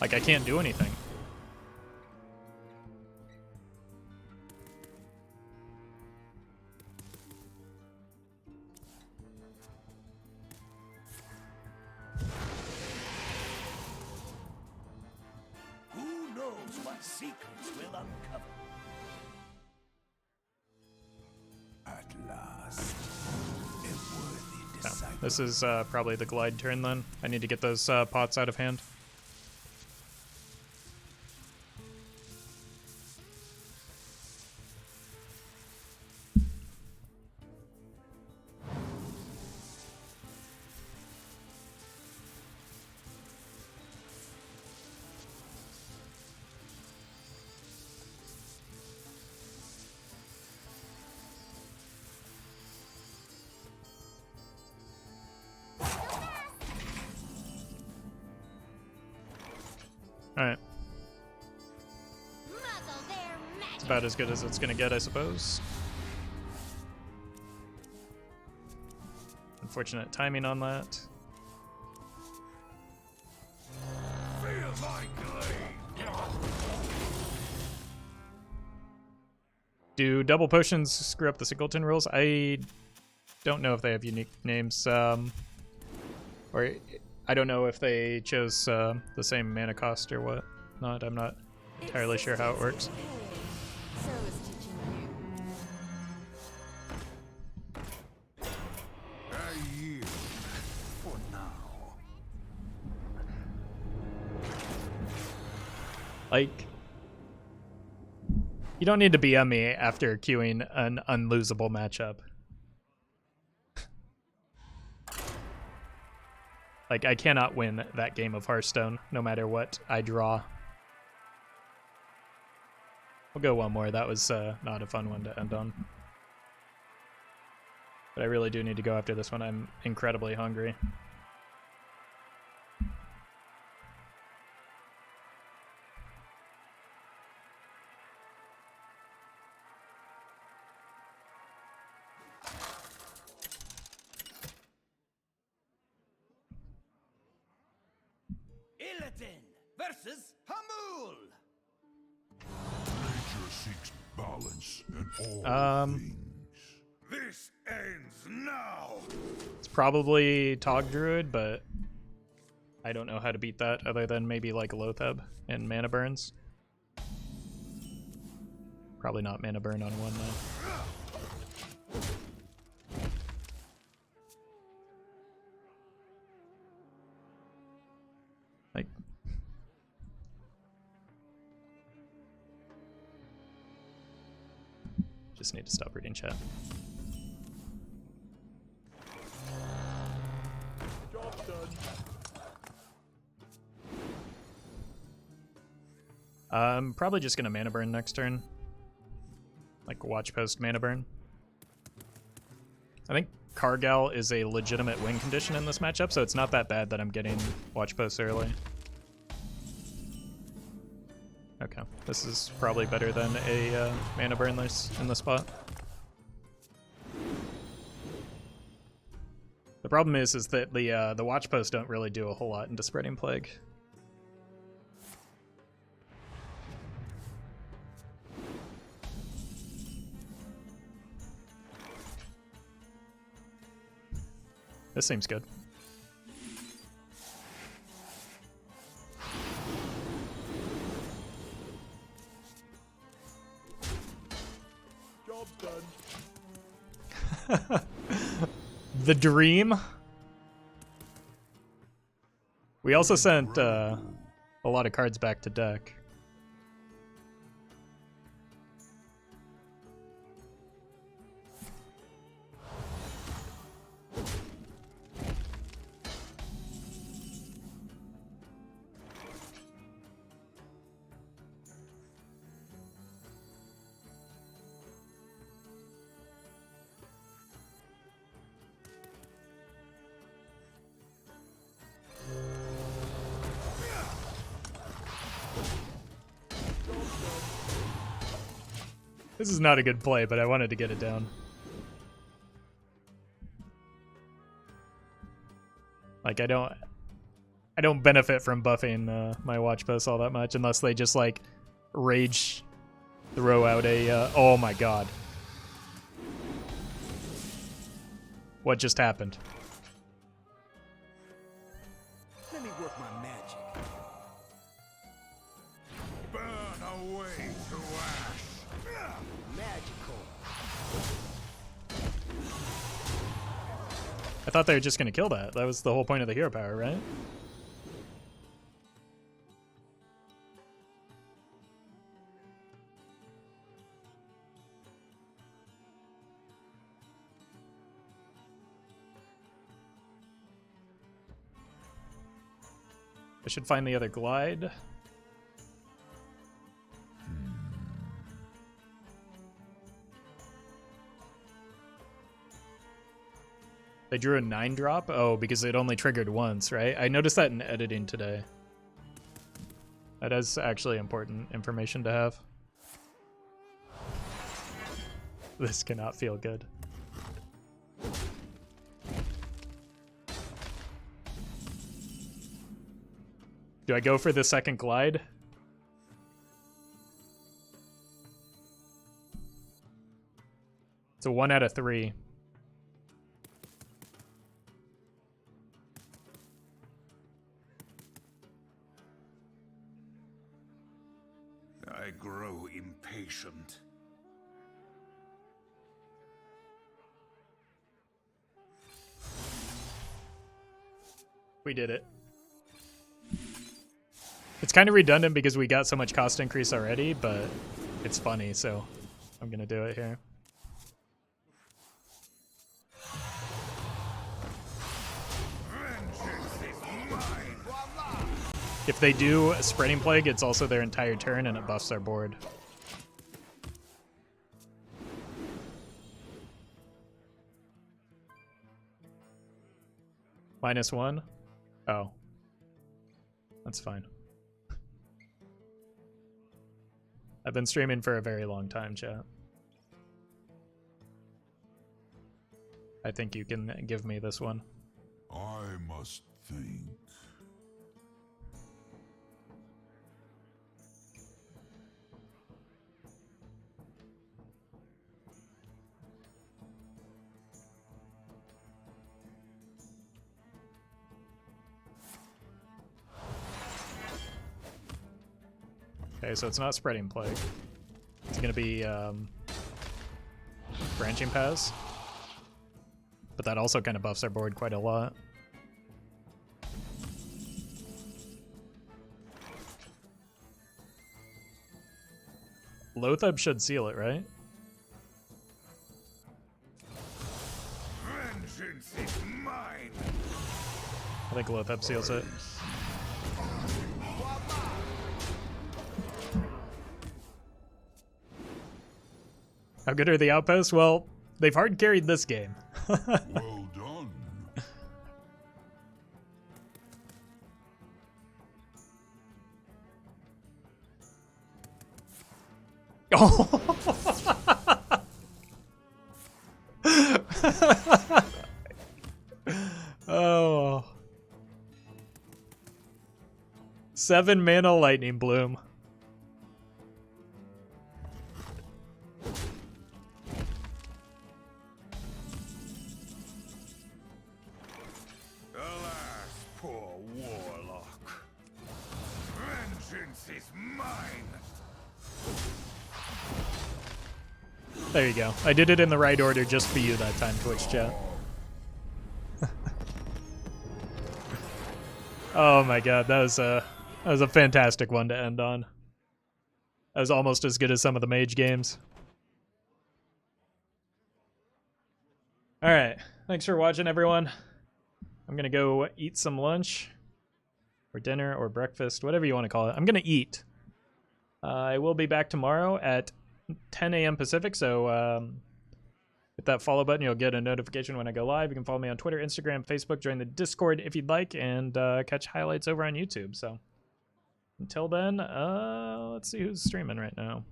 Like, I can't do anything. Who knows what secrets will uncover? At last, a worthy No, disciple. this is probably the glide turn then. I need to get those pots out of hand. Alright. It's about as good as it's gonna get, I suppose. Unfortunate timing on that. Feel my glade. Do double potions screw up the singleton rules? I don't know if they have unique names. Or I don't know if they chose the same mana cost or what. Not. I'm not entirely sure how it works. So is teaching you. I yield for now. Like, you don't need to BM me after queuing an unlosable matchup. Like, I cannot win that game of Hearthstone, no matter what I draw. We'll go one more. That was not a fun one to end on. But I really do need to go after this one. I'm incredibly hungry. Skeleton versus Hamul. Nature seeks balance in all things. This ends now. It's probably Tog Druid, but I don't know how to beat that other than maybe like Lotheb and Mana Burns. Probably not Mana Burn on one though. Like, just need to stop reading chat. Job done. I'm probably just gonna Mana Burn next turn. Like Watch Post Mana Burn. I think Kargal is a legitimate win condition in this matchup, so it's not that bad that I'm getting Watch Post early. Okay, this is probably better than a Mana Burn in this spot. The problem is that the Watch Posts don't really do a whole lot into Spreading Plague. This seems good. Job done. The Dream. We also sent a lot of cards back to deck. This is not a good play, but I wanted to get it down. Like, I don't benefit from buffing my Watch Posts all that much unless they just like rage throw out a oh my god. What just happened? Let me work my magic. Burn away to ash. Magical. I thought they were just gonna kill that. That was the whole point of the hero power, right? I should find the other glide. They drew a 9-drop? Oh, because it only triggered once, right? I noticed that in editing today. That is actually important information to have. This cannot feel good. Do I go for the second glide? It's a 1 out of 3. I grow impatient. We did it. It's kind of redundant because we got so much cost increase already, but it's funny, so I'm gonna do it here. If they do a Spreading Plague, it's also their entire turn and it buffs our board. -1? Oh. That's fine. I've been streaming for a very long time, chat. I think you can give me this one. I must think. Okay, so it's not Spreading Plague. It's gonna be Branching Paths. But that also kind of buffs our board quite a lot. Loatheb should seal it, right? Vengeance is mine. I think Loatheb seals it. How good are the outposts? Well, they've hard carried this game. Well done. Oh. 7 mana Lightning Bloom. Alas, poor warlock. Vengeance is mine. There you go. I did it in the right order just for you that time, Twitch chat. Oh my god, that was a fantastic one to end on. That was almost as good as some of the mage games. Alright, thanks for watching, everyone. I'm gonna go eat some lunch, or dinner, or breakfast, whatever you want to call it. I'm gonna eat. I will be back tomorrow at 10 a.m. Pacific, so hit that follow button. You'll get a notification when I go live. You can follow me on Twitter, Instagram, Facebook, join the Discord if you'd like, and catch highlights over on YouTube. So until then, let's see who's streaming right now.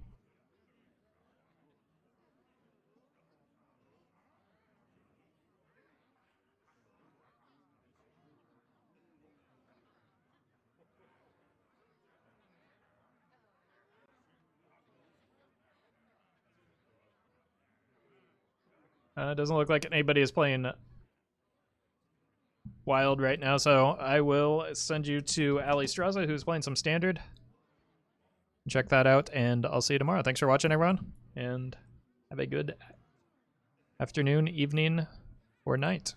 Doesn't look like anybody is playing Wild right now, so I will send you to Ali Straza, who's playing some Standard. Check that out, and I'll see you tomorrow. Thanks for watching, everyone, and have a good afternoon, evening, or night.